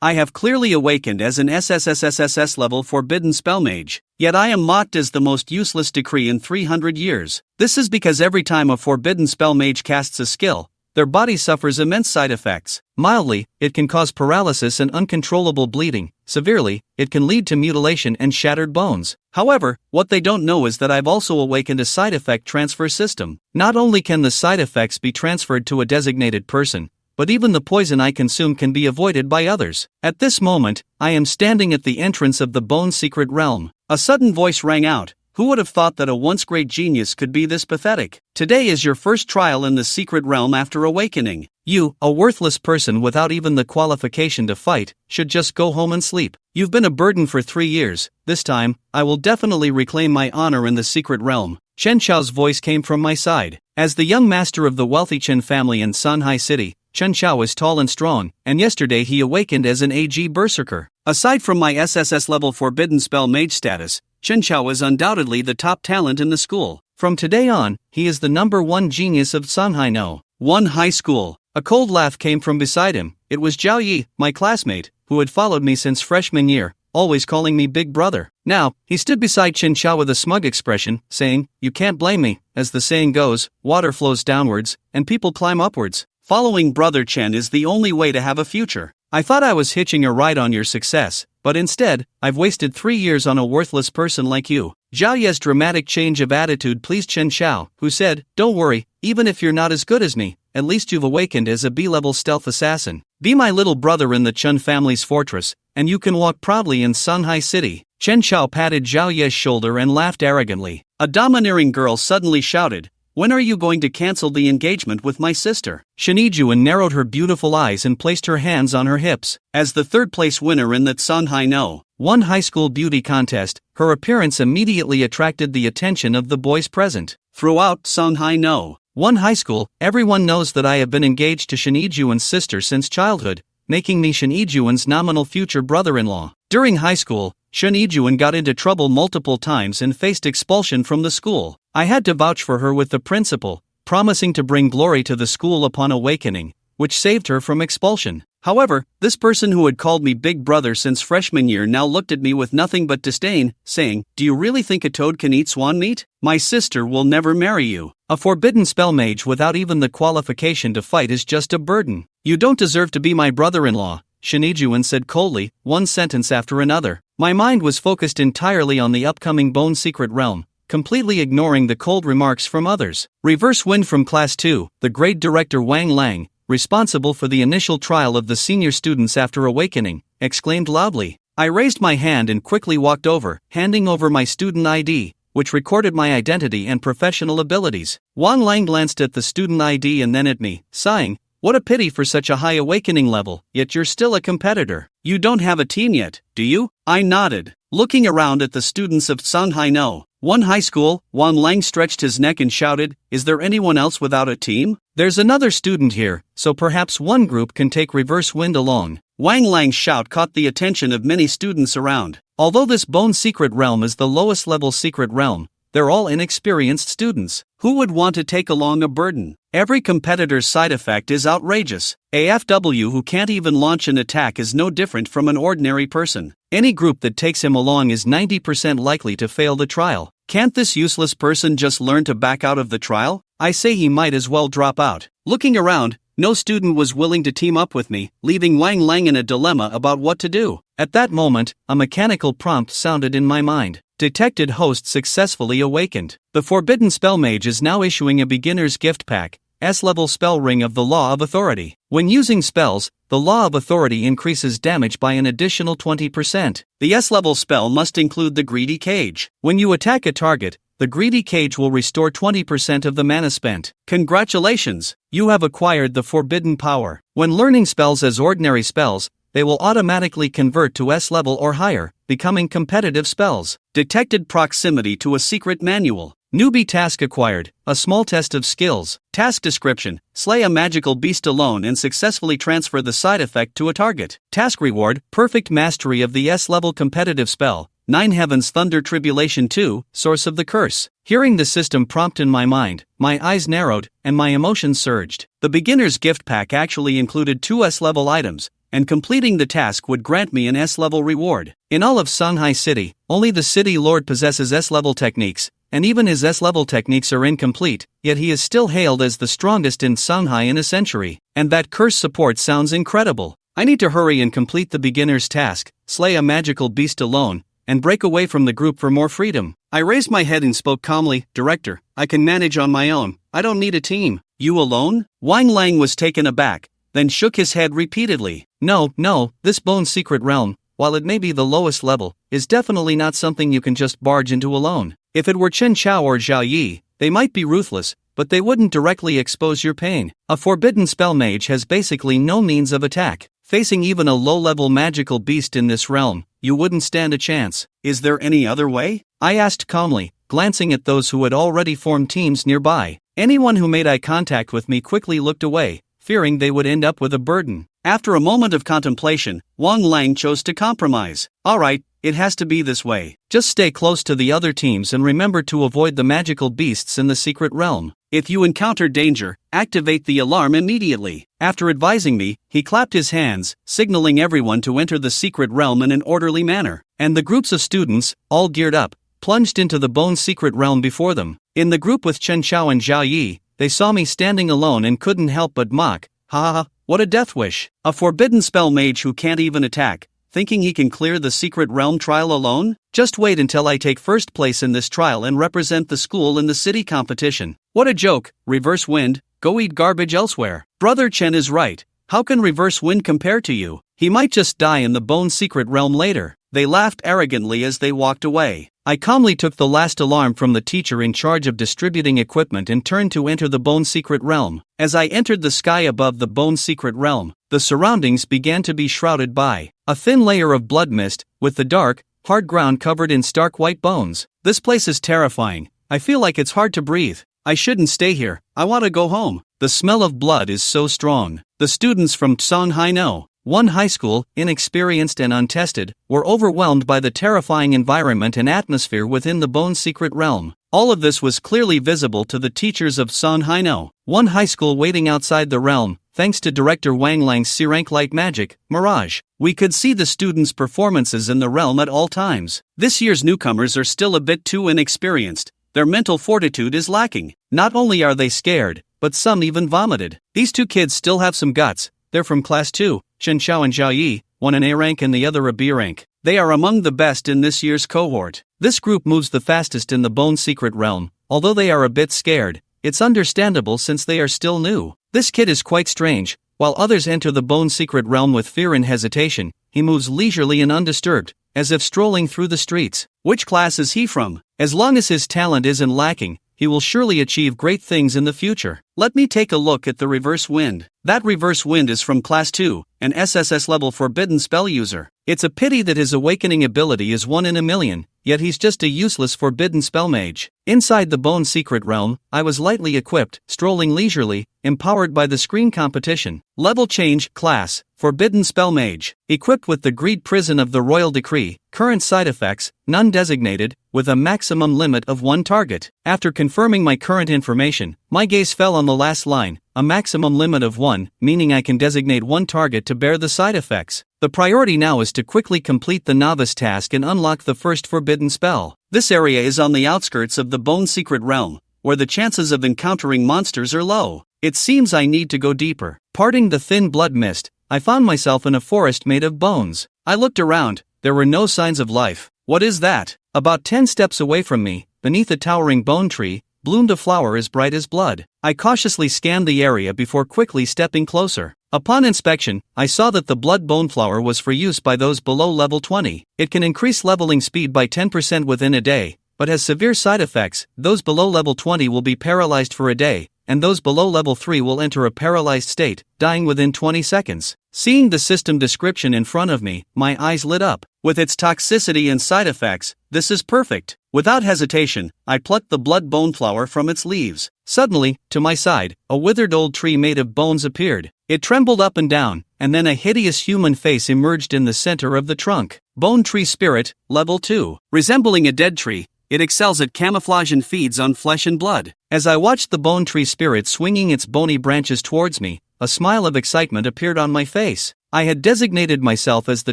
I have clearly awakened as an Ssss-Level forbidden spell mage, yet I am mocked as the most useless decree in 300 years. This is because every time a forbidden spell mage casts a skill, their body suffers immense side effects. Mildly, it can cause paralysis and uncontrollable bleeding. Severely, it can lead to mutilation and shattered bones. However, what they don't know is that I've also awakened a side effect transfer system. Not only can the side effects be transferred to a designated person, but even the poison I consume can be avoided by others. At this moment, I am standing at the entrance of the Bone Secret Realm. A sudden voice rang out. Who would have thought that a once great genius could be this pathetic? Today is your first trial in the secret realm after awakening. You, a worthless person without even the qualification to fight, should just go home and sleep. You've been a burden for 3 years. This time, I will definitely reclaim my honor in the secret realm. Shensha's voice came from my side. As the young master of the wealthy Chen family in Sanhai City, Shensha is tall and strong, and yesterday he awakened as an AG berserker. Aside from my SSS level forbidden spell mage status, Shensha is undoubtedly the top talent in the school. From today on, he is the #1 genius of Sanhai no. One high school. A cold laugh came from beside him. It was Zhao Yi, my classmate, who had followed me since freshman year, always calling me big brother. Now, he stood beside Shensha with a smug expression, saying, "You can't blame me. As the saying goes, water flows downwards, and people climb upwards. Following Brother Chen is the only way to have a future. I thought I was hitching a ride on your success, but instead, I've wasted 3 years on a worthless person like you." Zhao Ye's dramatic change of attitude pleased Chen Xiao, who said, "Don't worry, even if you're not as good as me, at least you've awakened as a B-level stealth assassin. Be my little brother in the Chen family's fortress, and you can walk proudly in Sanhai City." Chen Xiao patted Zhao Ye's shoulder and laughed arrogantly. A domineering girl suddenly shouted, "When are you going to cancel the engagement with my sister?" Shinijuan narrowed her beautiful eyes and placed her hands on her hips. As the third-place winner in the Sanhai no. One high school beauty contest, her appearance immediately attracted the attention of the boys present. Throughout Sanhai no. One high school, everyone knows that I have been engaged to Shinijuan's sister since childhood, making me Shinijuan's nominal future brother-in-law. During high school, Shinijuan got into trouble multiple times and faced expulsion from the school. I had to vouch for her with the principal, promising to bring glory to the school upon awakening, which saved her from expulsion. However, this person who had called me big brother since freshman year now looked at me with nothing but disdain, saying, "Do you really think a toad can eat swan meat? My sister will never marry you. A forbidden spell mage without even the qualification to fight is just a burden. You don't deserve to be my brother-in-law," Shinijuan said coldly, one sentence after another. My mind was focused entirely on the upcoming Bone Secret Realm, completely ignoring the cold remarks from others. Reverse Wind from Class 2, the grade director Wang Lang, responsible for the initial trial of the senior students after awakening, exclaimed loudly. I raised my hand and quickly walked over, handing over my student ID, which recorded my identity and professional abilities. Wang Lang glanced at the student ID and then at me, sighing, "What a pity for such a high awakening level, yet you're still a competitor. You don't have a team yet, do you?" I nodded. Looking around at the students of Sanhai no. One high school, Wang Lang stretched his neck and shouted, "Is there anyone else without a team? There's another student here, so perhaps one group can take Reverse Wind along." Wang Lang's shout caught the attention of many students around. Although this Bone Secret Realm is the lowest level secret realm, they're all inexperienced students. Who would want to take along a burden? Every competitor's side effect is outrageous. A FW who can't even launch an attack is no different from an ordinary person. Any group that takes him along is 90% likely to fail the trial. Can't this useless person just learn to back out of the trial? I say he might as well drop out. Looking around, no student was willing to team up with me, leaving Wang Lang in a dilemma about what to do. At that moment, a mechanical prompt sounded in my mind. Detected host successfully awakened. The Forbidden Spell Mage is now issuing a beginner's gift pack, S-level spell ring of the Law of Authority. When using spells, the Law of Authority increases damage by an additional 20%. The S-level spell must include the Greedy Cage. When you attack a target, the Greedy Cage will restore 20% of the mana spent. Congratulations! You have acquired the Forbidden Power. When learning spells as ordinary spells, they will automatically convert to S-level or higher, becoming competitive spells. Detected proximity to a secret manual. Newbie task acquired, a small test of skills. Task description, slay a magical beast alone and successfully transfer the side effect to a target. Task reward, perfect mastery of the S-level competitive spell, 9 Heavens Thunder Tribulation 2, Source of the Curse. Hearing the system prompt in my mind, my eyes narrowed, and my emotions surged. The beginner's gift pack actually included 2 S-level items, and completing the task would grant me an S-level reward. In all of Shanghai City, only the City Lord possesses S-level techniques, and even his S-level techniques are incomplete, yet he is still hailed as the strongest in Shanghai in a century. And that curse support sounds incredible. I need to hurry and complete the beginner's task, slay a magical beast alone, and break away from the group for more freedom. I raised my head and spoke calmly, "Director, I can manage on my own. I don't need a team." "You alone?" Wang Lang was taken aback, then shook his head repeatedly. No, this Bone's secret realm, while it may be the lowest level, is definitely not something you can just barge into alone. If it were Chen Chao or Zhao Yi, they might be ruthless, but they wouldn't directly expose your pain. A forbidden spell mage has basically no means of attack. Facing even a low-level magical beast in this realm, you wouldn't stand a chance. "Is there any other way?" I asked calmly, glancing at those who had already formed teams nearby. Anyone who made eye contact with me quickly looked away, fearing they would end up with a burden. After a moment of contemplation, Wang Lang chose to compromise. "Alright, it has to be this way. Just stay close to the other teams and remember to avoid the magical beasts in the secret realm. If you encounter danger, activate the alarm immediately." After advising me, he clapped his hands, signaling everyone to enter the secret realm in an orderly manner. And the groups of students, all geared up, plunged into the Bone's secret realm before them. In the group with Chen Chao and Zhao Yi, they saw me standing alone and couldn't help but mock. "Ha ha, what a death wish. A forbidden spell mage who can't even attack, thinking he can clear the secret realm trial alone? Just wait until I take first place in this trial and represent the school in the city competition. What a joke, Reverse Wind, go eat garbage elsewhere." Brother Chen is right. How can Reverse Wind compare to you? He might just die in the Bone secret realm later. They laughed arrogantly as they walked away. I calmly took the last alarm from the teacher in charge of distributing equipment and turned to enter the Bone secret realm. As I entered the sky above the Bone secret realm, the surroundings began to be shrouded by a thin layer of blood mist, with the dark, hard ground covered in stark white bones. This place is terrifying. I feel like it's hard to breathe. I shouldn't stay here. I want to go home. The smell of blood is so strong. The students from Shanghai No. 1 high school, inexperienced and untested, were overwhelmed by the terrifying environment and atmosphere within the Bone secret realm. All of this was clearly visible to the teachers of Shanghai No. 1 high school waiting outside the realm, thanks to Director Wang Lang's C-rank light magic, Mirage. We could see the students' performances in the realm at all times. This year's newcomers are still a bit too inexperienced. Their mental fortitude is lacking. Not only are they scared, but some even vomited. These two kids still have some guts. They're from Class 2, Shen Chao and Zhao Yi, one an A rank and the other a B rank. They are among the best in this year's cohort. This group moves the fastest in the Bone secret realm. Although they are a bit scared, it's understandable since they are still new. This kid is quite strange. While others enter the Bone secret realm with fear and hesitation, he moves leisurely and undisturbed, as if strolling through the streets. Which class is he from? As long as his talent isn't lacking, he will surely achieve great things in the future. Let me take a look at the Reverse Wind. That Reverse Wind is from Class 2, an SSS-level forbidden spell user. It's a pity that his awakening ability is 1 in a million, yet he's just a useless forbidden spell mage. Inside the Bone secret realm, I was lightly equipped, strolling leisurely, empowered by the screen competition. Level change, class, forbidden spell mage. Equipped with the Greed Prison of the Royal Decree, current side effects, none designated, with a maximum limit of 1 target. After confirming my current information, my gaze fell on the last line, a maximum limit of 1, meaning I can designate 1 target to bear the side effects. The priority now is to quickly complete the novice task and unlock the first forbidden spell. This area is on the outskirts of the Bone secret realm, where the chances of encountering monsters are low. It seems I need to go deeper. Parting the thin blood mist, I found myself in a forest made of bones. I looked around, there were no signs of life. What is that? About 10 steps away from me, beneath a towering bone tree, bloomed a flower as bright as blood. I cautiously scanned the area before quickly stepping closer. Upon inspection, I saw that the blood bone flower was for use by those below level 20. It can increase leveling speed by 10% within a day, but has severe side effects. Those below level 20 will be paralyzed for a day, and those below level 3 will enter a paralyzed state, dying within 20 seconds. Seeing the system description in front of me, my eyes lit up. With its toxicity and side effects, this is perfect. Without hesitation, I plucked the blood bone flower from its leaves. Suddenly, to my side, a withered old tree made of bones appeared. It trembled up and down, and then a hideous human face emerged in the center of the trunk. Bone Tree Spirit, Level 2. Resembling a dead tree, it excels at camouflage and feeds on flesh and blood. As I watched the Bone Tree Spirit swinging its bony branches towards me, a smile of excitement appeared on my face. I had designated myself as the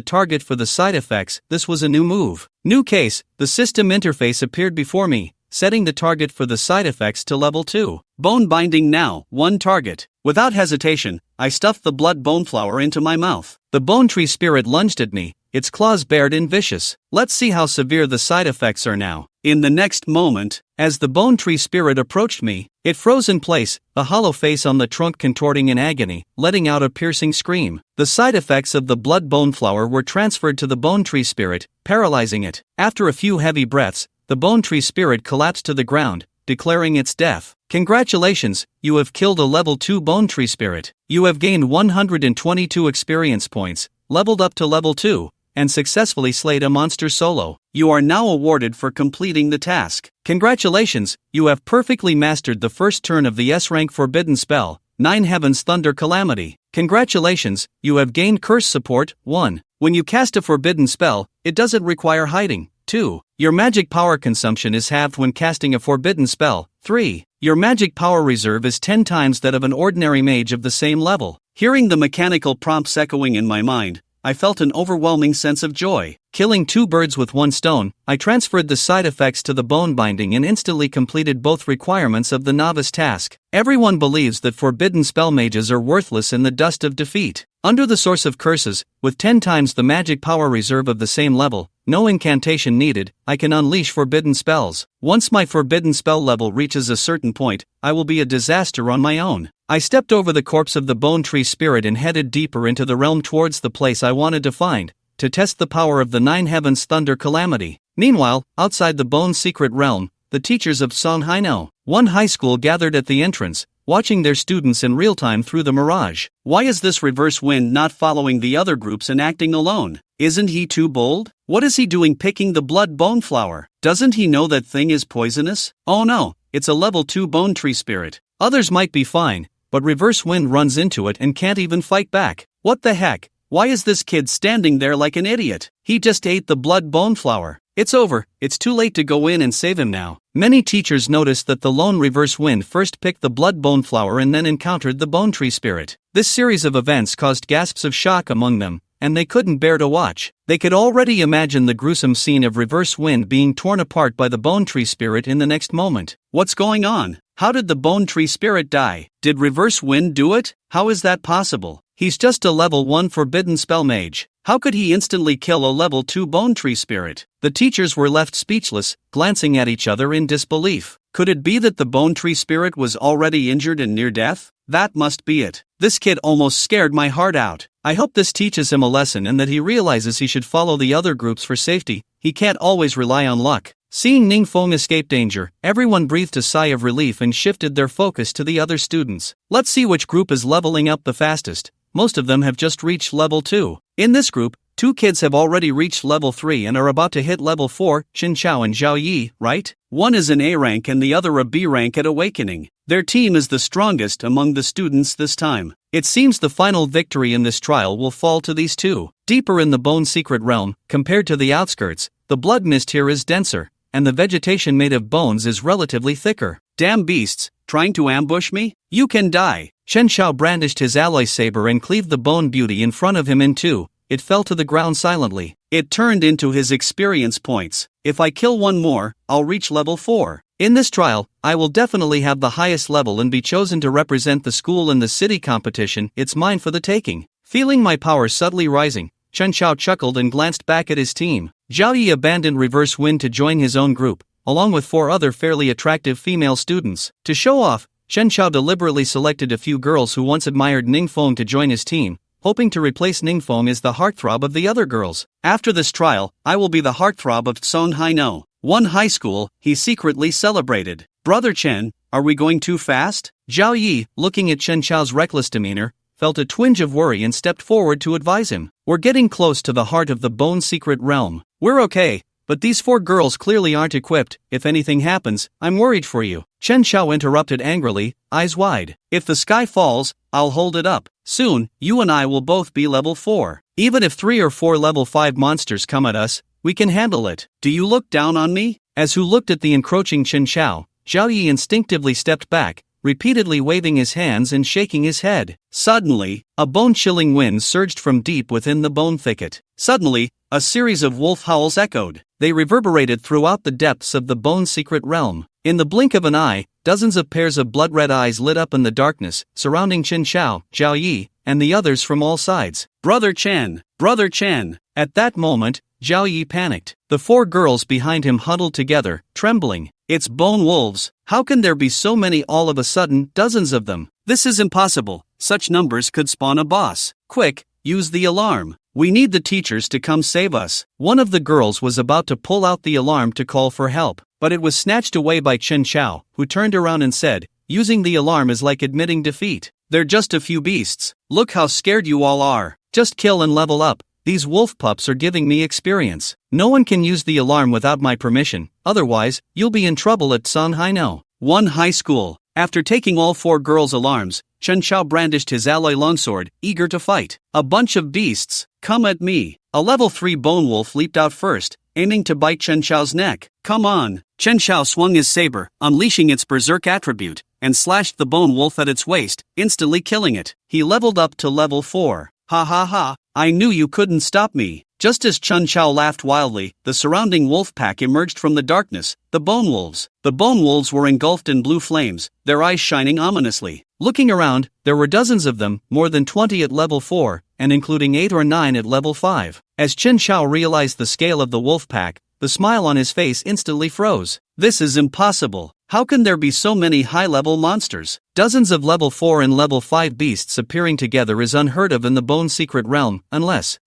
target for the side effects. This was a new move. New case, the system interface appeared before me, setting the target for the side effects to level 2. Bone binding now, 1 target. Without hesitation, I stuffed the blood bone flower into my mouth. The bone tree spirit lunged at me, its claws bared and vicious. Let's see how severe the side effects are now. In the next moment, as the bone tree spirit approached me, it froze in place, a hollow face on the trunk contorting in agony, letting out a piercing scream. The side effects of the blood bone flower were transferred to the bone tree spirit, paralyzing it. After a few heavy breaths, the bone tree spirit collapsed to the ground, declaring its death. Congratulations, you have killed a level 2 bone tree spirit. You have gained 122 experience points, leveled up to level 2, and successfully slayed a monster solo. You are now awarded for completing the task. Congratulations, you have perfectly mastered the first turn of the S-rank forbidden spell, 9 Heaven's Thunder Calamity. Congratulations, you have gained curse support. 1. When you cast a forbidden spell, it doesn't require hiding. 2. Your magic power consumption is halved when casting a forbidden spell. 3. Your magic power reserve is 10 times that of an ordinary mage of the same level. Hearing the mechanical prompts echoing in my mind, I felt an overwhelming sense of joy. Killing 2 birds with 1 stone, I transferred the side effects to the bone binding and instantly completed both requirements of the novice task. Everyone believes that forbidden spell mages are worthless in the dust of defeat. Under the source of curses, with 10 times the magic power reserve of the same level, no incantation needed, I can unleash forbidden spells. Once my forbidden spell level reaches a certain point, I will be a disaster on my own. I stepped over the corpse of the bone tree spirit and headed deeper into the realm towards the place I wanted to find, to test the power of the 9 Heaven's Thunder Calamity. Meanwhile, outside the bone secret realm, the teachers of Songhai-no, one high school gathered at the entrance, watching their students in real time through the mirage. Why is this reverse wind not following the other groups and acting alone? Isn't he too bold? What is he doing picking the blood bone flower? Doesn't he know that thing is poisonous? Oh no, it's a level 2 bone tree spirit. Others might be fine, but reverse wind runs into it and can't even fight back. What the heck? Why is this kid standing there like an idiot? He just ate the blood bone flower. It's over, it's too late to go in and save him now. Many teachers noticed that the lone reverse wind first picked the blood bone flower and then encountered the bone tree spirit. This series of events caused gasps of shock among them, and they couldn't bear to watch. They could already imagine the gruesome scene of reverse wind being torn apart by the bone tree spirit in the next moment. What's going on? How did the bone tree spirit die? Did reverse wind do it? How is that possible? He's just a level 1 forbidden spell mage. How could he instantly kill a level 2 bone tree spirit? The teachers were left speechless, glancing at each other in disbelief. Could it be that the bone tree spirit was already injured and near death? That must be it. This kid almost scared my heart out. I hope this teaches him a lesson and that he realizes he should follow the other groups for safety. He can't always rely on luck. Seeing Ning Feng escape danger, everyone breathed a sigh of relief and shifted their focus to the other students. Let's see which group is leveling up the fastest. Most of them have just reached level 2. In this group, 2 kids have already reached level 3 and are about to hit level 4, Shinchao and Zhao Yi, right? One is an A rank and the other a B rank at Awakening. Their team is the strongest among the students this time. It seems the final victory in this trial will fall to these 2. Deeper in the bone secret realm, compared to the outskirts, the blood mist here is denser, and the vegetation made of bones is relatively thicker. Damn beasts, trying to ambush me? You can die. Shenshao brandished his alloy saber and cleaved the bone beauty in front of him in 2. It fell to the ground silently. It turned into his experience points. If I kill one more, I'll reach level 4. In this trial, I will definitely have the highest level and be chosen to represent the school in the city competition. It's mine for the taking. Feeling my power subtly rising, Shenshao chuckled and glanced back at his team. Zhao Yi abandoned reverse wind to join his own group, along with 4 other fairly attractive female students. To show off, Shenshao deliberately selected a few girls who once admired Ning Feng to join his team, hoping to replace Ning Feng as the heartthrob of the other girls. After this trial, I will be the heartthrob of Songhai-no. One high school, he secretly celebrated. Brother Chen, are we going too fast? Zhao Yi, looking at Shenshao's reckless demeanor, felt a twinge of worry and stepped forward to advise him. We're getting close to the heart of the bone secret realm. We're okay, but these 4 girls clearly aren't equipped. If anything happens, I'm worried for you. Chen Shao interrupted angrily, eyes wide. If the sky falls, I'll hold it up. Soon, you and I will both be level 4. Even if 3 or 4 level 5 monsters come at us, we can handle it. Do you look down on me? As Hu looked at the encroaching Chen Shao, Zhao Yi instinctively stepped back, repeatedly waving his hands and shaking his head. Suddenly, a bone-chilling wind surged from deep within the bone thicket. Suddenly, a series of wolf howls echoed. They reverberated throughout the depths of the bone's secret realm. In the blink of an eye, dozens of pairs of blood-red eyes lit up in the darkness, surrounding Chen Xiao, Zhao Yi, and the others from all sides. Brother Chen! Brother Chen! At that moment, Zhao Yi panicked. The 4 girls behind him huddled together, trembling. It's bone wolves. How can there be so many all of a sudden, dozens of them? This is impossible. Such numbers could spawn a boss. Quick, use the alarm. We need the teachers to come save us. One of the girls was about to pull out the alarm to call for help, but it was snatched away by Chen Xiao, who turned around and said, using the alarm is like admitting defeat. They're just a few beasts. Look how scared you all are. Just kill and level up. These wolf pups are giving me experience. No one can use the alarm without my permission, otherwise, you'll be in trouble at Songhai-no. One high school. After taking all 4 girls' alarms, Chen Xiao brandished his alloy longsword, eager to fight. A bunch of beasts, come at me. A level 3 bone wolf leaped out first, aiming to bite Chen Xiao's neck. Come on. Chen Xiao swung his saber, unleashing its berserk attribute, and slashed the bone wolf at its waist, instantly killing it. He leveled up to level 4. Ha ha ha, I knew you couldn't stop me. Just as Chen Xiao laughed wildly, the surrounding wolf pack emerged from the darkness, the bone wolves. The bone wolves were engulfed in blue flames, their eyes shining ominously. Looking around, there were dozens of them, more than 20 at level 4, and including 8 or 9 at level 5. As Chen Xiao realized the scale of the wolf pack, the smile on his face instantly froze. This is impossible. How can there be so many high-level monsters? Dozens of level 4 and level 5 beasts appearing together is unheard of in the bone secret realm, unless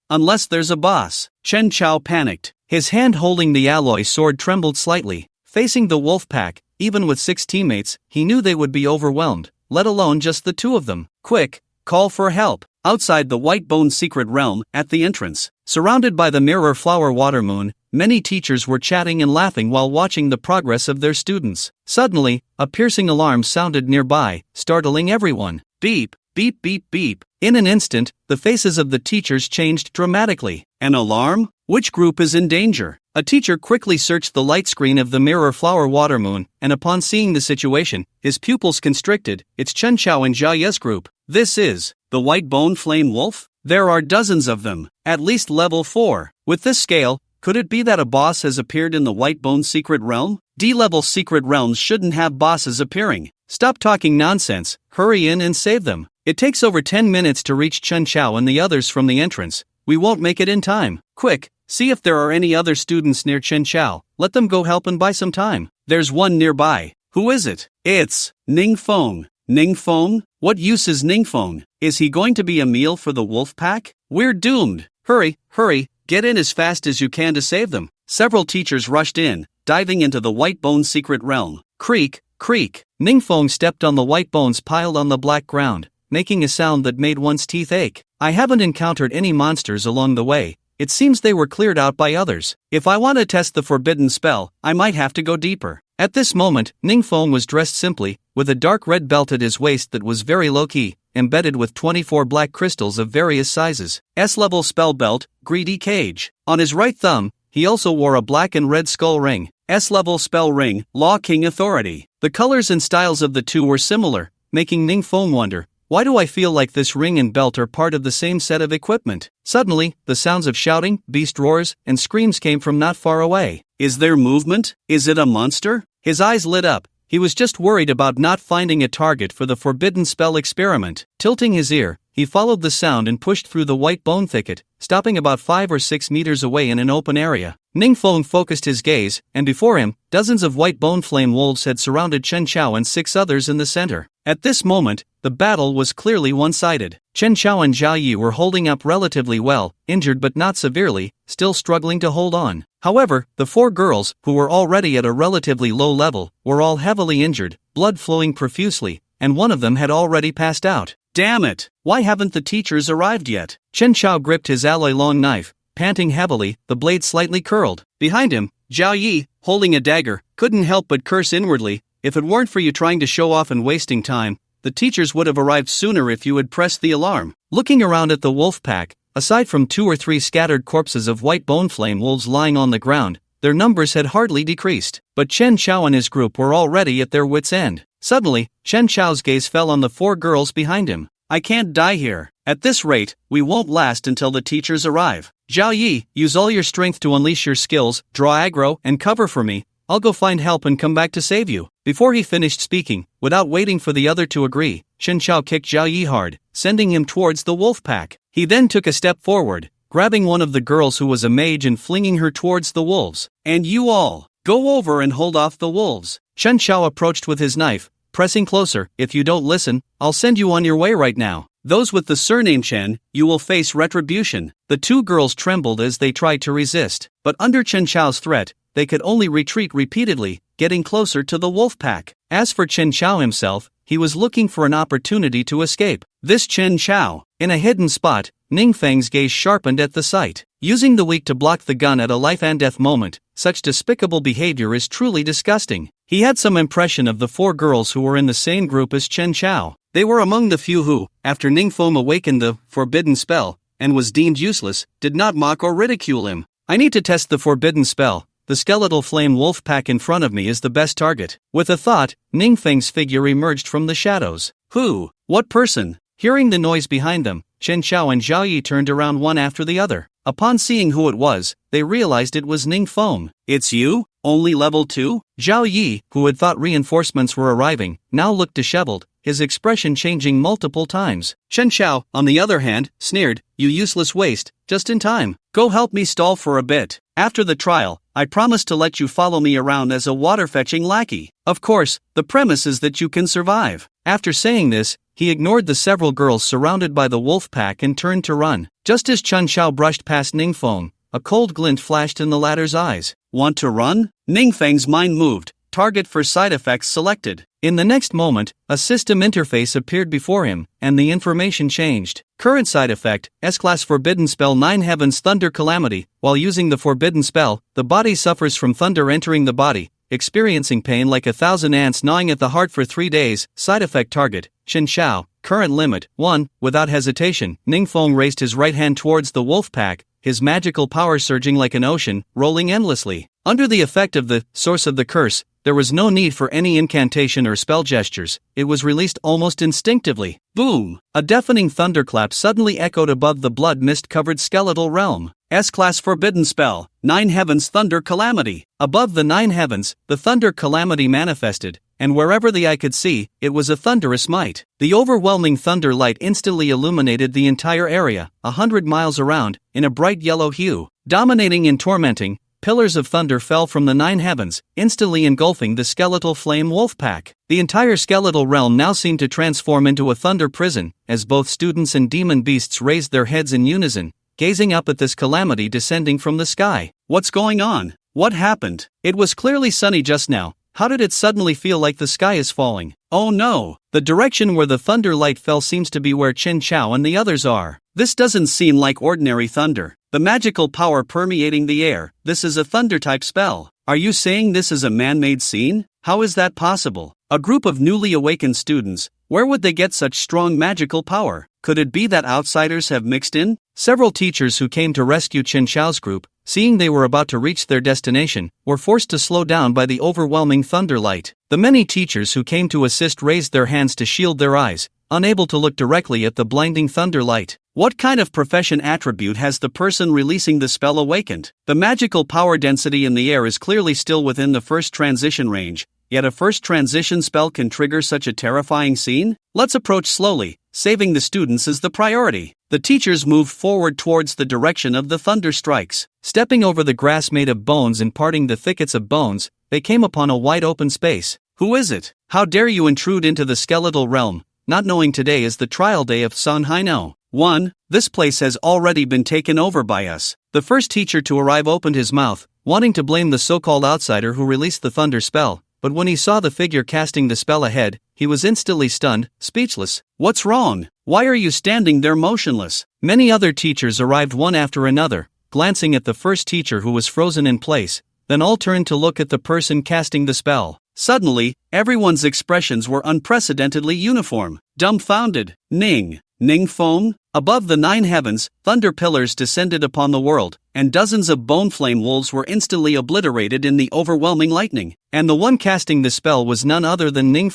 there's a boss. Chen Xiao panicked. His hand holding the alloy sword trembled slightly. Facing the wolf pack, even with 6 teammates, he knew they would be overwhelmed, let alone just the 2 of them. Quick, call for help. Outside the white bone secret realm, at the entrance, surrounded by the mirror flower water moon, many teachers were chatting and laughing while watching the progress of their students. Suddenly, a piercing alarm sounded nearby, startling everyone. Beep, beep, beep, beep. In an instant, the faces of the teachers changed dramatically. An alarm? Which group is in danger? A teacher quickly searched the light screen of the mirror flower water moon, and upon seeing the situation, his pupils constricted. It's Chen Xiao and Zhao Ye's group. This is the white bone flame wolf? There are dozens of them, at least level 4. With this scale, could it be that a boss has appeared in the white bone secret realm? D-level secret realms shouldn't have bosses appearing. Stop talking nonsense, hurry in and save them. It takes over 10 minutes to reach Chen Xiao and the others from the entrance. We won't make it in time. Quick, see if there are any other students near Chen Xiao. Let them go help and buy some time. There's one nearby. Who is it? It's Ning Feng. Ning Feng? What use is Ning Feng? Is he going to be a meal for the wolf pack? We're doomed. Hurry, hurry, get in as fast as you can to save them. Several teachers rushed in, diving into the white bone secret realm. Creak, creak. Ning Feng stepped on the white bones piled on the black ground, making a sound that made one's teeth ache. I haven't encountered any monsters along the way. It seems they were cleared out by others. If I want to test the forbidden spell, I might have to go deeper. At this moment, Ning Feng was dressed simply, with a dark red belt at his waist that was very low-key, embedded with 24 black crystals of various sizes. S-level spell belt, greedy cage. On his right thumb, he also wore a black and red skull ring. S-level spell ring, Law King authority. The colors and styles of the two were similar, making Ning Feng wonder, why do I feel like this ring and belt are part of the same set of equipment? Suddenly, the sounds of shouting, beast roars, and screams came from not far away. Is there movement? Is it a monster? His eyes lit up. He was just worried about not finding a target for the forbidden spell experiment. Tilting his ear, he followed the sound and pushed through the white bone thicket, stopping about 5 or 6 meters away in an open area. Ning Feng focused his gaze, and before him, dozens of white bone flame wolves had surrounded Chen Xiao and 6 others in the center. At this moment, the battle was clearly one-sided. Chen Xiao and Zhao Yi were holding up relatively well, injured but not severely, still struggling to hold on. However, the 4 girls, who were already at a relatively low level, were all heavily injured, blood flowing profusely, and one of them had already passed out. Damn it! Why haven't the teachers arrived yet? Chen Xiao gripped his alloy long knife, panting heavily, the blade slightly curled. Behind him, Zhao Yi, holding a dagger, couldn't help but curse inwardly. If it weren't for you trying to show off and wasting time, the teachers would have arrived sooner if you had pressed the alarm. Looking around at the wolf pack, aside from 2 or 3 scattered corpses of white bone flame wolves lying on the ground, their numbers had hardly decreased. But Chen Xiao and his group were already at their wits' end. Suddenly, Chen Xiao's gaze fell on the 4 girls behind him. I can't die here. At this rate, we won't last until the teachers arrive. Zhao Yi, use all your strength to unleash your skills, draw aggro, and cover for me. I'll go find help and come back to save you. Before he finished speaking, without waiting for the other to agree, Chen Xiao kicked Zhao Yi hard, sending him towards the wolf pack. He then took a step forward, grabbing one of the girls who was a mage and flinging her towards the wolves. And you all, go over and hold off the wolves. Chen Xiao approached with his knife, pressing closer. If you don't listen, I'll send you on your way right now. Those with the surname Chen, you will face retribution. The 2 girls trembled as they tried to resist, but under Chen Xiao's threat, they could only retreat repeatedly, getting closer to the wolf pack. As for Chen Xiao himself, he was looking for an opportunity to escape. This Chen Xiao, in a hidden spot, Ning Feng's gaze sharpened at the sight. Using the weak to block the gun at a life and death moment, such despicable behavior is truly disgusting. He had some impression of the 4 girls who were in the same group as Chen Xiao. They were among the few who, after Ning Feng awakened the forbidden spell, and was deemed useless, did not mock or ridicule him. I need to test the forbidden spell. The skeletal flame wolf pack in front of me is the best target. With a thought, Ning Feng's figure emerged from the shadows. Who? What person? Hearing the noise behind them, Chen Xiao and Zhao Yi turned around one after the other. Upon seeing who it was, they realized it was Ning Feng. It's you? Only level 2? Zhao Yi, who had thought reinforcements were arriving, now looked disheveled, his expression changing multiple times. Chen Xiao, on the other hand, sneered, you useless waste, just in time. Go help me stall for a bit. After the trial, I promise to let you follow me around as a water-fetching lackey. Of course, the premise is that you can survive. After saying this, he ignored the several girls surrounded by the wolf pack and turned to run. Just as Chen Xiao brushed past Ning Feng, a cold glint flashed in the latter's eyes. Want to run? Ning Feng's mind moved. Target for side effects selected. In the next moment, a system interface appeared before him, and the information changed. Current side effect, S-Class Forbidden Spell 9 Heavens Thunder Calamity. While using the forbidden spell, the body suffers from thunder entering the body, experiencing pain like 1,000 ants gnawing at the heart for 3 days. Side effect target, Chen Xiao. Current limit, 1. Without hesitation, Ning Feng raised his right hand towards the wolf pack, his magical power surging like an ocean, rolling endlessly. Under the effect of the source of the curse, there was no need for any incantation or spell gestures, it was released almost instinctively. Boom! A deafening thunderclap suddenly echoed above the blood mist-covered skeletal realm. S-Class Forbidden Spell, 9 Heavens Thunder Calamity. Above the 9 heavens, the Thunder Calamity manifested, and wherever the eye could see, it was a thunderous might. The overwhelming thunder light instantly illuminated the entire area, 100 miles around, in a bright yellow hue. Dominating and tormenting, pillars of thunder fell from the 9 heavens, instantly engulfing the skeletal flame wolf pack. The entire skeletal realm now seemed to transform into a thunder prison, as both students and demon beasts raised their heads in unison, gazing up at this calamity descending from the sky. What's going on? What happened? It was clearly sunny just now. How did it suddenly feel like the sky is falling? Oh no! The direction where the thunder light fell seems to be where Chen Xiao and the others are. This doesn't seem like ordinary thunder. The magical power permeating the air, this is a thunder-type spell. Are you saying this is a man-made scene? How is that possible? A group of newly awakened students, where would they get such strong magical power? Could it be that outsiders have mixed in? Several teachers who came to rescue Chen Xiao's group, seeing they were about to reach their destination, were forced to slow down by the overwhelming thunder light. The many teachers who came to assist raised their hands to shield their eyes, unable to look directly at the blinding thunder light. What kind of profession attribute has the person releasing the spell awakened? The magical power density in the air is clearly still within the first transition range, yet a first transition spell can trigger such a terrifying scene? Let's approach slowly, saving the students is the priority. The teachers moved forward towards the direction of the thunder strikes. Stepping over the grass made of bones and parting the thickets of bones, they came upon a wide open space. Who is it? How dare you intrude into the skeletal realm, not knowing today is the trial day of Sun Haino? 1. This place has already been taken over by us. The first teacher to arrive opened his mouth, wanting to blame the so-called outsider who released the thunder spell, but when he saw the figure casting the spell ahead, he was instantly stunned, speechless. What's wrong? Why are you standing there motionless? Many other teachers arrived one after another, glancing at the first teacher who was frozen in place, then all turned to look at the person casting the spell. Suddenly, everyone's expressions were unprecedentedly uniform. Dumbfounded. Ning Feng? Above the 9 heavens, thunder pillars descended upon the world, and dozens of bone flame wolves were instantly obliterated in the overwhelming lightning. And the one casting the spell was none other than Ning,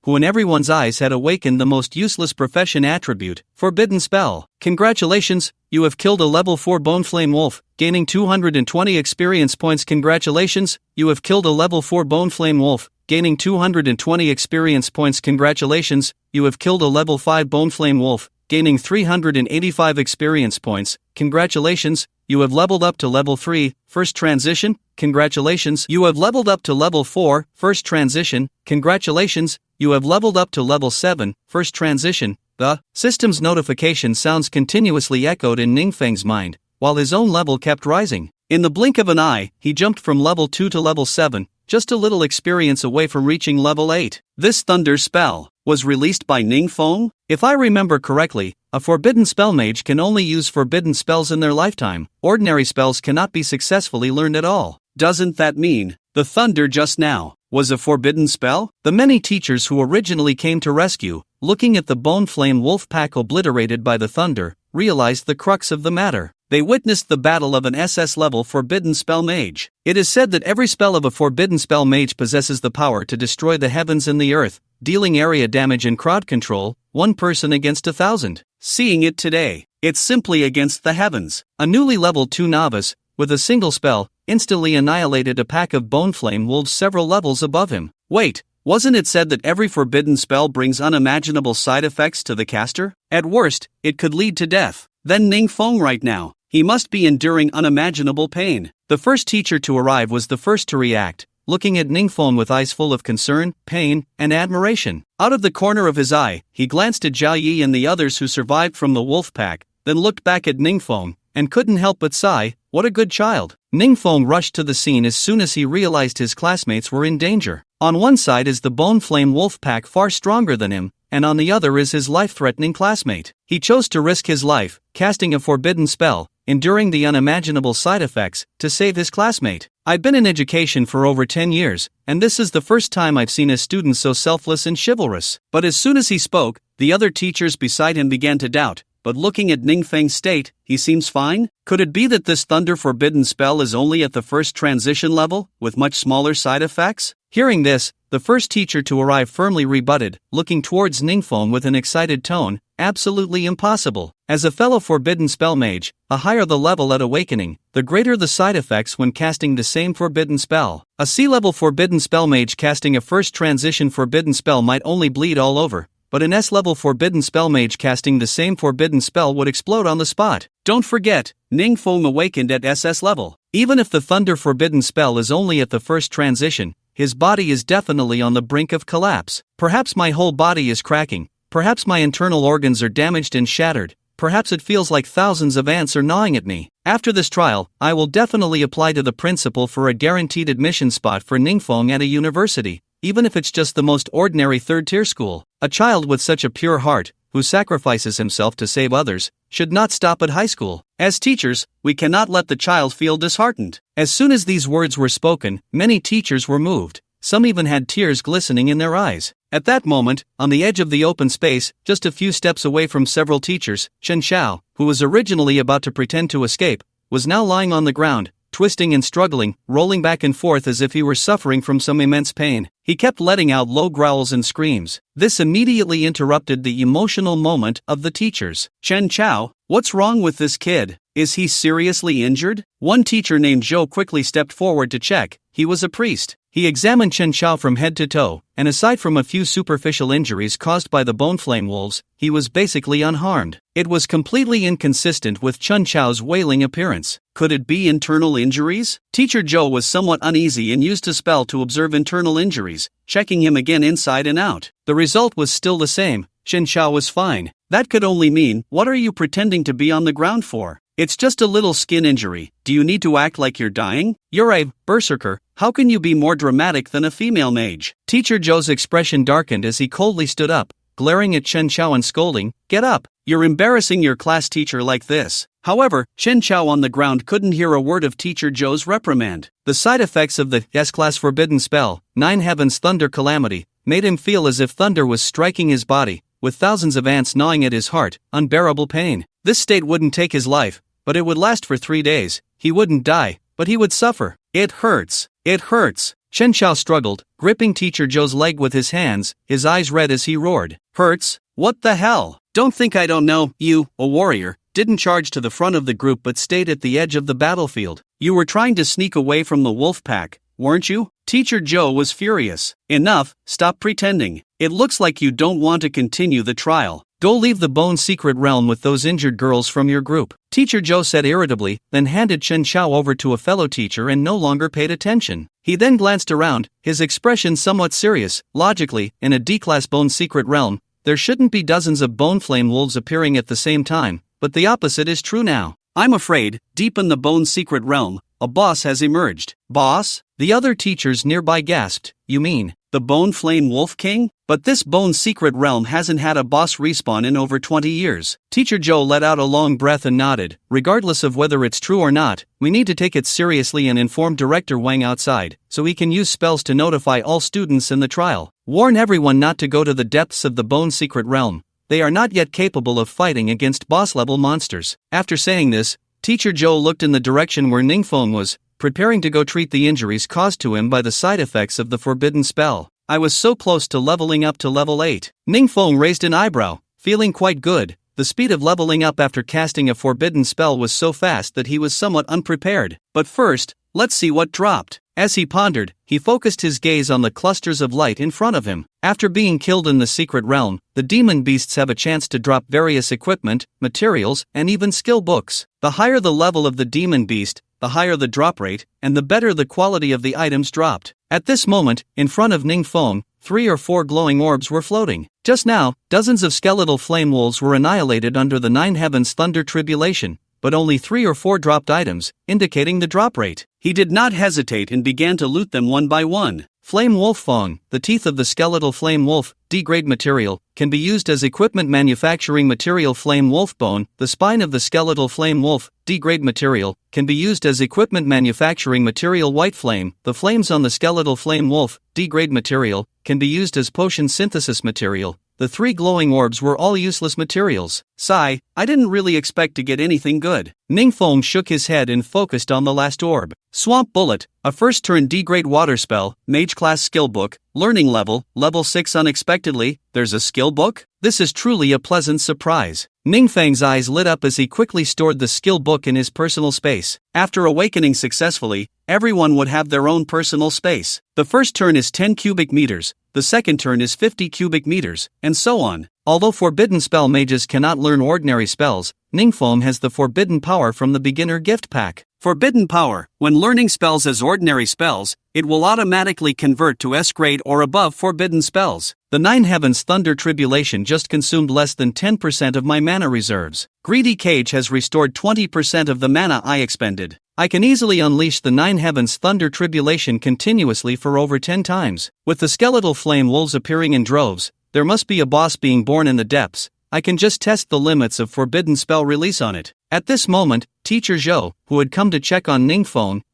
who in everyone's eyes had awakened the most useless profession attribute, forbidden spell. Congratulations, you have killed a level 4 bone flame wolf, gaining 220 experience points. Congratulations, you have killed a level 4 bone flame wolf, gaining 220 experience points. Congratulations, you have killed a level 5 bone flame wolf, gaining 385 experience points. Congratulations, you have leveled up to level 3, first transition. Congratulations, you have leveled up to level 4, first transition. Congratulations, you have leveled up to level 7, first transition. The system's notification sounds continuously echoed in Ningfeng's mind, while his own level kept rising. In the blink of an eye, he jumped from level 2 to level 7, just a little experience away from reaching level 8. This thunder spell was released by Ningfeng? If I remember correctly, a forbidden spell mage can only use forbidden spells in their lifetime. Ordinary spells cannot be successfully learned at all. Doesn't that mean the thunder just now was a forbidden spell? The many teachers who originally came to rescue, looking at the bone flame wolf pack obliterated by the thunder, realized the crux of the matter. They witnessed the battle of an SS-level forbidden spell mage. It is said that every spell of a forbidden spell mage possesses the power to destroy the heavens and the earth, dealing area damage and crowd control, one person against 1,000. Seeing it today, it's simply against the heavens. A newly level 2 novice, with a single spell, instantly annihilated a pack of bone flame wolves several levels above him. Wait, wasn't it said that every forbidden spell brings unimaginable side effects to the caster? At worst, it could lead to death. Then Ningfeng right now, he must be enduring unimaginable pain. The first teacher to arrive was the first to react, looking at Ningfeng with eyes full of concern, pain, and admiration. Out of the corner of his eye, he glanced at Zhao Yi and the others who survived from the wolf pack, then looked back at Ningfeng, and couldn't help but sigh, what a good child. Ningfeng rushed to the scene as soon as he realized his classmates were in danger. On one side is the bone flame wolf pack far stronger than him, and on the other is his life-threatening classmate. He chose to risk his life, casting a forbidden spell, enduring the unimaginable side effects, to save his classmate. I've been in education for over 10 years, and this is the first time I've seen a student so selfless and chivalrous. But as soon as he spoke, the other teachers beside him began to doubt. But looking at Ningfeng's state, he seems fine? Could it be that this thunder forbidden spell is only at the first transition level, with much smaller side effects? Hearing this, the first teacher to arrive firmly rebutted, looking towards Ningfeng with an excited tone, absolutely impossible. As a fellow forbidden spell mage, the higher the level at awakening, the greater the side effects when casting the same forbidden spell. A C-level forbidden spell mage casting a first transition forbidden spell might only bleed all over, but an S-level forbidden spell mage casting the same forbidden spell would explode on the spot. Don't forget, Ningfeng awakened at SS level. Even if the thunder forbidden spell is only at the first transition, his body is definitely on the brink of collapse. Perhaps my whole body is cracking, perhaps my internal organs are damaged and shattered, perhaps it feels like thousands of ants are gnawing at me. After this trial, I will definitely apply to the principal for a guaranteed admission spot for Ningfeng at a university, even if it's just the most ordinary third-tier school. A child with such a pure heart, who sacrifices himself to save others, should not stop at high school. As teachers, we cannot let the child feel disheartened. As soon as these words were spoken, many teachers were moved. Some even had tears glistening in their eyes. At that moment, on the edge of the open space, just a few steps away from several teachers, Shensha, who was originally about to pretend to escape, was now lying on the ground, twisting and struggling, rolling back and forth as if he were suffering from some immense pain. He kept letting out low growls and screams. This immediately interrupted the emotional moment of the teachers. Chen Chao, what's wrong with this kid? Is he seriously injured? One teacher named Zhou quickly stepped forward to check. He was a priest. He examined Chen Chao from head to toe, and aside from a few superficial injuries caused by the bone flame wolves, he was basically unharmed. It was completely inconsistent with Chen Chao's wailing appearance. Could it be internal injuries? Teacher Zhou was somewhat uneasy and used a spell to observe internal injuries, checking him again inside and out. The result was still the same. Chen Chao was fine. That could only mean, what are you pretending to be on the ground for? It's just a little skin injury. Do you need to act like you're dying? You're a berserker. How can you be more dramatic than a female mage? Teacher Zhou's expression darkened as he coldly stood up, glaring at Chen Chao and scolding, "Get up! You're embarrassing your class teacher like this." However, Chen Chao on the ground couldn't hear a word of Teacher Zhou's reprimand. The side effects of the S-class forbidden spell, Nine Heavens Thunder Calamity, made him feel as if thunder was striking his body, with thousands of ants gnawing at his heart, unbearable pain. This state wouldn't take his life, but it would last for 3 days. He wouldn't die, but he would suffer. It hurts. It hurts. Shensha struggled, gripping Teacher Joe's leg with his hands, his eyes red as he roared. Hurts? What the hell? Don't think I don't know. You, a warrior, didn't charge to the front of the group but stayed at the edge of the battlefield. You were trying to sneak away from the wolf pack, weren't you? Teacher Joe was furious. Enough, stop pretending. It looks like you don't want to continue the trial. Go leave the Bone Secret Realm with those injured girls from your group. Teacher Joe said irritably, then handed Shensha over to a fellow teacher and no longer paid attention. He then glanced around, his expression somewhat serious. Logically, in a D-class Bone Secret Realm, there shouldn't be dozens of bone flame wolves appearing at the same time, but the opposite is true now. I'm afraid, deep in the Bone Secret Realm, a boss has emerged. Boss? The other teachers nearby gasped. You mean, the Bone Flame Wolf King? But this Bone Secret Realm hasn't had a boss respawn in over 20 years. Teacher Joe let out a long breath and nodded. Regardless of whether it's true or not, we need to take it seriously and inform Director Wang outside, so he can use spells to notify all students in the trial. Warn everyone not to go to the depths of the Bone Secret Realm. They are not yet capable of fighting against boss-level monsters. After saying this, Teacher Joe looked in the direction where Ning was, preparing to go treat the injuries caused to him by the side effects of the forbidden spell. I was so close to leveling up to level 8. Ning raised an eyebrow, feeling quite good. The speed of leveling up after casting a forbidden spell was so fast that he was somewhat unprepared. But first, let's see what dropped. As he pondered, he focused his gaze on the clusters of light in front of him. After being killed in the secret realm, the demon beasts have a chance to drop various equipment, materials, and even skill books. The higher the level of the demon beast, the higher the drop rate, and the better the quality of the items dropped. At this moment, in front of Ning 3 or 4 glowing orbs were floating. Just now, dozens of skeletal flame wolves were annihilated under the 9 heavens thunder tribulation, but only 3 or 4 dropped items, indicating the drop rate. He did not hesitate and began to loot them one by one. Flame Wolf Fong, the teeth of the skeletal flame wolf, D-grade material, can be used as equipment manufacturing material. Flame Wolf Bone, the spine of the skeletal flame wolf, D-grade material, can be used as equipment manufacturing material. White Flame, the flames on the skeletal flame wolf, D-grade material, can be used as potion synthesis material. The 3 glowing orbs were all useless materials. Sigh, I didn't really expect to get anything good. Ning shook his head and focused on the last orb. Swamp Bullet, a first turn D-grade water spell, mage class skill book, learning level, level 6. Unexpectedly, there's a skill book? This is truly a pleasant surprise. Ning Feng's eyes lit up as he quickly stored the skill book in his personal space. After awakening successfully, everyone would have their own personal space. The first turn is 10 cubic meters, the second turn is 50 cubic meters, and so on. Although forbidden spell mages cannot learn ordinary spells, Ning has the forbidden power from the beginner gift pack. Forbidden power. When learning spells as ordinary spells, it will automatically convert to S-grade or above forbidden spells. The 9 heavens thunder tribulation just consumed less than 10% of my mana reserves. Greedy Cage has restored 20% of the mana I expended. I can easily unleash the 9 heavens thunder tribulation continuously for over 10 times. With the skeletal flame wolves appearing in droves, there must be a boss being born in the depths. I can just test the limits of forbidden spell release on it. At this moment, Teacher Zhou, who had come to check on Ning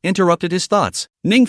interrupted his thoughts. Ning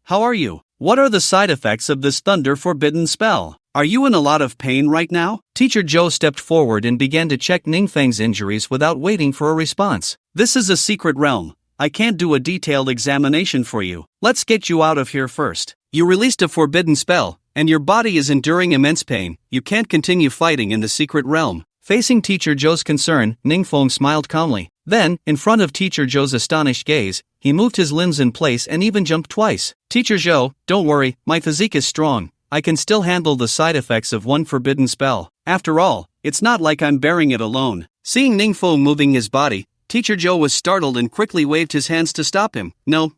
how are you? What are the side effects of this thunder forbidden spell? Are you in a lot of pain right now? Teacher Zhou stepped forward and began to check Ning Feng's injuries without waiting for a response. This is a secret realm. I can't do a detailed examination for you. Let's get you out of here first. You released a forbidden spell, and your body is enduring immense pain. You can't continue fighting in the secret realm. Facing Teacher Zhou's concern, Ning smiled calmly. Then, in front of Teacher Zhou's astonished gaze, he moved his limbs in place and even jumped twice. Teacher Zhou, don't worry, my physique is strong. I can still handle the side effects of one forbidden spell. After all, it's not like I'm bearing it alone. Seeing Ning moving his body, Teacher Zhou was startled and quickly waved his hands to stop him. No,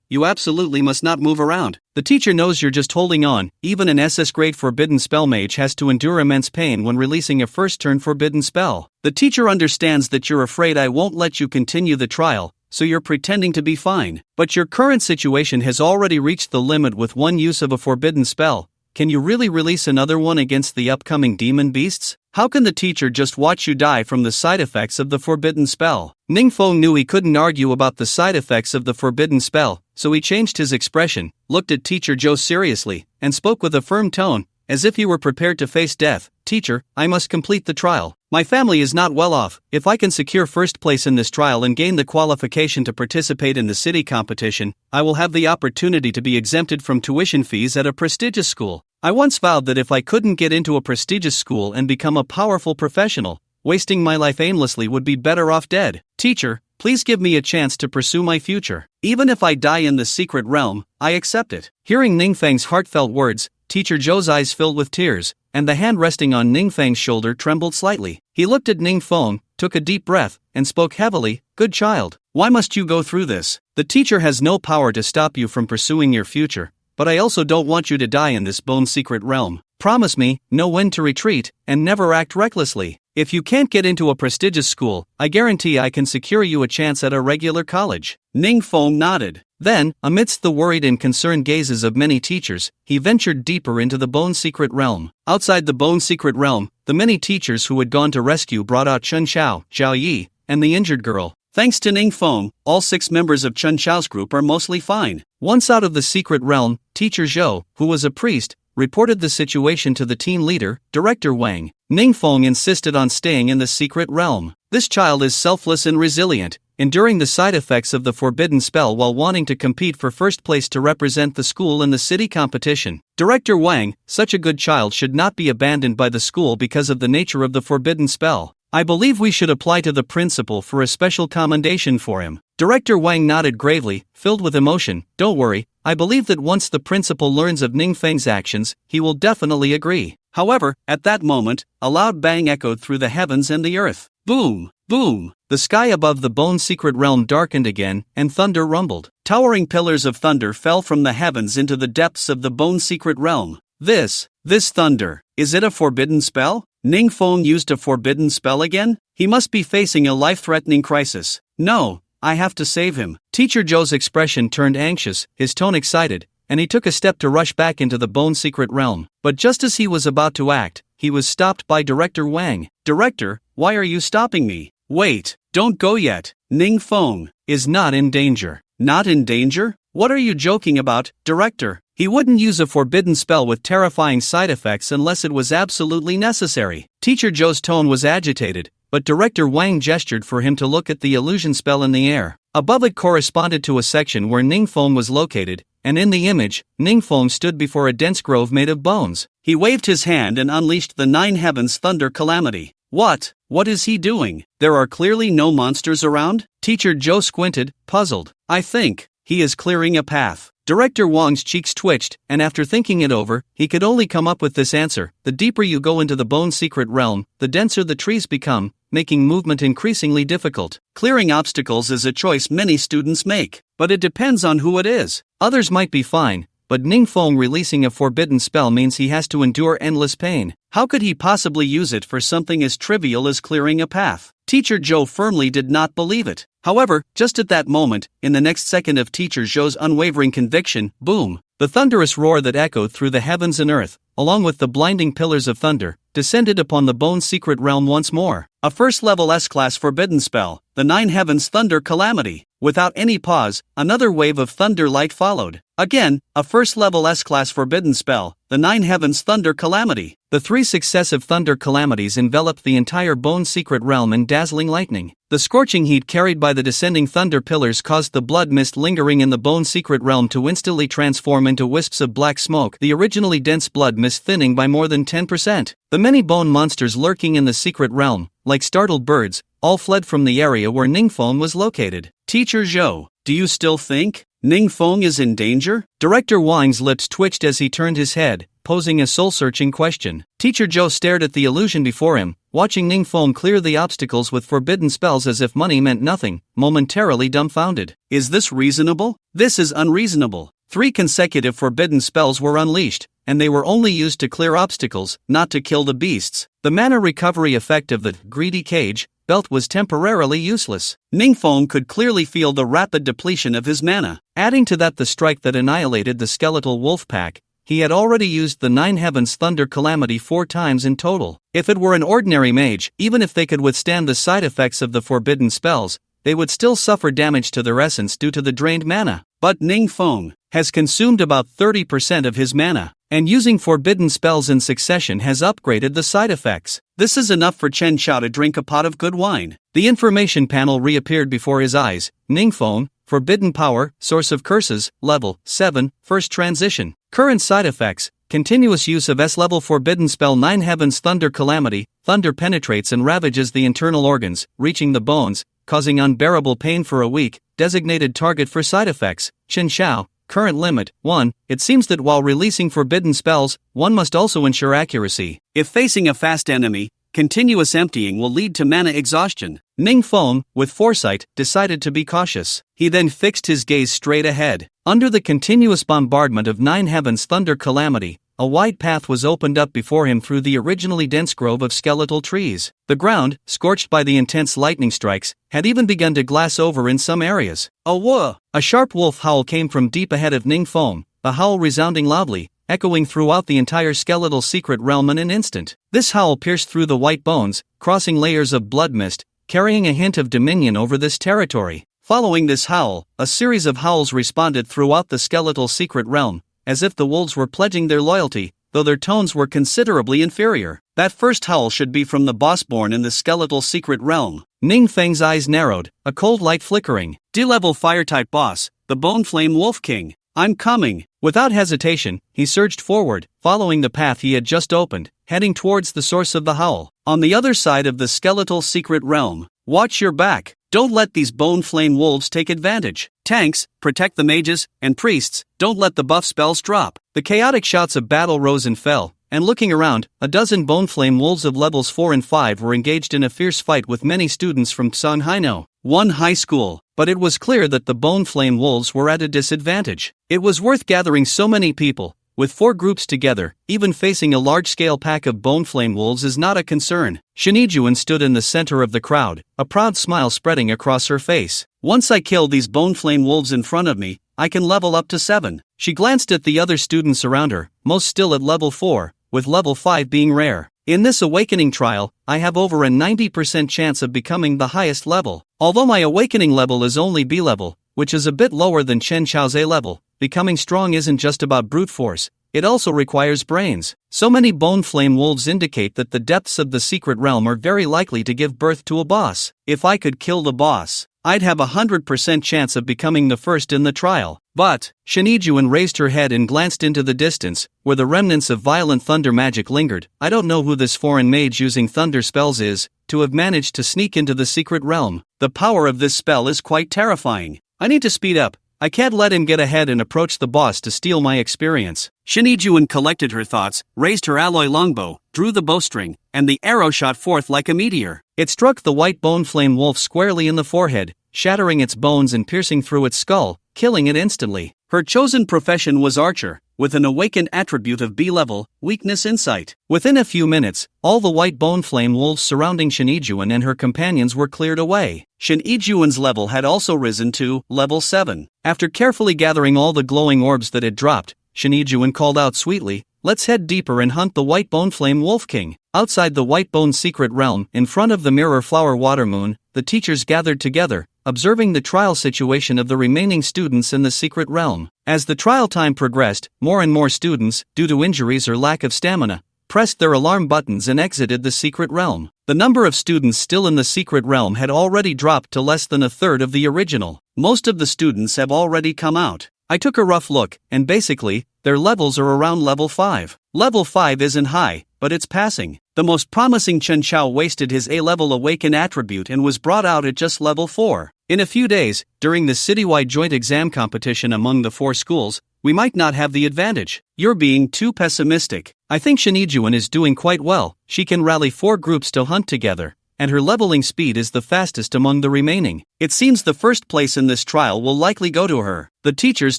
you absolutely must not move around. The teacher knows you're just holding on. Even an SS-grade forbidden spell mage has to endure immense pain when releasing a first-turn forbidden spell. The teacher understands that you're afraid I won't let you continue the trial, so you're pretending to be fine. But your current situation has already reached the limit with one use of a forbidden spell. Can you really release another one against the upcoming demon beasts? How can the teacher just watch you die from the side effects of the forbidden spell? Ning knew he couldn't argue about the side effects of the forbidden spell, so he changed his expression, looked at Teacher Zhou seriously, and spoke with a firm tone. as if he were prepared to face death. Teacher, I must complete the trial. My family is not well off. If I can secure first place in this trial and gain the qualification to participate in the city competition, I will have the opportunity to be exempted from tuition fees at a prestigious school. I once vowed that if I couldn't get into a prestigious school and become a powerful professional, wasting my life aimlessly would be better off dead. Teacher, please give me a chance to pursue my future. Even if I die in the secret realm, I accept it. Hearing Ningfang's heartfelt words, Teacher Zhou's eyes filled with tears, and the hand resting on Ningfang's shoulder trembled slightly. He looked at Ningfeng, took a deep breath, and spoke heavily, "Good child, why must you go through this? The teacher has no power to stop you from pursuing your future, but I also don't want you to die in this bone secret realm. Promise me, know when to retreat, and never act recklessly. If you can't get into a prestigious school, I guarantee I can secure you a chance at a regular college." Ningfeng nodded. Then, amidst the worried and concerned gazes of many teachers, he ventured deeper into the bone secret realm. Outside the bone secret realm, the many teachers who had gone to rescue brought out Chen Xiao, Zhao Yi, and the injured girl. Thanks to Ningfeng, all 6 members of Chen Xiao's group are mostly fine. Once out of the secret realm, Teacher Zhou, who was a priest, reported the situation to the team leader, Director Wang. Ningfeng insisted on staying in the secret realm. This child is selfless and resilient, enduring the side effects of the forbidden spell while wanting to compete for first place to represent the school in the city competition. Director Wang, such a good child should not be abandoned by the school because of the nature of the forbidden spell. I believe we should apply to the principal for a special commendation for him. Director Wang nodded gravely, filled with emotion. Don't worry, I believe that once the principal learns of Ningfeng's actions, he will definitely agree. However, at that moment, a loud bang echoed through the heavens and the earth. Boom! Boom! The sky above the bone secret realm darkened again, and thunder rumbled. Towering pillars of thunder fell from the heavens into the depths of the bone secret realm. This thunder, is it a forbidden spell? Ningfeng used a forbidden spell again? He must be facing a life-threatening crisis. No, I have to save him. Teacher Zhou's expression turned anxious, his tone excited, and he took a step to rush back into the bone secret realm. But just as he was about to act, he was stopped by Director Wang. Director, why are you stopping me? Wait, don't go yet. Ningfeng is not in danger. Not in danger? What are you joking about, Director? He wouldn't use a forbidden spell with terrifying side effects unless it was absolutely necessary. Teacher Zhou's tone was agitated, but Director Wang gestured for him to look at the illusion spell in the air. Above it corresponded to a section where Ningfeng was located, and in the image, Ningfeng stood before a dense grove made of bones. He waved his hand and unleashed the 9 heavens thunder calamity. What is he doing? There are clearly no monsters around? Teacher Zhou squinted, puzzled. I think he is clearing a path. Director Wang's cheeks twitched, and after thinking it over, he could only come up with this answer. The deeper you go into the bone secret realm, the denser the trees become, making movement increasingly difficult. Clearing obstacles is a choice many students make, but it depends on who it is. Others might be fine, but Ningfeng releasing a forbidden spell means he has to endure endless pain. How could he possibly use it for something as trivial as clearing a path? Teacher Zhou firmly did not believe it. However, just at that moment, in the next second of Teacher Zhou's unwavering conviction, boom! The thunderous roar that echoed through the heavens and earth, along with the blinding pillars of thunder, descended upon the bone secret realm once more. A first-level S-class forbidden spell, the 9 heavens thunder calamity. Without any pause, another wave of thunder light followed. Again, a first-level S-class forbidden spell, the 9 heavens thunder calamity. The 3 successive thunder calamities enveloped the entire bone secret realm in dazzling lightning. The scorching heat carried by the descending thunder pillars caused the blood mist lingering in the bone secret realm to instantly transform into wisps of black smoke, the originally dense blood mist thinning by more than 10%. The many bone monsters lurking in the secret realm, like startled birds, all fled from the area where Ningfeng was located. Teacher Zhou, do you still think Ningfeng is in danger? Director Wang's lips twitched as he turned his head, posing a soul-searching question. Teacher Zhou stared at the illusion before him, watching Ningfeng clear the obstacles with forbidden spells as if money meant nothing, momentarily dumbfounded. Is this reasonable? This is unreasonable. 3 consecutive forbidden spells were unleashed, and they were only used to clear obstacles, not to kill the beasts. The mana recovery effect of the greedy cage belt was temporarily useless. Ningfeng could clearly feel the rapid depletion of his mana. Adding to that the strike that annihilated the skeletal wolf pack, he had already used the 9 heavens thunder calamity 4 times in total. If it were an ordinary mage, even if they could withstand the side effects of the forbidden spells, they would still suffer damage to their essence due to the drained mana. But Ningfeng has consumed about 30% of his mana. and using forbidden spells in succession has upgraded the side effects. This is enough for Shensha to drink a pot of good wine. The information panel reappeared before his eyes. Ning phone, forbidden power, source of curses, level 7, first transition. Current side effects, continuous use of S-level forbidden spell 9 Heaven's Thunder Calamity. Thunder penetrates and ravages the internal organs, reaching the bones, causing unbearable pain for a week. Designated target for side effects, Shensha. Current limit, 1. It seems that while releasing forbidden spells, one must also ensure accuracy. If facing a fast enemy, continuous emptying will lead to mana exhaustion. Ning phone, with foresight, decided to be cautious. He then fixed his gaze straight ahead. Under the continuous bombardment of 9 Heaven's Thunder Calamity, a wide path was opened up before him through the originally dense grove of skeletal trees. The ground, scorched by the intense lightning strikes, had even begun to glass over in some areas. A sharp wolf howl came from deep ahead of Ning phone, the howl resounding loudly, echoing throughout the entire skeletal secret realm in an instant. This howl pierced through the white bones, crossing layers of blood mist, carrying a hint of dominion over this territory. Following this howl, a series of howls responded throughout the skeletal secret realm, as if the wolves were pledging their loyalty, though their tones were considerably inferior. That first howl should be from the boss born in the skeletal secret realm. Ning Feng's eyes narrowed, a cold light flickering. D-level fire-type boss, the Bone Flame Wolf King. I'm coming. Without hesitation, he surged forward, following the path he had just opened, heading towards the source of the howl. On the other side of the skeletal secret realm, watch your back. Don't let these bone flame wolves take advantage. Tanks, protect the mages, and priests, don't let the buff spells drop. The chaotic shouts of battle rose and fell, and looking around, a dozen bone flame wolves of levels 4 and 5 were engaged in a fierce fight with many students from Songhino, one high school. But it was clear that the bone flame wolves were at a disadvantage. It was worth gathering so many people. With 4 groups together, even facing a large-scale pack of bone flame wolves is not a concern. Shinijuan stood in the center of the crowd, a proud smile spreading across her face. Once I kill these bone flame wolves in front of me, I can level up to 7. She glanced at the other students around her, most still at level 4, with level 5 being rare. In this awakening trial, I have over a 90% chance of becoming the highest level. Although my awakening level is only B level, which is a bit lower than Chen Chao's A level, becoming strong isn't just about brute force, it also requires brains. So many bone flame wolves indicate that the depths of the secret realm are very likely to give birth to a boss. If I could kill the boss, I'd have a 100% chance of becoming the first in the trial. But, Shinijuan raised her head and glanced into the distance, where the remnants of violent thunder magic lingered. I don't know who this foreign mage using thunder spells is, to have managed to sneak into the secret realm. The power of this spell is quite terrifying. I need to speed up. I can't let him get ahead and approach the boss to steal my experience. Shinijuan collected her thoughts, raised her alloy longbow, drew the bowstring, and the arrow shot forth like a meteor. It struck the white bone flame wolf squarely in the forehead, shattering its bones and piercing through its skull, killing it instantly. Her chosen profession was archer, with an awakened attribute of B-level, weakness insight. Within a few minutes, all the white bone flame wolves surrounding Shinijuan and her companions were cleared away. Shinijuan's level had also risen to level 7. After carefully gathering all the glowing orbs that had dropped, Shinijuan called out sweetly, "Let's head deeper and hunt the white bone flame wolf king." Outside the white bone secret realm, in front of the mirror flower water moon, the teachers gathered together, observing the trial situation of the remaining students in the secret realm. As the trial time progressed, more and more students, due to injuries or lack of stamina, pressed their alarm buttons and exited the secret realm. The number of students still in the secret realm had already dropped to less than a third of the original. Most of the students have already come out. I took a rough look, and basically, their levels are around level 5. Level 5 isn't high, but it's passing. The most promising Chen Chao wasted his A-level awaken attribute and was brought out at just level 4. In a few days, during the citywide joint exam competition among the 4 schools, we might not have the advantage. You're being too pessimistic. I think Shinijuan is doing quite well. She can rally 4 groups to hunt together, and her leveling speed is the fastest among the remaining. It seems the first place in this trial will likely go to her. The teachers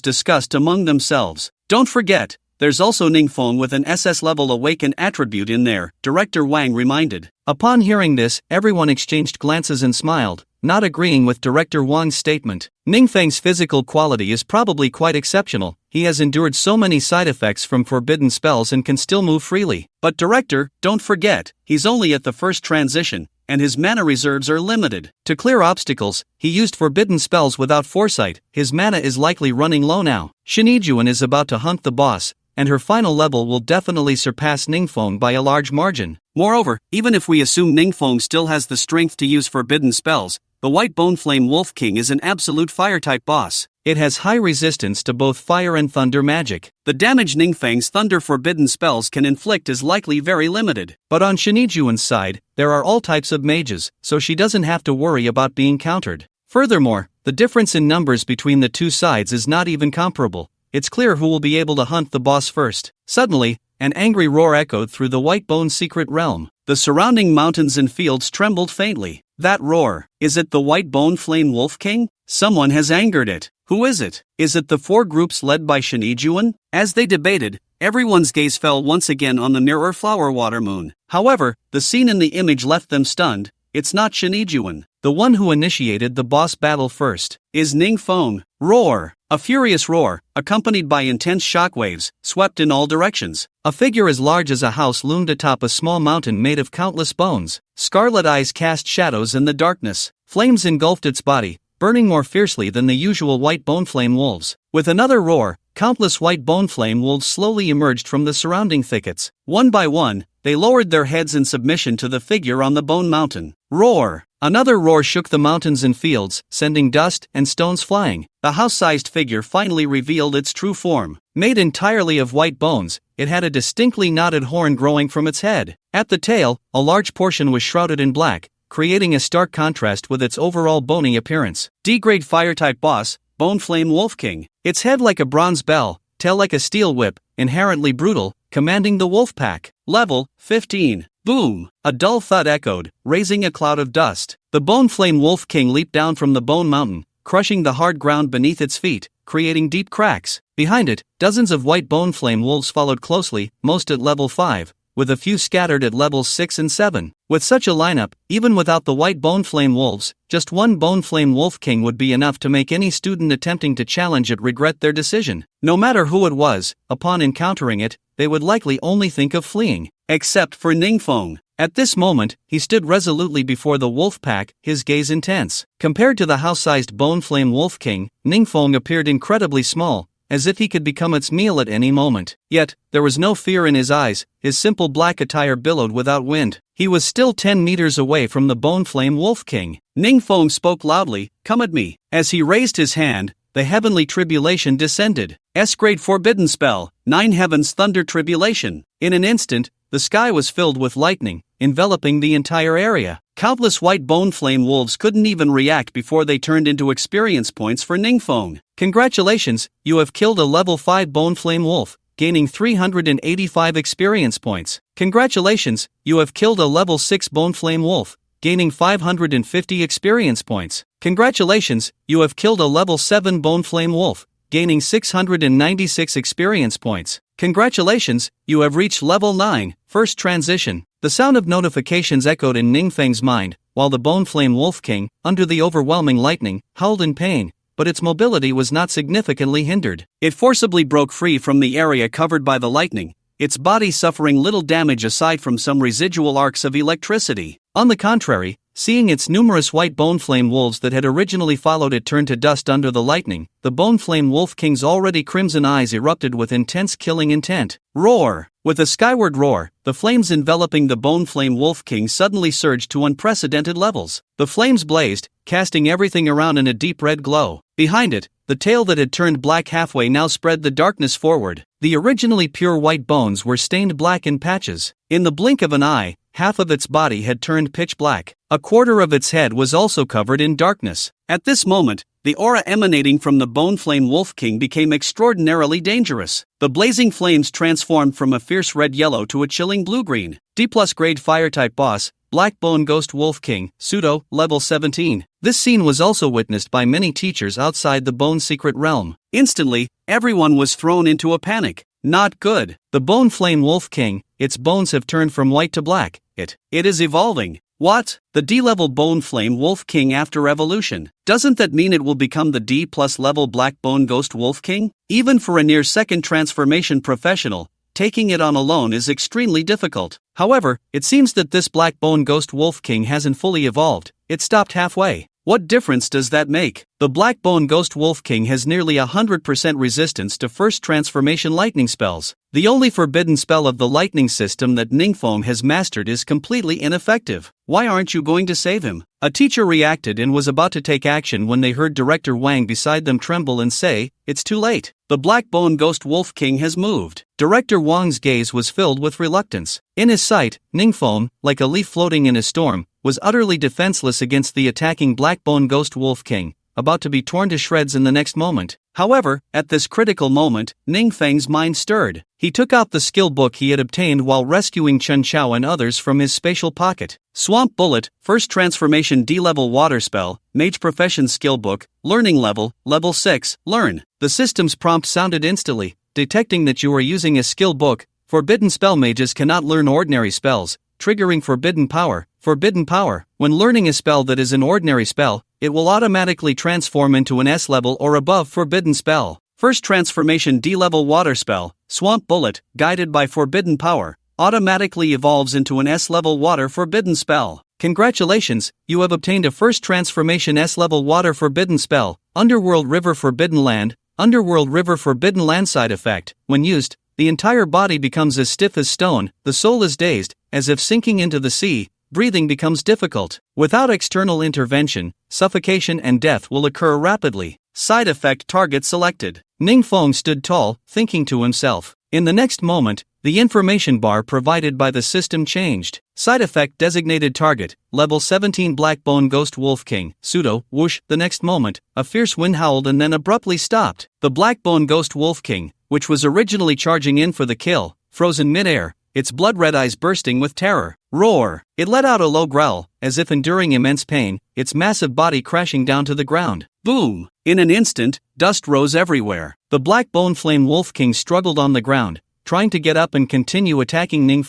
discussed among themselves. Don't forget, there's also Ning phone with an SS-level awaken attribute in there, Director Wang reminded. Upon hearing this, everyone exchanged glances and smiled, not agreeing with Director Wang's statement. Ning Feng's physical quality is probably quite exceptional. He has endured so many side effects from forbidden spells and can still move freely. But Director, don't forget, he's only at the first transition, and his mana reserves are limited. To clear obstacles, he used forbidden spells without foresight. His mana is likely running low now. Shinijuan is about to hunt the boss, and her final level will definitely surpass Ningfeng by a large margin. Moreover, even if we assume Ningfeng still has the strength to use forbidden spells, the White Bone Flame Wolf King is an absolute fire-type boss. It has high resistance to both fire and thunder magic. The damage Ningfeng's thunder forbidden spells can inflict is likely very limited. But on Shinijuan's side, there are all types of mages, so she doesn't have to worry about being countered. Furthermore, the difference in numbers between the two sides is not even comparable. It's clear who will be able to hunt the boss first. Suddenly, an angry roar echoed through the White Bone's secret realm. The surrounding mountains and fields trembled faintly. That roar, is it the White Bone Flame Wolf King? Someone has angered it. Who is it? Is it the four groups led by Shinijuan? As they debated, everyone's gaze fell once again on the mirror flower water moon. However, the scene in the image left them stunned. It's not Shinijuan. The one who initiated the boss battle first is Ningfeng. Roar! A furious roar, accompanied by intense shockwaves, swept in all directions. A figure as large as a house loomed atop a small mountain made of countless bones. Scarlet eyes cast shadows in the darkness. Flames engulfed its body, burning more fiercely than the usual white bone flame wolves. With another roar, countless white bone flame wolves slowly emerged from the surrounding thickets. One by one, they lowered their heads in submission to the figure on the bone mountain. Roar! Another roar shook the mountains and fields, sending dust and stones flying. The house-sized figure finally revealed its true form. Made entirely of white bones, it had a distinctly knotted horn growing from its head. At the tail, a large portion was shrouded in black, creating a stark contrast with its overall bony appearance. D-grade fire-type boss, Bone Flame Wolf King. Its head like a bronze bell, tail like a steel whip, inherently brutal, commanding the wolf pack. Level 15. Boom! A dull thud echoed, raising a cloud of dust. The Bone Flame Wolf King leaped down from the bone mountain, crushing the hard ground beneath its feet, creating deep cracks. Behind it, dozens of white bone flame wolves followed closely, most at level 5, with a few scattered at levels 6 and 7. With such a lineup, even without the white bone flame wolves, just one Bone Flame Wolf King would be enough to make any student attempting to challenge it regret their decision. No matter who it was, upon encountering it, they would likely only think of fleeing. Except for Ningfeng. At this moment, he stood resolutely before the wolf pack, his gaze intense. Compared to the house-sized Bone Flame Wolf King, Ningfeng appeared incredibly small, as if he could become its meal at any moment. Yet, there was no fear in his eyes, his simple black attire billowed without wind. He was still 10 meters away from the Bone Flame Wolf King. Ningfeng spoke loudly, "Come at me." As he raised his hand, the heavenly tribulation descended. S-grade forbidden spell, 9 heavens thunder tribulation. In an instant, the sky was filled with lightning, enveloping the entire area. Countless white bone flame wolves couldn't even react before they turned into experience points for Ningfeng. Congratulations, you have killed a level 5 bone flame wolf, gaining 385 experience points. Congratulations, you have killed a level 6 bone flame wolf, gaining 550 experience points. Congratulations, you have killed a level 7 bone flame wolf, gaining 696 experience points. Congratulations, you have reached level 9, first transition. The sound of notifications echoed in Ningfeng's mind, while the Bone Flame Wolf King, under the overwhelming lightning, howled in pain, but its mobility was not significantly hindered. It forcibly broke free from the area covered by the lightning, its body suffering little damage aside from some residual arcs of electricity. On the contrary, seeing its numerous white bone flame wolves that had originally followed it turn to dust under the lightning, the Bone Flame Wolf King's already crimson eyes erupted with intense killing intent. Roar! With a skyward roar, the flames enveloping the Bone Flame Wolf King suddenly surged to unprecedented levels. The flames blazed, casting everything around in a deep red glow. Behind it, the tail that had turned black halfway now spread the darkness forward. The originally pure white bones were stained black in patches. In the blink of an eye, half of its body had turned pitch black. A quarter of its head was also covered in darkness. At this moment, the aura emanating from the Bone Flame Wolf King became extraordinarily dangerous. The blazing flames transformed from a fierce red-yellow to a chilling blue-green. D+ grade fire-type boss, Black Bone Ghost Wolf King, pseudo, level 17. This scene was also witnessed by many teachers outside the Bone Secret Realm. Instantly, everyone was thrown into a panic. Not good. The Bone Flame Wolf King, its bones have turned from white to black. It is evolving. What? The D-level Bone Flame Wolf King after evolution. Doesn't that mean it will become the D+ level Black Bone Ghost Wolf King? Even for a near-second transformation professional, taking it on alone is extremely difficult. However, it seems that this Black Bone Ghost Wolf King hasn't fully evolved. It stopped halfway. What difference does that make? The Black Bone Ghost Wolf King has nearly 100% resistance to first transformation lightning spells. The only forbidden spell of the lightning system that Ning has mastered is completely ineffective. Why aren't you going to save him? A teacher reacted and was about to take action when they heard Director Wang beside them tremble and say, "It's too late. The Black Bone Ghost Wolf King has moved." Director Wang's gaze was filled with reluctance. In his sight, Ning, like a leaf floating in a storm, was utterly defenseless against the attacking Black Bone Ghost Wolf King, about to be torn to shreds in the next moment. However, at this critical moment, Ning Feng's mind stirred. He took out the skill book he had obtained while rescuing Chen Chao and others from his spatial pocket. Swamp Bullet, First Transformation D-Level Water Spell, Mage Profession Skill Book, Learning Level, Level 6, Learn. The system's prompt sounded instantly, detecting that you are using a skill book. Forbidden spell mages cannot learn ordinary spells, triggering forbidden power. Forbidden power. When learning a spell that is an ordinary spell, it will automatically transform into an S-level or above forbidden spell. First Transformation D-Level Water Spell, Swamp Bullet, guided by forbidden power, automatically evolves into an S-level water forbidden spell. Congratulations, you have obtained a First Transformation S-level water forbidden spell, Underworld River Forbidden Land. Underworld River Forbidden Land side effect. When used, the entire body becomes as stiff as stone, the soul is dazed, as if sinking into the sea. Breathing becomes difficult. Without external intervention, suffocation and death will occur rapidly. Side effect target selected. Ning stood tall, thinking to himself. In the next moment, the information bar provided by the system changed. Side effect designated target, level 17 Black Bone Ghost Wolf King, pseudo, whoosh. The next moment, a fierce wind howled and then abruptly stopped. The Black Bone Ghost Wolf King, which was originally charging in for the kill, froze in midair, its blood-red eyes bursting with terror. Roar! It let out a low growl, as if enduring immense pain, its massive body crashing down to the ground. Boom! In an instant, dust rose everywhere. The Black Bone Flame Wolf King struggled on the ground, trying to get up and continue attacking Ning.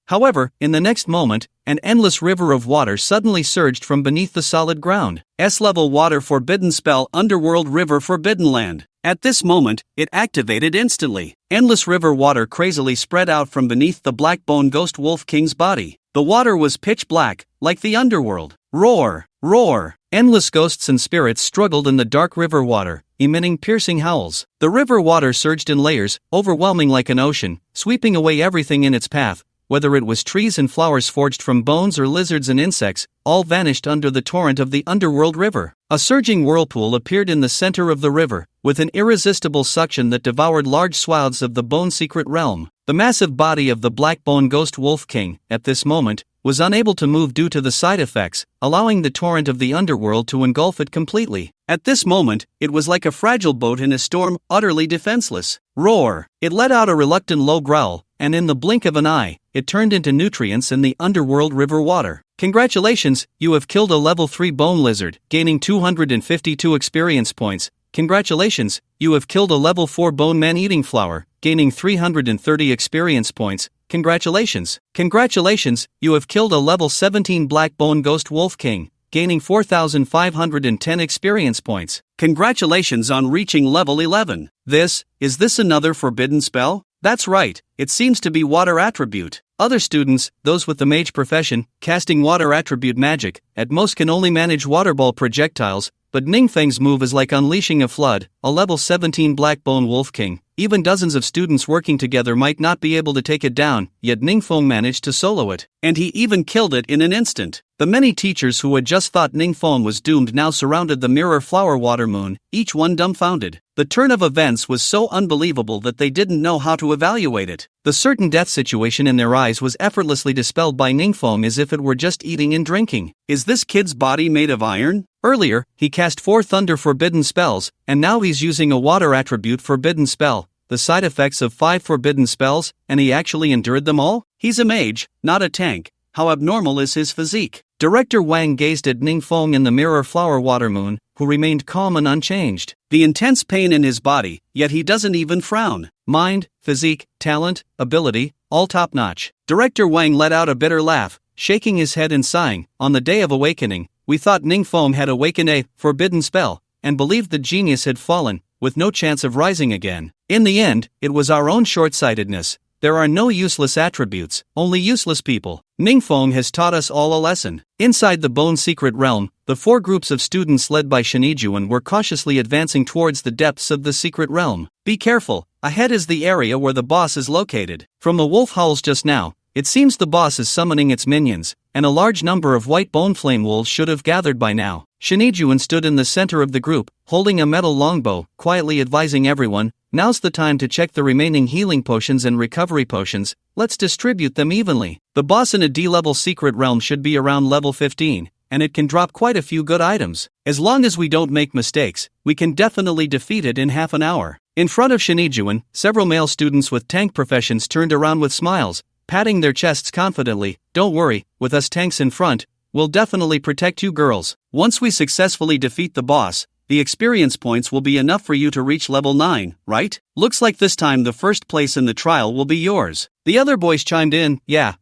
However, in the next moment, an endless river of water suddenly surged from beneath the solid ground. S-level water forbidden spell Underworld River Forbidden Land. At this moment, it activated instantly. Endless river water crazily spread out from beneath the Black Bone Ghost Wolf King's body. The water was pitch black, like the underworld. Roar! Roar! Endless ghosts and spirits struggled in the dark river water, emitting piercing howls. The river water surged in layers, overwhelming like an ocean, sweeping away everything in its path, whether it was trees and flowers forged from bones or lizards and insects, all vanished under the torrent of the underworld river. A surging whirlpool appeared in the center of the river, with an irresistible suction that devoured large swaths of the bone secret realm. The massive body of the Black Bone Ghost Wolf King, at this moment, was unable to move due to the side effects, allowing the torrent of the underworld to engulf it completely. At this moment, it was like a fragile boat in a storm, utterly defenseless. Roar! It let out a reluctant low growl, and in the blink of an eye, it turned into nutrients in the underworld river water. Congratulations, you have killed a level 3 bone lizard, gaining 252 experience points. Congratulations, you have killed a level 4 bone man-eating flower, gaining 330 experience points. Congratulations. Congratulations, you have killed a level 17 Black Bone Ghost Wolf King, gaining 4,510 experience points. Congratulations on reaching level 11. Is this another forbidden spell? That's right, it seems to be water attribute. Other students, those with the mage profession, casting water attribute magic, at most can only manage water ball projectiles, but Ning Feng's move is like unleashing a flood, a level 17 Black Bone Wolf King. Even dozens of students working together might not be able to take it down, yet Ning Feng managed to solo it. And he even killed it in an instant. The many teachers who had just thought Ning Feng was doomed now surrounded the mirror flower water moon, each one dumbfounded. The turn of events was so unbelievable that they didn't know how to evaluate it. The certain death situation in their eyes was effortlessly dispelled by Ning Feng as if it were just eating and drinking. Is this kid's body made of iron? Earlier, he cast 4 thunder forbidden spells, and now he's using a water attribute forbidden spell. The side effects of 5 forbidden spells, and he actually endured them all? He's a mage, not a tank. How abnormal is his physique? Director Wang gazed at Ning Feng in the mirror flower water moon, who remained calm and unchanged. The intense pain in his body, yet he doesn't even frown. Mind, physique, talent, ability, all top-notch. Director Wang let out a bitter laugh, shaking his head and sighing. On the day of awakening, we thought Ning Feng had awakened a forbidden spell, and believed the genius had fallen, with no chance of rising again. In the end, it was our own short-sightedness. there are no useless attributes, only useless people. Ning has taught us all a lesson. Inside the Bone Secret Realm, the 4 groups of students led by Shinijuan were cautiously advancing towards the depths of the secret realm. Be careful, ahead is the area where the boss is located. From the wolf howls just now, it seems the boss is summoning its minions, and a large number of white bone flame wolves should have gathered by now. Shinijuan stood in the center of the group, holding a metal longbow, quietly advising everyone, now's the time to check the remaining healing potions and recovery potions, let's distribute them evenly. The boss in a D-level secret realm should be around level 15, and it can drop quite a few good items. As long as we don't make mistakes, we can definitely defeat it in half an hour. In front of Shinijuan, several male students with tank professions turned around with smiles, patting their chests confidently. Don't worry, with us tanks in front, we'll definitely protect you girls. Once we successfully defeat the boss, the experience points will be enough for you to reach level 9, right? Looks like this time the first place in the trial will be yours. The other boys chimed in, yeah,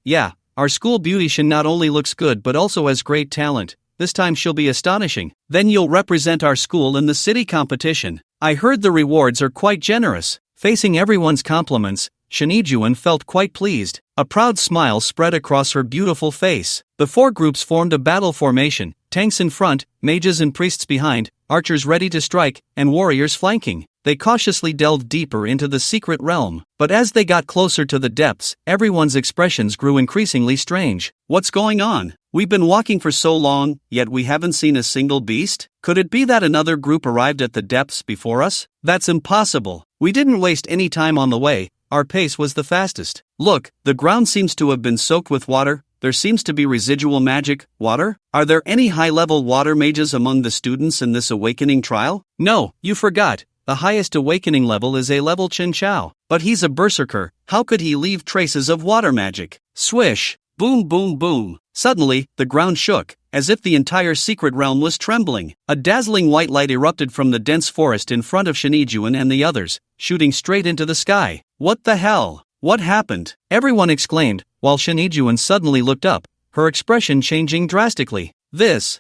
our school beautician not only looks good but also has great talent. This time she'll be astonishing. Then you'll represent our school in the city competition. I heard the rewards are quite generous. Facing everyone's compliments, Shinijuan felt quite pleased. A proud smile spread across her beautiful face. The 4 groups formed a battle formation, tanks in front, mages and priests behind, archers ready to strike, and warriors flanking. They cautiously delved deeper into the secret realm, but as they got closer to the depths, everyone's expressions grew increasingly strange. What's going on? We've been walking for so long, yet we haven't seen a single beast? Could it be that another group arrived at the depths before us? That's impossible. We didn't waste any time on the way. Our pace was the fastest. Look, the ground seems to have been soaked with water. There seems to be residual magic. Water? Are there any high-level water mages among the students in this awakening trial? No, you forgot. The highest awakening level is A-level Chen Chao. But he's a berserker. How could he leave traces of water magic? Swish! Boom boom boom. Suddenly, the ground shook, as if the entire secret realm was trembling. A dazzling white light erupted from the dense forest in front of Shinijuan and the others, shooting straight into the sky. What the hell? What happened? Everyone exclaimed, while Shinijuan suddenly looked up, her expression changing drastically. This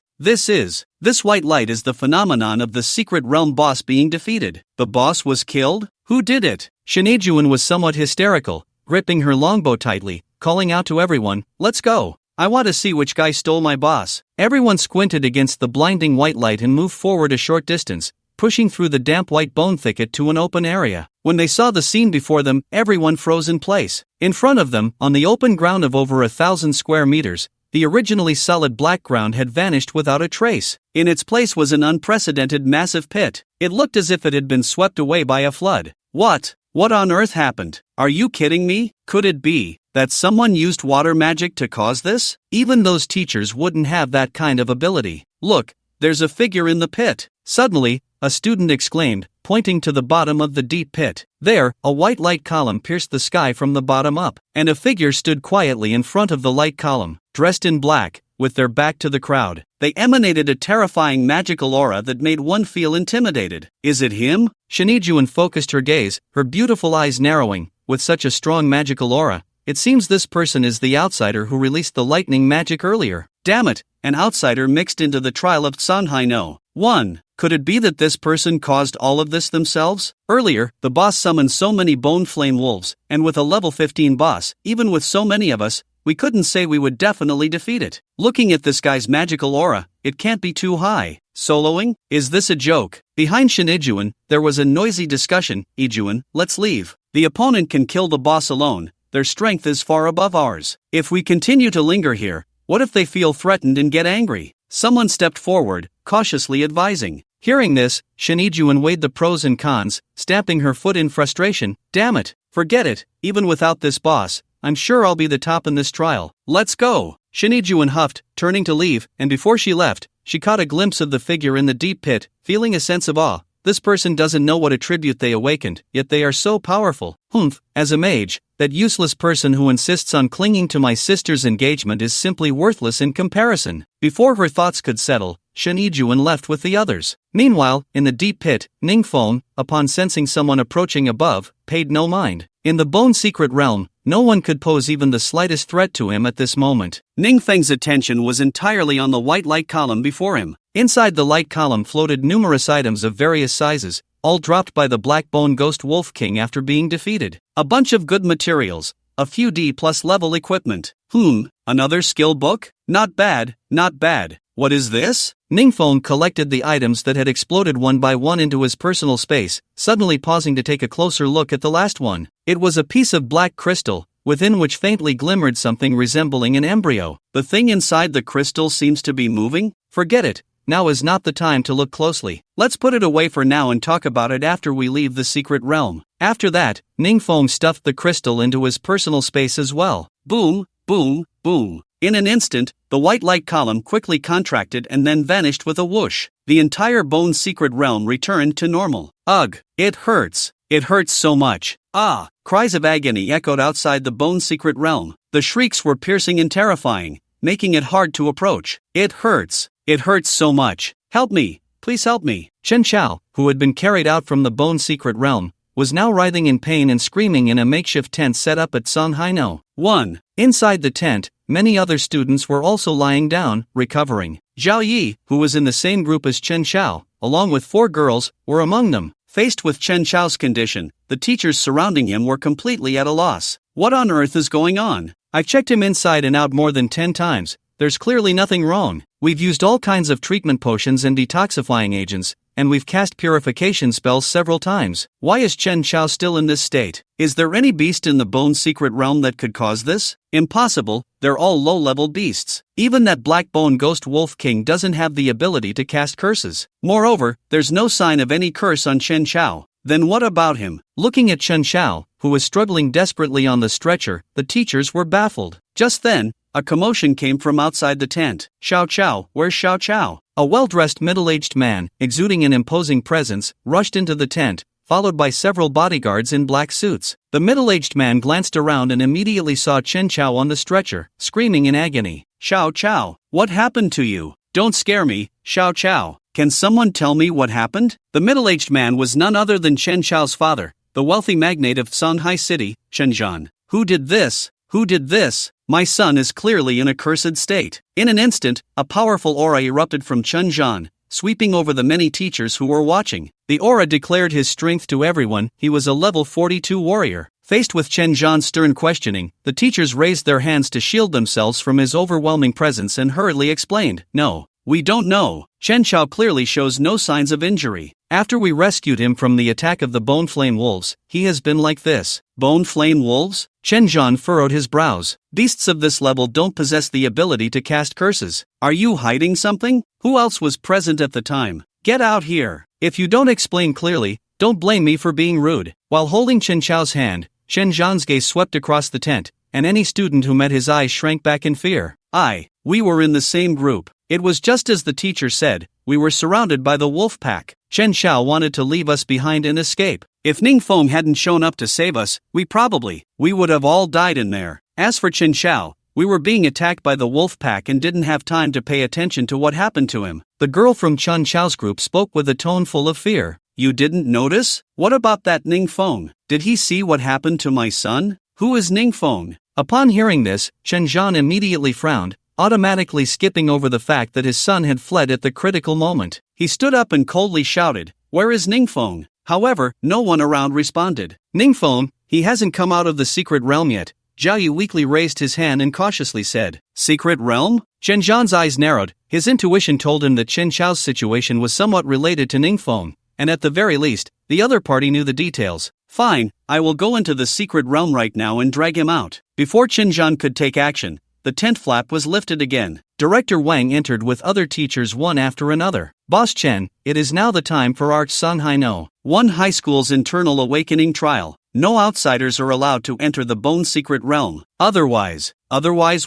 white light is the phenomenon of the secret realm boss being defeated. The boss was killed? Who did it? Shinijuan was somewhat hysterical, gripping her longbow tightly, calling out to everyone, let's go. I want to see which guy stole my boss. Everyone squinted against the blinding white light and moved forward a short distance, pushing through the damp white bone thicket to an open area. When they saw the scene before them, everyone froze in place. In front of them, on the open ground of over 1,000 square meters, the originally solid black ground had vanished without a trace. In its place was an unprecedented massive pit. It looked as if it had been swept away by a flood. What on earth happened? Are you kidding me? Could it be that someone used water magic to cause this? Even those teachers wouldn't have that kind of ability. Look, there's a figure in the pit. Suddenly, a student exclaimed, pointing to the bottom of the deep pit. There, a white light column pierced the sky from the bottom up, and a figure stood quietly in front of the light column, dressed in black, with their back to the crowd. They emanated a terrifying magical aura that made one feel intimidated. Is it him? Shinijuan focused her gaze, her beautiful eyes narrowing. With such a strong magical aura, it seems this person is the outsider who released the lightning magic earlier. Damn it, an outsider mixed into the trial of Sanhai no 1. Could it be that this person caused all of this themselves? Earlier, the boss summoned so many bone flame wolves, and with a level 15 boss, even with so many of us, we couldn't say we would definitely defeat it. Looking at this guy's magical aura, it can't be too high. Soloing? Is this a joke? Behind Shinijuan, there was a noisy discussion. Ijuan, let's leave. The opponent can kill the boss alone. Their strength is far above ours. If we continue to linger here, what if they feel threatened and get angry? Someone stepped forward, cautiously advising. Hearing this, Shinijuan weighed the pros and cons, stamping her foot in frustration. Damn it, forget it, even without this boss, I'm sure I'll be the top in this trial. Let's go! Shinijuan huffed, turning to leave, and before she left, she caught a glimpse of the figure in the deep pit, feeling a sense of awe. This person doesn't know what attribute they awakened, yet they are so powerful. Humph, as a mage, that useless person who insists on clinging to my sister's engagement is simply worthless in comparison. Before her thoughts could settle, Shinijuan left with the others. Meanwhile, in the deep pit, Ning, upon sensing someone approaching above, paid no mind. In the bone secret realm, no one could pose even the slightest threat to him at this moment. Ning Feng's attention was entirely on the white light column before him. Inside the light column floated numerous items of various sizes, all dropped by the Black Bone Ghost Wolf King after being defeated. A bunch of good materials, a few D+ level equipment. Another skill book? Not bad, not bad. What is this? Ningfeng collected the items that had exploded one by one into his personal space, suddenly pausing to take a closer look at the last one. It was a piece of black crystal, within which faintly glimmered something resembling an embryo. The thing inside the crystal seems to be moving? Forget it, now is not the time to look closely. Let's put it away for now and talk about it after we leave the secret realm. After that, Ningfeng stuffed the crystal into his personal space as well. Boom, boom, boom. In an instant, the white light column quickly contracted and then vanished with a whoosh. The entire bone secret realm returned to normal. Ugh, it hurts. It hurts so much. Ah! Cries of agony echoed outside the bone secret realm. The shrieks were piercing and terrifying, making it hard to approach. It hurts. It hurts so much. Help me. Please help me. Shensha, who had been carried out from the bone secret realm, was now writhing in pain and screaming in a makeshift tent set up at Sonhaino. 1. Inside the tent, many other students were also lying down, recovering. Zhao Yi, who was in the same group as Chen Xiao, along with 4 girls, were among them. Faced with Chen Xiao's condition, the teachers surrounding him were completely at a loss. What on earth is going on? I've checked him inside and out more than 10 times. There's clearly nothing wrong. We've used all kinds of treatment potions and detoxifying agents, and we've cast purification spells several times. Why is Chen Xiao still in this state? Is there any beast in the bone secret realm that could cause this? Impossible, they're all low-level beasts. Even that Black Bone Ghost Wolf King doesn't have the ability to cast curses. Moreover, there's no sign of any curse on Chen Xiao. Then what about him? Looking at Chen Xiao, who was struggling desperately on the stretcher, the teachers were baffled. Just then, a commotion came from outside the tent. Xiao Chao, where's Xiao Chao? A well-dressed middle-aged man, exuding an imposing presence, rushed into the tent, followed by several bodyguards in black suits. The middle-aged man glanced around and immediately saw Chen Xiao on the stretcher, screaming in agony. Xiao Chao, what happened to you? Don't scare me, Xiao Chao. Can someone tell me what happened? The middle-aged man was none other than Chen Xiao's father, the wealthy magnate of Songhai City, Shenzhen. Who did this? Who did this? My son is clearly in a cursed state. In an instant, a powerful aura erupted from Chen Zhan, sweeping over the many teachers who were watching. The aura declared his strength to everyone. He was a level 42 warrior. Faced with Chen Zhan's stern questioning, the teachers raised their hands to shield themselves from his overwhelming presence and hurriedly explained, "No, we don't know." Chen Xiao clearly shows no signs of injury. After we rescued him from the attack of the Bone Flame Wolves, he has been like this. Bone Flame Wolves? Chen Zhan furrowed his brows. Beasts of this level don't possess the ability to cast curses. Are you hiding something? Who else was present at the time? Get out here. If you don't explain clearly, don't blame me for being rude. While holding Chen Xiao's hand, Chen Zhan's gaze swept across the tent, and any student who met his eyes shrank back in fear. We were in the same group. It was just as the teacher said, we were surrounded by the wolf pack. Chen Xiao wanted to leave us behind and escape. If Ningfeng hadn't shown up to save us, we would have all died in there. As for Chen Xiao, we were being attacked by the wolf pack and didn't have time to pay attention to what happened to him. The girl from Chen Xiao's group spoke with a tone full of fear. You didn't notice? What about that Ningfeng? Did he see what happened to my son? Who is Ningfeng? Upon hearing this, Chen Zhan immediately frowned, automatically skipping over the fact that his son had fled at the critical moment. He stood up and coldly shouted, "Where is Ningfeng?" However, no one around responded. Ningfeng, he hasn't come out of the secret realm yet. Zhao Yu weakly raised his hand and cautiously said, "Secret realm?" Chen Zhan's eyes narrowed. His intuition told him that Chen Xiao's situation was somewhat related to Ningfeng, and at the very least, the other party knew the details. Fine, I will go into the secret realm right now and drag him out. Before Chen Zhan could take action, the tent flap was lifted again. Director Wang entered with other teachers one after another. Boss Chen, it is now the time for Arch Sonhaino 1 High School's internal awakening trial. No outsiders are allowed to enter the bone secret realm. Otherwise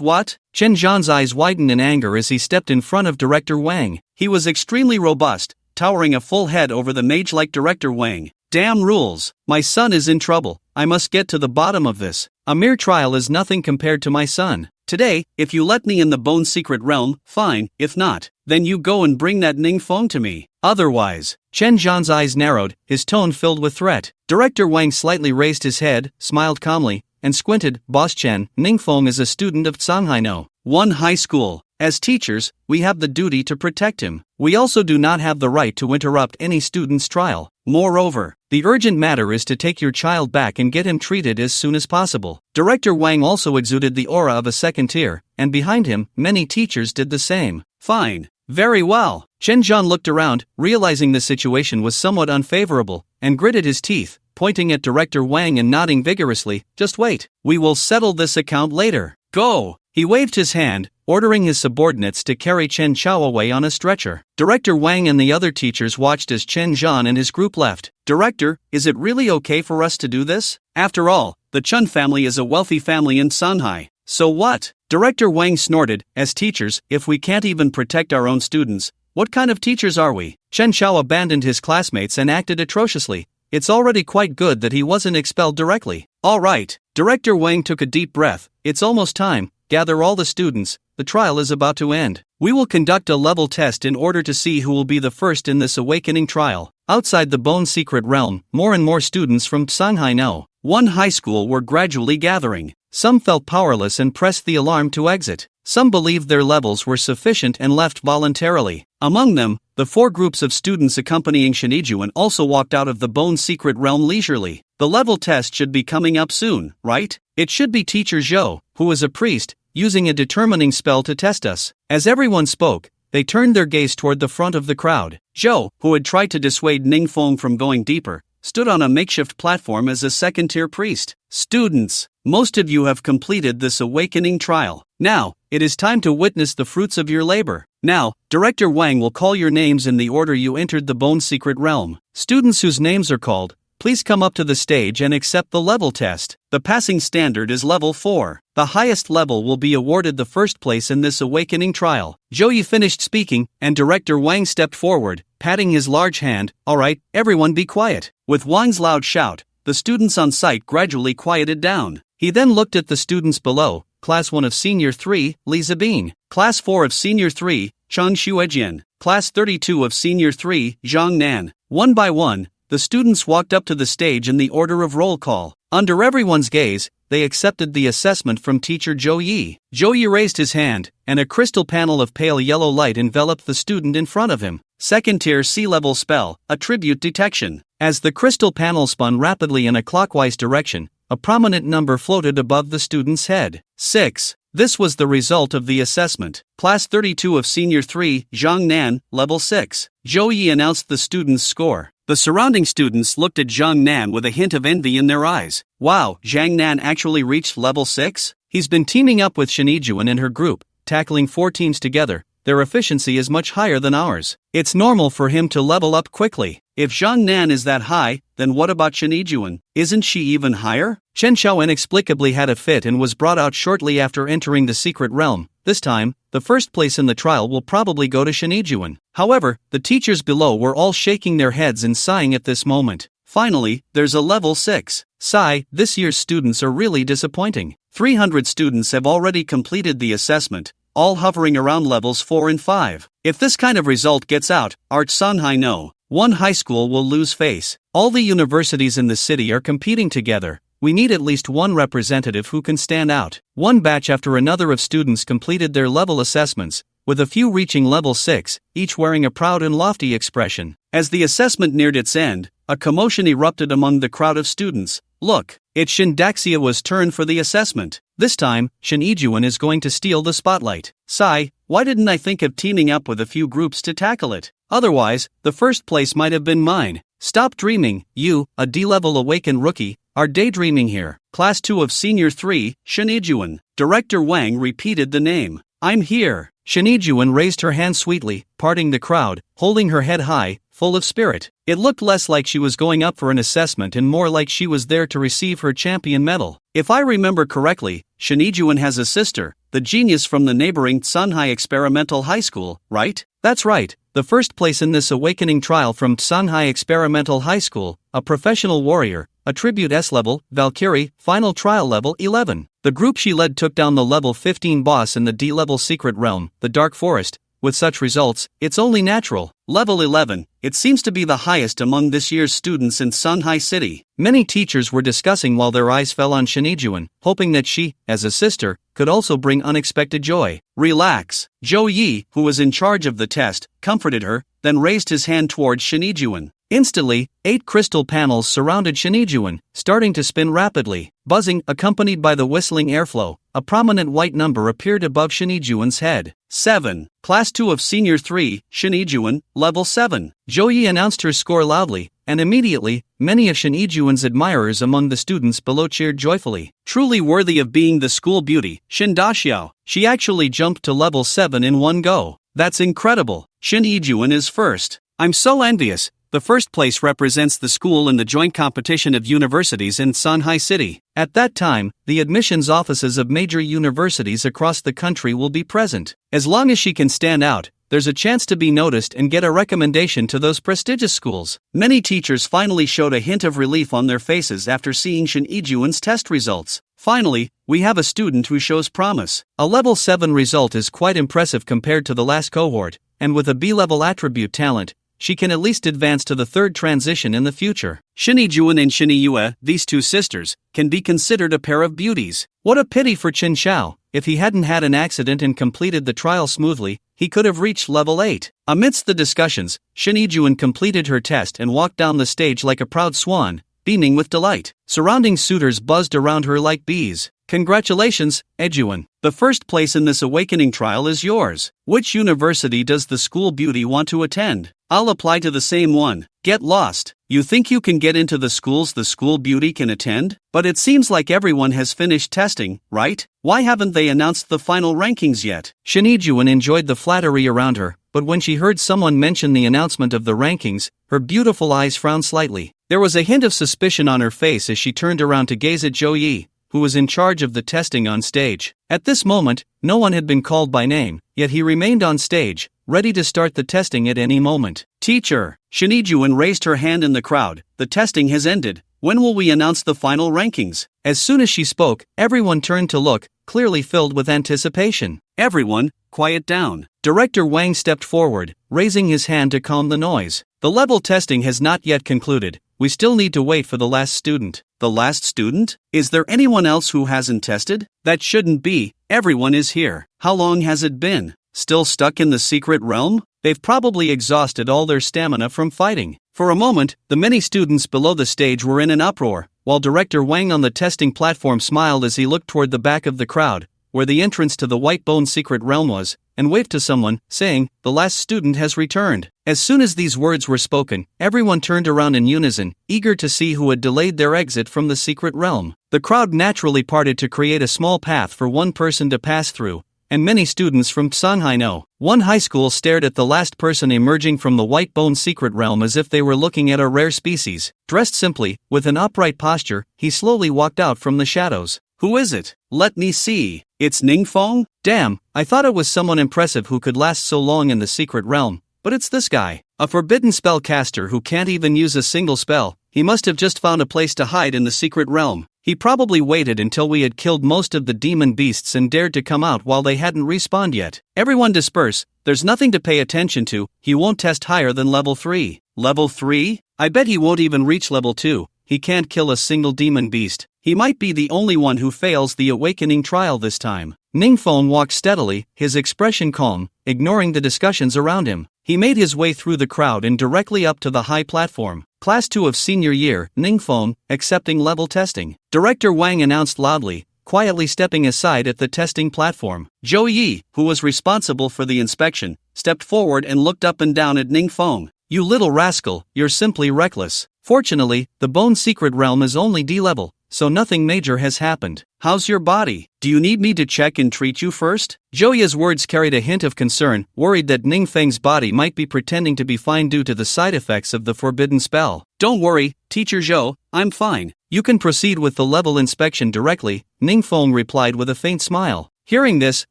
what? Chen Zhan's eyes widened in anger as he stepped in front of Director Wang. He was extremely robust, towering a full head over the mage-like Director Wang. Damn rules. My son is in trouble. I must get to the bottom of this. A mere trial is nothing compared to my son. Today, if you let me in the bone secret realm, fine. If not, then you go and bring that Ningfeng to me. Otherwise. Chen Zhan's eyes narrowed, his tone filled with threat. Director Wang slightly raised his head, smiled calmly, and squinted. Boss Chen, Ningfeng is a student of Sonhaino 1 High School. As teachers, we have the duty to protect him. We also do not have the right to interrupt any student's trial. Moreover, the urgent matter is to take your child back and get him treated as soon as possible. Director Wang also exuded the aura of a second tier, and behind him, many teachers did the same. Fine. Very well. Chen Zhan looked around, realizing the situation was somewhat unfavorable, and gritted his teeth, pointing at Director Wang and nodding vigorously. Just wait. We will settle this account later. Go! He waved his hand, ordering his subordinates to carry Chen Chao away on a stretcher. Director Wang and the other teachers watched as Chen Zhan and his group left. Director, is it really okay for us to do this? After all, the Chun family is a wealthy family in Shanghai. So what? Director Wang snorted. As teachers, if we can't even protect our own students, what kind of teachers are we? Chen Chao abandoned his classmates and acted atrociously. It's already quite good that he wasn't expelled directly. All right. Director Wang took a deep breath. It's almost time. Gather all the students. The trial is about to end. We will conduct a level test in order to see who will be the first in this awakening trial. Outside the Bone Secret Realm, more and more students from Shanghai No. 1 high school were gradually gathering. Some felt powerless and pressed the alarm to exit. Some believed their levels were sufficient and left voluntarily. Among them, the 4 groups of students accompanying Shinijuan also walked out of the Bone Secret Realm leisurely. The level test should be coming up soon, right? It should be Teacher Zhou, who is a priest, using a determining spell to test us. As everyone spoke, they turned their gaze toward the front of the crowd. Zhou, who had tried to dissuade Ning Feng from going deeper, stood on a makeshift platform as a second-tier priest. Students, most of you have completed this awakening trial. Now, it is time to witness the fruits of your labor. Now, Director Wang will call your names in the order you entered the Bone Secret Realm. Students whose names are called, please come up to the stage and accept the level test. The passing standard is level 4. The highest level will be awarded the first place in this awakening trial. Zhou Yi finished speaking, and Director Wang stepped forward, patting his large hand. Alright, everyone be quiet. With Wang's loud shout, the students on site gradually quieted down. He then looked at the students below. Class 1 of Senior 3, Li Zibing. Class 4 of Senior 3, Chen Xuejian. Class 32 of Senior 3, Zhang Nan. One by one, the students walked up to the stage in the order of roll call. Under everyone's gaze, they accepted the assessment from Teacher Zhou Yi. Zhou Yi raised his hand, and a crystal panel of pale yellow light enveloped the student in front of him. Second-tier C-level spell, Attribute Detection. As the crystal panel spun rapidly in a clockwise direction, a prominent number floated above the student's head. 6. This was the result of the assessment. Class 32 of Senior 3, Zhang Nan, Level 6. Zhou Yi announced the student's score. The surrounding students looked at Zhang Nan with a hint of envy in their eyes. Wow, Zhang Nan actually reached Level 6? He's been teaming up with Shinijuan and her group, tackling 4 teams together. Their efficiency is much higher than ours. It's normal for him to level up quickly. If Zhang Nan is that high, then what about Shinijuan? Isn't she even higher? Chen Chao inexplicably had a fit and was brought out shortly after entering the secret realm. This time, the first place in the trial will probably go to Shinijuan. However, the teachers below were all shaking their heads and sighing at this moment. Finally, there's a level 6. Sigh, this year's students are really disappointing. 300 students have already completed the assessment, all hovering around levels 4 and 5. If this kind of result gets out, our Shanghai No. 1 high school will lose face. All the universities in the city are competing together. We need at least one representative who can stand out. One batch after another of students completed their level assessments, with a few reaching level 6, each wearing a proud and lofty expression. As the assessment neared its end, a commotion erupted among the crowd of students. Look, it's Shin Daxia's turn for the assessment. This time, Shin Ijuan is going to steal the spotlight. Sigh, why didn't I think of teaming up with a few groups to tackle it? Otherwise, the first place might have been mine. Stop dreaming, you, a D-level awakened rookie, are daydreaming here. Class 2 of Senior 3, Shin Ijuan. Director Wang repeated the name. I'm here. Shin Ijuan raised her hand sweetly, parting the crowd, holding her head high, full of spirit. It looked less like she was going up for an assessment and more like she was there to receive her champion medal. If I remember correctly, Shin Ijuan has a sister, the genius from the neighboring Shanghai Experimental High School, right? That's right. The first place in this awakening trial from Shanghai Experimental High School, a professional warrior, Attribute S-Level, Valkyrie, final trial level 11. The group she led took down the level 15 boss in the D-level secret realm, the Dark Forest. With such results, it's only natural. Level 11, it seems to be the highest among this year's students in Shanghai City. Many teachers were discussing while their eyes fell on Shinijuan, hoping that she, as a sister, could also bring unexpected joy. Relax. Zhou Yi, who was in charge of the test, comforted her, then raised his hand towards Shinijuan. Instantly, 8 crystal panels surrounded Shinijuan, starting to spin rapidly. Buzzing, accompanied by the whistling airflow, a prominent white number appeared above Shinijuan's head. 7. Class 2 of Senior 3, Shinijuan, Level 7. Joyi announced her score loudly, and immediately, many of Shinijuan's admirers among the students below cheered joyfully. Truly worthy of being the school beauty, Shindaxiao. She actually jumped to Level 7 in one go. That's incredible. Shinijuan is first. I'm so envious. The first place represents the school in the joint competition of universities in Songhai City. At that time, the admissions offices of major universities across the country will be present. As long as she can stand out, there's a chance to be noticed and get a recommendation to those prestigious schools. Many teachers finally showed a hint of relief on their faces after seeing Shinijuan's test results. Finally, we have a student who shows promise. A level 7 result is quite impressive compared to the last cohort, and with a B-level attribute talent, she can at least advance to the third transition in the future. Shinijuan and Shiniyue, these two sisters, can be considered a pair of beauties. What a pity for Qin Shao. If he hadn't had an accident and completed the trial smoothly, he could have reached level 8. Amidst the discussions, Shinijuan completed her test and walked down the stage like a proud swan, beaming with delight. Surrounding suitors buzzed around her like bees. Congratulations, Ejuan. The first place in this awakening trial is yours. Which university does the school beauty want to attend? I'll apply to the same one. Get lost. You think you can get into the schools the school beauty can attend? But it seems like everyone has finished testing, right? Why haven't they announced the final rankings yet? Shinijuan enjoyed the flattery around her, but when she heard someone mention the announcement of the rankings, her beautiful eyes frowned slightly. There was a hint of suspicion on her face as she turned around to gaze at Joyi, who was in charge of the testing on stage. At this moment, no one had been called by name, yet he remained on stage, ready to start the testing at any moment. Teacher, Shinijuan raised her hand in the crowd. The testing has ended. When will we announce the final rankings? As soon as she spoke, everyone turned to look, clearly filled with anticipation. Everyone, quiet down. Director Wang stepped forward, raising his hand to calm the noise. The level testing has not yet concluded. We still need to wait for the last student. The last student? Is there anyone else who hasn't tested? That shouldn't be. Everyone is here. How long has it been? Still stuck in the secret realm? They've probably exhausted all their stamina from fighting. For a moment, the many students below the stage were in an uproar, while Director Wang on the testing platform smiled as he looked toward the back of the crowd, where the entrance to the White Bone secret realm was, and waved to someone, saying, "The last student has returned." As soon as these words were spoken, everyone turned around in unison, eager to see who had delayed their exit from the secret realm. The crowd naturally parted to create a small path for one person to pass through, and many students from Songhai One high school stared at the last person emerging from the White Bone secret realm as if they were looking at a rare species. Dressed simply, with an upright posture, he slowly walked out from the shadows. Who is it? Let me see. It's Ning Feng? Damn, I thought it was someone impressive who could last so long in the secret realm, but it's this guy. A forbidden spellcaster who can't even use a single spell. He must have just found a place to hide in the secret realm. He probably waited until we had killed most of the demon beasts and dared to come out while they hadn't respawned yet. Everyone disperse, there's nothing to pay attention to. He won't test higher than level 3. Level 3? I bet he won't even reach level 2. He can't kill a single demon beast. He might be the only one who fails the awakening trial this time. Ning Feng walked steadily, his expression calm, ignoring the discussions around him. He made his way through the crowd and directly up to the high platform. Class 2 of senior year, Ning Feng, accepting level testing. Director Wang announced loudly, quietly stepping aside at the testing platform. Zhou Yi, who was responsible for the inspection, stepped forward and looked up and down at Ning Feng. You little rascal, you're simply reckless. Fortunately, the Bone Secret Realm is only D-level, so nothing major has happened. How's your body? Do you need me to check and treat you first? Zhou words carried a hint of concern, worried that Ning Feng's body might be pretending to be fine due to the side effects of the forbidden spell. Don't worry, Teacher Zhou, I'm fine. You can proceed with the level inspection directly, Ning Feng replied with a faint smile. Hearing this,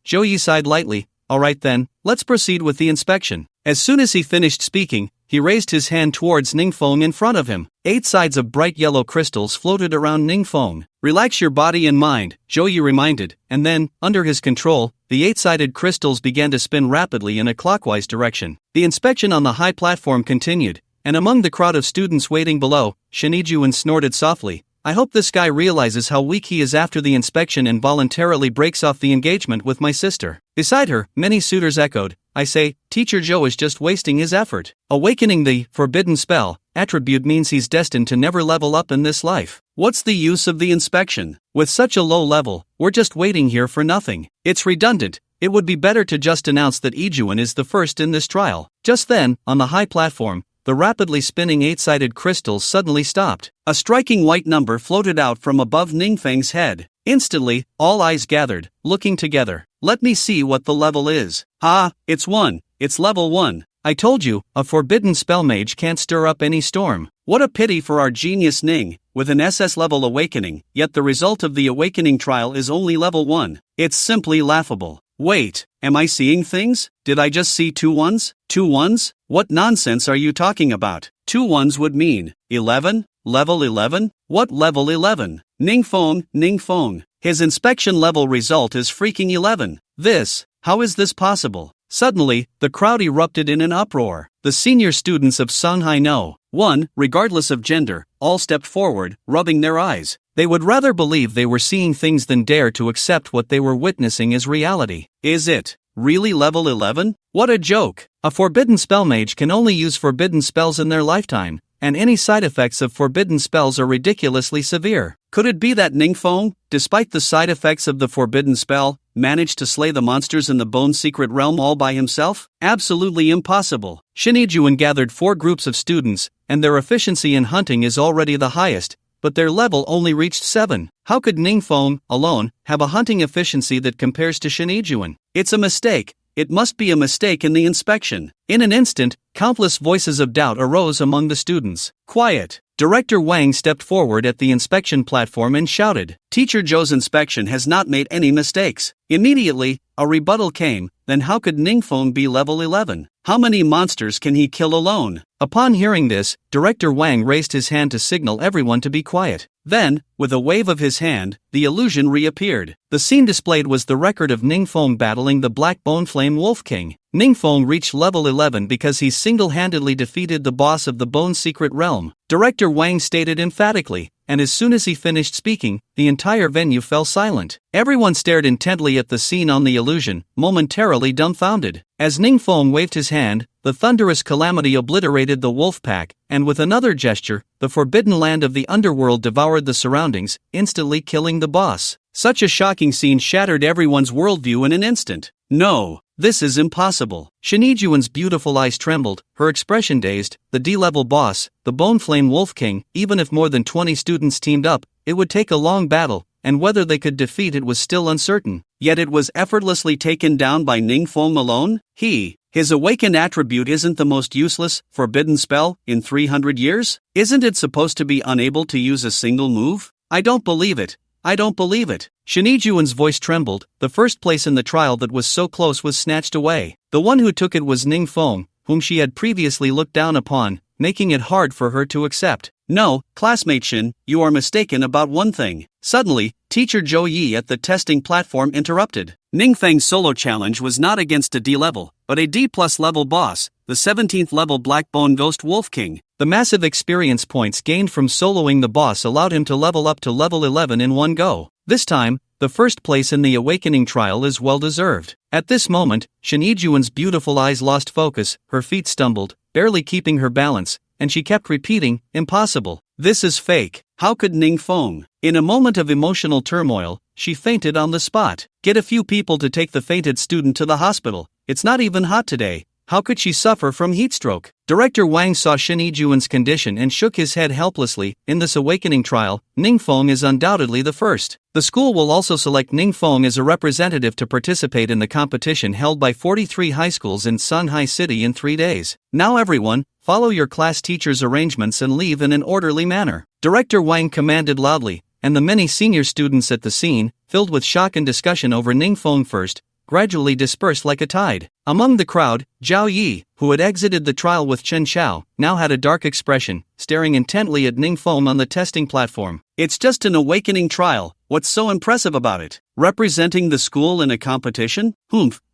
Zhou sighed lightly. Alright then, let's proceed with the inspection. As soon as he finished speaking, he raised his hand towards Ning Feng in front of him. 8 sides of bright yellow crystals floated around Ning Feng. Relax your body and mind, Zhou reminded, and then, under his control, the 8-sided crystals began to spin rapidly in a clockwise direction. The inspection on the high platform continued, and among the crowd of students waiting below, Shinijuan snorted softly. I hope this guy realizes how weak he is after the inspection and voluntarily breaks off the engagement with my sister. Beside her, many suitors echoed, I say, Teacher Joe is just wasting his effort. Awakening the forbidden spell attribute means he's destined to never level up in this life. What's the use of the inspection? With such a low level, we're just waiting here for nothing. It's redundant. It would be better to just announce that Ijuan is the first in this trial. Just then, on the high platform, the rapidly spinning 8-sided crystals suddenly stopped. A striking white number floated out from above Ningfeng's head. Instantly, all eyes gathered, looking together. Let me see what the level is. Ah, it's 1. It's level 1. I told you, a forbidden spell mage can't stir up any storm. What a pity for our genius Ning, with an SS level awakening, yet the result of the awakening trial is only level 1. It's simply laughable. Wait, am I seeing things? Did I just see 2 1s? 2 1s? What nonsense are you talking about? 2 1s would mean 11? Level 11? What level 11? Ningfeng. His inspection level result is freaking 11. How is this possible? Suddenly, the crowd erupted in an uproar. The senior students of Shanghai No. 1, regardless of gender, all stepped forward, rubbing their eyes. They would rather believe they were seeing things than dare to accept what they were witnessing as reality. Is it really level 11? What a joke! A forbidden spell mage can only use forbidden spells in their lifetime, and any side effects of forbidden spells are ridiculously severe. Could it be that Ningfeng, despite the side effects of the forbidden spell, managed to slay the monsters in the Bone Secret Realm all by himself? Absolutely impossible. Shinijuan gathered 4 groups of students, and their efficiency in hunting is already the highest, but their level only reached 7. How could Ningfeng, alone, have a hunting efficiency that compares to Shinijuan? It's a mistake. It must be a mistake in the inspection. In an instant, countless voices of doubt arose among the students. Quiet! Director Wang stepped forward at the inspection platform and shouted, Teacher Zhou's inspection has not made any mistakes. Immediately, a rebuttal came. Then how could Ningfeng be level 11? How many monsters can he kill alone? Upon hearing this, Director Wang raised his hand to signal everyone to be quiet. Then, with a wave of his hand, the illusion reappeared. The scene displayed was the record of Ningfeng battling the Black Bone Flame Wolf King. Ningfeng reached level 11 because he single-handedly defeated the boss of the Bone Secret Realm. Director Wang stated emphatically, and as soon as he finished speaking, the entire venue fell silent. Everyone stared intently at the scene on the illusion, momentarily dumbfounded. As Ningfeng waved his hand, the thunderous calamity obliterated the wolf pack, and with another gesture, the forbidden land of the underworld devoured the surroundings, instantly killing the boss. Such a shocking scene shattered everyone's worldview in an instant. No, this is impossible. Shinijuan's beautiful eyes trembled, her expression dazed. The D-level boss, the Bone Flame Wolf King, even if more than 20 students teamed up, it would take a long battle, and whether they could defeat it was still uncertain. Yet it was effortlessly taken down by Ningfeng alone? His awakened attribute isn't the most useless, forbidden spell in 300 years? Isn't it supposed to be unable to use a single move? I don't believe it. Shinijuan's voice trembled. The first place in the trial that was so close was snatched away. The one who took it was Ningfeng, whom she had previously looked down upon, making it hard for her to accept. No, classmate Shin, you are mistaken about one thing. Suddenly, Teacher Zhou Yi at the testing platform interrupted. Ningfeng's solo challenge was not against a D-level, but a D-plus level boss, the 17th level Black Bone Ghost Wolf King. The massive experience points gained from soloing the boss allowed him to level up to level 11 in one go. This time, the first place in the awakening trial is well deserved. At this moment, Shinijuan's beautiful eyes lost focus, her feet stumbled, barely keeping her balance, and she kept repeating, impossible. This is fake. How could Ningfeng? In a moment of emotional turmoil, she fainted on the spot. Get a few people to take the fainted student to the hospital. It's not even hot today. How could she suffer from heatstroke? Director Wang saw Shinijuan's condition and shook his head helplessly. In this awakening trial, Ningfeng is undoubtedly the first. The school will also select Ningfeng as a representative to participate in the competition held by 43 high schools in Shanghai City in 3 days. Now everyone, follow your class teacher's arrangements and leave in an orderly manner. Director Wang commanded loudly, and the many senior students at the scene, filled with shock and discussion over Ningfeng first, gradually dispersed like a tide. Among the crowd, Zhao Yi, who had exited the trial with Chen Xiao, now had a dark expression, staring intently at Ningfeng on the testing platform. It's just an awakening trial. What's so impressive about it? Representing the school in a competition?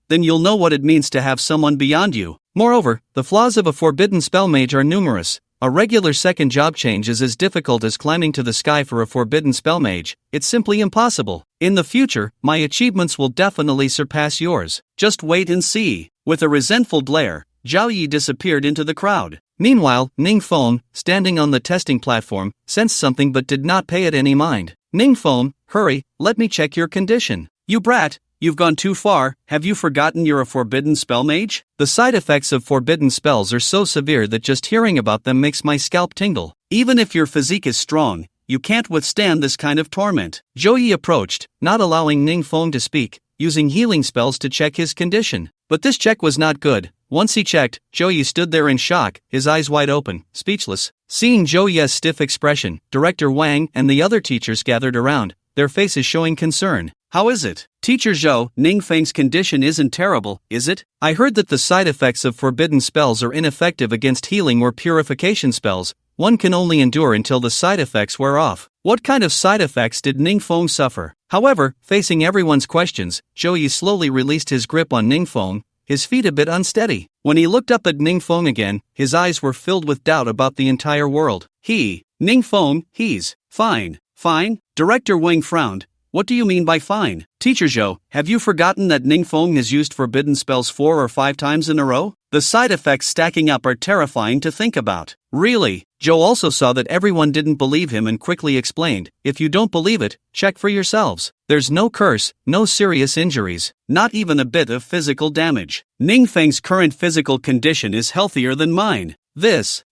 Then you'll know what it means to have someone beyond you. Moreover, the flaws of a forbidden spell mage are numerous. A regular second job change is as difficult as climbing to the sky for a forbidden spell mage. It's simply impossible. In the future, my achievements will definitely surpass yours. Just wait and see. With a resentful glare, Zhao Yi disappeared into the crowd. Meanwhile, Ning Feng, standing on the testing platform, sensed something but did not pay it any mind. Ning Feng, hurry, let me check your condition. You brat, you've gone too far, have you forgotten you're a forbidden spell mage? The side effects of forbidden spells are so severe that just hearing about them makes my scalp tingle. Even if your physique is strong, you can't withstand this kind of torment. Zhou Yi approached, not allowing Ning Feng to speak, using healing spells to check his condition. But this check was not good. Once he checked, Zhou Yi stood there in shock, his eyes wide open, speechless. Seeing Zhou Yi's stiff expression, Director Wang and the other teachers gathered around, their faces showing concern. How is it? Teacher Zhou, Ning Feng's condition isn't terrible, is it? I heard that the side effects of forbidden spells are ineffective against healing or purification spells. One can only endure until the side effects wear off. What kind of side effects did Ning Feng suffer? However, facing everyone's questions, Zhou Yi slowly released his grip on Ning Feng, his feet a bit unsteady. When he looked up at Ning Feng again, his eyes were filled with doubt about the entire world. Ning Feng, he's fine. Fine? Director Wang frowned. What do you mean by fine? Teacher Zhou, have you forgotten that Ning Feng has used forbidden spells 4 or 5 times in a row? The side effects stacking up are terrifying to think about. Really? Zhou also saw that everyone didn't believe him and quickly explained, if you don't believe it, check for yourselves. There's no curse, no serious injuries, not even a bit of physical damage. Ning Feng's current physical condition is healthier than mine.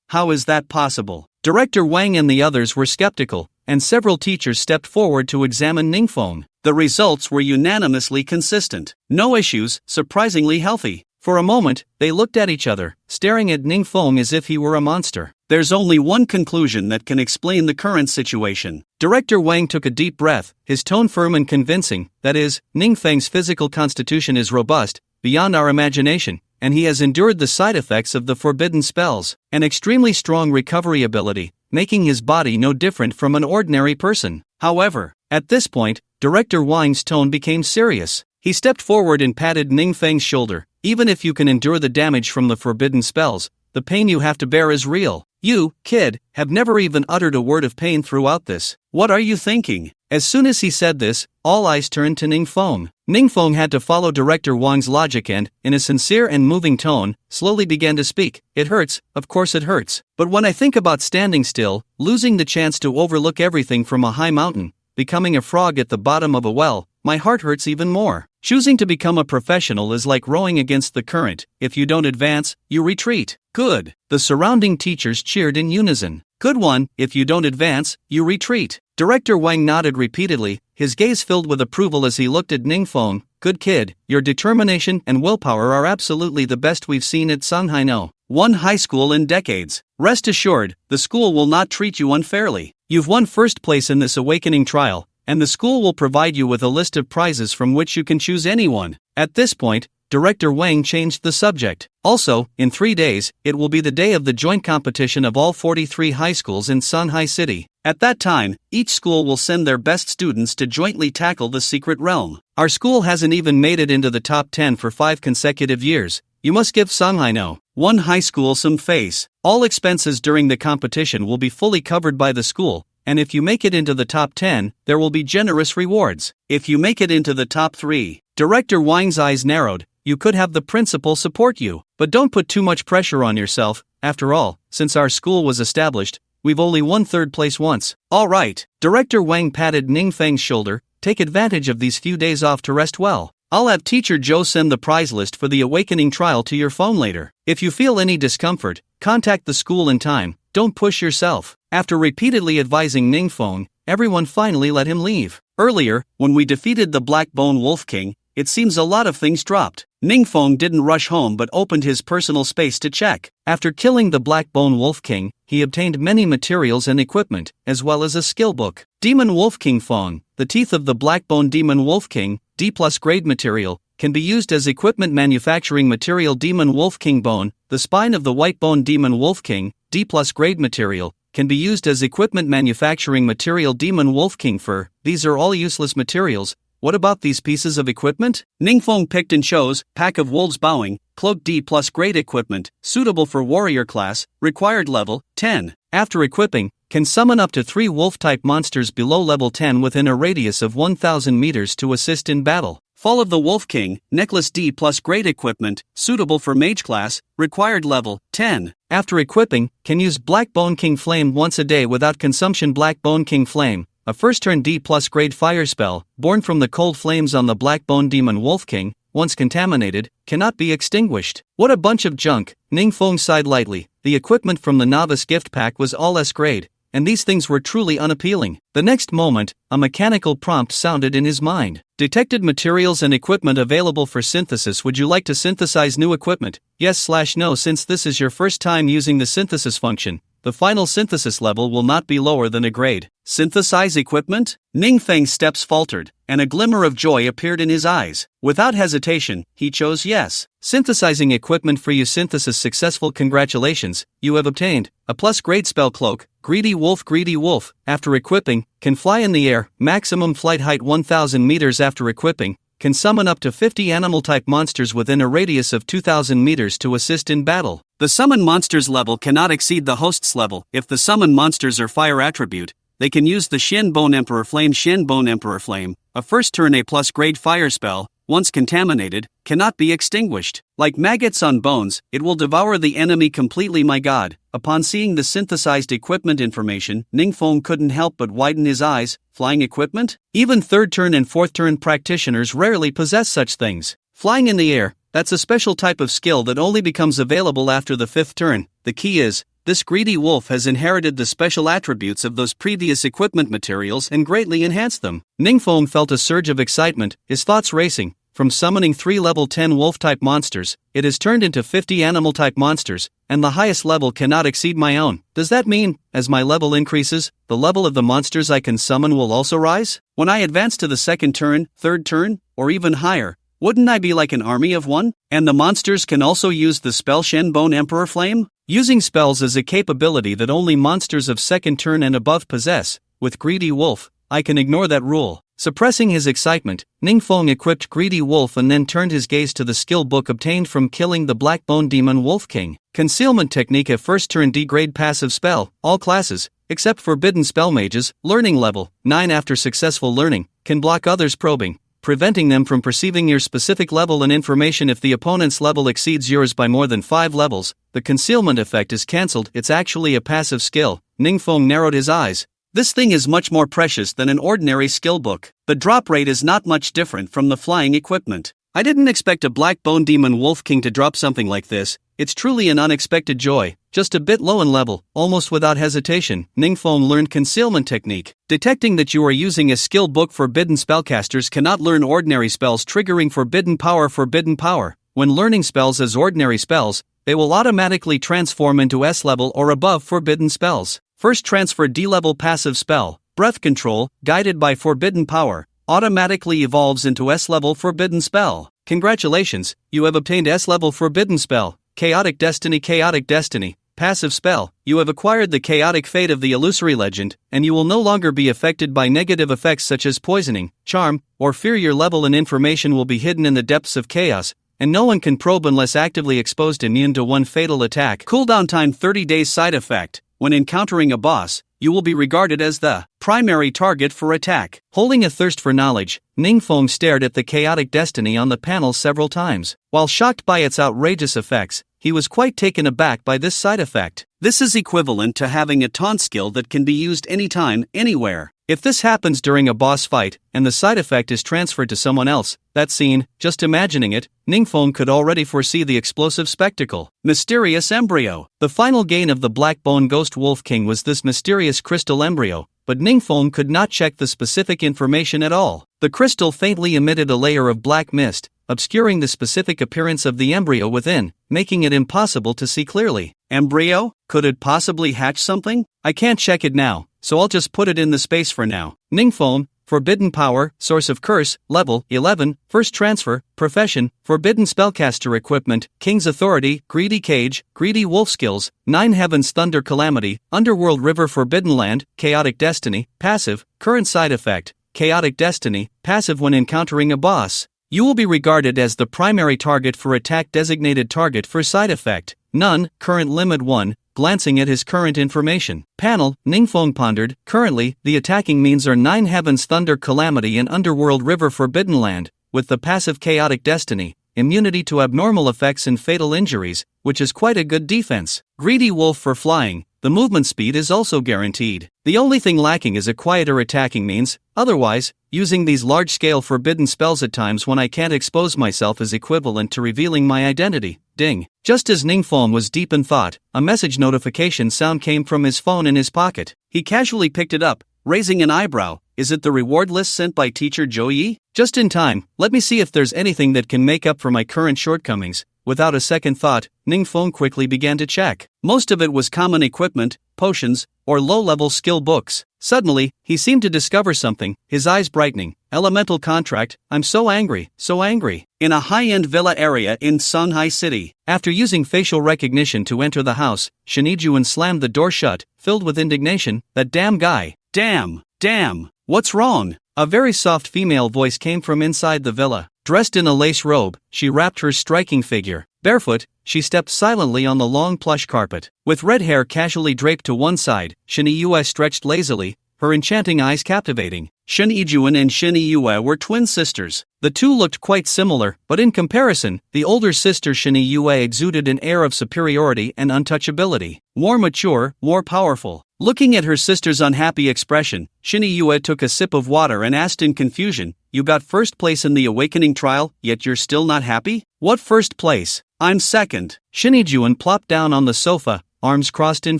How is that possible? Director Wang and the others were skeptical, and several teachers stepped forward to examine Ning Feng. The results were unanimously consistent. No issues, surprisingly healthy. For a moment, they looked at each other, staring at Ning Feng as if he were a monster. There's only one conclusion that can explain the current situation. Director Wang took a deep breath, his tone firm and convincing, that is, Ning Feng's physical constitution is robust, beyond our imagination, and he has endured the side effects of the forbidden spells, an extremely strong recovery ability, making his body no different from an ordinary person. However, at this point, Director Wang's tone became serious. He stepped forward and patted Ning Feng's shoulder. Even if you can endure the damage from the forbidden spells, the pain you have to bear is real. You, kid, have never even uttered a word of pain throughout this. What are you thinking? As soon as he said this, all eyes turned to Ning Feng. Ning Feng had to follow Director Wang's logic and, in a sincere and moving tone, slowly began to speak. It hurts, of course it hurts. But when I think about standing still, losing the chance to overlook everything from a high mountain, becoming a frog at the bottom of a well, my heart hurts even more. Choosing to become a professional is like rowing against the current. If you don't advance, you retreat. Good. The surrounding teachers cheered in unison. Good one. If you don't advance, you retreat. Director Wang nodded repeatedly, his gaze filled with approval as he looked at Ning Feng. Good kid, your determination and willpower are absolutely the best we've seen at Shanghai One high school in decades. Rest assured, the school will not treat you unfairly. You've won first place in this awakening trial, and the school will provide you with a list of prizes from which you can choose anyone. At this point, Director Wang changed the subject. Also, in 3 days, it will be the day of the joint competition of all 43 high schools in Shanghai City. At that time, each school will send their best students to jointly tackle the secret realm. Our school hasn't even made it into the top 10 for 5 consecutive years. You must give Shanghai One high school some face. All expenses during the competition will be fully covered by the school, and if you make it into the top 10, there will be generous rewards. If you make it into the top 3, Director Wang's eyes narrowed, you could have the principal support you. But don't put too much pressure on yourself. After all, since our school was established, we've only won 3rd place once. All right. Director Wang patted Ning Feng's shoulder. Take advantage of these few days off to rest well. I'll have Teacher Zhou send the prize list for the awakening trial to your phone later. If you feel any discomfort, contact the school in time. Don't push yourself. After repeatedly advising Ning Feng, everyone finally let him leave. Earlier, when we defeated the Black Bone Wolf King, it seems a lot of things dropped. Ning Feng didn't rush home but opened his personal space to check. After killing the Black Bone Wolf King, he obtained many materials and equipment, as well as a skill book. Demon Wolf King Feng, the teeth of the Black Bone Demon Wolf King, D+ grade material, can be used as equipment manufacturing material. Demon Wolf King Bone, the spine of the White Bone Demon Wolf King, D+ grade material, can be used as equipment manufacturing material. Demon Wolf King Fur, these are all useless materials. What about these pieces of equipment? Ning Feng picked and chose. Pack of Wolves Bowing, Cloak D+ grade equipment, suitable for warrior class, required level 10. After equipping, can summon up to 3 wolf-type monsters below level 10 within a radius of 1,000 meters to assist in battle. Fall of the Wolf King, Necklace D plus Great Equipment, suitable for Mage class, required level 10. After equipping, can use Black Bone King Flame once a day without consumption. Black Bone King Flame, a first turn D plus grade fire spell, born from the cold flames on the Black Bone Demon Wolf King, once contaminated, cannot be extinguished. What a bunch of junk, Ning Feng sighed lightly. The equipment from the novice gift pack was all S grade, and these things were truly unappealing. The next moment, a mechanical prompt sounded in his mind. Detected materials and equipment available for synthesis. Would you like to synthesize new equipment? Yes/no. Since this is your first time using the synthesis function, the final synthesis level will not be lower than a grade. Synthesize equipment? Ning Feng's steps faltered, and a glimmer of joy appeared in his eyes. Without hesitation, he chose yes. Synthesizing equipment for you. Synthesis successful. Congratulations, you have obtained a plus grade spell cloak. Greedy Wolf. Greedy Wolf, after equipping, can fly in the air, maximum flight height 1000 meters. After equipping, can summon up to 50 animal-type monsters within a radius of 2000 meters to assist in battle. The summon monsters level cannot exceed the host's level. If the summon monsters are fire attribute, they can use the Shen Bone Emperor Flame. Shen Bone Emperor Flame, a first turn A plus grade fire spell, once contaminated, cannot be extinguished. Like maggots on bones, it will devour the enemy completely. My god. Upon seeing the synthesized equipment information, Ning Feng couldn't help but widen his eyes. Flying equipment? Even third turn and fourth turn practitioners rarely possess such things. Flying in the air, that's a special type of skill that only becomes available after the fifth turn. The key is, this greedy wolf has inherited the special attributes of those previous equipment materials and greatly enhanced them. Ning Feng felt a surge of excitement, his thoughts racing. From summoning 3 level 10 wolf-type monsters, it has turned into 50 animal-type monsters, and the highest level cannot exceed my own. Does that mean, as my level increases, the level of the monsters I can summon will also rise? When I advance to the second turn, third turn, or even higher, wouldn't I be like an army of one? And the monsters can also use the spell Shen Bone Emperor Flame? Using spells is a capability that only monsters of second turn and above possess. With Greedy Wolf, I can ignore that rule. Suppressing his excitement, Ning Feng equipped Greedy Wolf and then turned his gaze to the skill book obtained from killing the Black Bone Demon Wolf King. Concealment technique. A first turn D-grade passive spell, all classes, except forbidden spell mages, learning level 9. After successful learning, can block others probing, preventing them from perceiving your specific level and information. If the opponent's level exceeds yours by more than 5 levels, the concealment effect is cancelled. It's actually a passive skill. Ning Feng narrowed his eyes. This thing is much more precious than an ordinary skill book. The drop rate is not much different from the flying equipment. I didn't expect a Black Bone Demon Wolf King to drop something like this. It's truly an unexpected joy. Just a bit low in level, almost without hesitation, Ning Feng learned concealment technique. Detecting that you are using a skill book. Forbidden spellcasters cannot learn ordinary spells triggering forbidden power. Forbidden power. When learning spells as ordinary spells, they will automatically transform into S level or above forbidden spells. First transfer D-level passive spell, Breath Control, guided by forbidden power, automatically evolves into S-level forbidden spell. Congratulations, you have obtained S-level forbidden spell, Chaotic Destiny. Chaotic Destiny, passive spell. You have acquired the chaotic fate of the illusory legend, and you will no longer be affected by negative effects such as poisoning, charm, or fear. Your level and information will be hidden in the depths of chaos, and no one can probe unless actively exposed. Immune to one fatal attack. Cooldown time 30 days. Side effect. When encountering a boss, you will be regarded as the primary target for attack. Holding a thirst for knowledge, Ning Feng stared at the chaotic destiny on the panel several times. While shocked by its outrageous effects, he was quite taken aback by this side effect. This is equivalent to having a taunt skill that can be used anytime, anywhere. If this happens during a boss fight, and the side effect is transferred to someone else, that scene, just imagining it, Ning Feng could already foresee the explosive spectacle. Mysterious embryo. The final gain of the Black Bone Ghost Wolf King was this mysterious crystal embryo, but Ning Feng could not check the specific information at all. The crystal faintly emitted a layer of black mist, obscuring the specific appearance of the embryo within, making it impossible to see clearly. Embryo? Could it possibly hatch something? I can't check it now, so I'll just put it in the space for now. Ning Feng, Forbidden Power, Source of Curse, Level 11, First Transfer, Profession, Forbidden Spellcaster Equipment, King's Authority, Greedy Cage, Greedy Wolf Skills, 9 Heavens Thunder Calamity, Underworld River Forbidden Land, Chaotic Destiny, Passive, Current Side Effect, Chaotic Destiny, Passive. When encountering a boss, you will be regarded as the primary target for attack. Designated target for side effect, none. Current limit 1. Glancing at his current information panel, Ning Feng pondered. Currently, the attacking means are 9 Heavens Thunder Calamity and Underworld River Forbidden Land, with the passive chaotic destiny, immunity to abnormal effects and fatal injuries, which is quite a good defense. Greedy wolf for flying, the movement speed is also guaranteed. The only thing lacking is a quieter attacking means, otherwise, using these large-scale forbidden spells at times when I can't expose myself is equivalent to revealing my identity. Ding. Just as Ning phone was deep in thought, a message notification sound came from his phone in his pocket. He casually picked it up, raising an eyebrow. Is it the reward list sent by teacher Joey? Just in time, let me see if there's anything that can make up for my current shortcomings. Without a second thought, Ning phone quickly began to check. Most of it was common equipment, potions, or low-level skill books. Suddenly, he seemed to discover something, his eyes brightening. Elemental contract, I'm so angry, so angry. In a high-end villa area in Shanghai City. After using facial recognition to enter the house, Shinijuan slammed the door shut, filled with indignation. That damn guy. Damn, what's wrong? A very soft female voice came from inside the villa. Dressed in a lace robe, she wrapped her striking figure. Barefoot, she stepped silently on the long plush carpet. With red hair casually draped to one side, Shin-Yue stretched lazily, her enchanting eyes captivating. Shin-Yue and Shin-Yue were twin sisters. The two looked quite similar, but in comparison, the older sister Shin-Yue exuded an air of superiority and untouchability. More mature, more powerful. Looking at her sister's unhappy expression, Shin-Yue took a sip of water and asked in confusion, "You got first place in the awakening trial, yet you're still not happy? What first place? I'm second." Shin-Yue plopped down on the sofa, arms crossed in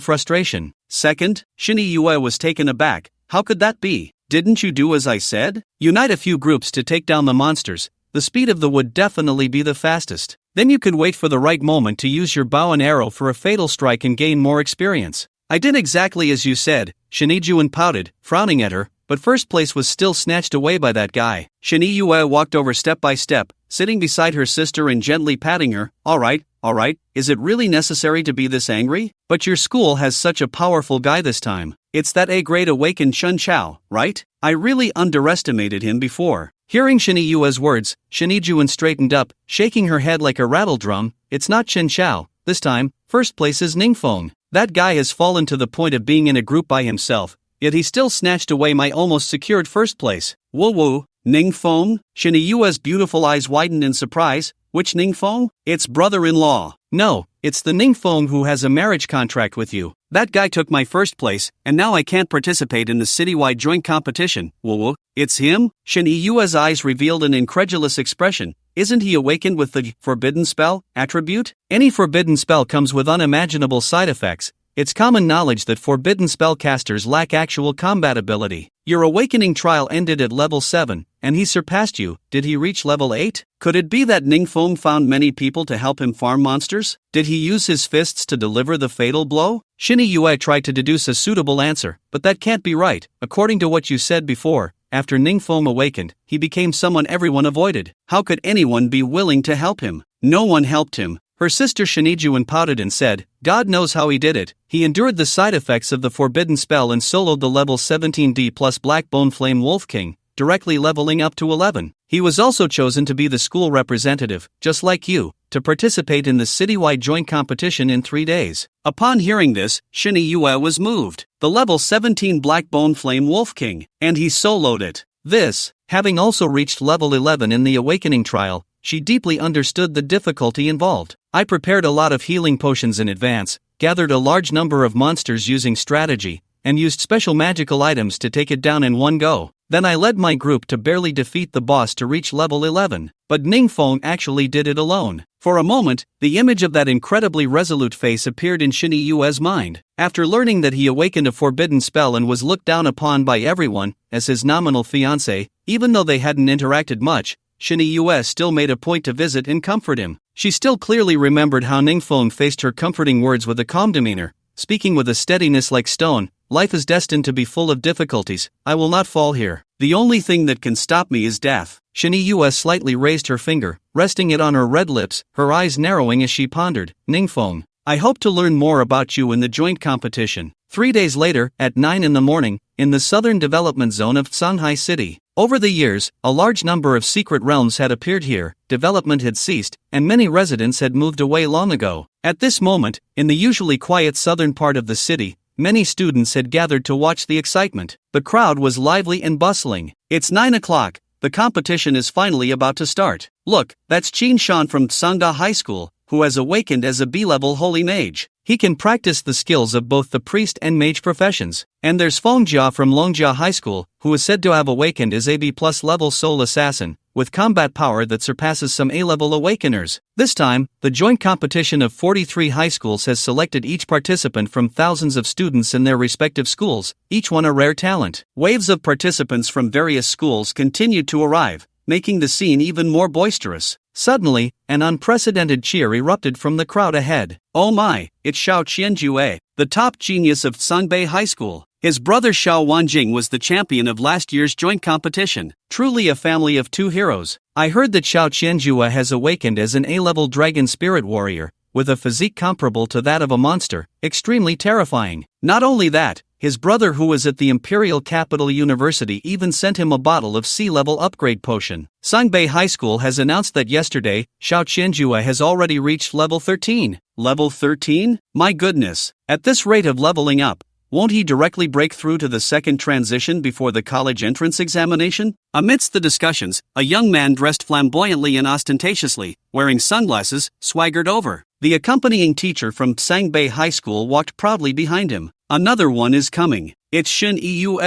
frustration. Second? Shin-Yue was taken aback. How could that be? Didn't you do as I said? Unite a few groups to take down the monsters. The speed of the would definitely be the fastest. Then you could wait for the right moment to use your bow and arrow for a fatal strike and gain more experience. I did exactly as you said, Shin-Yue pouted, frowning at her, but first place was still snatched away by that guy. Shin-Yue walked over step by step, sitting beside her sister and gently patting her. All right, is it really necessary to be this angry? But your school has such a powerful guy this time. It's that A-grade awakened Shun Chao, right? I really underestimated him before. Hearing Shin-Yue's words, Shin-Yue straightened up, shaking her head like a rattle drum. It's not Shin Chao, this time, first place is Ning Feng. That guy has fallen to the point of being in a group by himself, yet he still snatched away my almost secured first place. Woo, Ning Feng? Shin-Yue's beautiful eyes widened in surprise. Which Ning Feng? It's brother-in-law. No, it's the Ning Feng who has a marriage contract with you. That guy took my first place, and now I can't participate in the citywide joint competition. Woo, it's him? Shin-Yue's eyes revealed an incredulous expression. Isn't he awakened with the forbidden spell attribute? Any forbidden spell comes with unimaginable side effects. It's common knowledge that forbidden spellcasters lack actual combat ability. Your awakening trial ended at level 7, and he surpassed you. Did he reach level 8? Could it be that Ning Feng found many people to help him farm monsters? Did he use his fists to deliver the fatal blow? Shin-Yue tried to deduce a suitable answer, but that can't be right. According to what you said before, after Ning Feng awakened, he became someone everyone avoided. How could anyone be willing to help him? No one helped him. Her sister Shin-Yue pouted and said, God knows how he did it. He endured the side effects of the forbidden spell and soloed the level 17D plus Black Bone Flame Wolf King, directly leveling up to 11. He was also chosen to be the school representative, just like you, to participate in the citywide joint competition in 3 days. Upon hearing this, Shin-Yue was moved. The level 17 Black Bone Flame Wolf King, and he soloed it. This, having also reached level 11 in the awakening trial, she deeply understood the difficulty involved. I prepared a lot of healing potions in advance, gathered a large number of monsters using strategy, and used special magical items to take it down in one go. Then I led my group to barely defeat the boss to reach level 11, but Ning Feng actually did it alone. For a moment, the image of that incredibly resolute face appeared in Shin-Yue's mind. After learning that he awakened a forbidden spell and was looked down upon by everyone as his nominal fiancé, even though they hadn't interacted much, Shin-Yue still made a point to visit and comfort him. She still clearly remembered how Ning Feng faced her comforting words with a calm demeanor, speaking with a steadiness like stone. Life is destined to be full of difficulties. I will not fall here. The only thing that can stop me is death. Shin-Yue slightly raised her finger, resting it on her red lips, her eyes narrowing as she pondered. Ning Feng, I hope to learn more about you in the joint competition. 3 days later, at 9 in the morning, in the southern development zone of Shanghai City. Over the years, a large number of secret realms had appeared here, development had ceased, and many residents had moved away long ago. At this moment, in the usually quiet southern part of the city, many students had gathered to watch the excitement. The crowd was lively and bustling. It's 9 o'clock, the competition is finally about to start. Look, that's Qin Shan from Sangda High School, who has awakened as a B-level holy mage. He can practice the skills of both the priest and mage professions. And there's Feng Jia from Longjia High School, who is said to have awakened as a B+ level soul assassin, with combat power that surpasses some A-level awakeners. This time, the joint competition of 43 high schools has selected each participant from thousands of students in their respective schools, each one a rare talent. Waves of participants from various schools continued to arrive, making the scene even more boisterous. Suddenly, an unprecedented cheer erupted from the crowd ahead. Oh my, it's Xiao Qianjue, the top genius of Sangbei High School. His brother Xiao Wanjing was the champion of last year's joint competition. Truly a family of two heroes. I heard that Xiao Qianjue has awakened as an A-level dragon spirit warrior, with a physique comparable to that of a monster, extremely terrifying. Not only that, his brother who was at the Imperial Capital University even sent him a bottle of C-level upgrade potion. Sangbei High School has announced that yesterday, Xiao Qianjue has already reached level 13. Level 13? My goodness. At this rate of leveling up, won't he directly break through to the second transition before the college entrance examination? Amidst the discussions, a young man dressed flamboyantly and ostentatiously, wearing sunglasses, swaggered over. The accompanying teacher from Sangbei High School walked proudly behind him. Another one is coming. It's Shin Yue,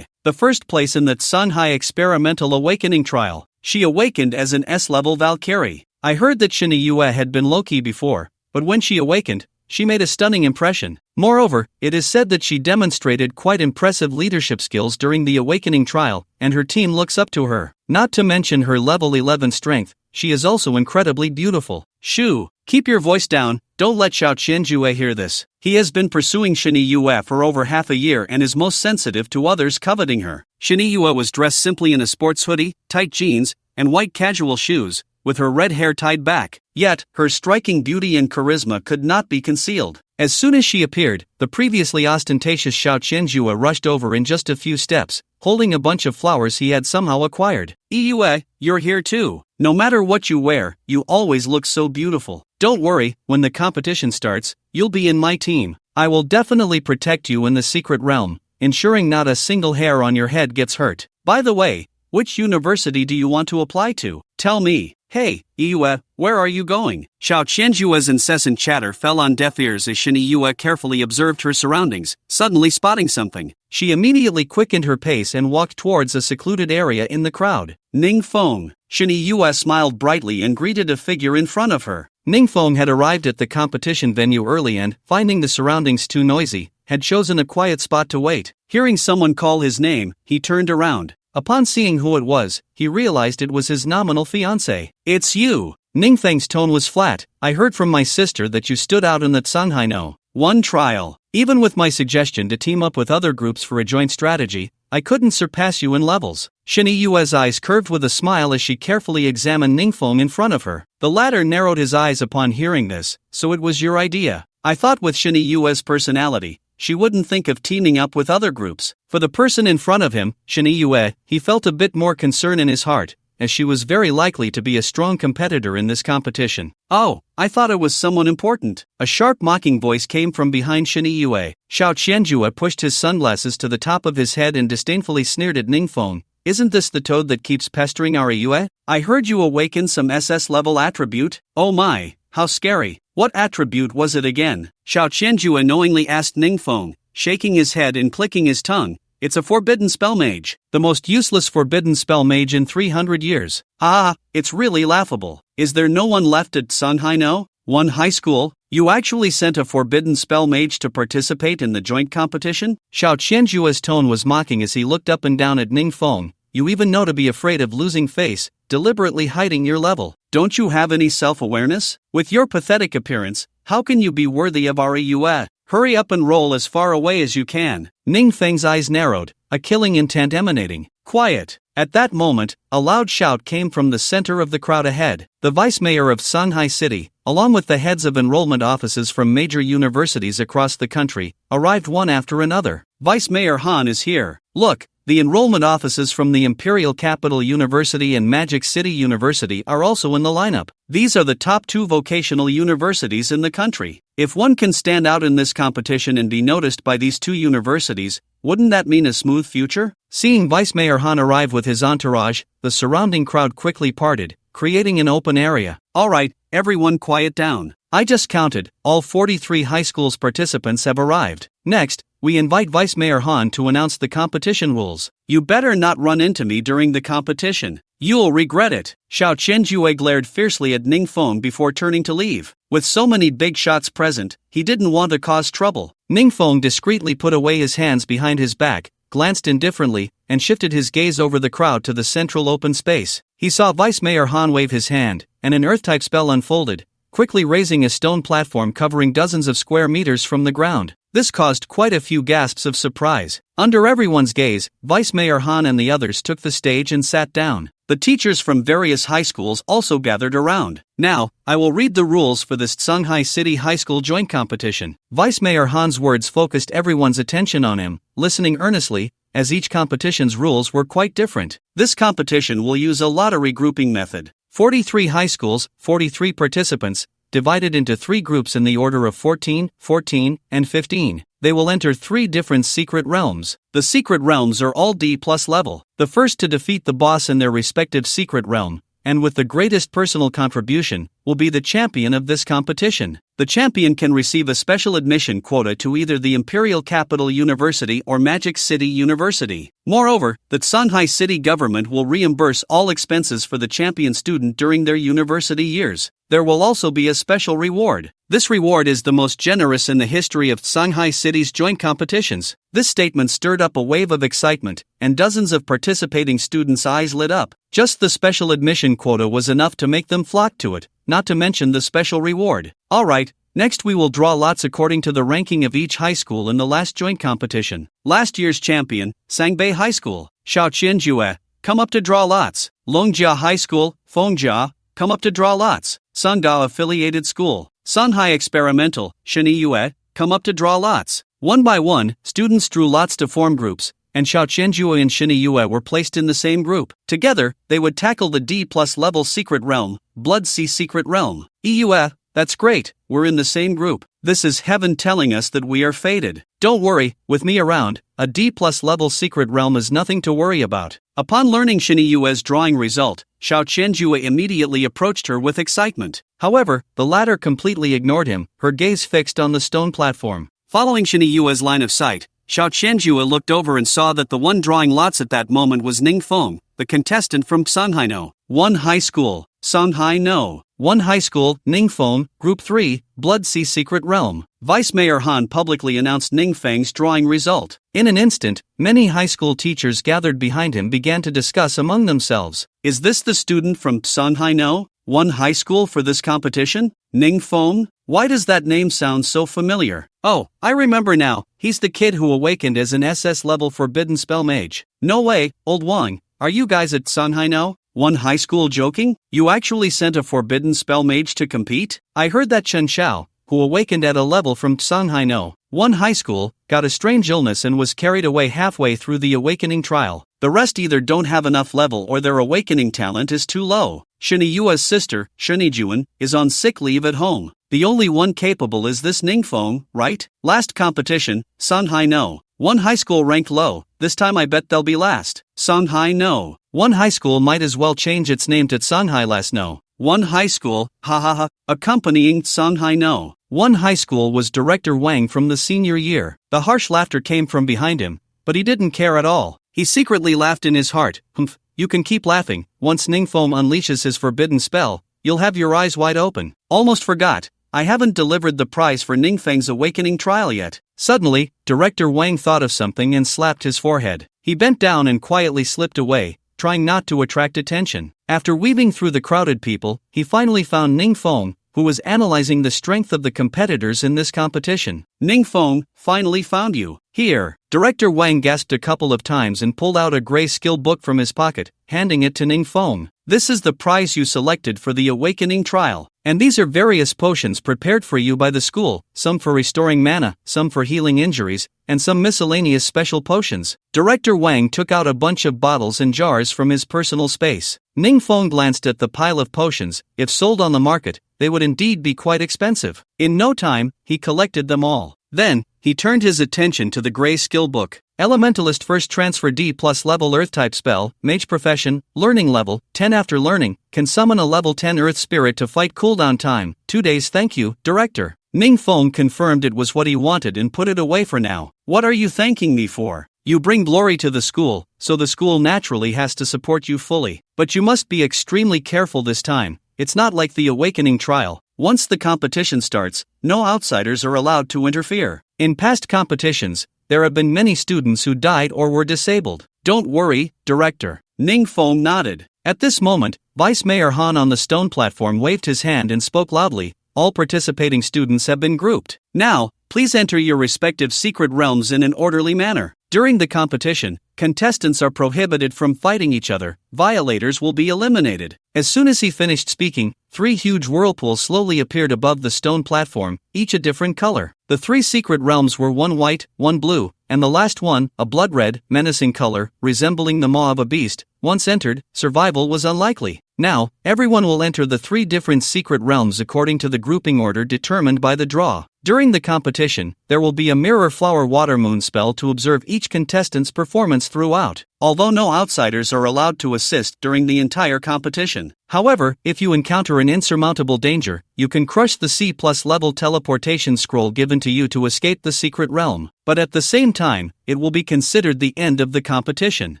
the first place in the Tsunhai Experimental Awakening Trial. She awakened as an S-level Valkyrie. I heard that Shin Yue had been low-key before, but when she awakened, she made a stunning impression. Moreover, it is said that she demonstrated quite impressive leadership skills during the awakening trial, and her team looks up to her. Not to mention her level 11 strength, she is also incredibly beautiful. Shoo, keep your voice down, don't let Xiao Qianjue hear this. He has been pursuing Shin Yue for over half a year and is most sensitive to others coveting her. Shin Yue was dressed simply in a sports hoodie, tight jeans, and white casual shoes, with her red hair tied back. Yet, her striking beauty and charisma could not be concealed. As soon as she appeared, the previously ostentatious Xiao Qianjue rushed over in just a few steps, holding a bunch of flowers he had somehow acquired. Yue, you're here too. No matter what you wear, you always look so beautiful. Don't worry, when the competition starts, you'll be in my team. I will definitely protect you in the secret realm, ensuring not a single hair on your head gets hurt. By the way, which university do you want to apply to? Tell me. Hey, Yue, where are you going? Xiao Qianjue's incessant chatter fell on deaf ears as Shin Yue carefully observed her surroundings, suddenly spotting something. She immediately quickened her pace and walked towards a secluded area in the crowd. Ning Feng. Shin Yue smiled brightly and greeted a figure in front of her. Ning Feng had arrived at the competition venue early and, finding the surroundings too noisy, had chosen a quiet spot to wait. Hearing someone call his name, he turned around. Upon seeing who it was, he realized it was his nominal fiancé. It's you! Ning Feng's tone was flat. I heard from my sister that you stood out in the Tsunhai No. 1 trial. Even with my suggestion to team up with other groups for a joint strategy, I couldn't surpass you in levels. Shin Yue's eyes curved with a smile as she carefully examined Ning Feng in front of her. The latter narrowed his eyes upon hearing this. So it was your idea. I thought with Shin Yue's personality, she wouldn't think of teaming up with other groups. For the person in front of him, Shin Yue, he felt a bit more concern in his heart, as she was very likely to be a strong competitor in this competition. Oh, I thought it was someone important. A sharp mocking voice came from behind Shin Yue. Xiao Qianjue pushed his sunglasses to the top of his head and disdainfully sneered at Ning Feng. Isn't this the toad that keeps pestering our Yue? I heard you awaken some SS-level attribute. Oh my, how scary. What attribute was it again? Xiao Qianjue knowingly asked Ning Feng, shaking his head and clicking his tongue. It's a forbidden spell mage. The most useless forbidden spell mage in 300 years. Ah, it's really laughable. Is there no one left at Tsunhai No. 1 high school? You actually sent a forbidden spell mage to participate in the joint competition? Xiao Qianjue's tone was mocking as he looked up and down at Ning Feng. You even know to be afraid of losing face, deliberately hiding your level. Don't you have any self-awareness? With your pathetic appearance, how can you be worthy of our Yue? Hurry up and roll as far away as you can. Ning Feng's eyes narrowed, a killing intent emanating. Quiet. At that moment, a loud shout came from the center of the crowd ahead. The vice mayor of Shanghai City, along with the heads of enrollment offices from major universities across the country, arrived one after another. Vice Mayor Han is here. Look, the enrollment offices from the Imperial Capital University and Magic City University are also in the lineup. These are the top 2 vocational universities in the country. If one can stand out in this competition and be noticed by these 2 universities, Wouldn't that mean a smooth future? Seeing Vice Mayor Han arrive with his entourage, the surrounding crowd quickly parted, creating an open area. Alright, everyone quiet down. I just counted, all 43 high school's participants have arrived. Next, we invite Vice Mayor Han to announce the competition rules. You better not run into me during the competition. You'll regret it. Xiao Qianjue glared fiercely at Ning Feng before turning to leave. With so many big shots present, he didn't want to cause trouble. Ning Feng discreetly put away his hands behind his back, glanced indifferently, and shifted his gaze over the crowd to the central open space. He saw Vice Mayor Han wave his hand, and an Earth-type spell unfolded, quickly raising a stone platform covering dozens of square meters from the ground. This caused quite a few gasps of surprise. Under everyone's gaze, Vice Mayor Han and the others took the stage and sat down. The teachers from various high schools also gathered around. Now, I will read the rules for this Shanghai City High School joint competition. Vice Mayor Han's words focused everyone's attention on him, listening earnestly, as each competition's rules were quite different. This competition will use a lottery grouping method. 43 high schools, 43 participants, divided into 3 groups in the order of 14, 14, and 15. They will enter 3 different secret realms. The secret realms are all D+ level. The first to defeat the boss in their respective secret realm, and with the greatest personal contribution, will be the champion of this competition. The champion can receive a special admission quota to either the Imperial Capital University or Magic City University. Moreover, the Shanghai City government will reimburse all expenses for the champion student during their university years. There will also be a special reward. This reward is the most generous in the history of Shanghai City's joint competitions. This statement stirred up a wave of excitement, and dozens of participating students' eyes lit up. Just the special admission quota was enough to make them flock to it, not to mention the special reward. Alright, next we will draw lots according to the ranking of each high school in the last joint competition. Last year's champion, Sangbei High School, Xiao Qianjue, come up to draw lots. Longjia High School, Fengjia, come up to draw lots. Sangda Affiliated School, Shanghai Experimental, Sheniyue, come up to draw lots. One by one, students drew lots to form groups, and Xiao Qianjue and Sheniyue were placed in the same group. Together, they would tackle the D+ level secret realm, Blood Sea Secret Realm. EUF, that's great, we're in the same group. This is heaven telling us that we are fated. Don't worry, with me around, a D+ level secret realm is nothing to worry about. Upon learning Sheniyue's drawing result, Xiao Qianjue immediately approached her with excitement. However, the latter completely ignored him, her gaze fixed on the stone platform. Following Sheniyue's line of sight, Xiao Qianjue looked over and saw that the one drawing lots at that moment was Ning Feng, the contestant from Shanghai No. 1 High School, Shanghai No. 1 High School, Ning Feng, Group 3, Blood Sea Secret Realm. Vice Mayor Han publicly announced Ning Feng's drawing result. In an instant, many high school teachers gathered behind him began to discuss among themselves. Is this the student from Shanghai No. 1 High School for this competition? Ning Feng? Why does that name sound so familiar? Oh, I remember now, he's the kid who awakened as an SS-level forbidden spell mage. No way, old Wang, are you guys at Shanghai No. 1 High School joking? You actually sent a forbidden spell mage to compete? I heard that Shensha, who awakened at a level from Shanghai No. 1 High School, got a strange illness and was carried away halfway through the awakening trial. The rest either don't have enough level or their awakening talent is too low. Sheniyue's sister, Shenijuan, is on sick leave at home. The only one capable is this Ning Feng, right? Last competition, Shanghai No. 1 High School ranked low, this time I bet they'll be last. Shanghai No. 1 High School might as well change its name to Shanghai Last No. 1 High School, ha ha ha. Accompanying Shanghai No. 1 High School was Director Wang from the senior year. The harsh laughter came from behind him, but he didn't care at all. He secretly laughed in his heart. Humph, you can keep laughing. Once Ning Feng unleashes his forbidden spell, you'll have your eyes wide open. Almost forgot, I haven't delivered the prize for Ning Feng's awakening trial yet. Suddenly, Director Wang thought of something and slapped his forehead. He bent down and quietly slipped away, trying not to attract attention. After weaving through the crowded people, he finally found Ning Feng, who was analyzing the strength of the competitors in this competition. Ning Feng, finally found you. Here. Director Wang gasped a couple of times and pulled out a gray skill book from his pocket, handing it to Ning Feng. This is the prize you selected for the awakening trial. And these are various potions prepared for you by the school, some for restoring mana, some for healing injuries, and some miscellaneous special potions. Director Wang took out a bunch of bottles and jars from his personal space. Ning Feng glanced at the pile of potions. If sold on the market, they would indeed be quite expensive. In no time, he collected them all. Then, he turned his attention to the gray skill book. Elementalist first transfer D+ level Earth type spell, Mage profession, learning level 10 after learning, can summon a level 10 Earth spirit to fight cooldown time, 2 days thank you, director. Ning Feng confirmed it was what he wanted and put it away for now. What are you thanking me for? You bring glory to the school, so the school naturally has to support you fully. But you must be extremely careful this time. It's not like the Awakening trial. Once the competition starts, no outsiders are allowed to interfere. In past competitions, there have been many students who died or were disabled. Don't worry, director. Ning Feng nodded. At this moment, Vice Mayor Han on the stone platform waved his hand and spoke loudly. All participating students have been grouped. Now, please enter your respective secret realms in an orderly manner. During the competition, contestants are prohibited from fighting each other. Violators will be eliminated. As soon as he finished speaking, 3 huge whirlpools slowly appeared above the stone platform, each a different color. The 3 secret realms were one white, one blue, and the last one, a blood red, menacing color, resembling the maw of a beast. Once entered, survival was unlikely. Now, everyone will enter the 3 different secret realms according to the grouping order determined by the draw. During the competition, there will be a mirror flower water moon spell to observe each contestant's performance throughout, although no outsiders are allowed to assist during the entire competition. However, if you encounter an insurmountable danger, you can crush the C+ level teleportation scroll given to you to escape the secret realm. But at the same time, it will be considered the end of the competition.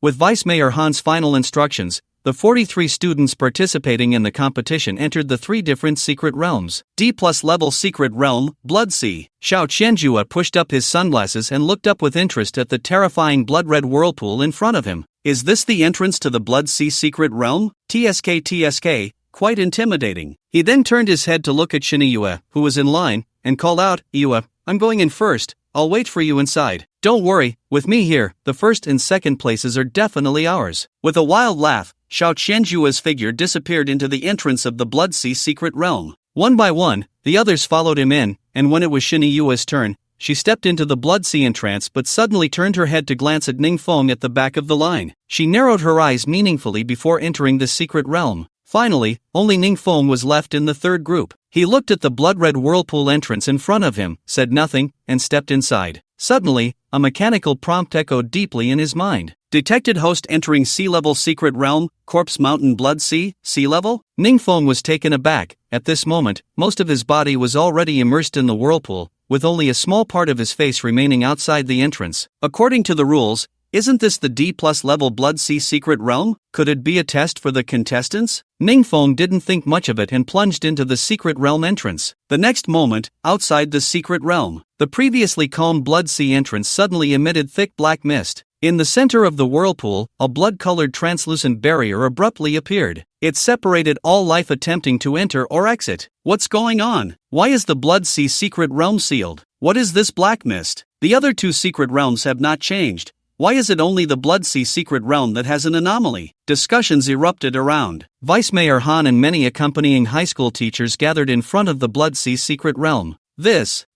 With Vice Mayor Han's final instructions, the 43 students participating in the competition entered the 3 different secret realms. D+ level secret realm, Blood Sea. Xiao Qianjua pushed up his sunglasses and looked up with interest at the terrifying blood-red whirlpool in front of him. Is this the entrance to the Blood Sea secret realm? TSK, quite intimidating. He then turned his head to look at Shiniyue, who was in line, and called out, Yue, I'm going in first. I'll wait for you inside. Don't worry, with me here, the first and second places are definitely ours. With a wild laugh, Xiao Qianjua's figure disappeared into the entrance of the Blood Sea secret realm. One by one, the others followed him in, and when it was Shiniyue's turn, she stepped into the Blood Sea entrance but suddenly turned her head to glance at Ning Feng at the back of the line. She narrowed her eyes meaningfully before entering the secret realm. Finally, only Ning Feng was left in the third group. He looked at the blood-red whirlpool entrance in front of him, said nothing, and stepped inside. Suddenly, a mechanical prompt echoed deeply in his mind. Detected host entering sea-level secret realm, Corpse Mountain Blood Sea, sea level? Ning Feng was taken aback. At this moment, most of his body was already immersed in the whirlpool, with only a small part of his face remaining outside the entrance. According to the rules, isn't this the D+ level Blood Sea secret realm? Could it be a test for the contestants? Ning Feng didn't think much of it and plunged into the secret realm entrance. The next moment, outside the secret realm, the previously calm Blood Sea entrance suddenly emitted thick black mist. In the center of the whirlpool, a blood-colored translucent barrier abruptly appeared. It separated all life attempting to enter or exit. What's going on? Why is the Blood Sea secret realm sealed? What is this black mist? The other 2 secret realms have not changed. Why is it only the Blood Sea secret realm that has an anomaly? Discussions erupted around. Vice Mayor Han and many accompanying high school teachers gathered in front of the Blood Sea secret realm.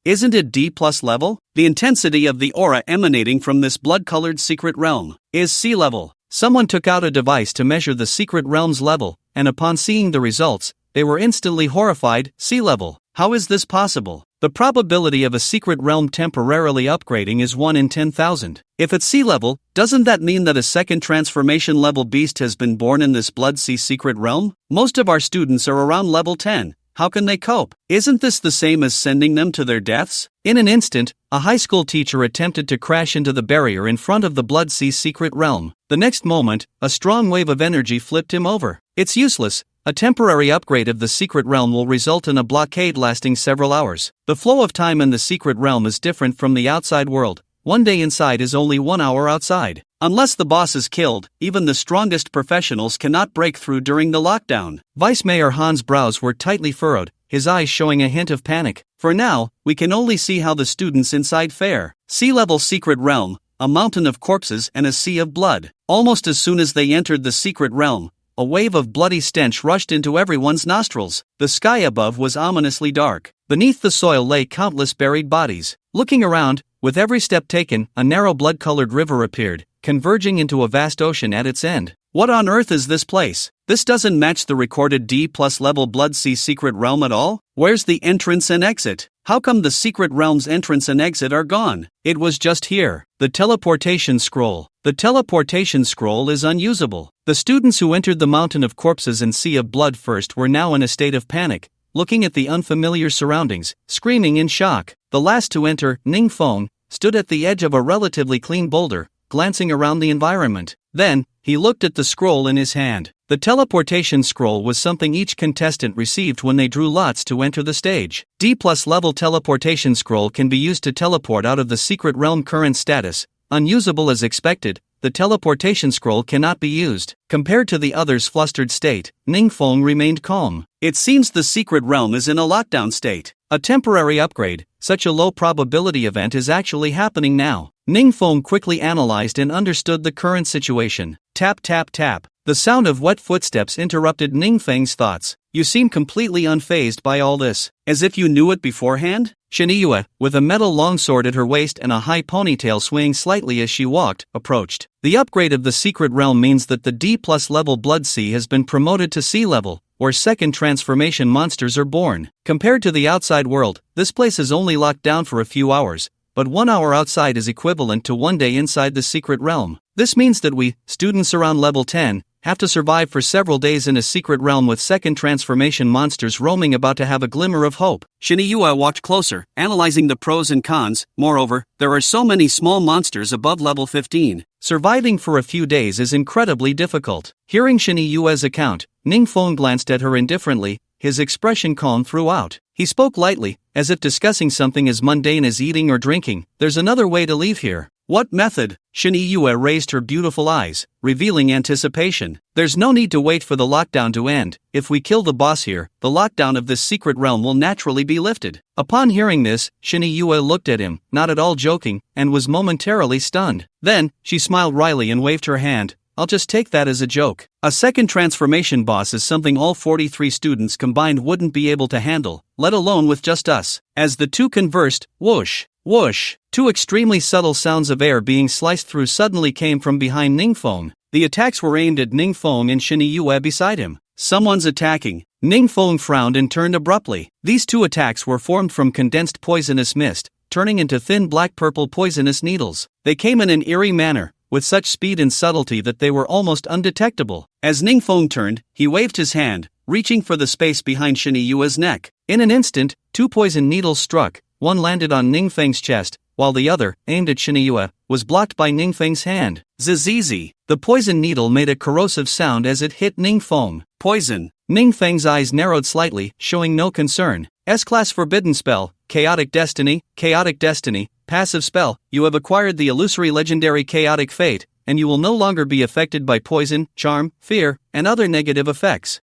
Isn't it D+ level? The intensity of the aura emanating from this blood-colored secret realm is sea level. Someone took out a device to measure the secret realm's level, and upon seeing the results, they were instantly horrified. Sea level. How is this possible? The probability of a secret realm temporarily upgrading is 1 in 10,000. If it's sea level, doesn't that mean that a second transformation level beast has been born in this Blood Sea secret realm? Most of our students are around level 10. How can they cope? Isn't this the same as sending them to their deaths? In an instant, a high school teacher attempted to crash into the barrier in front of the Blood Sea secret realm. The next moment, a strong wave of energy flipped him over. It's useless. A temporary upgrade of the secret realm will result in a blockade lasting several hours. The flow of time in the secret realm is different from the outside world. 1 day inside is only 1 hour outside. Unless the boss is killed, even the strongest professionals cannot break through during the lockdown. Vice Mayor Han's brows were tightly furrowed, his eyes showing a hint of panic. For now, we can only see how the students inside fare. Sea-level secret realm, a mountain of corpses and a sea of blood. Almost as soon as they entered the secret realm, a wave of bloody stench rushed into everyone's nostrils. The sky above was ominously dark. Beneath the soil lay countless buried bodies. Looking around, with every step taken, a narrow blood-colored river appeared, converging into a vast ocean at its end. What on earth is this place? This doesn't match the recorded D+ level Blood Sea secret realm at all. Where's the entrance and exit? How come the secret realm's entrance and exit are gone? It was just here. The teleportation scroll. The teleportation scroll is unusable. The students who entered the mountain of corpses and sea of blood first were now in a state of panic, looking at the unfamiliar surroundings, screaming in shock. The last to enter, Ning Feng, stood at the edge of a relatively clean boulder, glancing around the environment. Then, he looked at the scroll in his hand. The teleportation scroll was something each contestant received when they drew lots to enter the stage. D+ level teleportation scroll can be used to teleport out of the secret realm. Current status: unusable as expected. The teleportation scroll cannot be used. Compared to the other's flustered state, Ning Feng remained calm. It seems the secret realm is in a lockdown state. A temporary upgrade. Such a low probability event is actually happening now. Ning Feng quickly analyzed and understood the current situation. Tap tap tap. The sound of wet footsteps interrupted Ning Feng's thoughts. You seem completely unfazed by all this. As if you knew it beforehand? Shensha, with a metal longsword at her waist and a high ponytail swaying slightly as she walked, approached. The upgrade of the secret realm means that the D+ level Blood Sea has been promoted to sea level, where second transformation monsters are born. Compared to the outside world, this place is only locked down for a few hours, but 1 hour outside is equivalent to 1 day inside the secret realm. This means that we, students around level 10, have to survive for several days in a secret realm with second transformation monsters roaming about to have a glimmer of hope. Shensha walked closer, analyzing the pros and cons. Moreover, there are so many small monsters above level 15. Surviving for a few days is incredibly difficult. Hearing Shensha's account, Ning Feng glanced at her indifferently, his expression calm throughout. He spoke lightly, as if discussing something as mundane as eating or drinking. There's another way to leave here. What method? Shensha raised her beautiful eyes, revealing anticipation. There's no need to wait for the lockdown to end. If we kill the boss here, the lockdown of this secret realm will naturally be lifted. Upon hearing this, Shensha looked at him, not at all joking, and was momentarily stunned. Then, she smiled wryly and waved her hand. I'll just take that as a joke. A second transformation boss is something all 43 students combined wouldn't be able to handle, let alone with just us. As the two conversed, whoosh, whoosh, two extremely subtle sounds of air being sliced through suddenly came from behind Ning Feng. The attacks were aimed at Ning Feng and Shensha beside him. Someone's attacking. Ning Feng frowned and turned abruptly. These two attacks were formed from condensed poisonous mist, turning into thin black-purple poisonous needles. They came in an eerie manner, with such speed and subtlety that they were almost undetectable. As Ning Feng turned, he waved his hand, reaching for the space behind Shensha's neck. In an instant, two poison needles struck. One landed on Ning Feng's chest, while the other, aimed at Shensha, was blocked by Ning Feng's hand. Zzz. The poison needle made a corrosive sound as it hit Ning Feng. Poison. Ning Feng's eyes narrowed slightly, showing no concern. S-Class Forbidden Spell, Chaotic Destiny, Passive Spell. You have acquired the illusory legendary Chaotic Fate, and you will no longer be affected by poison, charm, fear, and other negative effects.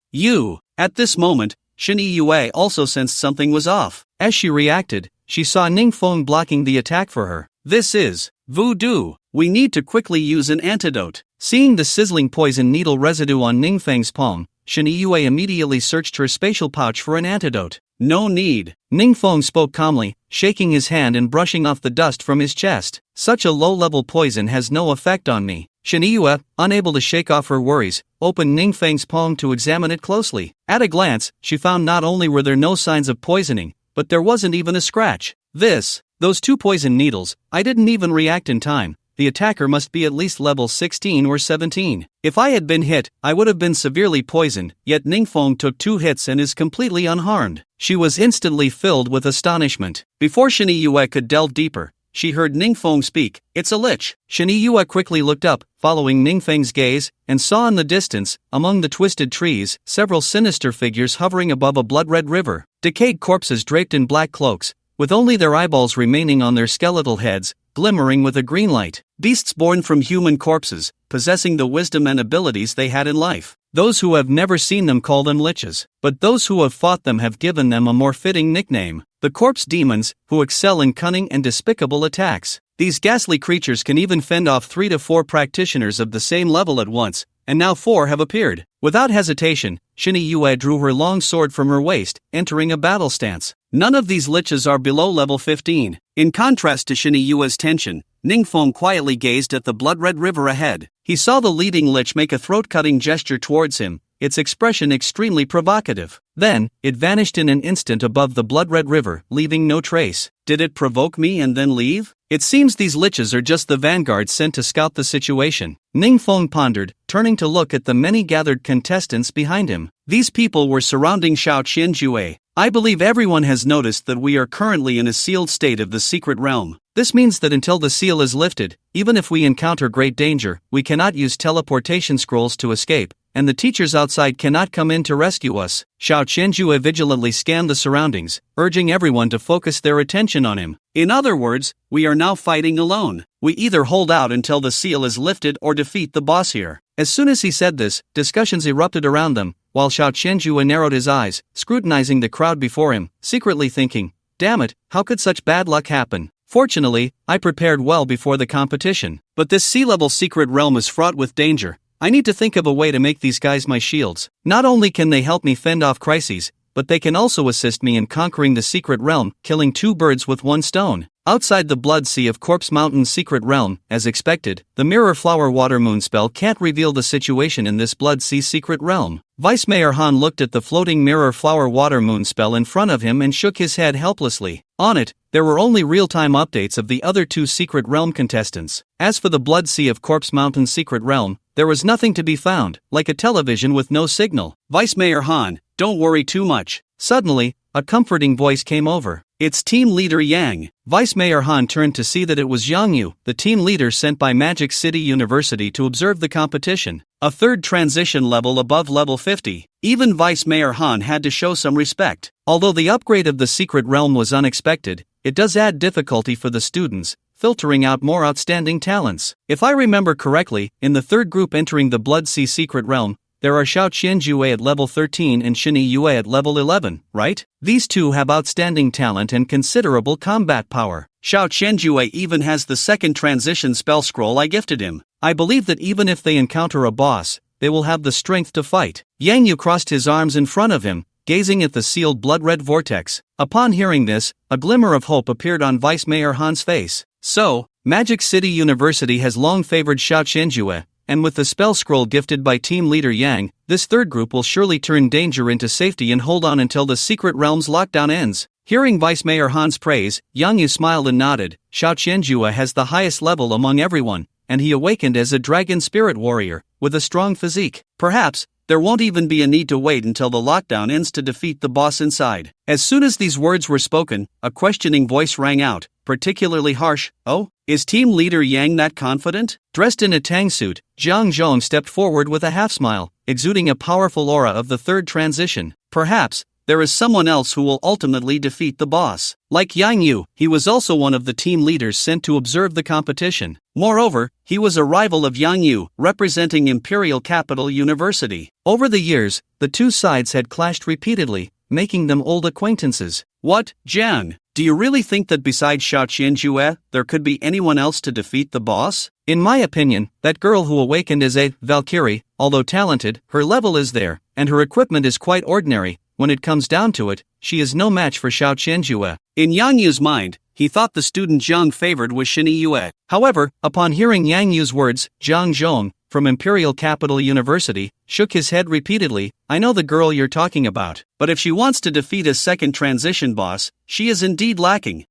At this moment, Shensha also sensed something was off. As she reacted, she saw Ning Feng blocking the attack for her. This is voodoo. We need to quickly use an antidote. Seeing the sizzling poison needle residue on Ning Feng's palm, Shensha immediately searched her spatial pouch for an antidote. No need. Ning Feng spoke calmly, shaking his hand and brushing off the dust from his chest. Such a low-level poison has no effect on me. Shensha, unable to shake off her worries, opened Ning Feng's palm to examine it closely. At a glance, she found not only were there no signs of poisoning, but there wasn't even a scratch. Those two poison needles, I didn't even react in time. The attacker must be at least level 16 or 17. If I had been hit, I would have been severely poisoned, yet Ning Feng took 2 hits and is completely unharmed. She was instantly filled with astonishment. Before Shensha could delve deeper, she heard Ning Feng speak. It's a lich. Shensha quickly looked up, following Ning Feng's gaze, and saw in the distance, among the twisted trees, several sinister figures hovering above a blood-red river. Decayed corpses draped in black cloaks, with only their eyeballs remaining on their skeletal heads, glimmering with a green light. Beasts born from human corpses, possessing the wisdom and abilities they had in life. Those who have never seen them call them liches, but those who have fought them have given them a more fitting nickname: the corpse demons, who excel in cunning and despicable attacks. These ghastly creatures can even fend off 3 to 4 practitioners of the same level at once, and now 4 have appeared. Without hesitation, Shensha drew her long sword from her waist, entering a battle stance. None of these liches are below level 15. In contrast to Shensha's tension, Ning Feng quietly gazed at the blood-red river ahead. He saw the leading lich make a throat-cutting gesture towards him, its expression extremely provocative. Then, it vanished in an instant above the blood-red river, leaving no trace. Did it provoke me and then leave? It seems these liches are just the vanguard sent to scout the situation. Ning Feng pondered, turning to look at the many gathered contestants behind him. These people were surrounding Xiao Qianjue. I believe everyone has noticed that we are currently in a sealed state of the secret realm. This means that until the seal is lifted, even if we encounter great danger, we cannot use teleportation scrolls to escape, and the teachers outside cannot come in to rescue us. Xiao Qianjue vigilantly scanned the surroundings, urging everyone to focus their attention on him. In other words, we are now fighting alone. We either hold out until the seal is lifted or defeat the boss here. As soon as he said this, discussions erupted around them, while Xiao Qianjue narrowed his eyes, scrutinizing the crowd before him, secretly thinking, "Damn it, how could such bad luck happen?" Fortunately, I prepared well before the competition. But this sea-level secret realm is fraught with danger. I need to think of a way to make these guys my shields. Not only can they help me fend off crises, but they can also assist me in conquering the secret realm, killing two birds with one stone. Outside the Blood Sea of Corpse Mountain's secret realm, as expected, the Mirror Flower Water Moon spell can't reveal the situation in this Blood Sea secret realm. Vice Mayor Han looked at the floating Mirror Flower Water Moon spell in front of him and shook his head helplessly. On it, there were only real-time updates of the other two secret realm contestants. As for the Blood Sea of Corpse Mountain's secret realm, there was nothing to be found, like a television with no signal. Vice Mayor Han, don't worry too much. Suddenly, a comforting voice came over. It's Team Leader Yang. Vice Mayor Han turned to see that it was Yang Yu, the team leader sent by Magic City University to observe the competition. A third transition level above level 50. Even Vice Mayor Han had to show some respect. Although the upgrade of the secret realm was unexpected, it does add difficulty for the students, filtering out more outstanding talents. If I remember correctly, in the third group entering the Blood Sea secret realm, there are Xiao Qianjue at level 13 and Shini Yue at level 11, right? These two have outstanding talent and considerable combat power. Xiao Qianjue even has the second transition spell scroll I gifted him. I believe that even if they encounter a boss, they will have the strength to fight. Yang Yu crossed his arms in front of him, gazing at the sealed blood-red vortex. Upon hearing this, a glimmer of hope appeared on Vice Mayor Han's face. So, Magic City University has long favored Xiao Qianjue, and with the spell scroll gifted by team leader Yang, this third group will surely turn danger into safety and hold on until the secret realm's lockdown ends. Hearing Vice Mayor Han's praise, Yang Yu smiled and nodded. Xiao Qianjue has the highest level among everyone, and he awakened as a dragon spirit warrior, with a strong physique. Perhaps, there won't even be a need to wait until the lockdown ends to defeat the boss inside. As soon as these words were spoken, a questioning voice rang out, particularly harsh. Oh, is team leader Yang that confident? Dressed in a tang suit, Zhang Zhong stepped forward with a half-smile, exuding a powerful aura of the third transition. Perhaps, there is someone else who will ultimately defeat the boss. Like Yang Yu, he was also one of the team leaders sent to observe the competition. Moreover, he was a rival of Yang Yu, representing Imperial Capital University. Over the years, the two sides had clashed repeatedly, making them old acquaintances. What, Jiang? Do you really think that besides Xiao Qianjue, there could be anyone else to defeat the boss? In my opinion, that girl who awakened is a Valkyrie. Although talented, her level is there, and her equipment is quite ordinary. When it comes down to it, she is no match for Xiao Qianjue. In Yang Yu's mind, he thought the student Zhang favored was Shini Yue. However, upon hearing Yang Yu's words, Zhang Zhong, from Imperial Capital University, shook his head repeatedly. I know the girl you're talking about, but if she wants to defeat a second transition boss, she is indeed lacking.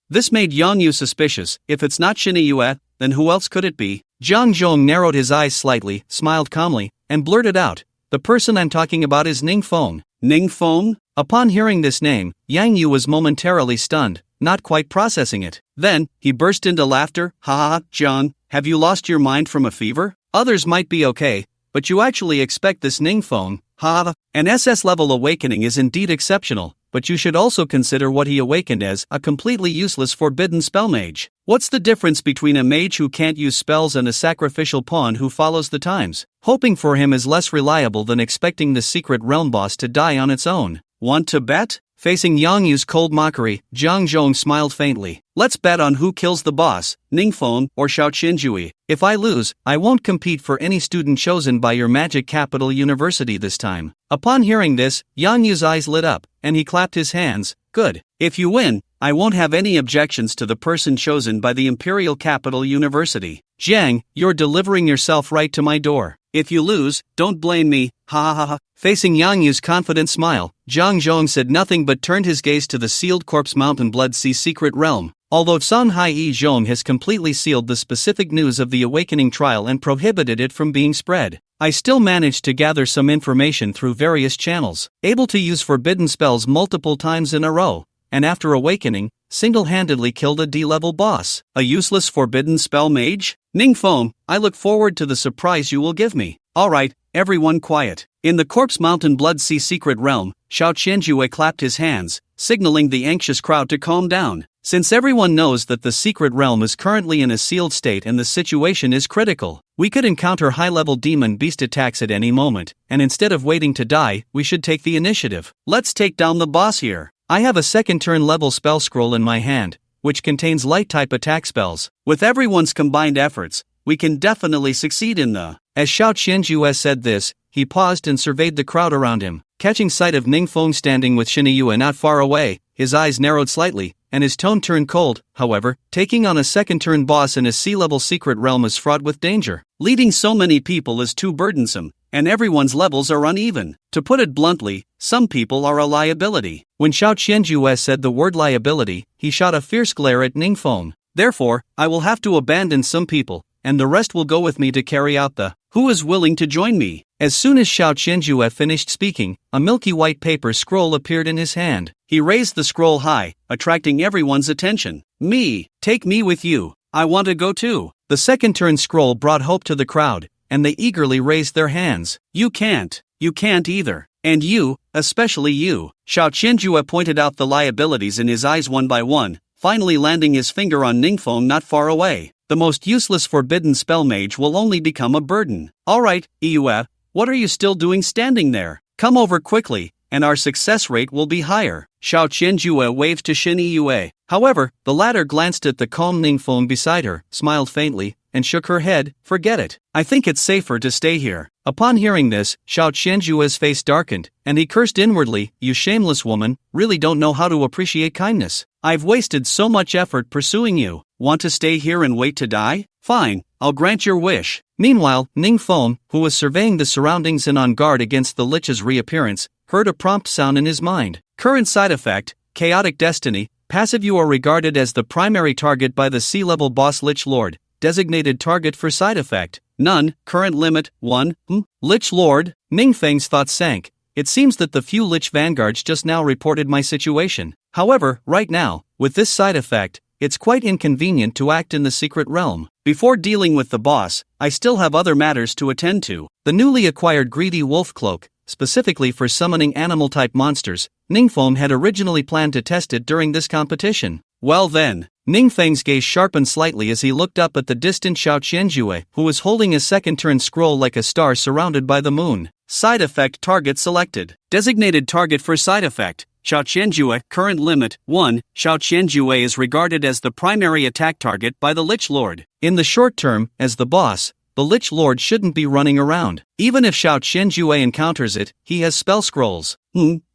This made Yang Yu suspicious. If it's not Shini Yue, then who else could it be? Zhang Zhong narrowed his eyes slightly, smiled calmly, and blurted out, the person I'm talking about is Ning Feng. Ning Feng? Upon hearing this name, Yang Yu was momentarily stunned, not quite processing it. Then, he burst into laughter. Ha ha, Zhang, have you lost your mind from a fever? Others might be okay, but you actually expect this Ning Feng? Ha! An SS-level awakening is indeed exceptional, but you should also consider what he awakened as, a completely useless forbidden spell mage. What's the difference between a mage who can't use spells and a sacrificial pawn who follows the times? Hoping for him is less reliable than expecting the secret realm boss to die on its own. Want to bet? Facing Yang Yu's cold mockery, Zhang Zhong smiled faintly. Let's bet on who kills the boss, Ning Feng or Xiao Qianjue. If I lose, I won't compete for any student chosen by your Magic Capital University this time. Upon hearing this, Yang Yu's eyes lit up, and he clapped his hands. Good. If you win, I won't have any objections to the person chosen by the Imperial Capital University. Jiang, you're delivering yourself right to my door. If you lose, don't blame me, ha ha ha ha. Facing Yang Yu's confident smile, Zhang Zhong said nothing but turned his gaze to the sealed corpse mountain blood sea secret realm. Although Songhai Yi Zhong has completely sealed the specific news of the awakening trial and prohibited it from being spread, I still managed to gather some information through various channels, able to use forbidden spells multiple times in a row, and after awakening, single-handedly killed a D-level boss. A useless forbidden spell mage? Ning Feng, I look forward to the surprise you will give me. Alright, everyone quiet. In the Corpse Mountain Blood Sea secret realm, Xiao Qianjue clapped his hands, signaling the anxious crowd to calm down. Since everyone knows that the secret realm is currently in a sealed state and the situation is critical, we could encounter high-level demon beast attacks at any moment, and instead of waiting to die, we should take the initiative. Let's take down the boss here. I have a second turn level spell scroll in my hand, which contains light-type attack spells. With everyone's combined efforts, we can definitely succeed in the... As Xiao Qianjue said this, he paused and surveyed the crowd around him. Catching sight of Ning Feng standing with Shiniyue not far away, his eyes narrowed slightly, and his tone turned cold. However, taking on a second-turn boss in a sea-level secret realm is fraught with danger. Leading so many people is too burdensome, and everyone's levels are uneven. To put it bluntly, some people are a liability. When Xiao Qianjue said the word liability, he shot a fierce glare at Ning Feng. Therefore, I will have to abandon some people, and the rest will go with me to carry out the... Who is willing to join me? As soon as Xiao Qianjue finished speaking, a milky white paper scroll appeared in his hand. He raised the scroll high, attracting everyone's attention. Me, take me with you. I want to go too. The second turn scroll brought hope to the crowd, and they eagerly raised their hands. You can't either. And you, especially you. Xiao Qianjue pointed out the liabilities in his eyes one by one, finally landing his finger on Ning Feng not far away. The most useless forbidden spell mage will only become a burden. Alright, Iyue, what are you still doing standing there? Come over quickly, and our success rate will be higher. Xiao Qianjue waved to Shin Iyue. However, the latter glanced at the calm Ning Feng beside her, smiled faintly, and shook her head. Forget it. I think it's safer to stay here. Upon hearing this, Xiao Qianjue's face darkened, and he cursed inwardly. You shameless woman, really don't know how to appreciate kindness. I've wasted so much effort pursuing you. Want to stay here and wait to die? Fine, I'll grant your wish. Meanwhile, Ning Feng, who was surveying the surroundings and on guard against the Lich's reappearance, heard a prompt sound in his mind. Current side effect, Chaotic Destiny. Passive: you are regarded as the primary target by the sea-level boss Lich Lord. Designated target for side effect, none. Current limit, 1. Lich Lord. Ning Feng's thoughts sank. It seems that the few Lich vanguards just now reported my situation. However, right now, with this side effect, it's quite inconvenient to act in the secret realm. Before dealing with the boss, I still have other matters to attend to. The newly acquired Greedy Wolf Cloak, specifically for summoning animal-type monsters, Ning Feng had originally planned to test it during this competition. Well then, Ning Feng's gaze sharpened slightly as he looked up at the distant Xiao Qianjue, who was holding a second-turn scroll like a star surrounded by the moon. Side effect target selected. Designated target for side effect, Xiao Qianjue. Current limit, 1. Xiao Qianjue is regarded as the primary attack target by the Lich Lord. In the short term, as the boss, the Lich Lord shouldn't be running around. Even if Xiao Qianjue encounters it, he has spell scrolls.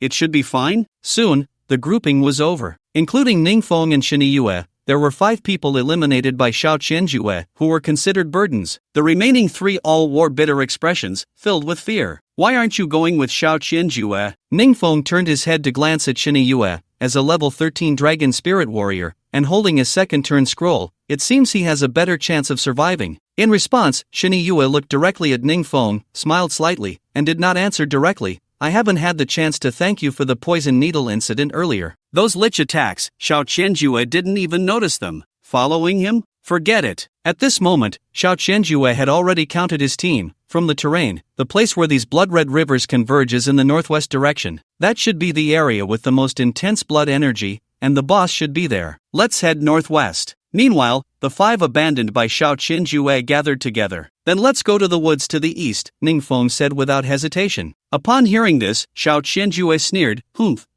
It should be fine. Soon, the grouping was over. Including Ning Feng and Shiniyue, there were 5 people eliminated by Xiao Qianjue who were considered burdens. The remaining 3 all wore bitter expressions, filled with fear. Why aren't you going with Xiao Qianjue? Ning Feng turned his head to glance at Shiniyue. As a level 13 dragon spirit warrior, and holding a second turn scroll, it seems he has a better chance of surviving. In response, Shiniyue looked directly at Ning Feng, smiled slightly, and did not answer directly. I haven't had the chance to thank you for the poison needle incident earlier. Those Lich attacks, Xiao Qianjue didn't even notice them. Following him? Forget it. At this moment, Xiao Qianjue had already counted his team. From the terrain, the place where these blood-red rivers converge is in the northwest direction. That should be the area with the most intense blood energy, and the boss should be there. Let's head northwest. Meanwhile, the 5 abandoned by Xiao Qianjue gathered together. Then let's go to the woods to the east, Ning Feng said without hesitation. Upon hearing this, Xiao Qianjue sneered.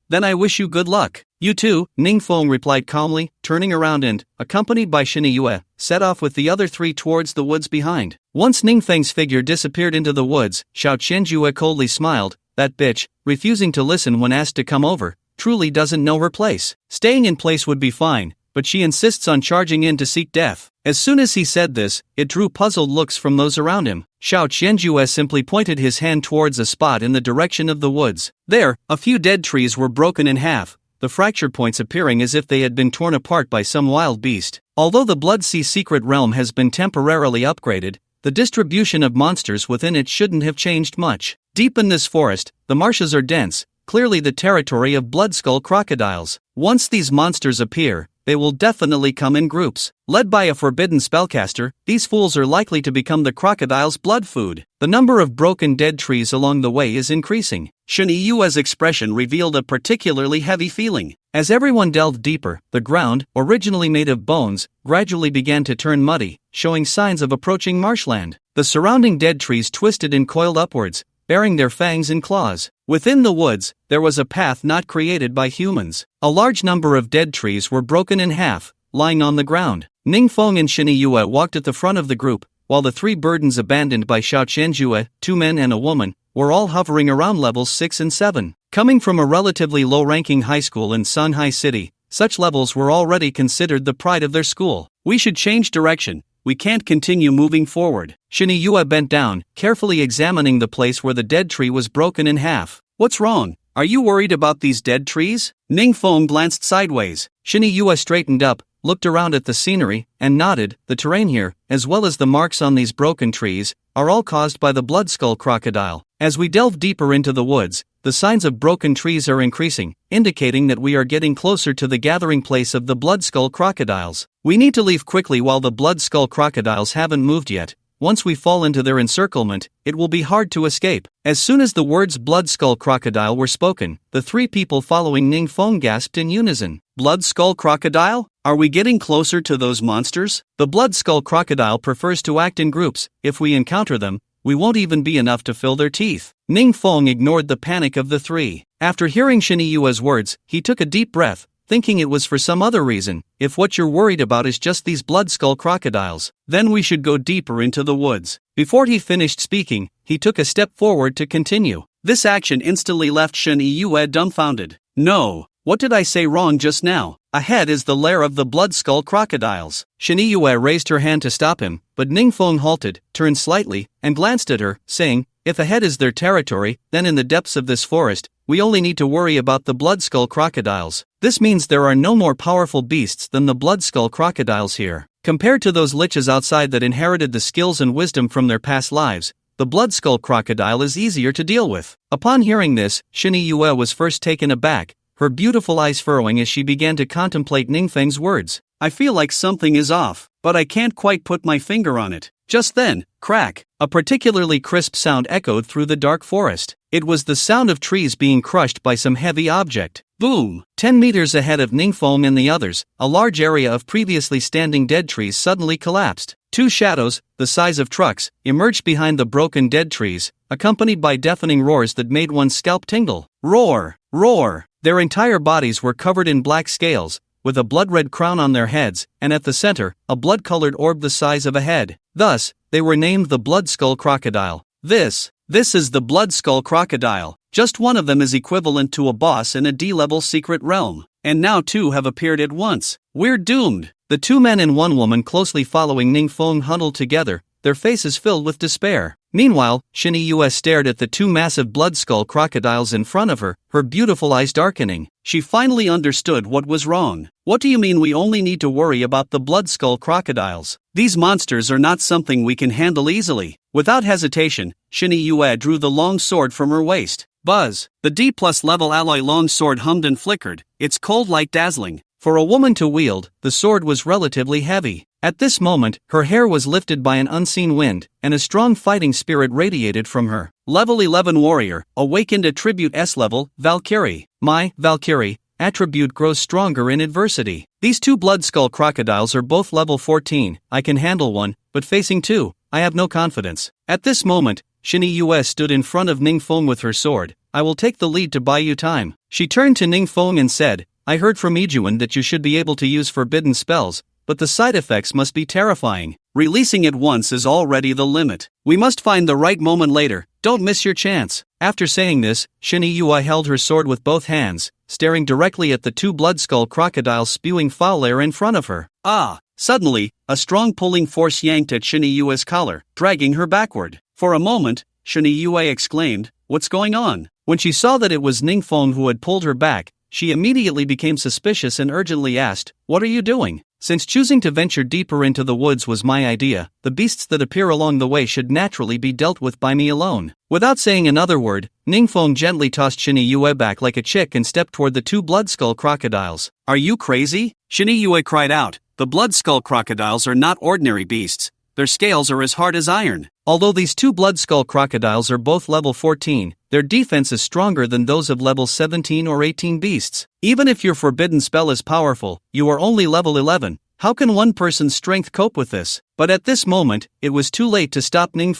Then I wish you good luck. You too, Ning Feng replied calmly, turning around and, accompanied by Shiniyue, set off with the other 3 towards the woods behind. Once Ning Feng's figure disappeared into the woods, Xiao Qianjue coldly smiled. That bitch, refusing to listen when asked to come over, truly doesn't know her place. Staying in place would be fine, but she insists on charging in to seek death. As soon as he said this, it drew puzzled looks from those around him. Xiao Qianjue simply pointed his hand towards a spot in the direction of the woods. There, a few dead trees were broken in half, the fracture points appearing as if they had been torn apart by some wild beast. Although the Blood Sea secret realm has been temporarily upgraded, the distribution of monsters within it shouldn't have changed much. Deep in this forest, the marshes are dense, clearly the territory of Bloodskull crocodiles. Once these monsters appear, they will definitely come in groups. Led by a forbidden spellcaster, these fools are likely to become the crocodile's blood food. The number of broken dead trees along the way is increasing. Shen Yue's expression revealed a particularly heavy feeling. As everyone delved deeper, the ground, originally made of bones, gradually began to turn muddy, showing signs of approaching marshland. The surrounding dead trees twisted and coiled upwards, bearing their fangs and claws. Within the woods, there was a path not created by humans. A large number of dead trees were broken in half, lying on the ground. Ning Feng and Shen Yue walked at the front of the group, while the three burdens abandoned by Xiao Qianjue, 2 men and a woman, were all hovering around levels 6 and 7. Coming from a relatively low-ranking high school in Sunhai City, such levels were already considered the pride of their school. We should change direction. We can't continue moving forward. Shen Yue bent down, carefully examining the place where the dead tree was broken in half. What's wrong? Are you worried about these dead trees? Ning Feng glanced sideways. Shen Yue straightened up, looked around at the scenery, and nodded. The terrain here, as well as the marks on these broken trees, are all caused by the Bloodskull crocodile. As we delve deeper into the woods, the signs of broken trees are increasing, indicating that we are getting closer to the gathering place of the Bloodskull crocodiles. We need to leave quickly while the Bloodskull crocodiles haven't moved yet. Once we fall into their encirclement, it will be hard to escape. As soon as the words Bloodskull crocodile were spoken, the three people following Ning Feng gasped in unison. Bloodskull crocodile? Are we getting closer to those monsters? The Bloodskull crocodile prefers to act in groups. If we encounter them, we won't even be enough to fill their teeth. Ning Feng ignored the panic of the three. After hearing Shen Yue's words, he took a deep breath, thinking it was for some other reason. If what you're worried about is just these Bloodskull crocodiles, then we should go deeper into the woods. Before he finished speaking, he took a step forward to continue. This action instantly left Shen Yue dumbfounded. No, what did I say wrong just now? Ahead is the lair of the Bloodskull crocodiles. Shen Yue raised her hand to stop him, but Ning Feng halted, turned slightly, and glanced at her, saying, if ahead is their territory, then in the depths of this forest, we only need to worry about the Bloodskull crocodiles. This means there are no more powerful beasts than the Bloodskull crocodiles here. Compared to those liches outside that inherited the skills and wisdom from their past lives, the Bloodskull crocodile is easier to deal with. Upon hearing this, Shen Yue was first taken aback, her beautiful eyes furrowing as she began to contemplate Ning Feng's words. I feel like something is off, but I can't quite put my finger on it. Just then, crack, a particularly crisp sound echoed through the dark forest. It was the sound of trees being crushed by some heavy object. Boom! 10 meters ahead of Ning Feng and the others, a large area of previously standing dead trees suddenly collapsed. Two shadows, the size of trucks, emerged behind the broken dead trees, accompanied by deafening roars that made one's scalp tingle. Roar! Roar! Their entire bodies were covered in black scales, with a blood-red crown on their heads, and at the center, a blood-colored orb the size of a head. Thus, they were named the Bloodskull crocodile. This is the Bloodskull crocodile. Just one of them is equivalent to a boss in a D-level secret realm. And now 2 have appeared at once. We're doomed. The 2 men and 1 woman closely following Ning Feng huddled together, their faces filled with despair. Meanwhile, Shen Yue stared at the 2 massive Bloodskull crocodiles in front of her, her beautiful eyes darkening. She finally understood what was wrong. What do you mean we only need to worry about the Bloodskull crocodiles? These monsters are not something we can handle easily. Without hesitation, Shen Yue drew the long sword from her waist. Buzz! The D+ level alloy long sword hummed and flickered, its cold light dazzling. For a woman to wield, the sword was relatively heavy. At this moment, her hair was lifted by an unseen wind, and a strong fighting spirit radiated from her. Level 11 Warrior, awakened attribute S-level, Valkyrie. My Valkyrie attribute grows stronger in adversity. These 2 Bloodskull crocodiles are both level 14, I can handle one, but facing 2, I have no confidence. At this moment, Shen Yue stood in front of Ning Feng with her sword. I will take the lead to buy you time. She turned to Ning Feng and said, I heard from Ijuan that you should be able to use forbidden spells, but the side effects must be terrifying. Releasing it once is already the limit. We must find the right moment later, don't miss your chance. After saying this, Shini held her sword with both hands, staring directly at the two blood-skull crocodiles spewing foul air in front of her. Ah! Suddenly, a strong pulling force yanked at Shini collar, dragging her backward. For a moment, Shini exclaimed, "What's going on?" When she saw that it was Ning who had pulled her back, she immediately became suspicious and urgently asked, "What are you doing?" Since choosing to venture deeper into the woods was my idea, the beasts that appear along the way should naturally be dealt with by me alone. Without saying another word, Ning gently tossed Shini back like a chick and stepped toward the two blood-skull crocodiles. "Are you crazy?" Shini cried out. "The blood-skull crocodiles are not ordinary beasts. Their scales are as hard as iron." Although these two blood-skull crocodiles are both level 14, their defense is stronger than those of level 17 or 18 beasts. Even if your forbidden spell is powerful, you are only level 11. How can one person's strength cope with this? But at this moment, it was too late to stop Ning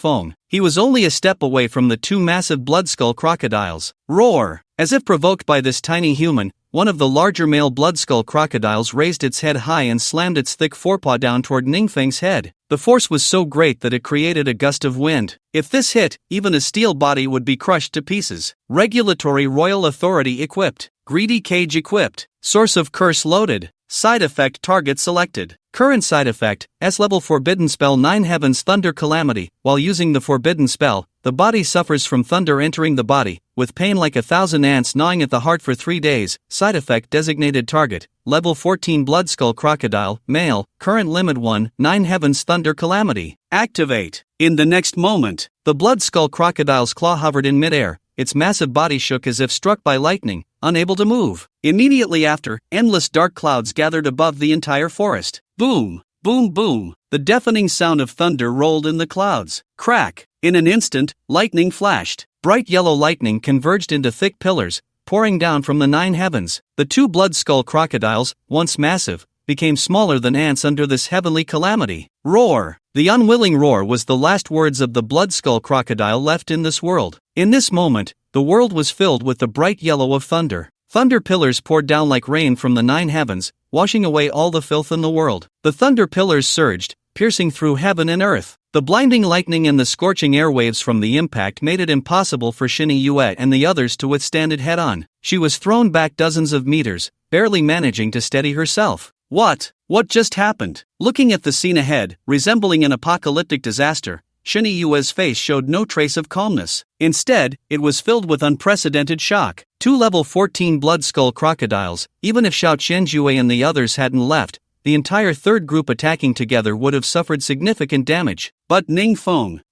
He was only a step away from the two massive blood-skull crocodiles. Roar! As if provoked by this tiny human, one of the larger male blood-skull crocodiles raised its head high and slammed its thick forepaw down toward Ning head. The force was so great that it created a gust of wind. If this hit, even a steel body would be crushed to pieces. Regulatory Royal Authority equipped. Greedy Cage equipped. Source of Curse loaded. Side effect target selected. Current side effect, S-level forbidden spell 9 Heaven's Thunder Calamity. While using the forbidden spell, the body suffers from thunder entering the body, with pain like 1,000 ants gnawing at the heart for 3 days. Side effect designated target, level 14 Bloodskull Crocodile, male, current limit 1, 9 Heaven's Thunder Calamity. Activate. In the next moment, the Bloodskull Crocodile's claw hovered in midair. Its massive body shook as if struck by lightning, unable to move. Immediately after, endless dark clouds gathered above the entire forest. Boom! Boom boom! The deafening sound of thunder rolled in the clouds. Crack! In an instant, lightning flashed. Bright yellow lightning converged into thick pillars, pouring down from the 9 heavens. The two blood-skull crocodiles, once massive, became smaller than ants under this heavenly calamity. Roar! The unwilling roar was the last words of the blood-skull crocodile left in this world. In this moment, the world was filled with the bright yellow of thunder. Thunder pillars poured down like rain from the 9 heavens, washing away all the filth in the world. The thunder pillars surged, piercing through heaven and earth. The blinding lightning and the scorching airwaves from the impact made it impossible for Shini and the others to withstand it head-on. She was thrown back dozens of meters, barely managing to steady herself. What just happened? Looking at the scene ahead, resembling an apocalyptic disaster, Shini face showed no trace of calmness. Instead, it was filled with unprecedented shock. Two level 14 blood-skull crocodiles, even if Xiao Qianjue and the others hadn't left, the entire third group attacking together would have suffered significant damage. But Ning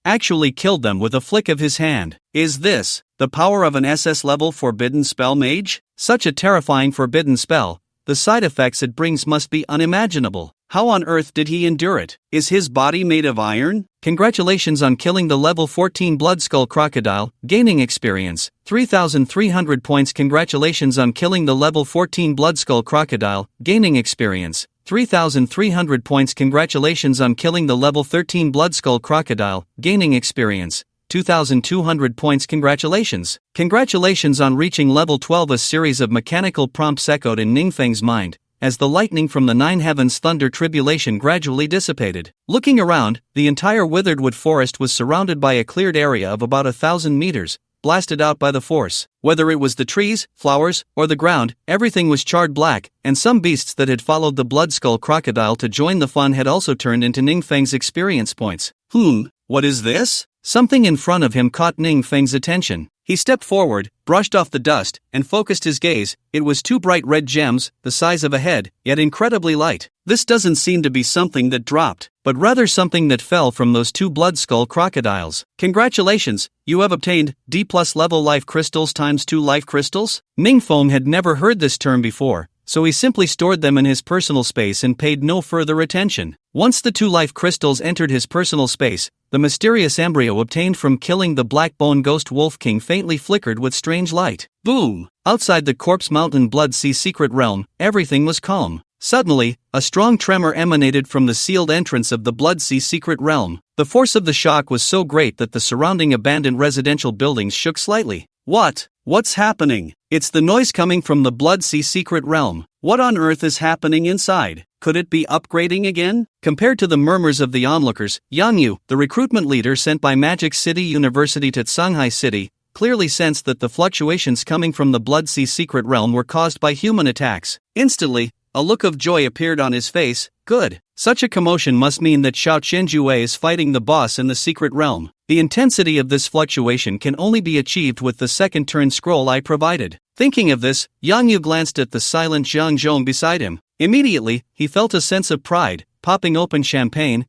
actually killed them with a flick of his hand. Is this the power of an SS-level forbidden spell mage? Such a terrifying forbidden spell. The side effects it brings must be unimaginable. How on earth did he endure it? Is his body made of iron? Congratulations on killing the level 14 Bloodskull Crocodile, gaining experience, 3,300 points. Congratulations on killing the level 14 Bloodskull Crocodile, gaining experience, 3,300 points. Congratulations on killing the level 13 Bloodskull Crocodile, gaining experience, 2,200 points. Congratulations. Congratulations on reaching level 12. A series of mechanical prompts echoed in Ningfeng's mind, as the lightning from the 9 heavens thunder tribulation gradually dissipated. Looking around, the entire withered forest was surrounded by a cleared area of about 1,000 meters, blasted out by the force. Whether it was the trees, flowers, or the ground, everything was charred black, and some beasts that had followed the Bloodskull Crocodile to join the fun had also turned into Ningfeng's experience points. What is this? Something in front of him caught Ningfeng's attention. He stepped forward, brushed off the dust, and focused his gaze. It was two bright red gems, the size of a head, yet incredibly light. This doesn't seem to be something that dropped, but rather something that fell from those two Bloodskull crocodiles. Congratulations, you have obtained D+ level life crystals times 2 life crystals? Ningfeng had never heard this term before, so he simply stored them in his personal space and paid no further attention. Once the 2 life crystals entered his personal space, the mysterious embryo obtained from killing the Black Bone Ghost Wolf King faintly flickered with strange light. Boom! Outside the Corpse Mountain Blood Sea secret realm, everything was calm. Suddenly, a strong tremor emanated from the sealed entrance of the Blood Sea secret realm. The force of the shock was so great that the surrounding abandoned residential buildings shook slightly. What's happening? It's the noise coming from the Blood Sea secret realm. What on earth is happening inside? Could it be upgrading again? Compared to the murmurs of the onlookers, Yang Yu, the recruitment leader sent by Magic City University to Shanghai City, clearly sensed that the fluctuations coming from the Blood Sea secret realm were caused by human attacks. Instantly, a look of joy appeared on his face. Good. Such a commotion must mean that Xiao Qianjue is fighting the boss in the secret realm. The intensity of this fluctuation can only be achieved with the second turn scroll I provided. Thinking of this, Yang Yu glanced at the silent Zhang Zhong beside him. Immediately, he felt a sense of pride. Popping open champagne,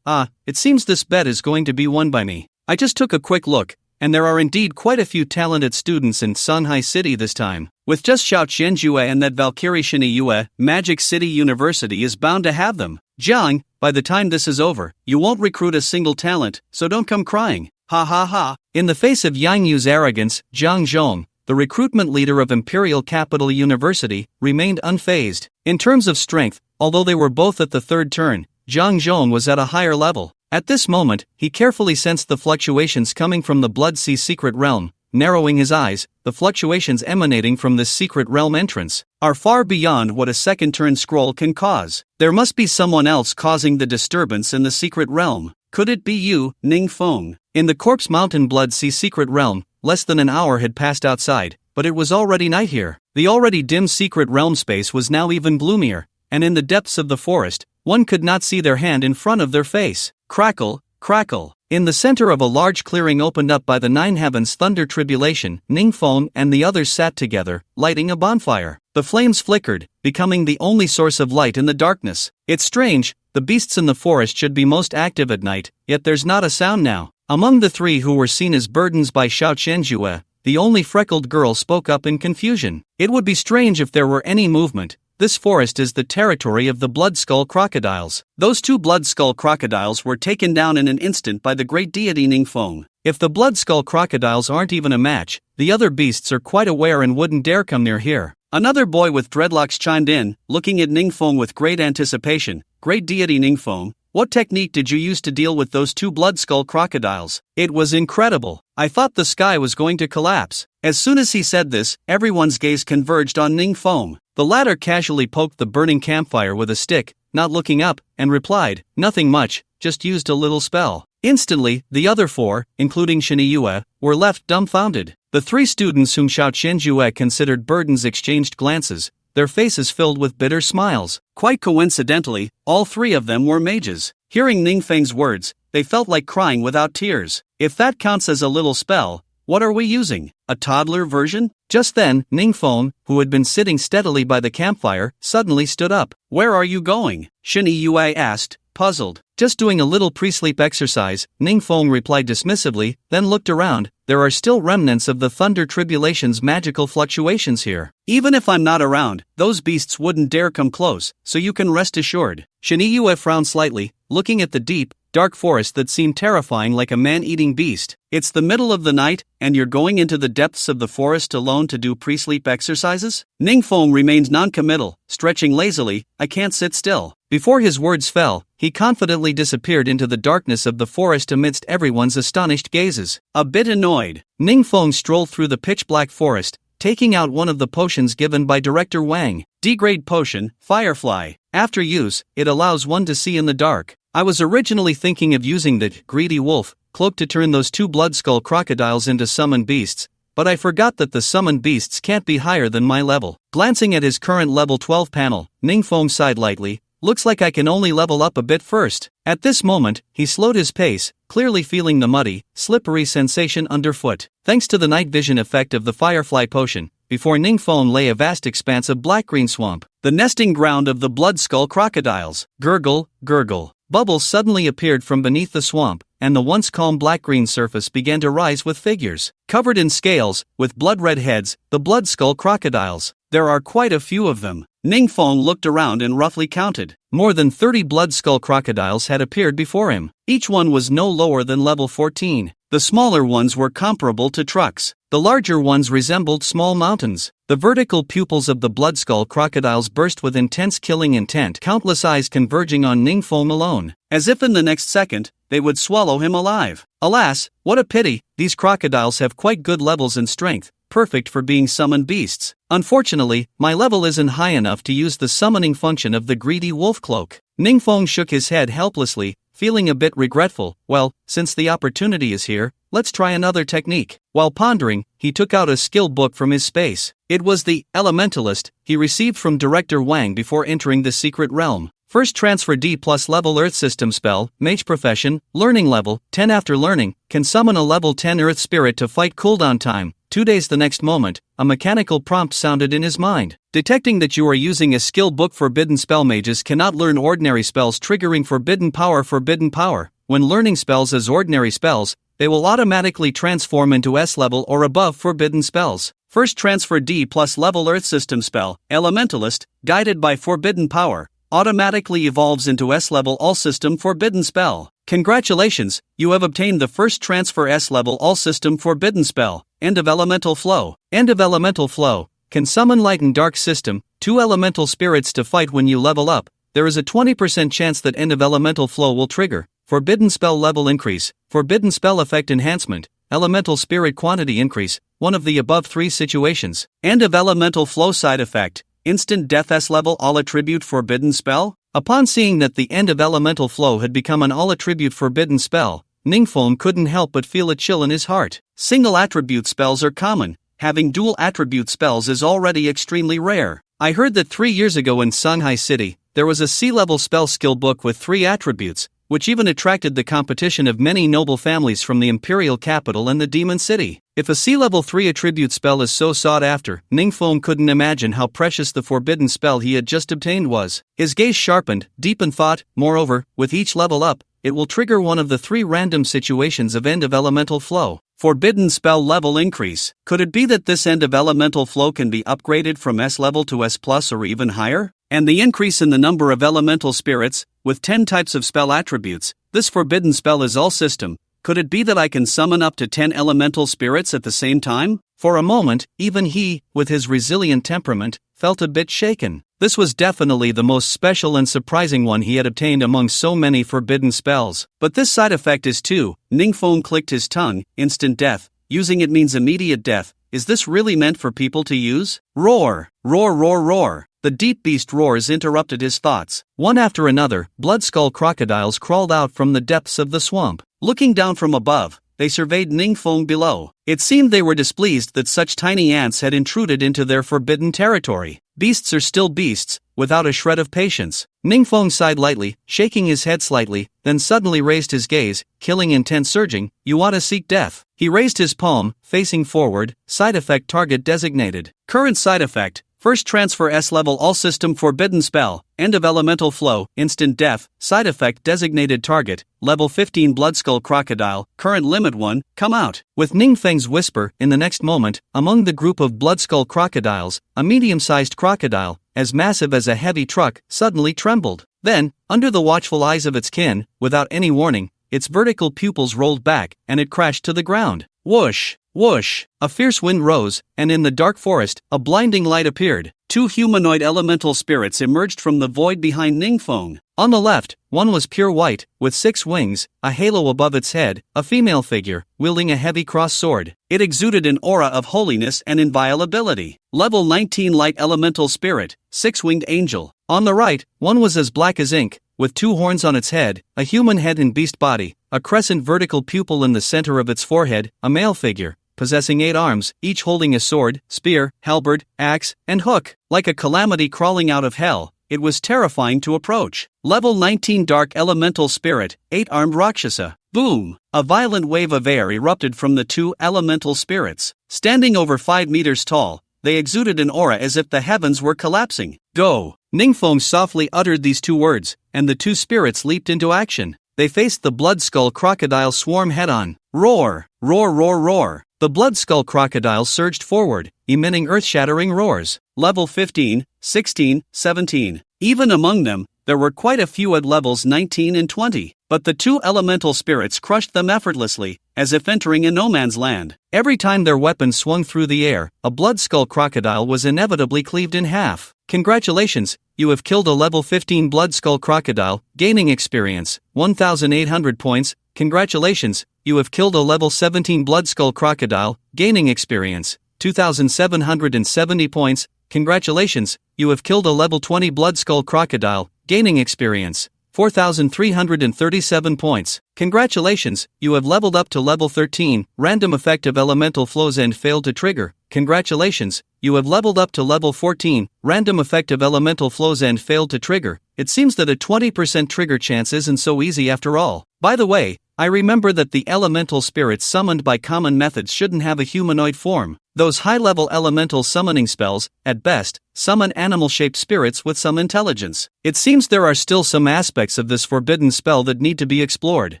it seems this bet is going to be won by me. I just took a quick look, and there are indeed quite a few talented students in Sunhai City this time. With just Xiao Qianjue and that Valkyrie Shiniyue, Magic City University is bound to have them. Jiang, by the time this is over, you won't recruit a single talent, so don't come crying. Ha ha ha. In the face of Yang Yu's arrogance, Zhang Zhong, the recruitment leader of Imperial Capital University, remained unfazed. In terms of strength, although they were both at the third turn, Zhang Zhong was at a higher level. At this moment, he carefully sensed the fluctuations coming from the Blood Sea secret realm. Narrowing his eyes, the fluctuations emanating from this secret realm entrance are far beyond what a second turn scroll can cause. There must be someone else causing the disturbance in the secret realm. Could it be you, Ning Feng? In the Corpse Mountain Blood Sea secret realm, less than an hour had passed outside, but it was already night here. The already dim secret realm space was now even gloomier, and in the depths of the forest, one could not see their hand in front of their face. Crackle, crackle. In the center of a large clearing opened up by the Nine Heavens Thunder Tribulation, Ning Feng and the others sat together, lighting a bonfire. The flames flickered, becoming the only source of light in the darkness. It's strange, the beasts in the forest should be most active at night, yet there's not a sound now. Among the three who were seen as burdens by Xiao Qianjue, the only freckled girl spoke up in confusion. It would be strange if there were any movement. This forest is the territory of the Blood-Skull crocodiles. Those two Blood-Skull crocodiles were taken down in an instant by the great deity Ning Feng. If the Blood-Skull crocodiles aren't even a match, the other beasts are quite aware and wouldn't dare come near here. Another boy with dreadlocks chimed in, looking at Ning Feng with great anticipation. Great deity Ning Feng, what technique did you use to deal with those two Blood-Skull crocodiles? It was incredible. I thought the sky was going to collapse. As soon as he said this, everyone's gaze converged on Ning Feng. The latter casually poked the burning campfire with a stick, not looking up, and replied, nothing much, just used a little spell. Instantly, the other four, including Shiniyue, were left dumbfounded. The three students whom Xiao Qianjue considered burdens exchanged glances, their faces filled with bitter smiles. Quite coincidentally, all three of them were mages. Hearing Ning Feng's words, they felt like crying without tears. If that counts as a little spell, what are we using? A toddler version? Just then, Ning Feng, who had been sitting steadily by the campfire, suddenly stood up. Where are you going? Shiniyue asked, puzzled. Just doing a little pre-sleep exercise, Ning Feng replied dismissively, then looked around. There are still remnants of the Thunder Tribulation's magical fluctuations here. Even if I'm not around, those beasts wouldn't dare come close, so you can rest assured. Shiniyue frowned slightly, looking at the deep, dark forest that seemed terrifying like a man-eating beast. It's the middle of the night, and you're going into the depths of the forest alone to do pre-sleep exercises? Ning Feng remained non-committal, stretching lazily. I can't sit still. Before his words fell, he confidently disappeared into the darkness of the forest amidst everyone's astonished gazes. A bit annoyed, Ning Feng strolled through the pitch-black forest, taking out one of the potions given by Director Wang. D-grade potion, Firefly. After use, it allows one to see in the dark. I was originally thinking of using the greedy wolf cloak to turn those two Blood-Skull crocodiles into summoned beasts, but I forgot that the summoned beasts can't be higher than my level. Glancing at his current level 12 panel, Ning Feng sighed lightly. Looks like I can only level up a bit first. At this moment, he slowed his pace, clearly feeling the muddy, slippery sensation underfoot. Thanks to the night vision effect of the Firefly potion, before Ning Feng lay a vast expanse of black-green swamp, the nesting ground of the Blood-Skull crocodiles. Gurgle, gurgle. Bubbles suddenly appeared from beneath the swamp, and the once calm black-green surface began to rise with figures. Covered in scales, with blood-red heads, the Blood-Skull crocodiles. There are quite a few of them. Ning Feng looked around and roughly counted. More than 30 Blood-Skull crocodiles had appeared before him. Each one was no lower than level 14. The smaller ones were comparable to trucks. The larger ones resembled small mountains. The vertical pupils of the Blood-Skull crocodiles burst with intense killing intent, countless eyes converging on Ning Feng alone, as if in the next second, they would swallow him alive. Alas, what a pity, these crocodiles have quite good levels and strength, perfect for being summoned beasts. Unfortunately, my level isn't high enough to use the summoning function of the greedy wolf cloak. Ning Feng shook his head helplessly, feeling a bit regretful. Well, since the opportunity is here, let's try another technique. While pondering, he took out a skill book from his space. It was the Elementalist he received from Director Wang before entering the secret realm. First transfer D+ level Earth System spell, Mage Profession, Learning level 10. After learning, can summon a level 10 Earth Spirit to fight. Cooldown time 2 days. The next moment, a mechanical prompt sounded in his mind. Detecting that you are using a skill book, forbidden spell mages cannot learn ordinary spells, triggering forbidden power. Forbidden power. When learning spells as ordinary spells, they will automatically transform into S level or above forbidden spells. First transfer D+ level Earth System spell, Elementalist, guided by forbidden power, automatically evolves into S-level all-system forbidden spell. Congratulations, you have obtained the first transfer S-level all-system forbidden spell, End of Elemental Flow. End of Elemental Flow can summon light and dark system, 2 elemental spirits to fight. When you level up, there is a 20% chance that End of Elemental Flow will trigger. Forbidden spell level increase, forbidden spell effect enhancement, elemental spirit quantity increase, one of the above 3 situations. End of Elemental Flow side effect, instant death. S-level all-attribute forbidden spell? Upon seeing that the End of Elemental Flow had become an all-attribute forbidden spell, Ning couldn't help but feel a chill in his heart. Single attribute spells are common. Having dual attribute spells is already extremely rare. I heard that 3 years ago in Shanghai City, there was a C-level spell skill book with 3 attributes, which even attracted the competition of many noble families from the imperial capital and the demon city. If a C-level 3 attribute spell is so sought after, Ning couldn't imagine how precious the forbidden spell he had just obtained was. His gaze sharpened, deep in thought. Moreover, with each level up, it will trigger one of the 3 random situations of End of Elemental Flow. Forbidden spell level increase. Could it be that this End of Elemental Flow can be upgraded from S level to S plus or even higher? And the increase in the number of elemental spirits, with 10 types of spell attributes, this forbidden spell is all system. Could it be that I can summon up to 10 elemental spirits at the same time? For a moment, even he, with his resilient temperament, felt a bit shaken. This was definitely the most special and surprising one he had obtained among so many forbidden spells. But this side effect is too. Ning clicked his tongue. Instant death. Using it means immediate death. Is this really meant for people to use? Roar! Roar, roar, roar! The deep beast roars interrupted his thoughts. One after another, blood-skull crocodiles crawled out from the depths of the swamp. Looking down from above, they surveyed Ning below. It seemed they were displeased that such tiny ants had intruded into their forbidden territory. Beasts are still beasts, without a shred of patience. Ning sighed lightly, shaking his head slightly, then suddenly raised his gaze, killing intent surging. You ought to seek death. He raised his palm, facing forward. Side effect target designated. Current side effect. First transfer S-level all-system forbidden spell, End of Elemental Flow, instant death. Side effect designated target, level 15 Bloodskull Crocodile, current limit 1, come out. With Ning whisper, in the next moment, among the group of Bloodskull crocodiles, a medium-sized crocodile, as massive as a heavy truck, suddenly trembled. Then, under the watchful eyes of its kin, without any warning, its vertical pupils rolled back, and it crashed to the ground. Whoosh! Whoosh! A fierce wind rose, and in the dark forest, a blinding light appeared. 2 humanoid elemental spirits emerged from the void behind Ning On the left, one was pure white, with 6 wings, a halo above its head, a female figure, wielding a heavy cross sword. It exuded an aura of holiness and inviolability. Level 19 light elemental spirit, 6-winged angel. On the right, one was as black as ink, with 2 horns on its head, a human head and beast body, a crescent vertical pupil in the center of its forehead, a male figure, possessing 8 arms, each holding a sword, spear, halberd, axe, and hook. Like a calamity crawling out of hell, it was terrifying to approach. Level 19 Dark Elemental Spirit, 8-armed Rakshasa. Boom! A violent wave of air erupted from the 2 elemental spirits. Standing over 5 meters tall, they exuded an aura as if the heavens were collapsing. Go! Ning softly uttered these 2 words, and the 2 spirits leaped into action. They faced the Bloodskull crocodile swarm head-on. Roar! Roar, roar, roar! The Bloodskull crocodile surged forward, emitting earth-shattering roars. Level 15, 16, 17. Even among them, there were quite a few at levels 19 and 20. But the 2 elemental spirits crushed them effortlessly, as if entering a no-man's land. Every time their weapons swung through the air, a Bloodskull crocodile was inevitably cleaved in half. Congratulations, you have killed a level 15 Bloodskull crocodile, gaining experience, 1,800 points. Congratulations, you have killed a level 17 Bloodskull crocodile, gaining experience, 2,770 points. Congratulations, you have killed a level 20 Bloodskull crocodile, gaining experience, 4,337 points. Congratulations, you have leveled up to level 13. Random effect of elemental flows and failed to trigger. Congratulations, you have leveled up to level 14. Random effect of elemental flows and failed to trigger. It seems that a 20% trigger chance isn't so easy after all. By the way, I remember that the elemental spirits summoned by common methods shouldn't have a humanoid form. Those high-level elemental summoning spells, at best, summon animal-shaped spirits with some intelligence. It seems there are still some aspects of this forbidden spell that need to be explored.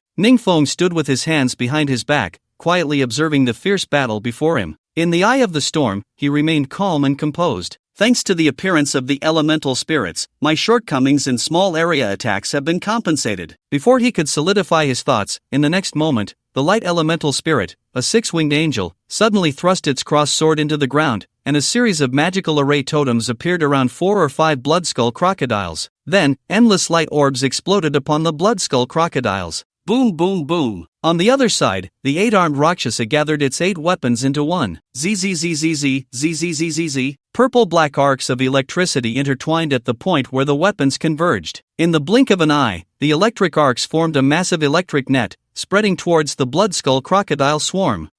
Ningfeng stood with his hands behind his back, quietly observing the fierce battle before him. In the eye of the storm, he remained calm and composed. Thanks to the appearance of the elemental spirits, my shortcomings in small area attacks have been compensated. Before he could solidify his thoughts, in the next moment, the light elemental spirit, a six-winged angel, suddenly thrust its cross sword into the ground, and a series of magical array totems appeared around 4 or 5 Bloodskull crocodiles. Then, endless light orbs exploded upon the Bloodskull crocodiles. Boom boom boom. On the other side, the 8-armed Rakshasa gathered its 8 weapons into one. Zzzzzzzzzzzzzzz. Purple-black arcs of electricity intertwined at the point where the weapons converged. In the blink of an eye, the electric arcs formed a massive electric net, spreading towards the Bloodskull crocodile swarm.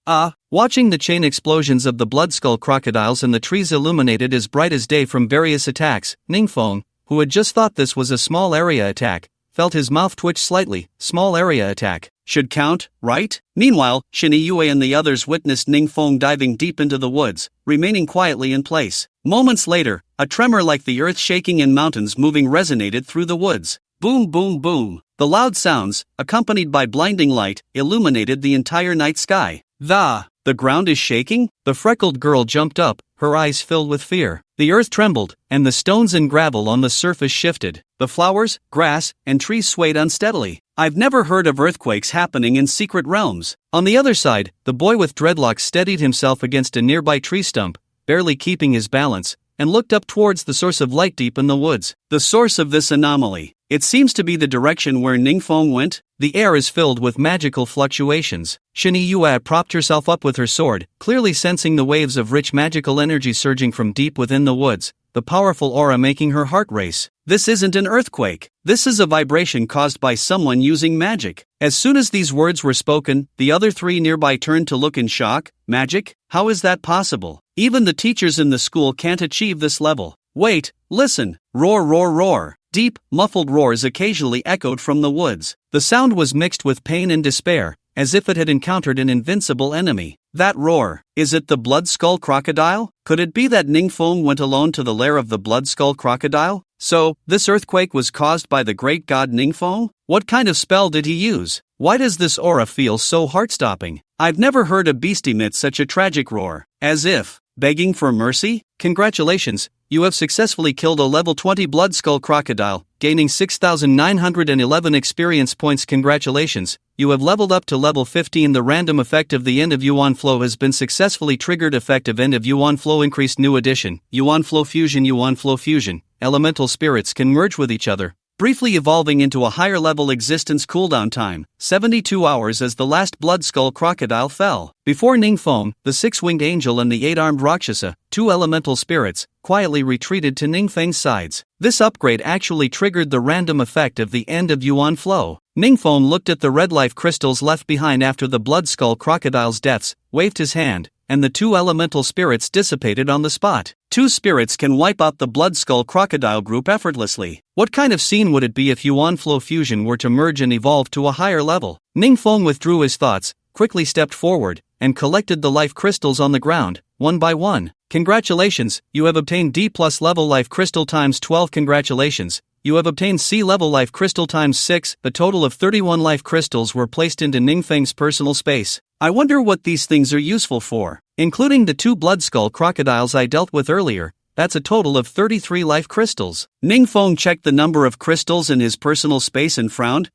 Watching the chain explosions of the Bloodskull crocodiles and the trees illuminated as bright as day from various attacks, Ningfeng, who had just thought this was a small area attack, felt his mouth twitch slightly. Small area attack. Should count, right? Meanwhile, Shiniyue and the others witnessed Ningfeng diving deep into the woods, remaining quietly in place. Moments later, a tremor like the earth shaking and mountains moving resonated through the woods. Boom boom boom. The loud sounds, accompanied by blinding light, illuminated the entire night sky. The ground is shaking? The freckled girl jumped up, her eyes filled with fear. The earth trembled, and the stones and gravel on the surface shifted. The flowers, grass, and trees swayed unsteadily. I've never heard of earthquakes happening in secret realms. On the other side, the boy with dreadlocks steadied himself against a nearby tree stump, barely keeping his balance, and looked up towards the source of light deep in the woods. The source of this anomaly. It seems to be the direction where Ningfeng went. The air is filled with magical fluctuations. Shiniyue propped herself up with her sword, clearly sensing the waves of rich magical energy surging from deep within the woods, the powerful aura making her heart race. This isn't an earthquake. This is a vibration caused by someone using magic. As soon as these words were spoken, the other 3 nearby turned to look in shock. Magic? How is that possible? Even the teachers in the school can't achieve this level. Wait, listen. Roar roar roar. Deep, muffled roars occasionally echoed from the woods. The sound was mixed with pain and despair, as if it had encountered an invincible enemy. That roar, is it the Bloodskull crocodile? Could it be that Ningfeng went alone to the lair of the Bloodskull crocodile? So, this earthquake was caused by the great god Ningfeng? What kind of spell did he use? Why does this aura feel so heart-stopping? I've never heard a beast emit such a tragic roar. As if begging for mercy? Congratulations, you have successfully killed a level 20 Bloodskull crocodile, gaining 6,911 experience points. Congratulations, you have leveled up to level 15. The random effect of the End of Yuan Flow has been successfully triggered. Effective End of Yuan Flow increased. New addition, Yuan Flow Fusion. Yuan Flow Fusion. Elemental spirits can merge with each other, briefly evolving into a higher level existence. Cooldown time, 72 hours as the last Bloodskull crocodile fell. Before Ningfeng, the 6-winged angel and the 8-armed Rakshasa, 2 elemental spirits, quietly retreated to Ningfeng's sides. This upgrade actually triggered the random effect of the End of Yuan Flow. Ningfeng looked at the red life crystals left behind after the Bloodskull crocodile's deaths, waved his hand, and the 2 elemental spirits dissipated on the spot. 2 spirits can wipe out the Bloodskull crocodile group effortlessly. What kind of scene would it be if Yuan Flow Fusion were to merge and evolve to a higher level? Ningfeng withdrew his thoughts, quickly stepped forward, and collected the life crystals on the ground, one by one. Congratulations, you have obtained D+ level life crystal times 12. Congratulations, you have obtained C level life crystal times 6. A total of 31 life crystals were placed into Ningfeng's personal space. I wonder what these things are useful for. Including the 2 Bloodskull crocodiles I dealt with earlier, that's a total of 33 life crystals. Ningfeng checked the number of crystals in his personal space and frowned.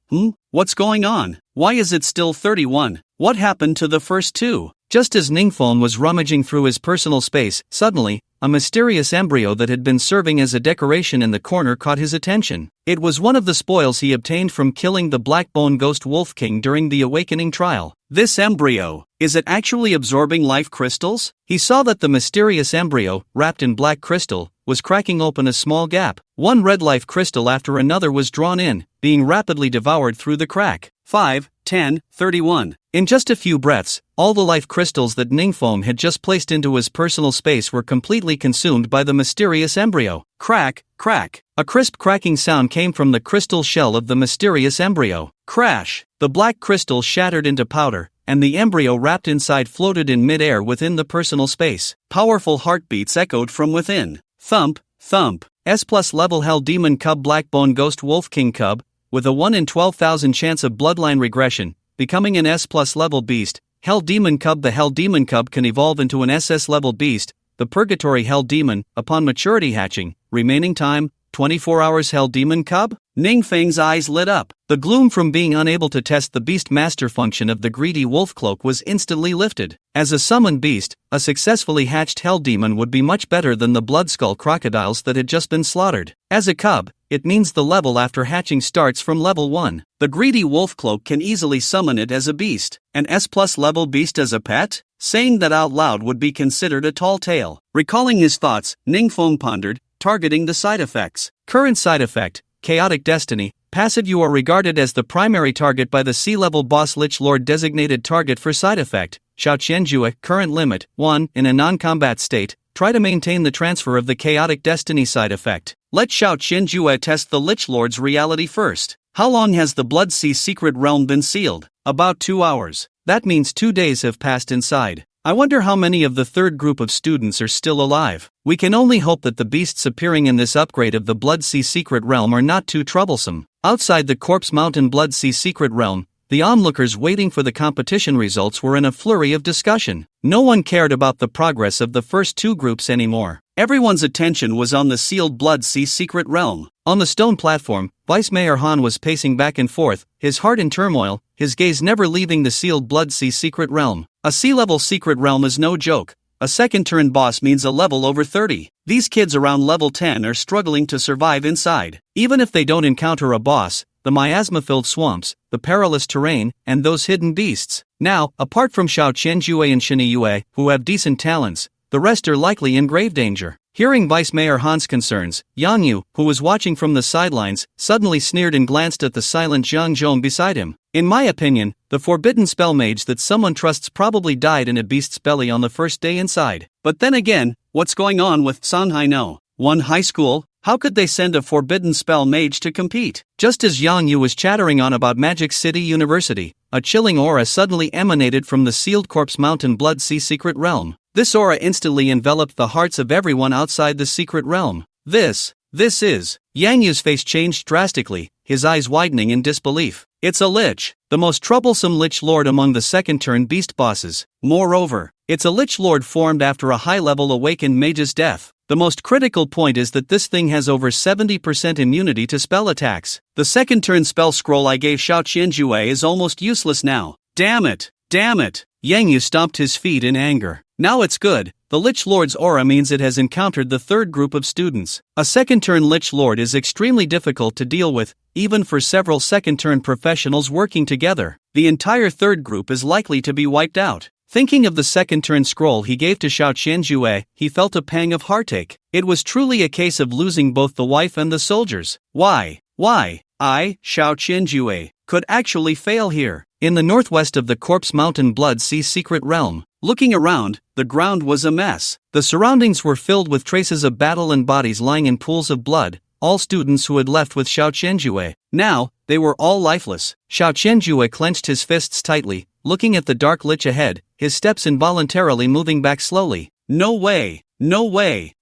What's going on? Why is it still 31? What happened to the first 2? Just as Ningfeng was rummaging through his personal space, suddenly, a mysterious embryo that had been serving as a decoration in the corner caught his attention. It was one of the spoils he obtained from killing the Blackbone Ghost Wolf King during the Awakening trial. This embryo, is it actually absorbing life crystals? He saw that the mysterious embryo, wrapped in black crystal, was cracking open a small gap. One red life crystal after another was drawn in, being rapidly devoured through the crack. 5, 10, 31. In just a few breaths, all the life crystals that Ning had just placed into his personal space were completely consumed by the mysterious embryo. Crack, crack. A crisp cracking sound came from the crystal shell of the mysterious embryo. Crash! The black crystal shattered into powder, and the embryo wrapped inside floated in mid-air within the personal space. Powerful heartbeats echoed from within. Thump, thump. S+level Hell Demon Cub Blackbone Ghost Wolf King Cub, with a 1 in 12,000 chance of bloodline regression, becoming an S+level beast. Hell Demon Cub. The Hell Demon Cub can evolve into an SS-level beast, the Purgatory Hell Demon, upon maturity hatching. Remaining time, 24 hours. Hell Demon Cub? Ning Feng's eyes lit up. The gloom from being unable to test the beast master function of the greedy wolf cloak was instantly lifted. As a summoned beast, a successfully hatched hell demon would be much better than the Bloodskull crocodiles that had just been slaughtered. As a cub, it means the level after hatching starts from level 1. The greedy wolf cloak can easily summon it as a beast. An S+level beast as a pet? Saying that out loud would be considered a tall tale. Recalling his thoughts, Ning Feng pondered, targeting the side effects. Current side effect: Chaotic Destiny. Passive: you are regarded as the primary target by the C-level boss Lich Lord. Designated target for side effect: Shao Qianjue. Current limit: 1. In a non-combat state, try to maintain the transfer of the Chaotic Destiny side effect. Let Shao Qianjue test the Lich Lord's reality first. How long has the Blood Sea secret realm been sealed? About 2 hours. That means 2 days have passed inside. I wonder how many of the third group of students are still alive. We can only hope that the beasts appearing in this upgrade of the Blood Sea secret realm are not too troublesome. Outside the Corpse Mountain Blood Sea secret realm, the onlookers waiting for the competition results were in a flurry of discussion. No one cared about the progress of the first 2 groups anymore. Everyone's attention was on the sealed Blood Sea secret realm. On the stone platform, Vice Mayor Han was pacing back and forth, his heart in turmoil, his gaze never leaving the sealed Blood Sea secret realm. A C-level secret realm is no joke. A second-turn boss means a level over 30. These kids around level 10 are struggling to survive inside. Even if they don't encounter a boss, the miasma-filled swamps, the perilous terrain, and those hidden beasts. Now, apart from Shao Qianjue and Shen Yue, who have decent talents, the rest are likely in grave danger. Hearing Vice Mayor Han's concerns, Yang Yu, who was watching from the sidelines, suddenly sneered and glanced at the silent Zhang Zhong beside him. In my opinion, the forbidden spell mage that someone trusts probably died in a beast's belly on the first day inside. But then again, what's going on with Sanhai No? One high school? How could they send a forbidden spell mage to compete? Just as Yang Yu was chattering on about Magic City University, a chilling aura suddenly emanated from the sealed Corpse Mountain Blood Sea secret realm. This aura instantly enveloped the hearts of everyone outside the secret realm. This is... Yang Yu's face changed drastically, his eyes widening in disbelief. It's a lich, the most troublesome Lich Lord among the second-turn beast bosses. Moreover, it's a Lich Lord formed after a high-level awakened mage's death. The most critical point is that this thing has over 70% immunity to spell attacks. The second-turn spell scroll I gave Shao Qianjue is almost useless now. Damn it! Damn it! Yang Yu stomped his feet in anger. Now it's good. The Lich Lord's aura means it has encountered the third group of students. A second-turn Lich Lord is extremely difficult to deal with, even for several second-turn professionals working together. The entire third group is likely to be wiped out. Thinking of the second-turn scroll he gave to Shao Qianjue, he felt a pang of heartache. It was truly a case of losing both the wife and the soldiers. Why, I, Shao Qianjue, could actually fail here? In the northwest of the Corpse Mountain Blood Sea secret realm, looking around, the ground was a mess. The surroundings were filled with traces of battle and bodies lying in pools of blood, all students who had left with Shao Qianjue. Now, they were all lifeless. Shao Qianjue clenched his fists tightly, looking at the dark lich ahead, his steps involuntarily moving back slowly. No way,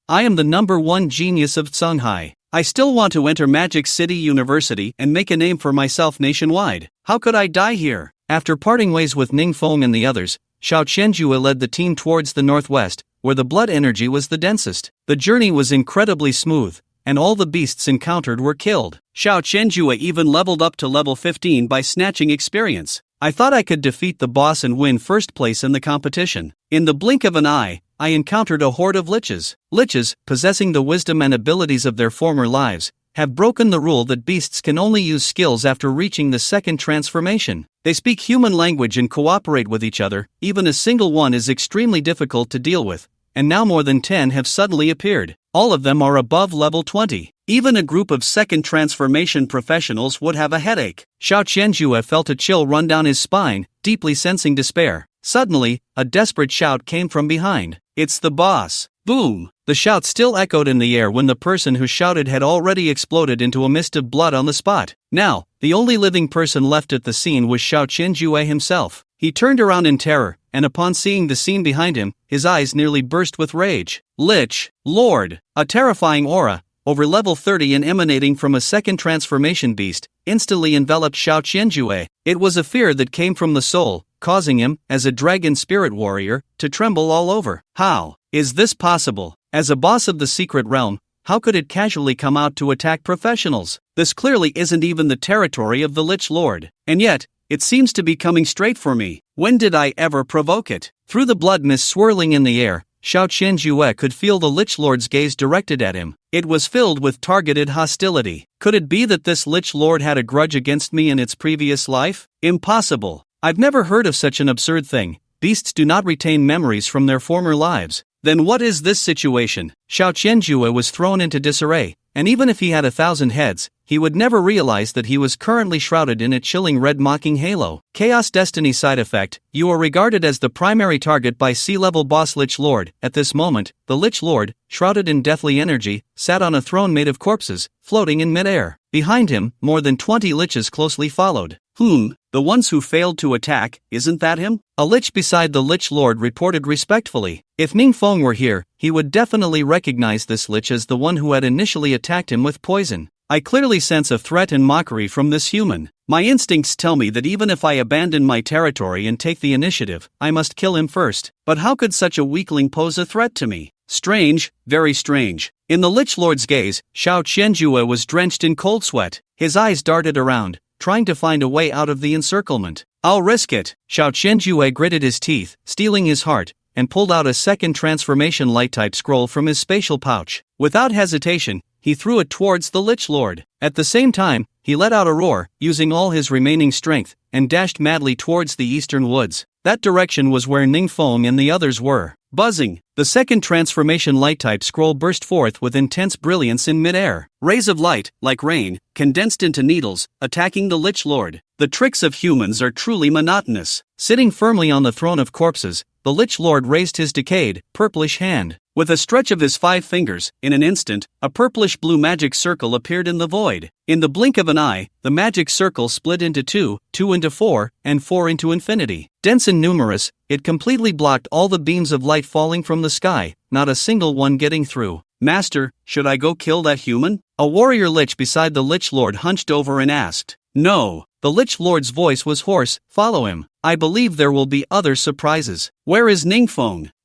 I am the #1 genius of Songhai. I still want to enter Magic City University and make a name for myself nationwide. How could I die here? After parting ways with Ning Feng and the others, Shao Qianjue led the team towards the northwest, where the blood energy was the densest. The journey was incredibly smooth, and all the beasts encountered were killed. Shao Qianjue even leveled up to level 15 by snatching experience. I thought I could defeat the boss and win first place in the competition. In the blink of an eye, I encountered a horde of liches. Liches, possessing the wisdom and abilities of their former lives, have broken the rule that beasts can only use skills after reaching the second transformation. They speak human language and cooperate with each other. Even a single one is extremely difficult to deal with, and now more than 10 have suddenly appeared. All of them are above level 20. Even a group of second transformation professionals would have a headache. Xiao Qianjue felt a chill run down his spine, deeply sensing despair. Suddenly, a desperate shout came from behind. "It's the boss!" Boom! The shout still echoed in the air when the person who shouted had already exploded into a mist of blood on the spot. Now, the only living person left at the scene was Xiao Qianjue himself. He turned around in terror, and upon seeing the scene behind him, his eyes nearly burst with rage. Lich Lord! A terrifying aura, over level 30 and emanating from a second transformation beast, instantly enveloped Xiao Qianjue. It was a fear that came from the soul, causing him, as a dragon spirit warrior, to tremble all over. How is this possible? As a boss of the secret realm, how could it casually come out to attack professionals? This clearly isn't even the territory of the Lich Lord. And yet, it seems to be coming straight for me. When did I ever provoke it? Through the blood mist swirling in the air, Xiao Qianjue could feel the Lich Lord's gaze directed at him. It was filled with targeted hostility. Could it be that this Lich Lord had a grudge against me in its previous life? Impossible. I've never heard of such an absurd thing. Beasts do not retain memories from their former lives. Then what is this situation? Xiao Qianjue was thrown into disarray, and even if he had 1,000 heads, he would never realize that he was currently shrouded in a chilling red mocking halo. Chaos Destiny side effect: you are regarded as the primary target by C-level boss Lich Lord. At this moment, the Lich Lord, shrouded in deathly energy, sat on a throne made of corpses, floating in midair. Behind him, more than 20 liches closely followed. The ones who failed to attack, isn't that him? A lich beside the Lich Lord reported respectfully. If Ning were here, he would definitely recognize this lich as the one who had initially attacked him with poison. I clearly sense a threat and mockery from this human. My instincts tell me that even if I abandon my territory and take the initiative, I must kill him first. But how could such a weakling pose a threat to me? Strange, very strange. In the Lich Lord's gaze, Xiao Qianjue was drenched in cold sweat. His eyes darted around, trying to find a way out of the encirclement. I'll risk it. Xiao Qianjue gritted his teeth, steeling his heart, and pulled out a second transformation light-type scroll from his spatial pouch. Without hesitation, he threw it towards the Lich Lord. At the same time, he let out a roar, using all his remaining strength, and dashed madly towards the eastern woods. That direction was where Ning and the others were. Buzzing, the second transformation light-type scroll burst forth with intense brilliance in mid-air. Rays of light, like rain, condensed into needles, attacking the Lich Lord. The tricks of humans are truly monotonous. Sitting firmly on the throne of corpses, the Lich Lord raised his decayed, purplish hand. With a stretch of his 5 fingers, in an instant, a purplish-blue magic circle appeared in the void. In the blink of an eye, the magic circle split into 2, 2 into 4, and 4 into infinity. Dense and numerous, it completely blocked all the beams of light falling from the sky, not a single one getting through. Master, should I go kill that human? A warrior lich beside the Lich Lord hunched over and asked. No. The Lich Lord's voice was hoarse. Follow him. I believe there will be other surprises. Where is Ning?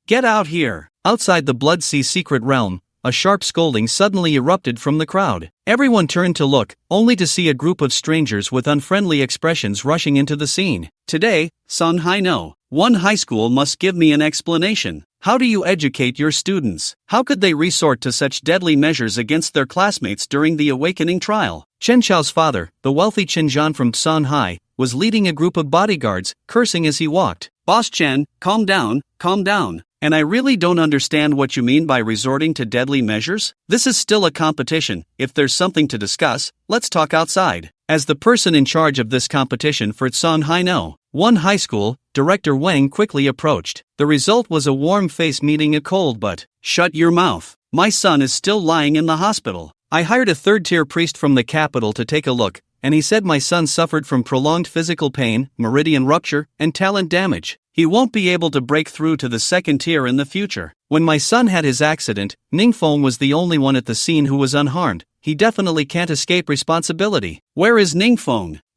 Get out here. Outside the Blood Sea secret realm, a sharp scolding suddenly erupted from the crowd. Everyone turned to look, only to see a group of strangers with unfriendly expressions rushing into the scene. Today, San Hai no. One high school must give me an explanation. How do you educate your students? How could they resort to such deadly measures against their classmates during the awakening trial? Chen Xiao's father, the wealthy Chen Zhan from San Hai, was leading a group of bodyguards, cursing as he walked. Boss Chen, calm down, calm down. And I really don't understand what you mean by resorting to deadly measures. This is still a competition. If there's something to discuss, let's talk outside. As the person in charge of this competition for San Hai no. One high school, Director Wang quickly approached. The result was a warm face meeting a cold butt. Shut your mouth. My son is still lying in the hospital. I hired a third-tier priest from the capital to take a look, and he said my son suffered from prolonged physical pain, meridian rupture, and talent damage. He won't be able to break through to the second tier in the future. When my son had his accident, Ning was the only one at the scene who was unharmed. He definitely can't escape responsibility. Where is Ning?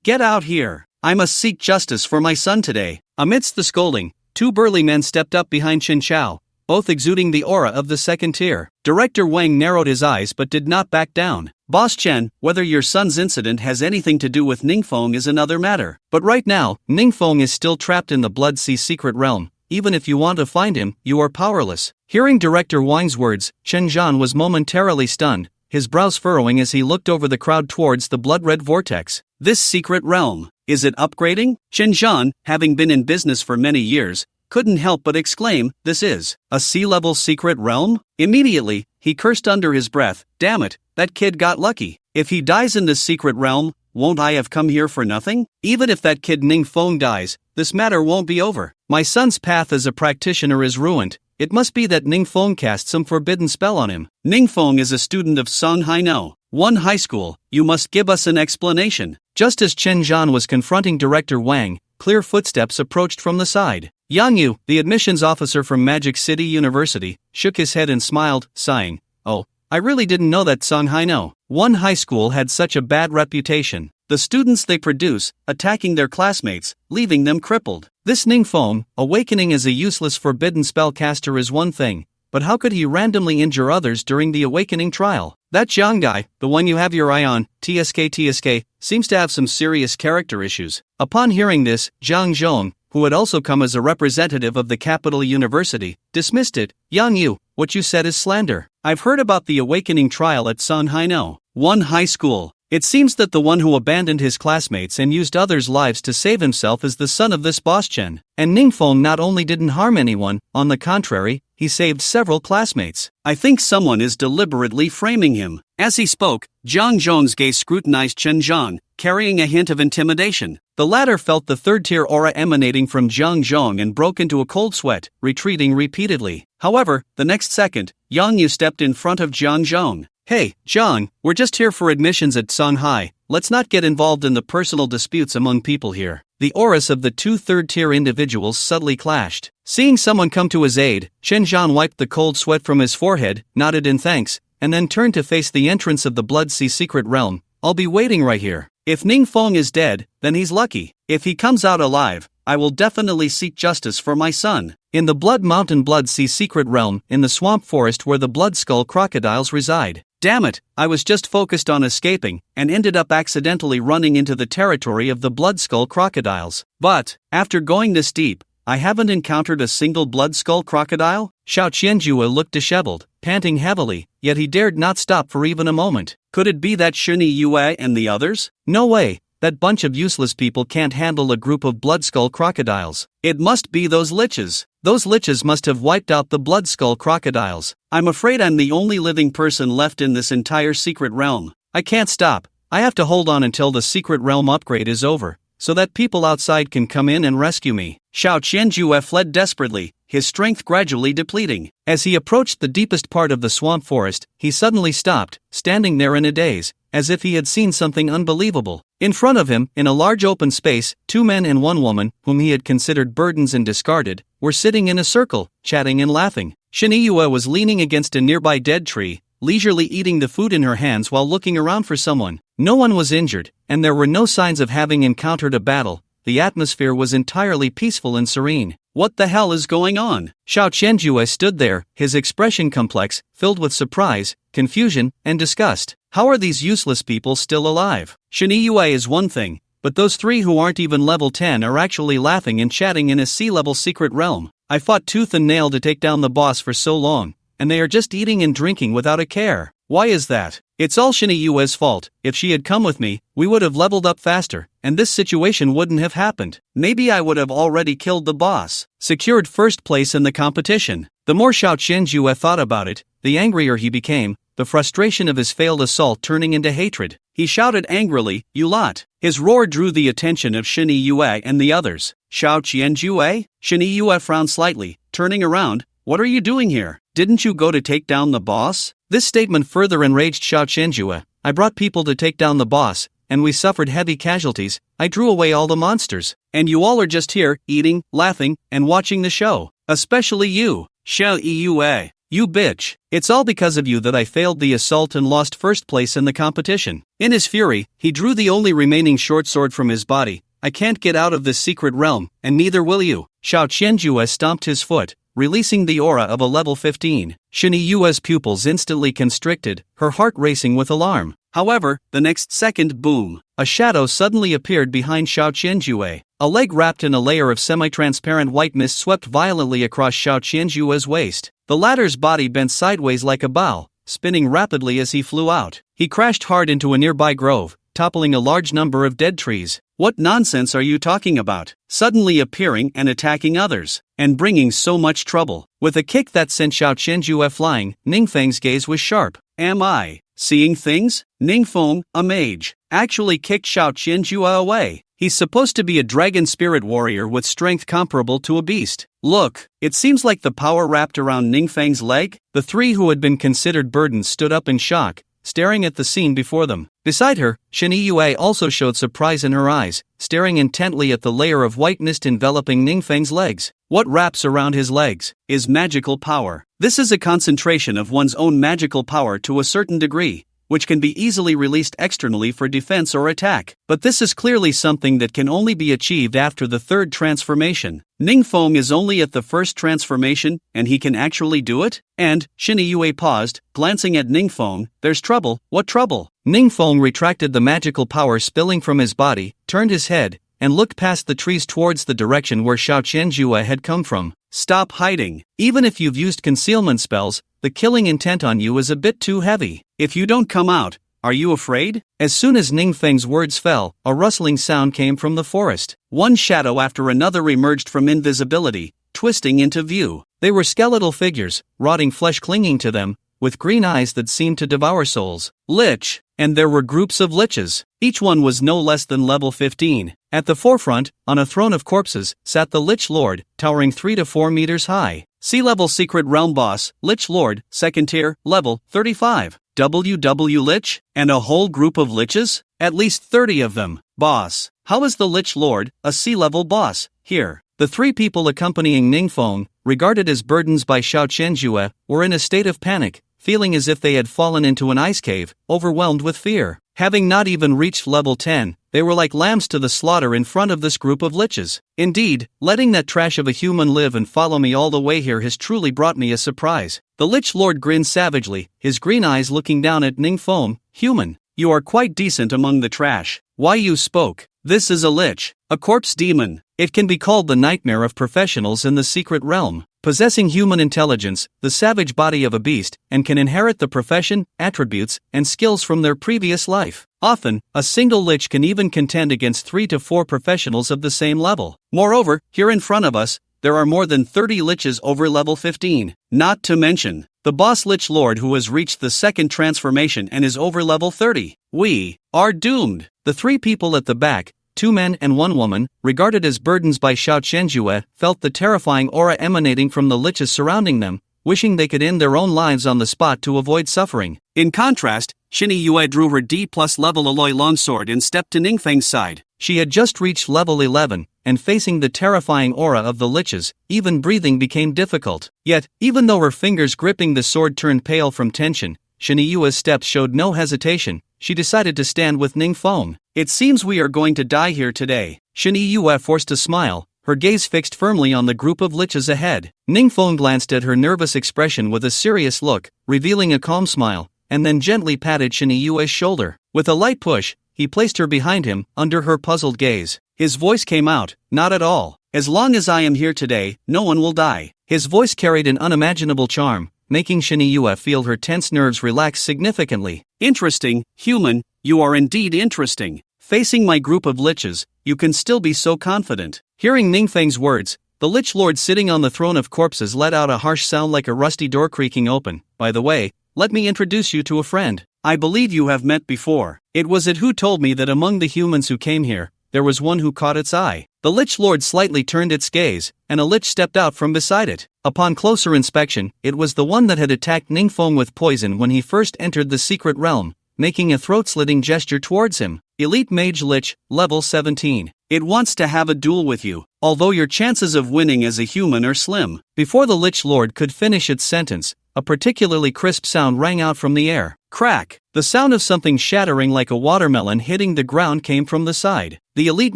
Get out here. I must seek justice for my son today. Amidst the scolding, 2 burly men stepped up behind Chen Xiao, both exuding the aura of the second tier. Director Wang narrowed his eyes but did not back down. Boss Chen, whether your son's incident has anything to do with Ningfeng is another matter. But right now, Ningfeng is still trapped in the Blood Sea secret realm. Even if you want to find him, you are powerless. Hearing Director Wang's words, Chen Zhan was momentarily stunned, his brows furrowing as he looked over the crowd towards the blood-red vortex. This secret realm, is it upgrading? Chen Zhan, having been in business for many years, couldn't help but exclaim, this is a sea-level secret realm? Immediately, he cursed under his breath, damn it, that kid got lucky. If he dies in this secret realm, won't I have come here for nothing? Even if that kid Ningfeng dies, this matter won't be over. My son's path as a practitioner is ruined. It must be that Ningfeng cast some forbidden spell on him. Ningfeng is a student of Songhai 1 high school. You must give us an explanation. Just as Chen Zhan was confronting Director Wang, clear footsteps approached from the side. Yang Yu, the admissions officer from Magic City University, shook his head and smiled, sighing, "Oh, I really didn't know that Songhai 1 high school had such a bad reputation. The students they produce, attacking their classmates, leaving them crippled. This Ningfeng, awakening as a useless forbidden spellcaster is one thing, but how could he randomly injure others during the awakening trial? That Zhang guy, the one you have your eye on, TSK, seems to have some serious character issues." Upon hearing this, Zhang Zhong, who had also come as a representative of the capital university, dismissed it. "Yang Yu, what you said is slander. I've heard about the awakening trial at Songhai 1 high school. It seems that the one who abandoned his classmates and used others' lives to save himself is the son of this boss Chen. And Ningfeng not only didn't harm anyone, on the contrary, he saved several classmates. I think someone is deliberately framing him." As he spoke, Zhang Zhong's gaze scrutinized Chen Zhan, carrying a hint of intimidation. The latter felt the third-tier aura emanating from Zhang Zhong and broke into a cold sweat, retreating repeatedly. However, the next second, Yang Yu stepped in front of Zhang Zhong. "Hey, Zhang, we're just here for admissions at Songhai. Let's not get involved in the personal disputes among people here." The auras of the two third-tier individuals subtly clashed. Seeing someone come to his aid, Chen Zhan wiped the cold sweat from his forehead, nodded in thanks, and then turned to face the entrance of the Blood Sea secret realm. "I'll be waiting right here. If Ningfeng is dead, then he's lucky. If he comes out alive, I will definitely seek justice for my son." In the Blood Mountain Blood Sea secret realm, in the swamp forest where the Blood Skull crocodiles reside. Damn it, I was just focused on escaping, and ended up accidentally running into the territory of the Blood Skull crocodiles. But, after going this deep, I haven't encountered a single Blood Skull crocodile? Xiao Qianjue looked disheveled, panting heavily, yet he dared not stop for even a moment. Could it be that Shuni Yue and the others? No way, that bunch of useless people can't handle a group of Blood Skull crocodiles. It must be those liches. Those liches must have wiped out the Blood Skull crocodiles. I'm afraid I'm the only living person left in this entire secret realm. I can't stop. I have to hold on until the secret realm upgrade is over, so that people outside can come in and rescue me. Xiao Qianjue fled desperately, his strength gradually depleting. As he approached the deepest part of the swamp forest, he suddenly stopped, standing there in a daze, as if he had seen something unbelievable. In front of him, in a large open space, 2 men and 1 woman, whom he had considered burdens and discarded, were sitting in a circle, chatting and laughing. Shiniue was leaning against a nearby dead tree, leisurely eating the food in her hands while looking around for someone. No one was injured, and there were no signs of having encountered a battle. The atmosphere was entirely peaceful and serene. What the hell is going on? Xiao Qianjue stood there, his expression complex, filled with surprise, confusion, and disgust. How are these useless people still alive? Shiniue is one thing, but those 3 who aren't even level 10 are actually laughing and chatting in a sea-level secret realm. I fought tooth and nail to take down the boss for so long, and they are just eating and drinking without a care. Why is that? It's all Shiniue's fault. If she had come with me, we would have leveled up faster, and this situation wouldn't have happened. Maybe I would have already killed the boss, secured first place in the competition. The more Xiao Qianjue thought about it, the angrier he became, the frustration of his failed assault turning into hatred. He shouted angrily, "You lot!" His roar drew the attention of Shiniue and the others. "Xiao Qianjue?" Shiniue frowned slightly, turning around. "What are you doing here? Didn't you go to take down the boss?" This statement further enraged Xiao Qianjue. "I brought people to take down the boss, and we suffered heavy casualties. I drew away all the monsters. And you all are just here, eating, laughing, and watching the show. Especially you, Xiao Yue. You bitch. It's all because of you that I failed the assault and lost first place in the competition." In his fury, he drew the only remaining short sword from his body. "I can't get out of this secret realm, and neither will you." Xiao Qianjue stomped his foot, releasing the aura of a level 15. Shiniue's pupils instantly constricted, her heart racing with alarm. However, the next second, boom, a shadow suddenly appeared behind Xiao Qianjue. A leg wrapped in a layer of semi-transparent white mist swept violently across Xiao Qianjue's waist. The latter's body bent sideways like a bow, spinning rapidly as he flew out. He crashed hard into a nearby grove, toppling a large number of dead trees. What nonsense are you talking about? Suddenly appearing and attacking others, and bringing so much trouble. With a kick that sent Xiao Qianjue flying, Ningfeng's gaze was sharp. Am I seeing things? Ningfeng, a mage, actually kicked Xiao Qianjue away. He's supposed to be a dragon spirit warrior with strength comparable to a beast. Look, it seems like the power wrapped around Ningfeng's leg. The three who had been considered burdens stood up in shock, staring at the scene before them. Beside her, Sheniyue also showed surprise in her eyes, staring intently at the layer of white mist enveloping Ningfeng's legs. What wraps around his legs is magical power. This is a concentration of one's own magical power to a certain degree, which can be easily released externally for defense or attack. But this is clearly something that can only be achieved after the third transformation. Ningfeng is only at the first transformation, and he can actually do it? And, Shiniyue paused, glancing at Ningfeng. There's trouble. What trouble? Ningfeng retracted the magical power spilling from his body, turned his head, and looked past the trees towards the direction where Xiao Qianjue had come from. Stop hiding. Even if you've used concealment spells, the killing intent on you is a bit too heavy. If you don't come out, are you afraid? As soon as Ningfeng's words fell, a rustling sound came from the forest. One shadow after another emerged from invisibility, twisting into view. They were skeletal figures, rotting flesh clinging to them, with green eyes that seemed to devour souls. Lich, and there were groups of liches. Each one was no less than level 15. At the forefront, on a throne of corpses, sat the Lich Lord, towering 3 to 4 meters high. Sea-level secret realm boss, Lich Lord, second tier, level 35. WW Lich, and a whole group of liches? At least 30 of them. Boss, how is the Lich Lord, a sea-level boss, here? The three people accompanying Ningfeng, regarded as burdens by Xiao Qianjue, were in a state of panic, feeling as if they had fallen into an ice cave, overwhelmed with fear. Having not even reached level 10, they were like lambs to the slaughter in front of this group of liches. Indeed, letting that trash of a human live and follow me all the way here has truly brought me a surprise. The Lich Lord grinned savagely, his green eyes looking down at Ningfeng. Human, you are quite decent among the trash. Why you spoke? This is a lich, a corpse demon. It can be called the nightmare of professionals in the secret realm. Possessing human intelligence, the savage body of a beast, and can inherit the profession, attributes, and skills from their previous life. Often, a single lich can even contend against 3 to 4 professionals of the same level. Moreover, here in front of us, there are more than 30 liches over level 15. Not to mention, the boss Lich Lord who has reached the second transformation and is over level 30. We are doomed. The three people at the back, 2 men and 1 woman, regarded as burdens by Xiao Qianjue, felt the terrifying aura emanating from the liches surrounding them, wishing they could end their own lives on the spot to avoid suffering. In contrast, Shiniyue drew her D+ level alloy longsword and stepped to Ningfeng's side. She had just reached level 11, and facing the terrifying aura of the liches, even breathing became difficult. Yet, even though her fingers gripping the sword turned pale from tension, Shiniyue's steps showed no hesitation. She decided to stand with Ningfeng. It seems we are going to die here today. Shiniyue forced a smile, her gaze fixed firmly on the group of liches ahead. Ningfeng glanced at her nervous expression with a serious look, revealing a calm smile, and then gently patted Shiniyue's shoulder. With a light push, he placed her behind him, under her puzzled gaze. His voice came out, not at all. As long as I am here today, no one will die. His voice carried an unimaginable charm, making Shiniyue feel her tense nerves relax significantly. Interesting, human, you are indeed interesting. Facing my group of liches, you can still be so confident. Hearing Ningfeng's words, the Lich Lord sitting on the throne of corpses let out a harsh sound like a rusty door creaking open. By the way, let me introduce you to a friend. I believe you have met before. It was it who told me that among the humans who came here, there was one who caught its eye. The Lich Lord slightly turned its gaze, and a lich stepped out from beside it. Upon closer inspection, it was the one that had attacked Ningfeng with poison when he first entered the secret realm, making a throat-slitting gesture towards him. Elite Mage Lich, level 17. It wants to have a duel with you, although your chances of winning as a human are slim. Before the Lich Lord could finish its sentence, a particularly crisp sound rang out from the air. Crack! The sound of something shattering like a watermelon hitting the ground came from the side. The Elite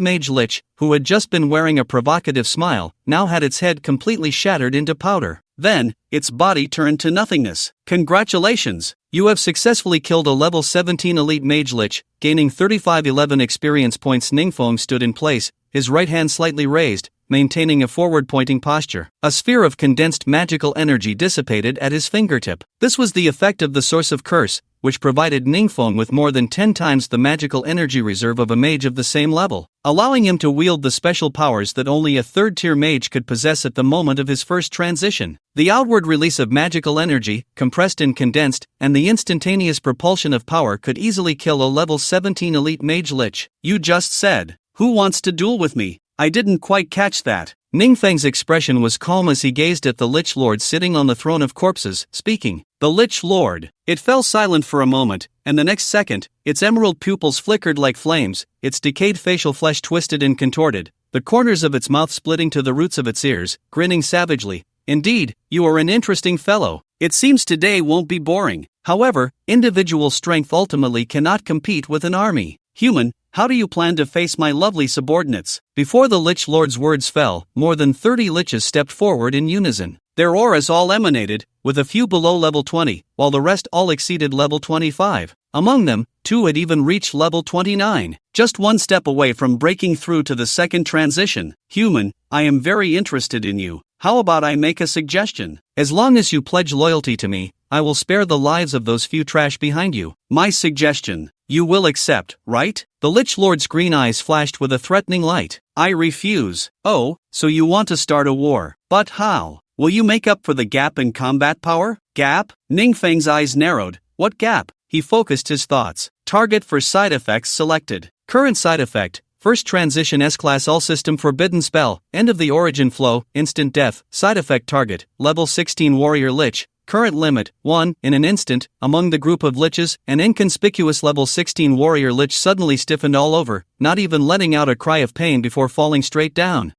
Mage Lich, who had just been wearing a provocative smile, now had its head completely shattered into powder. Then, its body turned to nothingness. Congratulations! You have successfully killed a level 17 elite mage lich, gaining 3511 experience points. Ningfeng stood in place, his right hand slightly raised, maintaining a forward-pointing posture. A sphere of condensed magical energy dissipated at his fingertip. This was the effect of the source of curse, which provided Ningfeng with more than 10 times the magical energy reserve of a mage of the same level, allowing him to wield the special powers that only a third-tier mage could possess at the moment of his first transition. The outward release of magical energy, compressed and condensed, and the instantaneous propulsion of power could easily kill a level 17 elite mage lich. You just said, "Who wants to duel with me?" I didn't quite catch that. Ningfeng's expression was calm as he gazed at the Lich Lord sitting on the throne of corpses, speaking. The Lich Lord. It fell silent for a moment, and the next second, its emerald pupils flickered like flames, its decayed facial flesh twisted and contorted, the corners of its mouth splitting to the roots of its ears, grinning savagely. Indeed, you are an interesting fellow. It seems today won't be boring. However, individual strength ultimately cannot compete with an army. Human, how do you plan to face my lovely subordinates? Before the Lich Lord's words fell, more than 30 liches stepped forward in unison. Their auras all emanated, with a few below level 20, while the rest all exceeded level 25. Among them, 2 had even reached level 29, just one step away from breaking through to the second transition. Human, I am very interested in you. How about I make a suggestion? As long as you pledge loyalty to me, I will spare the lives of those few trash behind you. My suggestion. You will accept, right? The Lich Lord's green eyes flashed with a threatening light. I refuse. Oh, so you want to start a war. But how? Will you make up for the gap in combat power? Gap? Ningfeng's eyes narrowed. What gap? He focused his thoughts. Target for side effects selected. Current side effect. First transition S-Class All System Forbidden Spell, End of the Origin Flow, Instant Death, Side Effect Target, Level 16 Warrior Lich, Current Limit, 1, in an instant, among the group of liches, an inconspicuous Level 16 Warrior Lich suddenly stiffened all over, not even letting out a cry of pain before falling straight down.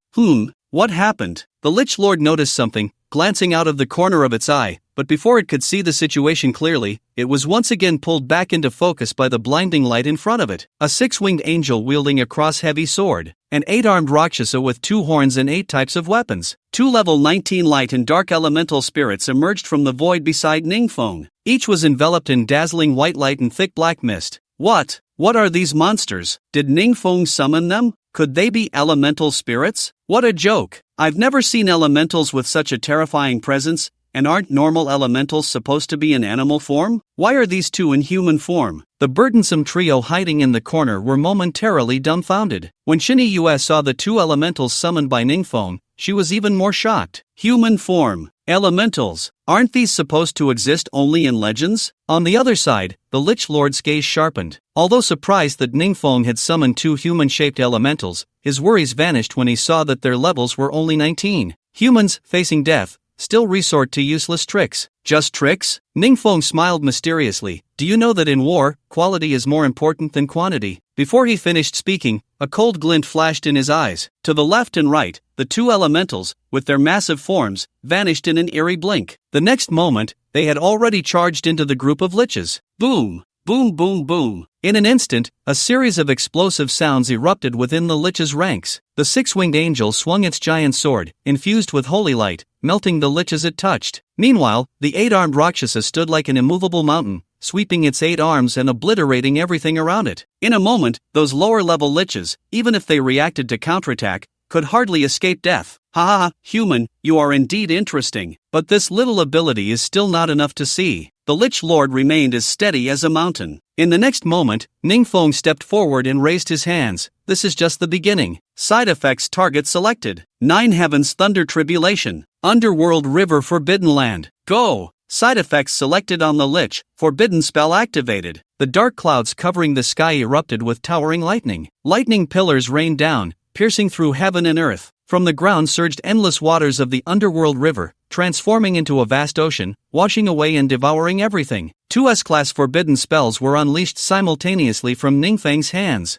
What happened? The Lich Lord noticed something, glancing out of the corner of its eye, but before it could see the situation clearly, it was once again pulled back into focus by the blinding light in front of it. A 6-winged angel wielding a cross-heavy sword. An 8-armed Rakshasa with 2 horns and 8 types of weapons. 2 level 19 light and dark elemental spirits emerged from the void beside Ningfeng. Each was enveloped in dazzling white light and thick black mist. What are these monsters? Did Ningfeng summon them? Could they be elemental spirits? What a joke! I've never seen elementals with such a terrifying presence, and aren't normal elementals supposed to be in animal form? Why are these 2 in human form? The burdensome trio hiding in the corner were momentarily dumbfounded. When Shinny US saw the 2 elementals summoned by Ningfeng, she was even more shocked. Human form. Elementals. Aren't these supposed to exist only in legends? On the other side, the Lich Lord's gaze sharpened. Although surprised that Ningfeng had summoned 2 human-shaped elementals, his worries vanished when he saw that their levels were only 19. Humans, facing death, still resort to useless tricks. Just tricks? Ningfeng smiled mysteriously. Do you know that in war, quality is more important than quantity? Before he finished speaking, a cold glint flashed in his eyes. To the left and right, the 2 elementals, with their massive forms, vanished in an eerie blink. The next moment, they had already charged into the group of liches. Boom! Boom boom boom. In an instant, a series of explosive sounds erupted within the lich's ranks. The 6-winged angel swung its giant sword, infused with holy light, melting the liches it touched. Meanwhile, the 8-armed Rakshasa stood like an immovable mountain, sweeping its 8 arms and obliterating everything around it. In a moment, those lower-level liches, even if they reacted to counterattack, could hardly escape death. Ha, human, you are indeed interesting. But this little ability is still not enough to see. The Lich Lord remained as steady as a mountain. In the next moment, Ningfeng stepped forward and raised his hands. This is just the beginning. Side effects target selected. 9 Heavens Thunder Tribulation. Underworld River Forbidden Land. Go! Side effects selected on the Lich. Forbidden spell activated. The dark clouds covering the sky erupted with towering lightning. Lightning pillars rained down, piercing through heaven and earth. From the ground surged endless waters of the underworld river, transforming into a vast ocean, washing away and devouring everything. 2 S-Class forbidden spells were unleashed simultaneously from Ningfeng's hands.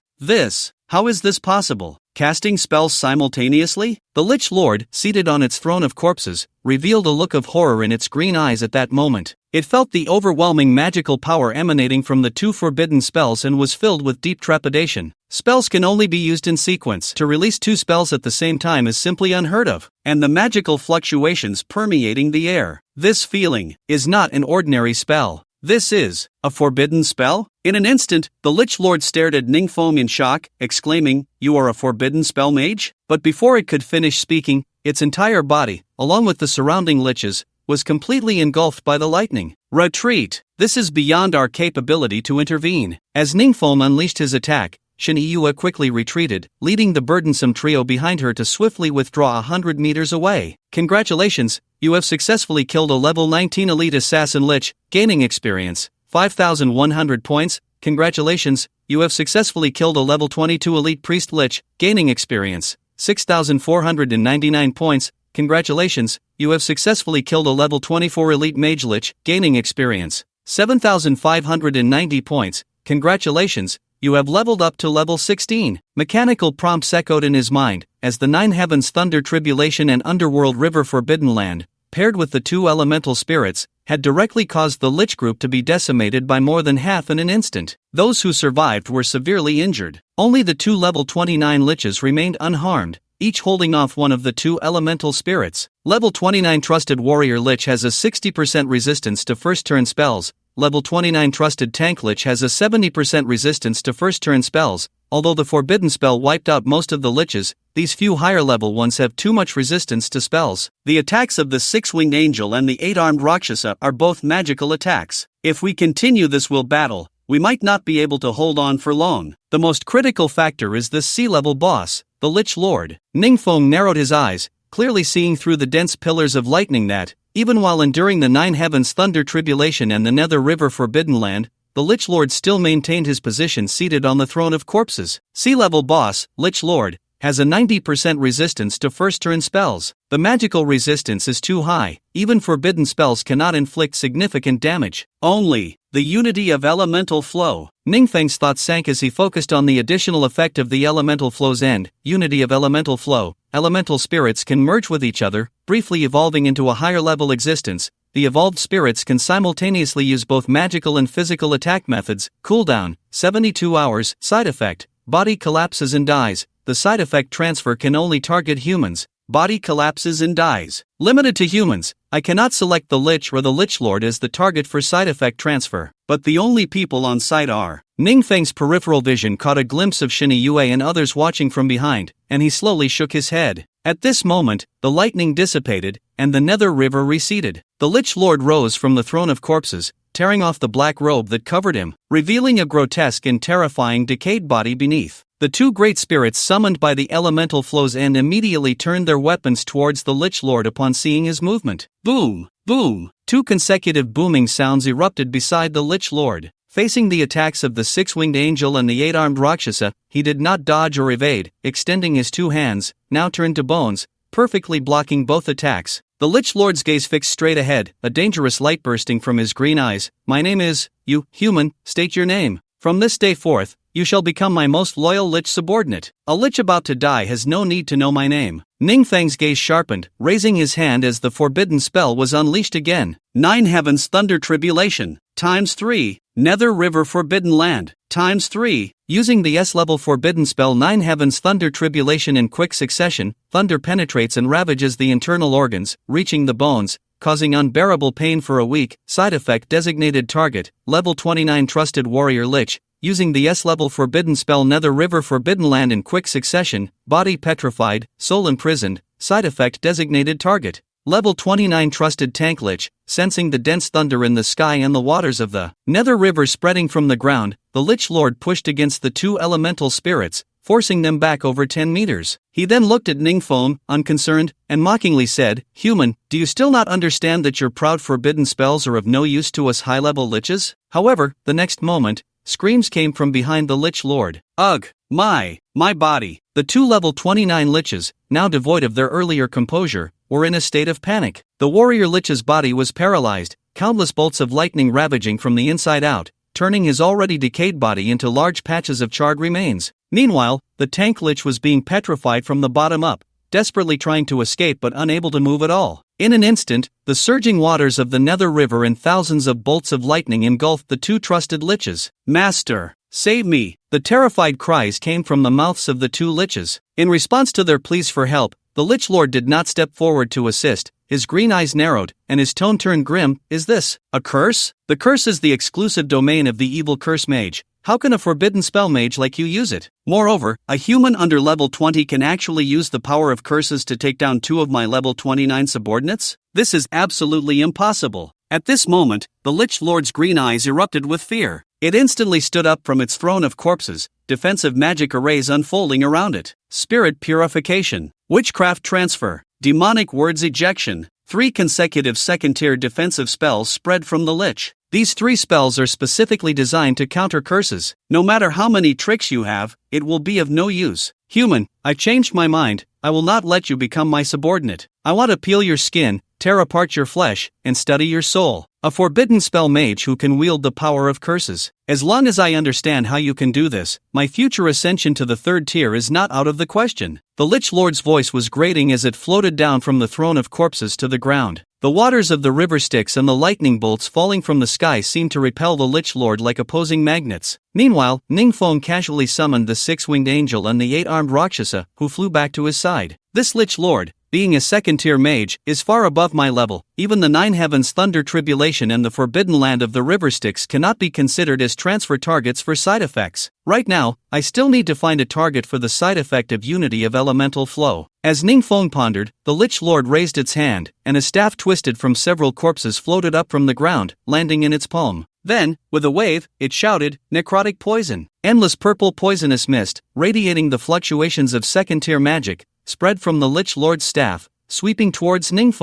How is this possible? casting spells simultaneously? The Lich Lord, seated on its throne of corpses, revealed a look of horror in its green eyes at that moment. It felt the overwhelming magical power emanating from the two forbidden spells and was filled with deep trepidation. Spells can only be used in sequence. To release two spells at the same time is simply unheard of, and the magical fluctuations permeating the air. This feeling is not an ordinary spell. This is a forbidden spell? In an instant, the Lich Lord stared at Ning in shock, exclaiming, "You are a forbidden spell mage?" But before it could finish speaking, its entire body, along with the surrounding liches, was completely engulfed by the lightning. Retreat! This is beyond our capability to intervene. As Ning unleashed his attack, Shensha quickly retreated, leading the burdensome trio behind her to swiftly withdraw 100 meters away. Congratulations, you have successfully killed a level 19 elite assassin lich, gaining experience, 5,100 points. Congratulations, you have successfully killed a level 22 elite priest lich, gaining experience, 6,499 points. Congratulations, you have successfully killed a level 24 elite mage lich, gaining experience, 7,590 points. Congratulations, you have leveled up to level 16. Mechanical prompts echoed in his mind, as the Nine Heavens Thunder Tribulation and Underworld River Forbidden Land, paired with the two elemental spirits, had directly caused the Lich group to be decimated by more than half in an instant. Those who survived were severely injured. Only the two level 29 Liches remained unharmed, each holding off one of the two elemental spirits. Level 29 Trusted Warrior Lich has a 60% resistance to first-turn spells. Level 29 Trusted Tank Lich has a 70% resistance to first-turn spells. Although the forbidden spell wiped out most of the liches, these few higher-level ones have too much resistance to spells. The attacks of the six-winged angel and the eight-armed Rakshasa are both magical attacks. If we continue this will battle, we might not be able to hold on for long. The most critical factor is this sea-level boss, the Lich Lord. Ning narrowed his eyes, clearly seeing through the dense pillars of lightning that, even while enduring the Nine Heavens Thunder Tribulation and the Nether River Forbidden Land, the Lich Lord still maintained his position seated on the throne of corpses. Sea-level boss, Lich Lord, has a 90% resistance to first-turn spells. The magical resistance is too high, even forbidden spells cannot inflict significant damage. Only the unity of elemental flow. Ning Feng's thoughts sank as he focused on the additional effect of the elemental flow's end, unity of elemental flow. Elemental spirits can merge with each other, briefly evolving into a higher-level existence. The evolved spirits can simultaneously use both magical and physical attack methods. Cooldown, 72 hours. Side effect, body collapses and dies. The side effect transfer can only target humans. Body collapses and dies. Limited to humans. I cannot select the Lich or the Lich Lord as the target for side effect transfer, but the only people on site are. Ning Feng's peripheral vision caught a glimpse of Shensha and others watching from behind, and he slowly shook his head. At this moment, the lightning dissipated, and the Nether River receded. The Lich Lord rose from the throne of corpses, tearing off the black robe that covered him, revealing a grotesque and terrifying decayed body beneath. The two great spirits summoned by the elemental flow's end immediately turned their weapons towards the Lich Lord upon seeing his movement. Boom! Boom! Two consecutive booming sounds erupted beside the Lich Lord. Facing the attacks of the six-winged angel and the eight-armed Rakshasa, he did not dodge or evade, extending his two hands, now turned to bones, perfectly blocking both attacks. The Lich Lord's gaze fixed straight ahead, a dangerous light bursting from his green eyes. "My name is, you, human, state your name. From this day forth, you shall become my most loyal Lich subordinate. A Lich about to die has no need to know my name." Ning Feng's gaze sharpened, raising his hand as the forbidden spell was unleashed again. Nine Heavens Thunder Tribulation, ×3, Nether River Forbidden Land, ×3. Using the S-level forbidden spell Nine Heavens Thunder Tribulation in quick succession, thunder penetrates and ravages the internal organs, reaching the bones, causing unbearable pain for a week. Side effect designated target, level 29 Trusted Warrior Lich. Using the S-level forbidden spell Nether River Forbidden Land in quick succession, body petrified, soul imprisoned. Side effect designated target, level 29 Trusted Tank Lich. Sensing the dense thunder in the sky and the waters of the Nether River spreading from the ground, the Lich Lord pushed against the two elemental spirits, forcing them back over 10 meters. He then looked at Ning unconcerned, and mockingly said, "Human, do you still not understand that your proud forbidden spells are of no use to us high-level liches?" However, the next moment, screams came from behind the Lich Lord. "Ugh, my body." The two level 29 liches, now devoid of their earlier composure, were in a state of panic. The warrior lich's body was paralyzed, countless bolts of lightning ravaging from the inside out, turning his already decayed body into large patches of charred remains. Meanwhile, the tank lich was being petrified from the bottom up, desperately trying to escape but unable to move at all. In an instant, the surging waters of the Nether River and thousands of bolts of lightning engulfed the two trusted liches. "Master, save me!" The terrified cries came from the mouths of the two liches. In response to their pleas for help, the Lich Lord did not step forward to assist. His green eyes narrowed, and his tone turned grim. "Is this a curse? The curse is the exclusive domain of the evil curse mage. How can a forbidden spell mage like you use it? Moreover, a human under level 20 can actually use the power of curses to take down 2 of my level 29 subordinates? This is absolutely impossible." At this moment, the Lich Lord's green eyes erupted with fear. It instantly stood up from its throne of corpses, defensive magic arrays unfolding around it. Spirit purification, witchcraft transfer, demonic words ejection. 3 consecutive second-tier defensive spells spread from the Lich. These 3 spells are specifically designed to counter curses. No matter how many tricks you have, it will be of no use. "Human, I changed my mind. I will not let you become my subordinate. I want to peel your skin, tear apart your flesh, and study your soul. A forbidden spell mage who can wield the power of curses. As long as I understand how you can do this, my future ascension to the 3rd tier is not out of the question." The Lich Lord's voice was grating as it floated down from the throne of corpses to the ground. The waters of the river Styx and the lightning bolts falling from the sky seemed to repel the Lich Lord like opposing magnets. Meanwhile, Ning casually summoned the 6-winged angel and the 8-armed Rakshasa, who flew back to his side. This Lich Lord, being a second-tier mage, is far above my level. Even the 9 heavens thunder tribulation and the forbidden land of the river Styx cannot be considered as transfer targets for side effects. Right now, I still need to find a target for the side effect of unity of elemental flow. As Ning pondered, the Lich Lord raised its hand, and a staff twisted from several corpses floated up from the ground, landing in its palm. Then, with a wave, it shouted, "Necrotic poison." Endless purple poisonous mist, radiating the fluctuations of second-tier magic, spread from the Lich Lord's staff, sweeping towards Ning.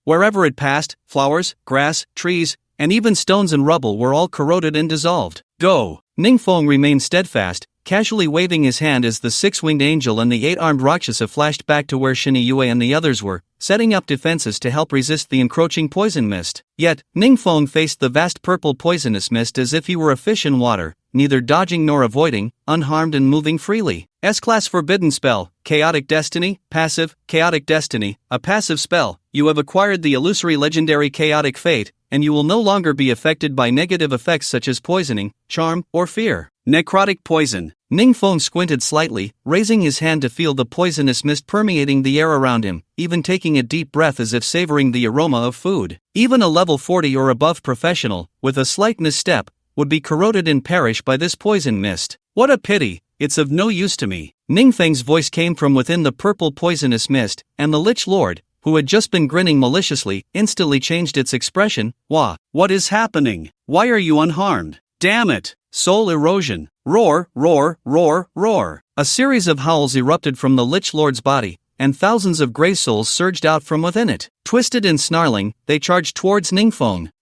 Wherever it passed, flowers, grass, trees, and even stones and rubble were all corroded and dissolved. "Go!" Ning remained steadfast, casually waving his hand as the 6-winged angel and the 8-armed Rakshasa flashed back to where Yue and the others were, setting up defenses to help resist the encroaching poison mist. Yet, Ning faced the vast purple poisonous mist as if he were a fish in water, neither dodging nor avoiding, unharmed and moving freely. S-Class Forbidden Spell, Chaotic Destiny, Passive, Chaotic Destiny, a passive spell. You have acquired the illusory legendary Chaotic Fate, and you will no longer be affected by negative effects such as poisoning, charm, or fear. Necrotic Poison. Ning squinted slightly, raising his hand to feel the poisonous mist permeating the air around him, even taking a deep breath as if savoring the aroma of food. Even a level 40 or above professional, with a slight misstep, would be corroded and perish by this poison mist. What a pity, it's of no use to me. Ning voice came from within the purple poisonous mist, and the Lich Lord, who had just been grinning maliciously, instantly changed its expression. What is happening? Why are you unharmed? Damn it! Soul erosion. Roar, roar, roar, roar. A series of howls erupted from the Lich Lord's body, and thousands of grey souls surged out from within it. Twisted and snarling, they charged towards Ning.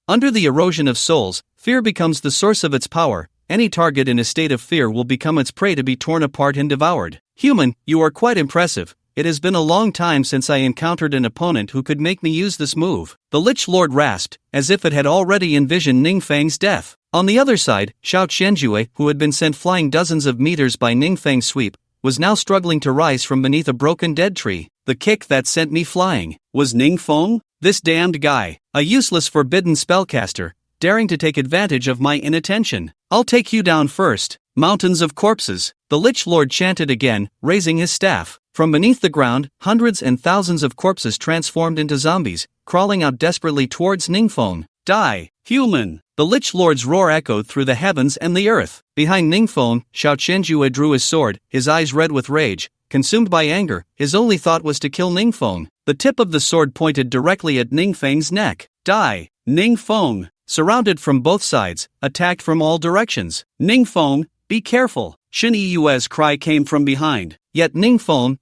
Under the erosion of souls, fear becomes the source of its power. Any target in a state of fear will become its prey to be torn apart and devoured. Human, you are quite impressive. It has been a long time since I encountered an opponent who could make me use this move. The Lich Lord rasped, as if it had already envisioned Ning death. On the other side, Shensha, who had been sent flying dozens of meters by Ning sweep, was now struggling to rise from beneath a broken dead tree. The kick that sent me flying. Was Ning this damned guy, a useless forbidden spellcaster, daring to take advantage of my inattention. I'll take you down first. Mountains of corpses. The Lich Lord chanted again, raising his staff. From beneath the ground, hundreds and thousands of corpses transformed into zombies, crawling out desperately towards Ning. Die, human! The Lich Lord's roar echoed through the heavens and the earth. Behind Ning Shensha drew his sword, his eyes red with rage. Consumed by anger, his only thought was to kill Ning. The tip of the sword pointed directly at Ning neck. Die! Ning surrounded from both sides, attacked from all directions. Ning be careful! Yue's cry came from behind. Yet Ning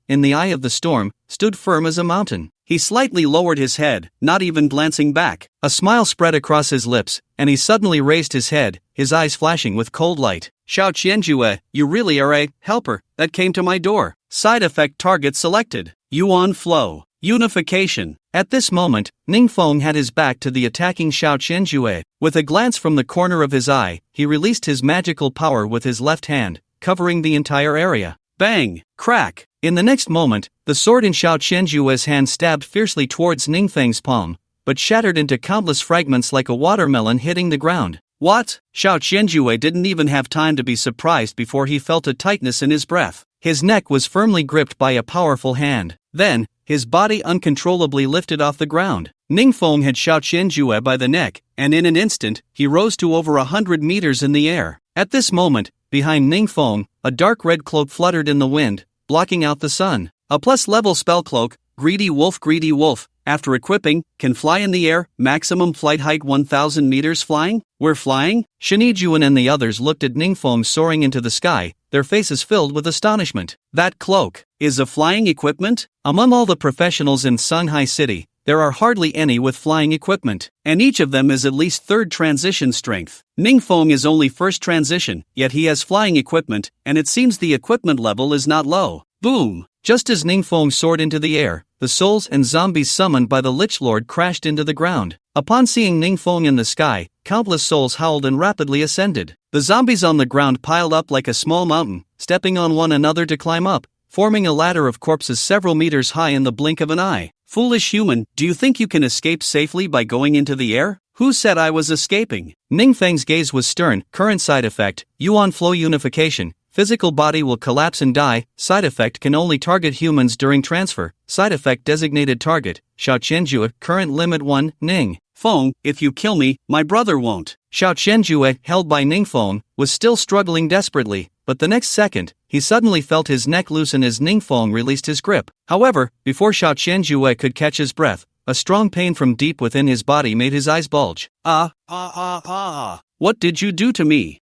in the eye of the storm, stood firm as a mountain. He slightly lowered his head, not even glancing back. A smile spread across his lips, and he suddenly raised his head, his eyes flashing with cold light. Shensha, you really are a helper that came to my door. Side effect target selected. Yuan flow. Unification. At this moment, Ning had his back to the attacking Shensha. With a glance from the corner of his eye, he released his magical power with his left hand, covering the entire area. Bang! Crack! In the next moment, the sword in Xiao Qianjue's hand stabbed fiercely towards Ning Feng's palm, but shattered into countless fragments like a watermelon hitting the ground. What? Xiao Qianjue didn't even have time to be surprised before he felt a tightness in his breath. His neck was firmly gripped by a powerful hand. Then, his body uncontrollably lifted off the ground. Ning Feng had Xiao Qianjue by the neck, and in an instant, he rose to over 100 meters in the air. At this moment, behind Ning Feng, a dark red cloak fluttered in the wind, blocking out the sun. A plus-level spell cloak, Greedy Wolf, after equipping, can fly in the air, maximum flight height 1,000 meters flying? We're flying? Shinijuan and the others looked at Ning Feng soaring into the sky, their faces filled with astonishment. That cloak is a flying equipment? Among all the professionals in Shanghai City, there are hardly any with flying equipment, and each of them is at least third transition strength. Ning Feng is only first transition, yet he has flying equipment, and it seems the equipment level is not low. Boom! Just as Ning Feng soared into the air, the souls and zombies summoned by the Lich Lord crashed into the ground. Upon seeing Ning Feng in the sky, countless souls howled and rapidly ascended. The zombies on the ground piled up like a small mountain, stepping on one another to climb up, forming a ladder of corpses several meters high in the blink of an eye. Foolish human, do you think you can escape safely by going into the air? Who said I was escaping? Ning Feng's gaze was stern. Current side effect, Yuan flow unification. Physical body will collapse and die. Side effect can only target humans during transfer. Side effect designated target, Xiao Qianjue. Current limit 1, Ning Feng, if you kill me, my brother won't. Xiao Qianjue, held by Ning Feng, was still struggling desperately, but the next second, he suddenly felt his neck loosen as Ning Feng released his grip. However, before Xiao Qianjue could catch his breath, a strong pain from deep within his body made his eyes bulge. What did you do to me?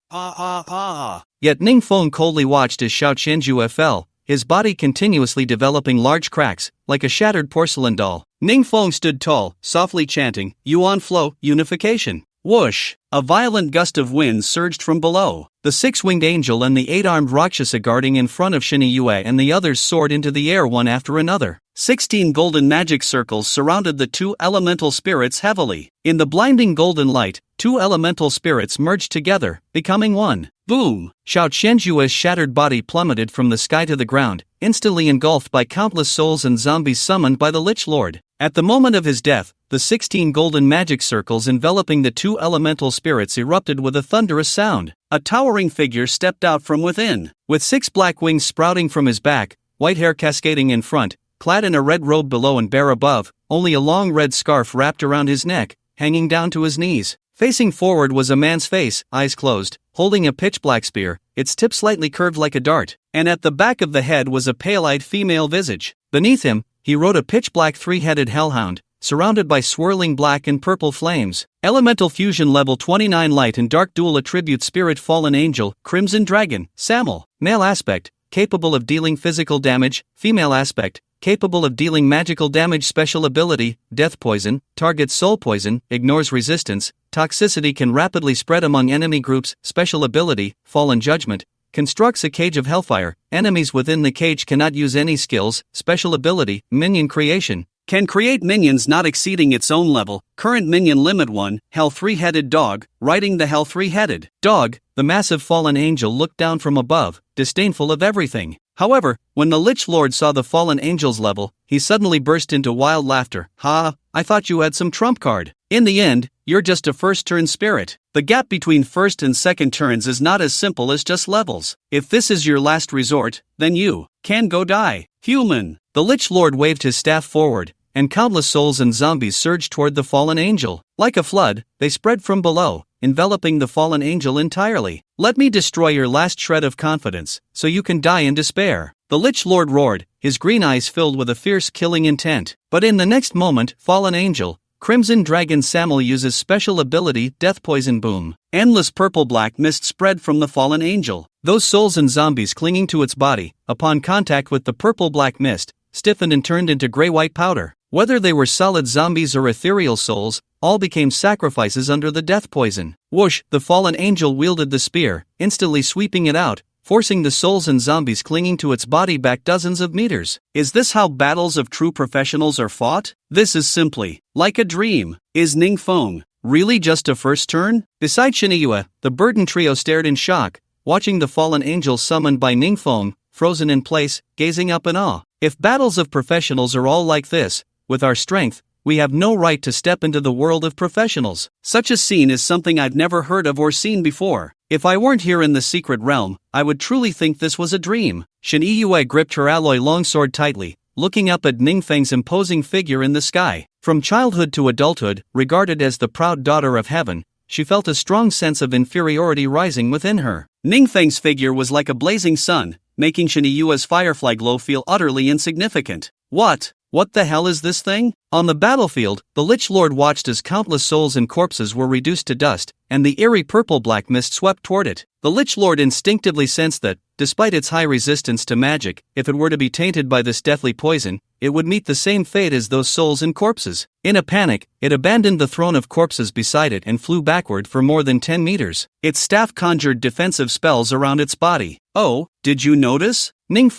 Yet Ning Feng coldly watched as Xiao Qianjue fell, his body continuously developing large cracks, like a shattered porcelain doll. Ning Feng stood tall, softly chanting, Yuan flow, unification. Whoosh! A violent gust of wind surged from below. The six-winged angel and the eight-armed Rakshasa guarding in front of Yue and the others soared into the air one after another. 16 golden magic circles surrounded the two elemental spirits heavily. In the blinding golden light, two elemental spirits merged together, becoming one. Boom! Xiao Qianjue's shattered body plummeted from the sky to the ground, instantly engulfed by countless souls and zombies summoned by the Lich Lord. At the moment of his death, the 16 golden magic circles enveloping the two elemental spirits erupted with a thunderous sound. A towering figure stepped out from within. With 6 black wings sprouting from his back, white hair cascading in front, clad in a red robe below and bare above, only a long red scarf wrapped around his neck, hanging down to his knees. Facing forward was a man's face, eyes closed, holding a pitch-black spear, its tip slightly curved like a dart, and at the back of the head was a pale-eyed female visage. Beneath him, he rode a pitch-black three-headed hellhound, surrounded by swirling black and purple flames. Elemental Fusion Level 29 Light and Dark Dual Attribute Spirit Fallen Angel, Crimson Dragon, Samel. Male aspect, capable of dealing physical damage. Female aspect, capable of dealing magical damage. Special ability, Death Poison, targets soul poison, ignores resistance, toxicity can rapidly spread among enemy groups. Special ability, Fallen Judgment, constructs a cage of hellfire, enemies within the cage cannot use any skills. Special ability, Minion Creation, can create minions not exceeding its own level. Current minion limit 1, Hell 3-headed dog, riding the Hell 3-headed dog. The massive fallen angel looked down from above, disdainful of everything. However, when the Lich Lord saw the fallen angel's level, he suddenly burst into wild laughter. Ha, I thought you had some trump card. In the end, you're just a first turn spirit. The gap between first and second turns is not as simple as just levels. If this is your last resort, then you can go die. Human. The Lich Lord waved his staff forward, and countless souls and zombies surged toward the fallen angel. Like a flood, they spread from below, enveloping the fallen angel entirely. Let me destroy your last shred of confidence, so you can die in despair. The Lich Lord roared, his green eyes filled with a fierce killing intent. But in the next moment, fallen angel, Crimson Dragon Samel uses special ability Death Poison Boom. Endless purple-black mist spread from the fallen angel. Those souls and zombies clinging to its body, upon contact with the purple-black mist, stiffened and turned into gray-white powder. Whether they were solid zombies or ethereal souls, all became sacrifices under the death poison. Whoosh! The fallen angel wielded the spear, instantly sweeping it out, forcing the souls and zombies clinging to its body back dozens of meters. Is this how battles of true professionals are fought? This is simply like a dream. Is Ning Feng really just a first turn? Beside Yue, the burdened trio stared in shock, watching the fallen angel summoned by Ning, frozen in place, gazing up in awe. If battles of professionals are all like this, with our strength, we have no right to step into the world of professionals. Such a scene is something I've never heard of or seen before. If I weren't here in the secret realm, I would truly think this was a dream. Shensha gripped her alloy longsword tightly, looking up at Ningfeng's imposing figure in the sky. From childhood to adulthood, regarded as the proud daughter of heaven, she felt a strong sense of inferiority rising within her. Ningfeng's figure was like a blazing sun, making Shensha's firefly glow feel utterly insignificant. What the hell is this thing? On the battlefield, the Lich Lord watched as countless souls and corpses were reduced to dust, and the eerie purple-black mist swept toward it. The Lich Lord instinctively sensed that, despite its high resistance to magic, if it were to be tainted by this deathly poison, it would meet the same fate as those souls and corpses. In a panic, it abandoned the throne of corpses beside it and flew backward for more than 10 meters. Its staff conjured defensive spells around its body. Oh, did you notice? Ning,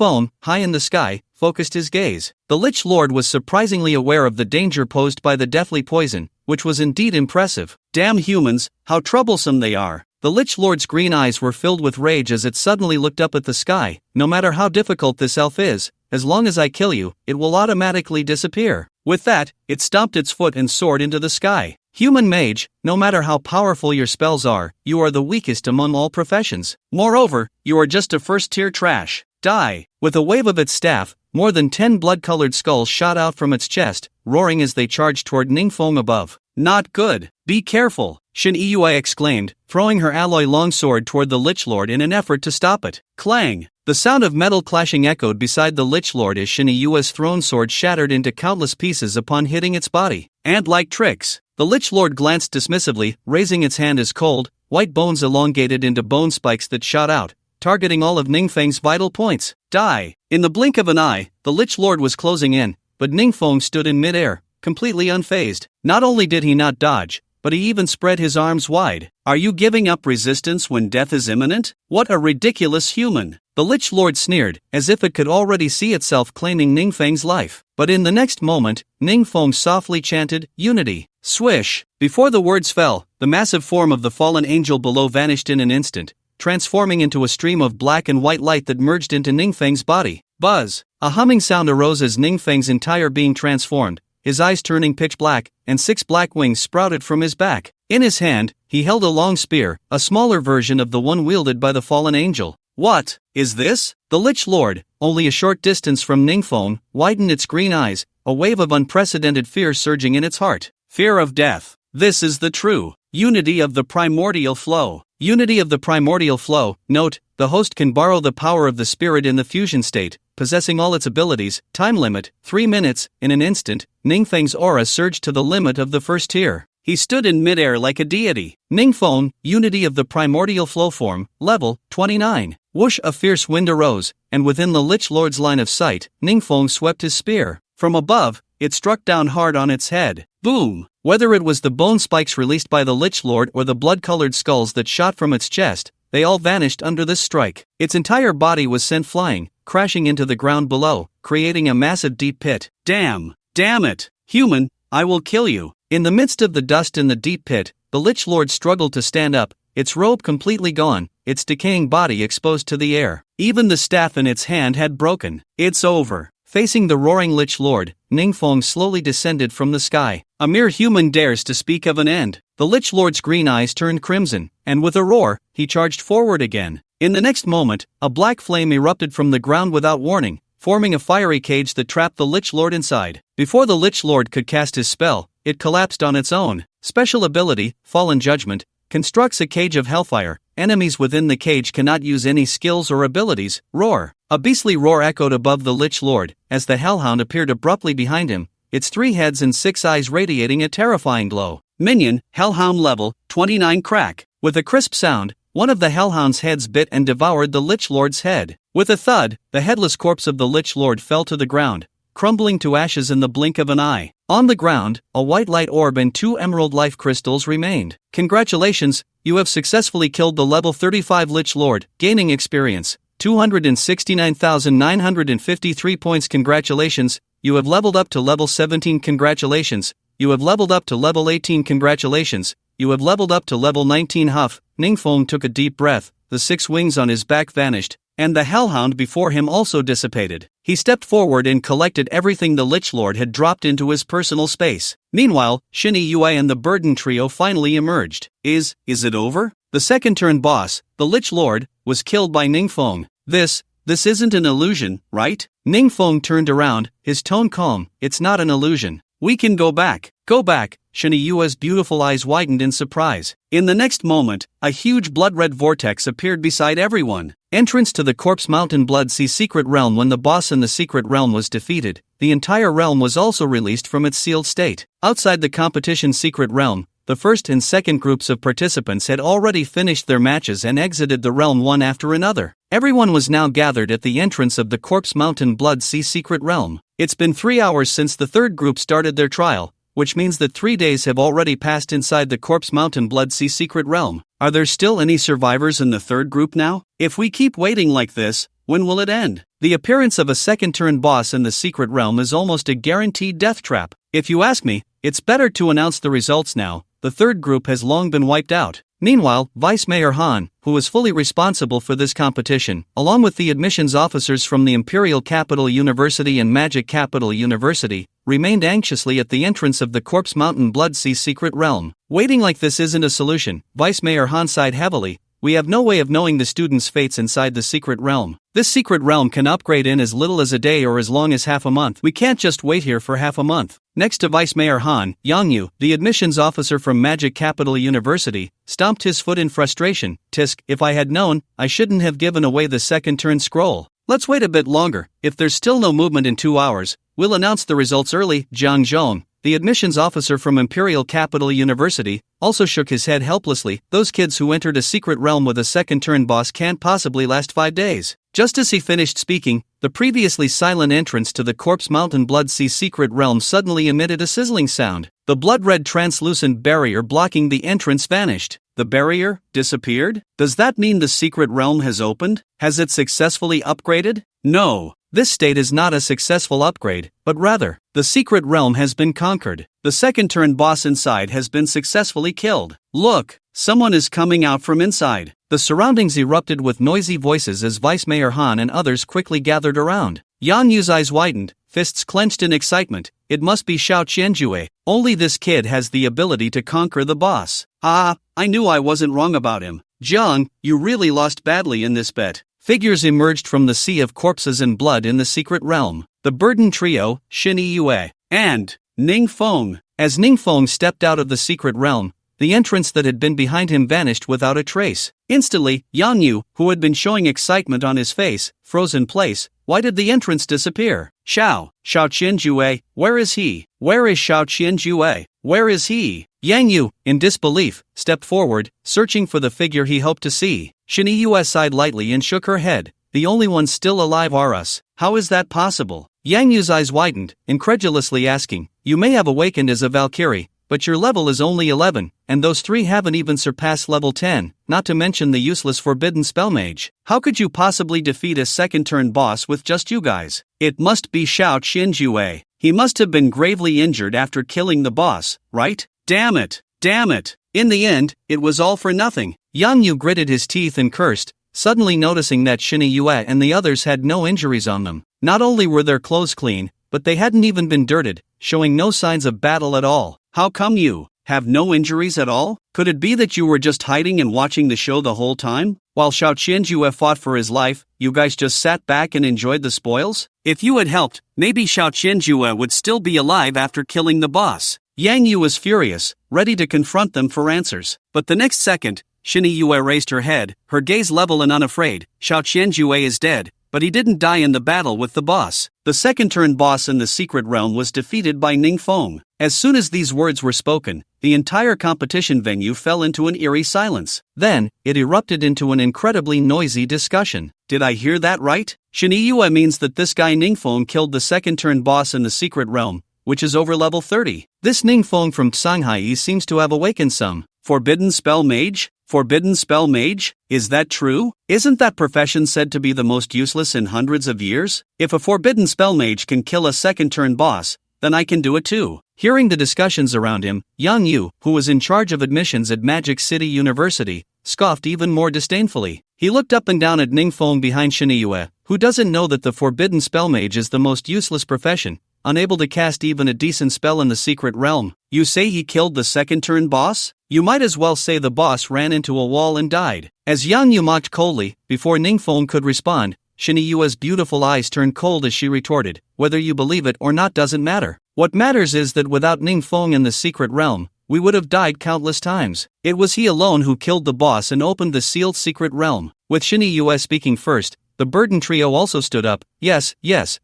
high in the sky, focused his gaze. The Lich Lord was surprisingly aware of the danger posed by the deathly poison, which was indeed impressive. Damn humans, how troublesome they are. The Lich Lord's green eyes were filled with rage as it suddenly looked up at the sky. No matter how difficult this elf is, as long as I kill you, it will automatically disappear. With that, it stomped its foot and soared into the sky. Human mage, no matter how powerful your spells are, you are the weakest among all professions. Moreover, you are just a first-tier trash. Die! With a wave of its staff, more than 10 blood-colored skulls shot out from its chest, roaring as they charged toward Ning above. Not good. Be careful, Shensha exclaimed, throwing her alloy longsword toward the Lich Lord in an effort to stop it. Clang! The sound of metal clashing echoed beside the Lich Lord as Shensha's thrown sword shattered into countless pieces upon hitting its body. Ant-like tricks. The Lich Lord glanced dismissively, raising its hand as cold, white bones elongated into bone spikes that shot out, targeting all of Ningfeng's vital points. Die! In the blink of an eye, the Lich Lord was closing in, but Ningfeng stood in midair, completely unfazed. Not only did he not dodge, but he even spread his arms wide. Are you giving up resistance when death is imminent? What a ridiculous human! The Lich Lord sneered, as if it could already see itself claiming Ningfeng's life. But in the next moment, Ningfeng softly chanted, Unity. Swish! Before the words fell, the massive form of the fallen angel below vanished in an instant, transforming into a stream of black and white light that merged into Ningfeng's body. Buzz! A humming sound arose as Ningfeng's entire being transformed, his eyes turning pitch black, and 6 black wings sprouted from his back. In his hand, he held a long spear, a smaller version of the one wielded by the fallen angel. What is this? The Lich Lord, only a short distance from Ningfeng, widened its green eyes, a wave of unprecedented fear surging in its heart. Fear of death. This is the true unity of the primordial flow. Unity of the primordial flow. Note, the host can borrow the power of the spirit in the fusion state, possessing all its abilities. Time limit, 3 minutes. In an instant, Ningfeng's aura surged to the limit of the first tier. He stood in midair like a deity. Ningfeng, unity of the primordial flow form, level 29. Whoosh! A fierce wind arose, and within the Lich Lord's line of sight, Ningfeng swept his spear. From above, it struck down hard on its head. Boom! Whether it was the bone spikes released by the Lich Lord or the blood-colored skulls that shot from its chest, they all vanished under this strike. Its entire body was sent flying, crashing into the ground below, creating a massive deep pit. Damn it! Human, I will kill you! In the midst of the dust in the deep pit, the Lich Lord struggled to stand up, its robe completely gone, its decaying body exposed to the air. Even the staff in its hand had broken. It's over. Facing the roaring Lich Lord, Ningfeng slowly descended from the sky. A mere human dares to speak of an end. The Lich Lord's green eyes turned crimson, and with a roar, he charged forward again. In the next moment, a black flame erupted from the ground without warning, forming a fiery cage that trapped the Lich Lord inside. Before the Lich Lord could cast his spell, it collapsed on its own. Special ability, Fallen Judgment, constructs a cage of hellfire. Enemies within the cage cannot use any skills or abilities. Roar! A beastly roar echoed above the Lich Lord, as the Hellhound appeared abruptly behind him, its 3 heads and 6 eyes radiating a terrifying glow. Minion, Hellhound level 29 crack. With a crisp sound, one of the Hellhound's heads bit and devoured the Lich Lord's head. With a thud, the headless corpse of the Lich Lord fell to the ground, crumbling to ashes in the blink of an eye. On the ground, a white light orb and 2 emerald life crystals remained. Congratulations, you have successfully killed the level 35 Lich Lord, gaining experience. 269,953 points. Congratulations, you have leveled up to level 17. Congratulations, you have leveled up to level 18. Congratulations, you have leveled up to level 19. Huff. Ningfeng took a deep breath, the 6 wings on his back vanished, and the hellhound before him also dissipated. He stepped forward and collected everything the Lich Lord had dropped into his personal space. Meanwhile, Shinny Yue and the Burden Trio finally emerged. Is it over? The second turn boss, the Lich Lord, was killed by Ning Feng. This isn't an illusion, right? Ning Feng turned around, his tone calm. It's not an illusion. We can go back. Go back. Shinny Yue's beautiful eyes widened in surprise. In the next moment, a huge blood-red vortex appeared beside everyone. Entrance to the Corpse Mountain Blood Sea Secret Realm. When the boss in the secret realm was defeated, the entire realm was also released from its sealed state. Outside the competition secret realm, the first and second groups of participants had already finished their matches and exited the realm one after another. Everyone was now gathered at the entrance of the Corpse Mountain Blood Sea Secret Realm. It's been 3 hours since the third group started their trial, which means that 3 days have already passed inside the Corpse Mountain Blood Sea Secret Realm. Are there still any survivors in the third group now? If we keep waiting like this, when will it end? The appearance of a second-turn boss in the secret realm is almost a guaranteed death trap. If you ask me, it's better to announce the results now. The third group has long been wiped out. Meanwhile, Vice Mayor Han, who was fully responsible for this competition, along with the admissions officers from the Imperial Capital University and Magic Capital University, remained anxiously at the entrance of the Corpse Mountain Blood Sea Secret Realm. Waiting like this isn't a solution. Vice Mayor Han sighed heavily. We have no way of knowing the students' fates inside the secret realm. This secret realm can upgrade in as little as a day or as long as half a month. We can't just wait here for half a month. Next to Vice Mayor Han, Yang Yu, the admissions officer from Magic Capital University, stomped his foot in frustration. Tisk, if I had known, I shouldn't have given away the second turn scroll. Let's wait a bit longer. If there's still no movement in 2 hours, we'll announce the results early. Jiang Zhong, the admissions officer from Imperial Capital University, also shook his head helplessly. Those kids who entered a secret realm with a second-turn boss can't possibly last 5 days. Just as he finished speaking, the previously silent entrance to the Corpse Mountain Blood Sea Secret Realm suddenly emitted a sizzling sound. The blood-red translucent barrier blocking the entrance vanished. The barrier disappeared? Does that mean the secret realm has opened? Has it successfully upgraded? No. This state is not a successful upgrade, but rather, the secret realm has been conquered. The second-turn boss inside has been successfully killed. Look, someone is coming out from inside. The surroundings erupted with noisy voices as Vice Mayor Han and others quickly gathered around. Yang Yu's eyes widened, fists clenched in excitement. It must be Xiao Qianjue. Only this kid has the ability to conquer the boss. Ah, I knew I wasn't wrong about him. Jiang, you really lost badly in this bet. Figures emerged from the sea of corpses and blood in the secret realm. The Burden Trio, Shinny Yue, and Ning Feng. As Ning Feng stepped out of the secret realm, the entrance that had been behind him vanished without a trace. Instantly, Yang Yu, who had been showing excitement on his face, froze in place. Why did the entrance disappear? Xiao Qianjue, where is he? Where is Xiao Qianjue? Where is he? Yang Yu, in disbelief, stepped forward, searching for the figure he hoped to see. Shinny Yue sighed lightly and shook her head. The only ones still alive are us. How is that possible? Yang Yu's eyes widened, incredulously asking, you may have awakened as a Valkyrie, but your level is only 11, and those 3 haven't even surpassed level 10, not to mention the useless forbidden spell mage. How could you possibly defeat a second-turn boss with just you guys? It must be Xiao Qianjue. He must have been gravely injured after killing the boss, right? Damn it! Damn it! In the end, it was all for nothing. Yang Yu gritted his teeth and cursed, suddenly noticing that Shinny Yue and the others had no injuries on them. Not only were their clothes clean, but they hadn't even been dirted, showing no signs of battle at all. How come you have no injuries at all? Could it be that you were just hiding and watching the show the whole time? While Xiao Qianjue fought for his life, you guys just sat back and enjoyed the spoils? If you had helped, maybe Xiao Qianjue would still be alive after killing the boss. Yang Yu was furious, ready to confront them for answers. But the next second, Shinny Yue raised her head, her gaze level and unafraid. Xiao Qianjue is dead, but he didn't die in the battle with the boss. The second-turn boss in the secret realm was defeated by Ning Feng. As soon as these words were spoken, the entire competition venue fell into an eerie silence. Then, it erupted into an incredibly noisy discussion. Did I hear that right? Shinny Yue means that this guy Ning Feng killed the second-turn boss in the secret realm, which is over level 30. This Ning Feng from Shanghai seems to have awakened some forbidden spell mage? Forbidden spell mage? Is that true? Isn't that profession said to be the most useless in hundreds of years? If a forbidden spell mage can kill a second-turn boss, then I can do it too. Hearing the discussions around him, Yang Yu, who was in charge of admissions at Magic City University, scoffed even more disdainfully. He looked up and down at Ningfeng behind Shiniyue, who doesn't know that the forbidden spell mage is the most useless profession, unable to cast even a decent spell in the secret realm. You say he killed the second turn boss? You might as well say the boss ran into a wall and died. As Yang Yu mocked coldly, before Ningfeng could respond, Shiniyue's beautiful eyes turned cold as she retorted, whether you believe it or not doesn't matter. What matters is that without Ningfeng in the secret realm, we would have died countless times. It was he alone who killed the boss and opened the sealed secret realm. With Shiniyue speaking first, the burden trio also stood up. Yes,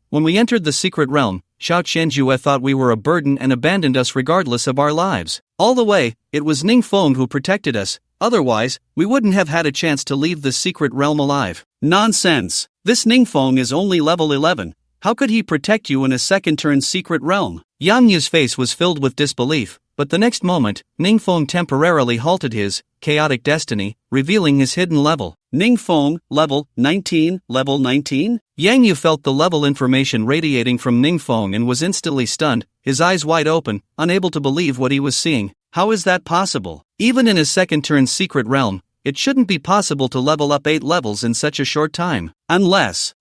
when we entered the secret realm, Xiao Qianjue thought we were a burden and abandoned us regardless of our lives. All the way, it was Ningfeng who protected us, otherwise, we wouldn't have had a chance to leave the secret realm alive. Nonsense! This Ningfeng is only level 11. How could he protect you in a second turn secret realm? Yang Yu's face was filled with disbelief, but the next moment, Ningfeng temporarily halted his chaotic destiny, revealing his hidden level. Ningfeng, level 19, level 19? Yang Yu felt the level information radiating from Ningfeng and was instantly stunned, his eyes wide open, unable to believe what he was seeing. How is that possible? Even in a second turn secret realm, it shouldn't be possible to level up 8 levels in such a short time. Unless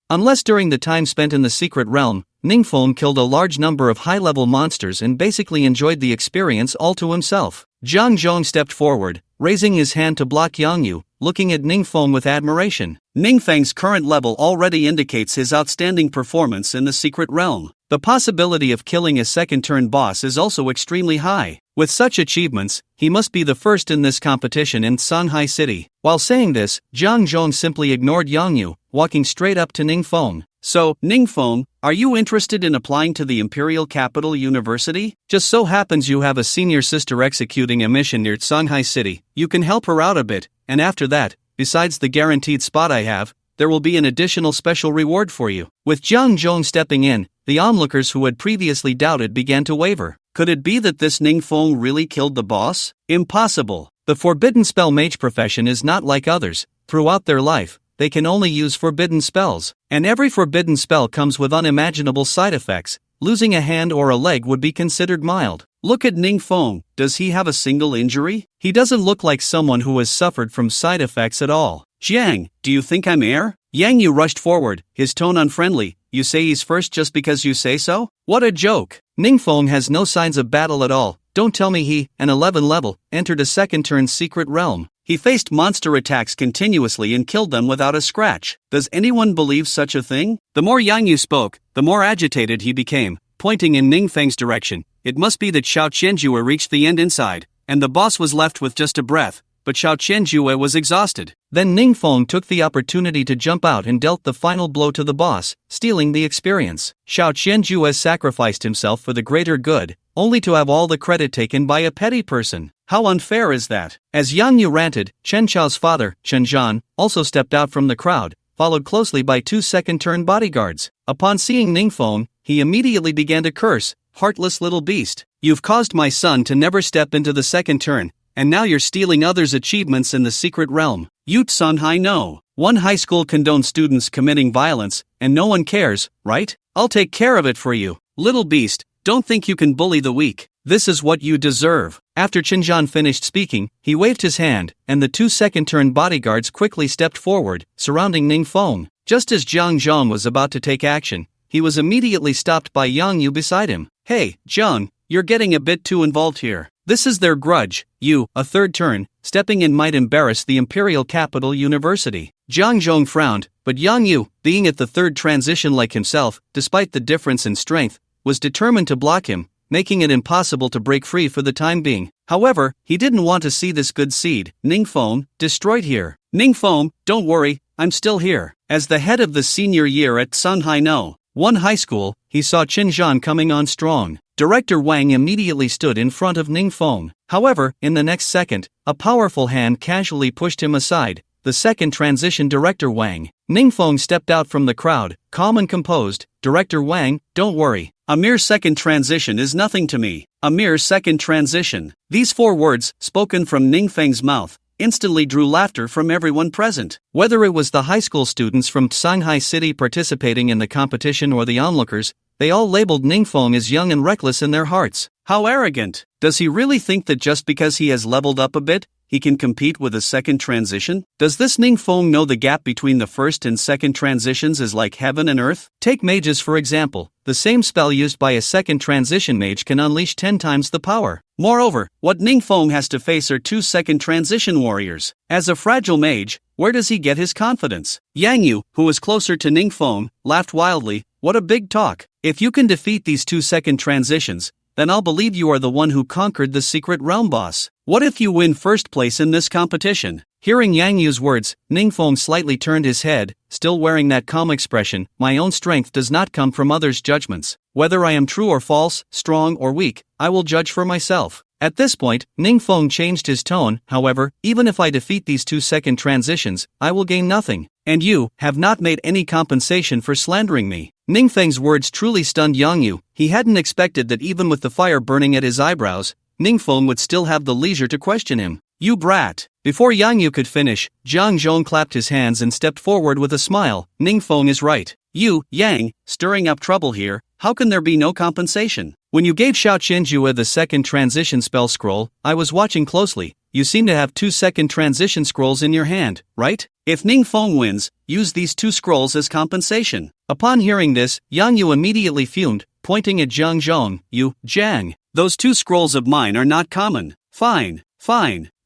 during the time spent in the secret realm, Ningfeng killed a large number of high-level monsters and basically enjoyed the experience all to himself. Zhang Zhong stepped forward, raising his hand to block Yang Yu, looking at Ningfeng with admiration. Ningfeng's current level already indicates his outstanding performance in the secret realm. The possibility of killing a second-turn boss is also extremely high. With such achievements, he must be the first in this competition in Shanghai City. While saying this, Zhang Zhong simply ignored Yang Yu, walking straight up to Ningfeng. So, Ningfeng, are you interested in applying to the Imperial Capital University? Just so happens you have a senior sister executing a mission near Shanghai City. You can help her out a bit, and after that, besides the guaranteed spot I have, there will be an additional special reward for you. With Zhang Zhong stepping in, the onlookers who had previously doubted began to waver. Could it be that this Ningfeng really killed the boss? Impossible. The forbidden spell mage profession is not like others. Throughout their life, they can only use forbidden spells, and every forbidden spell comes with unimaginable side effects. Losing a hand or a leg would be considered mild. Look at Ningfeng. Does he have a single injury? He doesn't look like someone who has suffered from side effects at all. Jiang, do you think I'm air? Yang Yu rushed forward, his tone unfriendly. You say he's first just because you say so? What a joke! Ningfeng has no signs of battle at all. Don't tell me he, an 11 level, entered a second turn secret realm. He faced monster attacks continuously and killed them without a scratch. Does anyone believe such a thing? The more Yang Yu spoke, the more agitated he became, pointing in Ningfeng's direction. It must be that Xiao Qianjue reached the end inside, and the boss was left with just a breath, but Xiao Qianjue was exhausted. Then Ningfeng took the opportunity to jump out and dealt the final blow to the boss, stealing the experience. Xiao Qianjue sacrificed himself for the greater good, only to have all the credit taken by a petty person. How unfair is that? As Yang Yu ranted, Chen Chao's father, Chen Zhan, also stepped out from the crowd, followed closely by 2 second-turn bodyguards. Upon seeing Ningfeng, he immediately began to curse, "Heartless little beast. You've caused my son to never step into the second turn, and now you're stealing others' achievements in the secret realm. Ute Sanhai no. One high school condones students committing violence, and no one cares, right? I'll take care of it for you. Little beast, don't think you can bully the weak. This is what you deserve." After Qinzhan finished speaking, he waved his hand, and the 2 second-turn bodyguards quickly stepped forward, surrounding Ningfeng. Just as Zhang Zhong was about to take action, he was immediately stopped by Yang Yu beside him. "Hey, Zhang, you're getting a bit too involved here. This is their grudge. You, a third turn, stepping in might embarrass the Imperial Capital University." Zhang Zhong frowned, but Yang Yu, being at the third transition like himself, despite the difference in strength, was determined to block him, making it impossible to break free for the time being. However, he didn't want to see this good seed, Ningfeng, destroyed here. "Ningfeng, don't worry, I'm still here." As the head of the senior year at Shanghai No. 1 high school, he saw Qinzhan coming on strong. Director Wang immediately stood in front of Ningfeng. However, in the next second, a powerful hand casually pushed him aside, the second transition Director Wang. Ningfeng stepped out from the crowd, calm and composed. "Director Wang, don't worry. A mere second transition is nothing to me. A mere second transition." These 4 words, spoken from Ningfeng's mouth, instantly drew laughter from everyone present. Whether it was the high school students from Shanghai City participating in the competition or the onlookers, they all labeled Ningfeng as young and reckless in their hearts. How arrogant! Does he really think that just because he has leveled up a bit, he can compete with a second transition? Does this Ning Feng know the gap between the first and second transitions is like heaven and earth? Take mages for example. The same spell used by a second transition mage can unleash 10 times the power. Moreover, what Ning Feng has to face are 2 second transition warriors. As a fragile mage, where does he get his confidence? Yang Yu, who was closer to Ning Feng, laughed wildly. What a big talk. If you can defeat these 2 second transitions, then I'll believe you are the one who conquered the secret realm boss. What if you win first place in this competition? Hearing Yang Yu's words, Ning Feng slightly turned his head, still wearing that calm expression. My own strength does not come from others' judgments. Whether I am true or false, strong or weak, I will judge for myself. At this point, Ning Feng changed his tone. However, even if I defeat these 2 second transitions, I will gain nothing. And you have not made any compensation for slandering me. Ning Feng's words truly stunned Yang Yu. He hadn't expected that even with the fire burning at his eyebrows, Ning Feng would still have the leisure to question him. You brat! Before Yang Yu could finish, Zhang Zhong clapped his hands and stepped forward with a smile. Ning Feng is right. You, Yang, stirring up trouble here. How can there be no compensation? When you gave Xiao Qinjue the second transition spell scroll, I was watching closely. You seem to have 2 second transition scrolls in your hand, right? If Ning Feng wins, use these 2 scrolls as compensation. Upon hearing this, Yang Yu immediately fumed, pointing at Zhang Zhong. You, Zhang, those 2 scrolls of mine are not common. Fine.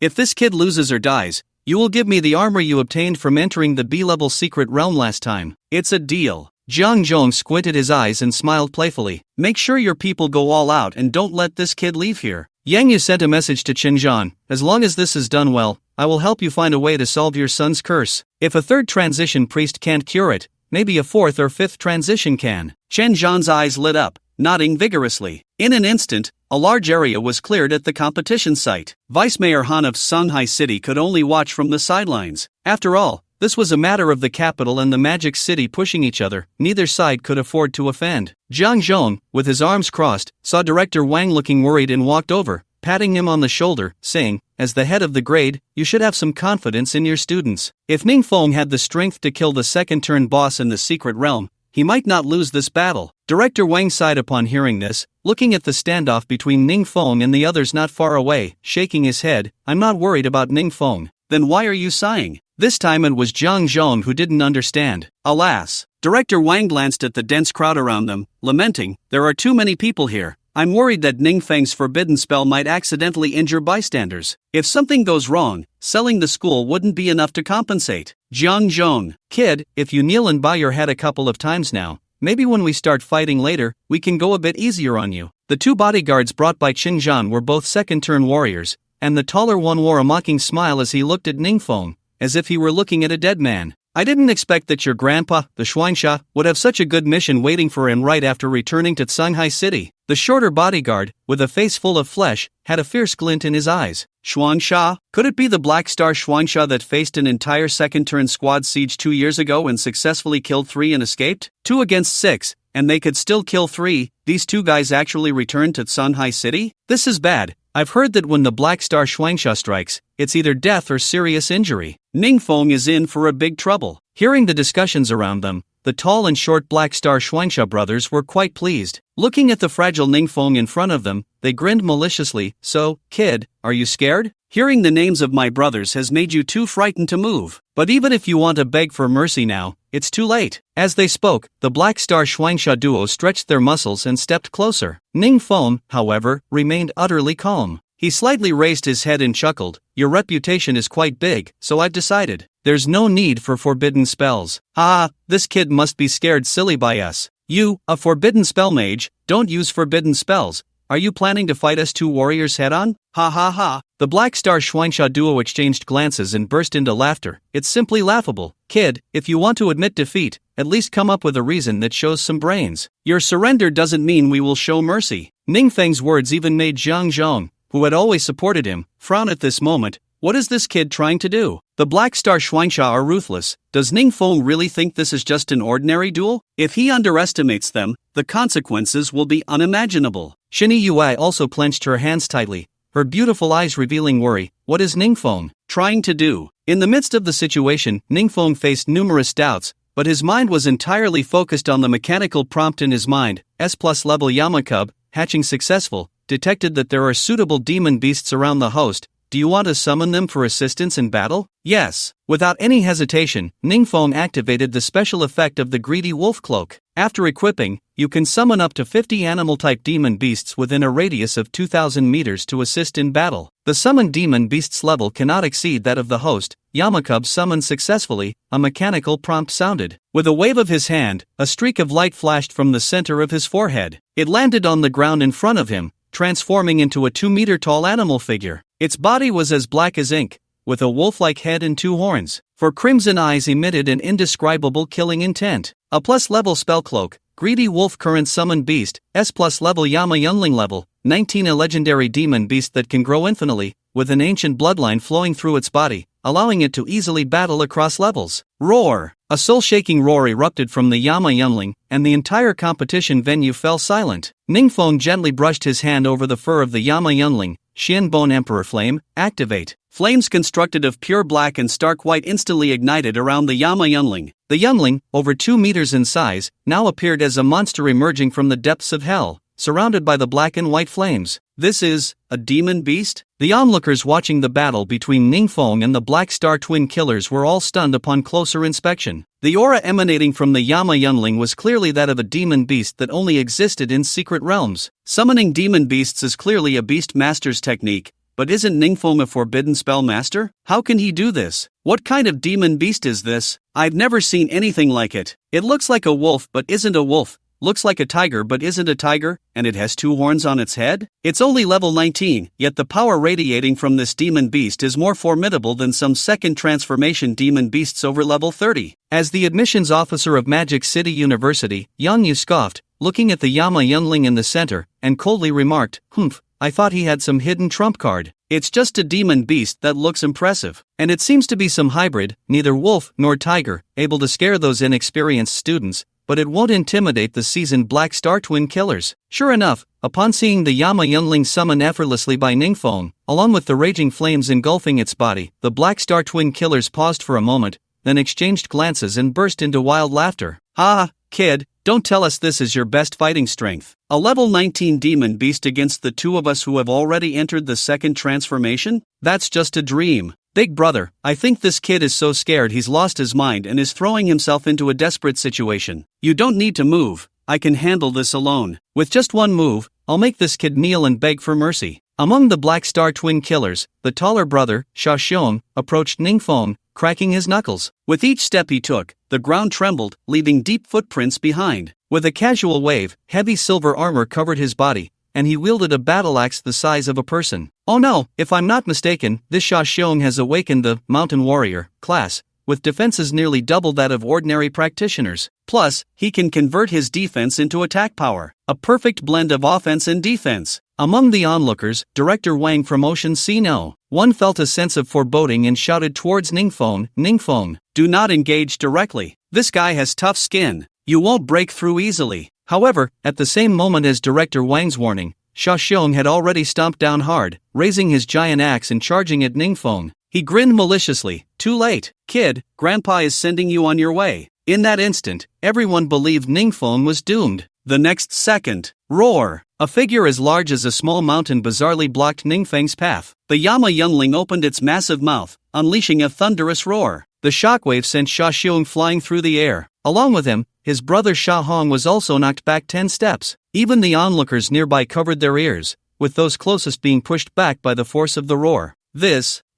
If this kid loses or dies, you will give me the armor you obtained from entering the B-level secret realm last time. It's a deal. Zhang Zhong squinted his eyes and smiled playfully. Make sure your people go all out and don't let this kid leave here. Yang Yu sent a message to Qinzhan. As long as this is done well, I will help you find a way to solve your son's curse. If a 3rd transition priest can't cure it, maybe a 4th or 5th transition can. Qinzhan's eyes lit up, nodding vigorously. In an instant, a large area was cleared at the competition site. Vice Mayor Han of Shanghai City could only watch from the sidelines. After all, this was a matter of the capital and the magic city pushing each other. Neither side could afford to offend. Zhang Zhong, with his arms crossed, saw Director Wang looking worried and walked over, patting him on the shoulder, saying, as the head of the grade, you should have some confidence in your students. If Ning Feng had the strength to kill the second-turn boss in the secret realm, he might not lose this battle. Director Wang sighed upon hearing this, looking at the standoff between Ning Feng and the others not far away, shaking his head. I'm not worried about Ning Feng. Then why are you sighing? This time it was Zhang Zhong who didn't understand. Alas. Director Wang glanced at the dense crowd around them, lamenting, there are too many people here. I'm worried that Ning Feng's forbidden spell might accidentally injure bystanders. If something goes wrong, selling the school wouldn't be enough to compensate. Zhang Zhong, kid, if you kneel and bow your head a couple of times now, maybe when we start fighting later, we can go a bit easier on you. The 2 bodyguards brought by Qinzhan were both second-turn warriors, and the taller one wore a mocking smile as he looked at Ning Feng, as if he were looking at a dead man. I didn't expect that your grandpa, the Shensha, would have such a good mission waiting for him right after returning to Shanghai City. The shorter bodyguard, with a face full of flesh, had a fierce glint in his eyes. Shensha? Could it be the Black Star Shensha that faced an entire second-turn squad siege 2 years ago and successfully killed 3 and escaped? 2 against 6, and they could still kill 3. These 2 guys actually returned to Shanghai City? This is bad. I've heard that when the Black Star Shensha strikes, it's either death or serious injury. Ning Feng is in for a big trouble. Hearing the discussions around them, the tall and short Black Star Shensha brothers were quite pleased. Looking at the fragile Ning Feng in front of them, they grinned maliciously. So, kid, are you scared? Hearing the names of my brothers has made you too frightened to move. But even if you want to beg for mercy now, it's too late. As they spoke, the Black Star Shensha duo stretched their muscles and stepped closer. Ning Feng, however, remained utterly calm. He slightly raised his head and chuckled. Your reputation is quite big, so I've decided. There's no need for forbidden spells. This kid must be scared silly by us. You, a forbidden spell mage, don't use forbidden spells. Are you planning to fight us 2 warriors head-on? Ha. The Black Star Shensha duo exchanged glances and burst into laughter. It's simply laughable. Kid, if you want to admit defeat, at least come up with a reason that shows some brains. Your surrender doesn't mean we will show mercy. Ning Feng's words even made Zhang Zhong, who had always supported him, frown at this moment. What is this kid trying to do? The Black Star Shensha are ruthless. Does Ning Feng really think this is just an ordinary duel? If he underestimates them, the consequences will be unimaginable. Shini Yui also clenched her hands tightly, her beautiful eyes revealing worry. What is Ning Feng trying to do? In the midst of the situation, Ning Feng faced numerous doubts, but his mind was entirely focused on the mechanical prompt in his mind. S+-level Yamakub, hatching successful, detected that there are suitable demon beasts around the host, Do you want to summon them for assistance in battle? Yes. Without any hesitation, Ningfeng activated the special effect of the Greedy Wolf Cloak. After equipping, you can summon up to 50 animal-type demon beasts within a radius of 2,000 meters to assist in battle. The summoned demon beast's level cannot exceed that of the host. Yamakub summoned successfully, a mechanical prompt sounded. With a wave of his hand, a streak of light flashed from the center of his forehead. It landed on the ground in front of him, transforming into a 2-meter-tall animal figure. Its body was as black as ink, with a wolf-like head and 2 horns. For crimson eyes emitted an indescribable killing intent. A plus-level spell cloak, Greedy Wolf Current Summoned Beast, S+-level Yama Youngling level, 19 a legendary demon beast that can grow infinitely, with an ancient bloodline flowing through its body, allowing it to easily battle across levels. Roar! A soul-shaking roar erupted from the Yama Youngling, and the entire competition venue fell silent. Ningfeng gently brushed his hand over the fur of the Yama Youngling. Shin Bone Emperor Flame, activate. Flames constructed of pure black and stark white instantly ignited around the Yama Youngling. The Youngling, over 2 meters in size, now appeared as a monster emerging from the depths of hell, surrounded by the black and white flames. This is a demon beast? The onlookers watching the battle between Ningfeng and the Black Star Twin Killers were all stunned upon closer inspection. The aura emanating from the Yama Youngling was clearly that of a demon beast that only existed in secret realms. Summoning demon beasts is clearly a beast master's technique, but isn't Ningfeng a forbidden spell master? How can he do this? What kind of demon beast is this? I've never seen anything like it. It looks like a wolf but isn't a wolf. Looks like a tiger but isn't a tiger, and it has 2 horns on its head? It's only level 19, yet the power radiating from this demon beast is more formidable than some second transformation demon beasts over level 30. As the admissions officer of Magic City University, Yang Yu scoffed, looking at the Yama Youngling in the center, and coldly remarked, "Humph, I thought he had some hidden trump card. It's just a demon beast that looks impressive. And it seems to be some hybrid, neither wolf nor tiger, able to scare those inexperienced students, but it won't intimidate the seasoned Black Star Twin Killers." Sure enough, upon seeing the Yama Youngling summoned effortlessly by Ningfeng, along with the raging flames engulfing its body, the Black Star Twin Killers paused for a moment, then exchanged glances and burst into wild laughter. "Ha, kid, don't tell us this is your best fighting strength. A level 19 demon beast against the 2 of us who have already entered the second transformation? That's just a dream. Big brother, I think this kid is so scared he's lost his mind and is throwing himself into a desperate situation. You don't need to move, I can handle this alone. With just one move, I'll make this kid kneel and beg for mercy." Among the Black Star Twin Killers, the taller brother, Sha Xiong, approached Ningfeng, cracking his knuckles. With each step he took, the ground trembled, leaving deep footprints behind. With a casual wave, heavy silver armor covered his body, and he wielded a battle axe the size of a person. Oh no, if I'm not mistaken, this Sha Xiong has awakened the Mountain Warrior class, with defenses nearly double that of ordinary practitioners. Plus, he can convert his defense into attack power. A perfect blend of offense and defense. Among the onlookers, Director Wang from Ocean Sea One felt a sense of foreboding and shouted towards Ningfeng, "Ningfeng, do not engage directly. This guy has tough skin. You won't break through easily." However, at the same moment as Director Wang's warning, Sha Xiong had already stomped down hard, raising his giant axe and charging at Ningfeng. He grinned maliciously. "Too late, kid, Grandpa is sending you on your way." In that instant, everyone believed Ningfeng was doomed. The next second, roar! A figure as large as a small mountain bizarrely blocked Ningfeng's path. The Yama Youngling opened its massive mouth, unleashing a thunderous roar. The shockwave sent Sha Xiong flying through the air. Along with him, his brother Sha Hong was also knocked back 10 steps. Even the onlookers nearby covered their ears, with those closest being pushed back by the force of the roar.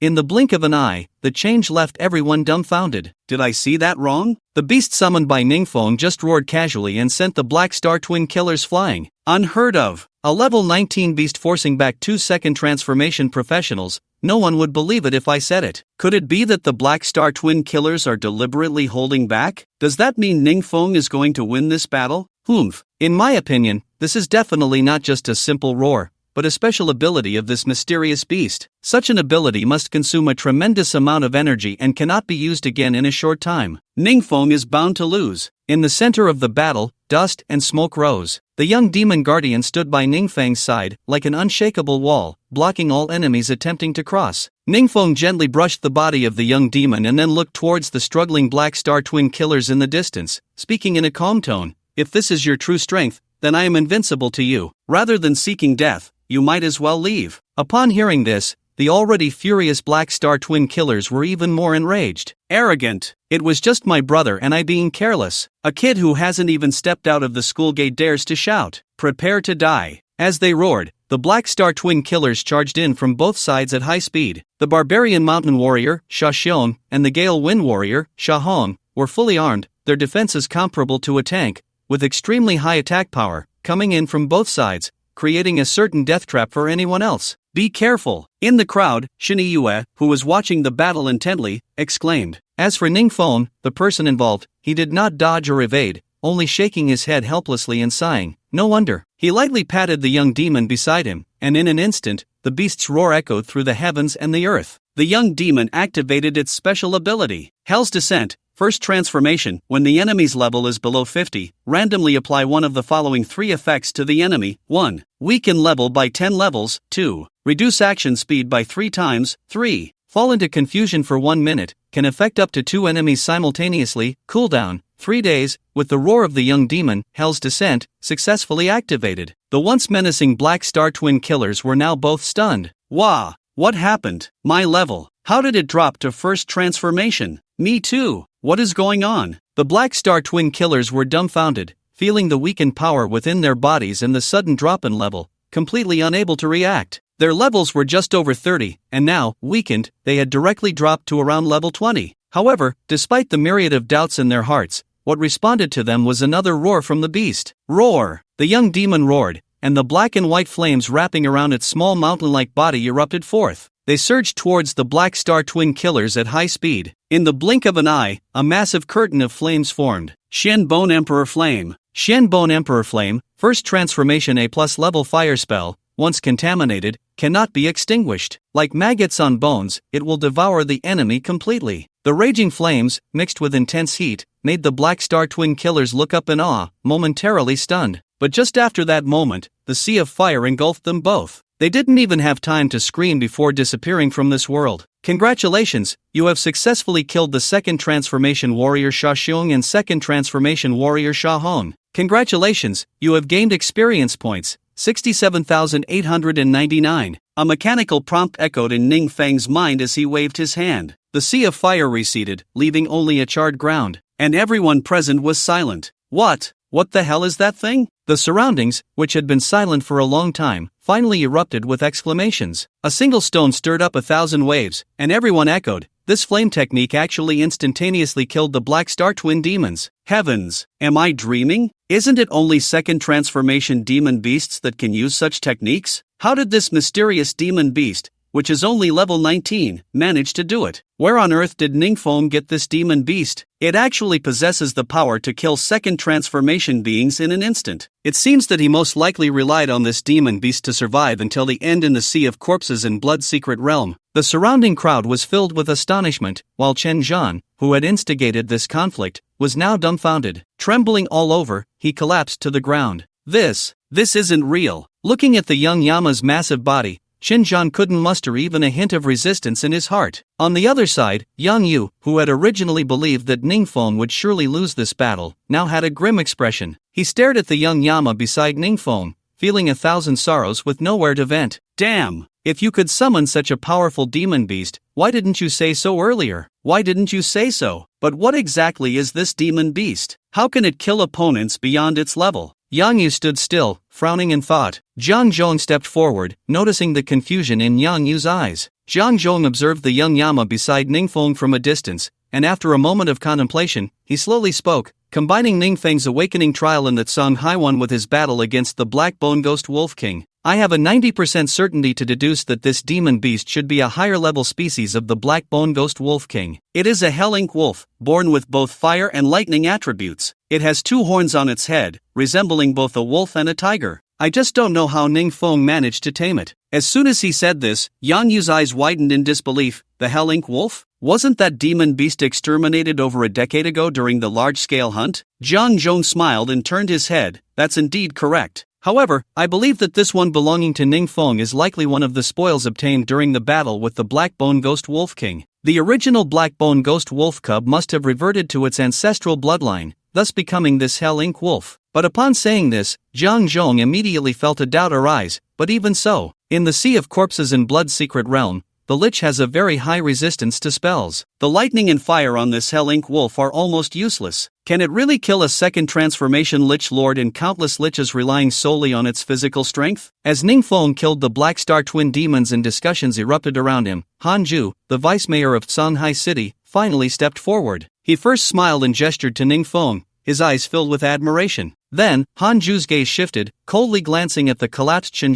In the blink of an eye, the change left everyone dumbfounded. Did I see that wrong? The beast summoned by Ningfeng just roared casually and sent the Black Star Twin Killers flying. Unheard of! A level 19 beast forcing back 2 second transformation professionals. No one would believe it if I said it. Could it be that the Black Star Twin Killers are deliberately holding back? Does that mean Ningfeng is going to win this battle? Humph. In my opinion, this is definitely not just a simple roar, but a special ability of this mysterious beast. Such an ability must consume a tremendous amount of energy and cannot be used again in a short time. Ningfeng is bound to lose. In the center of the battle, dust and smoke rose. The young demon guardian stood by Ningfeng's side, like an unshakable wall, blocking all enemies attempting to cross. Ningfeng gently brushed the body of the young demon and then looked towards the struggling Black Star Twin Killers in the distance, speaking in a calm tone. "If this is your true strength, then I am invincible to you. Rather than seeking death, you might as well leave." Upon hearing this, the already furious Black Star twin killers were even more enraged. Arrogant. It was just my brother and I being careless. A kid who hasn't even stepped out of the school gate dares to shout, "Prepare to die." As they roared, the Black Star twin killers charged in from both sides at high speed. The barbarian mountain warrior, Ssssss-Level, and the gale wind warrior, Ssssss-Level, were fully armed, their defenses comparable to a tank, with extremely high attack power, coming in from both sides, creating a certain death trap for anyone else. Be careful. In the crowd, Shin-Yue, who was watching the battle intently, exclaimed. As for Ning Feng, the person involved, he did not dodge or evade, only shaking his head helplessly and sighing. No wonder. He lightly patted the young demon beside him, and in an instant, the beast's roar echoed through the heavens and the earth. The young demon activated its special ability, Hell's Descent. First transformation, when the enemy's level is below 50, randomly apply one of the following 3 effects to the enemy. 1. Weaken level by 10 levels. 2. Reduce action speed by 3 times. 3. Fall into confusion for 1 minute, can affect up to 2 enemies simultaneously. Cooldown, 3 days, with the roar of the young demon, Hell's Descent, successfully activated. The once menacing Black Star twin killers were now both stunned. Wah! What happened? My level. How did it drop to first transformation? Me too. What is going on? The Black Star twin killers were dumbfounded, feeling the weakened power within their bodies and the sudden drop in level, completely unable to react. Their levels were just over 30, and now, weakened, they had directly dropped to around level 20. However, despite the myriad of doubts in their hearts, what responded to them was another roar from the beast. Roar! The young demon roared, and the black and white flames wrapping around its small mountain-like body erupted forth. They surged towards the Black Star twin killers at high speed. In the blink of an eye, a massive curtain of flames formed. Shen Bone Emperor Flame. Shen Bone Emperor Flame, first transformation A+ level fire spell, once contaminated, cannot be extinguished. Like maggots on bones, it will devour the enemy completely. The raging flames, mixed with intense heat, made the Black Star twin killers look up in awe, momentarily stunned. But just after that moment, the sea of fire engulfed them both. They didn't even have time to scream before disappearing from this world. Congratulations, you have successfully killed the second transformation warrior Ssssss-Level and second transformation warrior Ssssss-Level. Congratulations, you have gained experience points, 67,899. A mechanical prompt echoed in Ning Feng's mind as he waved his hand. The sea of fire receded, leaving only a charred ground, and everyone present was silent. What the hell is that thing? The surroundings, which had been silent for a long time, finally erupted with exclamations. A single stone stirred up 1,000 waves, and everyone echoed. This flame technique actually instantaneously killed the Black Star twin demons. Heavens, am I dreaming? Isn't it only second transformation demon beasts that can use such techniques? How did this mysterious demon beast, which is only level 19, manage to do it? Where on earth did Ning Feng get this demon beast? It actually possesses the power to kill second transformation beings in an instant. It seems that he most likely relied on this demon beast to survive until the end in the Sea of Corpses and Blood Secret Realm. The surrounding crowd was filled with astonishment, while Chen Zhan, who had instigated this conflict, was now dumbfounded. Trembling all over, he collapsed to the ground. This isn't real. Looking at the young Yama's massive body, Chen Zhan couldn't muster even a hint of resistance in his heart. On the other side, Yang Yu, who had originally believed that Ning Feng would surely lose this battle, now had a grim expression. He stared at the young Yama beside Ning Feng, feeling 1,000 sorrows with nowhere to vent. Damn! If you could summon such a powerful demon beast, why didn't you say so earlier? Why didn't you say so? But what exactly is this demon beast? How can it kill opponents beyond its level? Yang Yu stood still, frowning in thought. Zhang Zhong stepped forward, noticing the confusion in Yang Yu's eyes. Zhang Zhong observed the young Yama beside Ning Feng from a distance, and after a moment of contemplation, he slowly spoke, combining Ning Feng's awakening trial in that Song Haiwan with his battle against the Black Bone Ghost Wolf King. I have a 90% certainty to deduce that this demon beast should be a higher-level species of the Black Bone Ghost Wolf King. It is a Hell Ink wolf, born with both fire and lightning attributes. It has 2 horns on its head, resembling both a wolf and a tiger. I just don't know how Ning Feng managed to tame it. As soon as he said this, Yang Yu's eyes widened in disbelief. The Hell Ink wolf? Wasn't that demon beast exterminated over a decade ago during the large-scale hunt? Zhang Zhong smiled and turned his head. That's indeed correct. However, I believe that this one belonging to Ning Feng is likely one of the spoils obtained during the battle with the Black Bone Ghost Wolf King. The original Black Bone Ghost Wolf cub must have reverted to its ancestral bloodline, thus becoming this Hell Ink wolf. But upon saying this, Zhang Zhong immediately felt a doubt arise, but even so, in the Sea of Corpses and Blood Secret Realm, the Lich has a very high resistance to spells. The lightning and fire on this Hell Ink Wolf are almost useless. Can it really kill a second transformation Lich Lord and countless Liches relying solely on its physical strength? As Ning Feng killed the Black Star twin demons and discussions erupted around him, Han Ju, the vice mayor of Songhai City, finally stepped forward. He first smiled and gestured to Ning Feng, his eyes filled with admiration. Then, Han Ju's gaze shifted, coldly glancing at the collapsed Chen.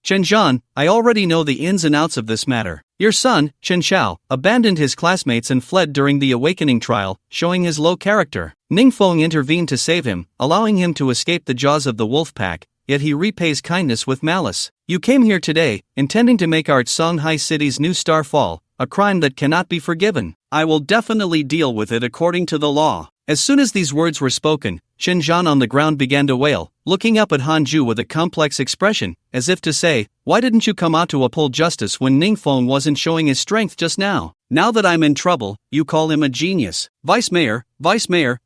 Chen, I already know the ins and outs of this matter. Your son, Chen Xiao, abandoned his classmates and fled during the awakening trial, showing his low character. Ning Feng intervened to save him, allowing him to escape the jaws of the wolf pack, yet he repays kindness with malice. You came here today, intending to make our Songhai City's new star fall, a crime that cannot be forgiven. I will definitely deal with it according to the law. As soon as these words were spoken, Shenzhen on the ground began to wail, looking up at Han Ju with a complex expression, as if to say, why didn't you come out to uphold justice when Ning Feng wasn't showing his strength just now? Now that I'm in trouble, you call him a genius. Vice Mayor,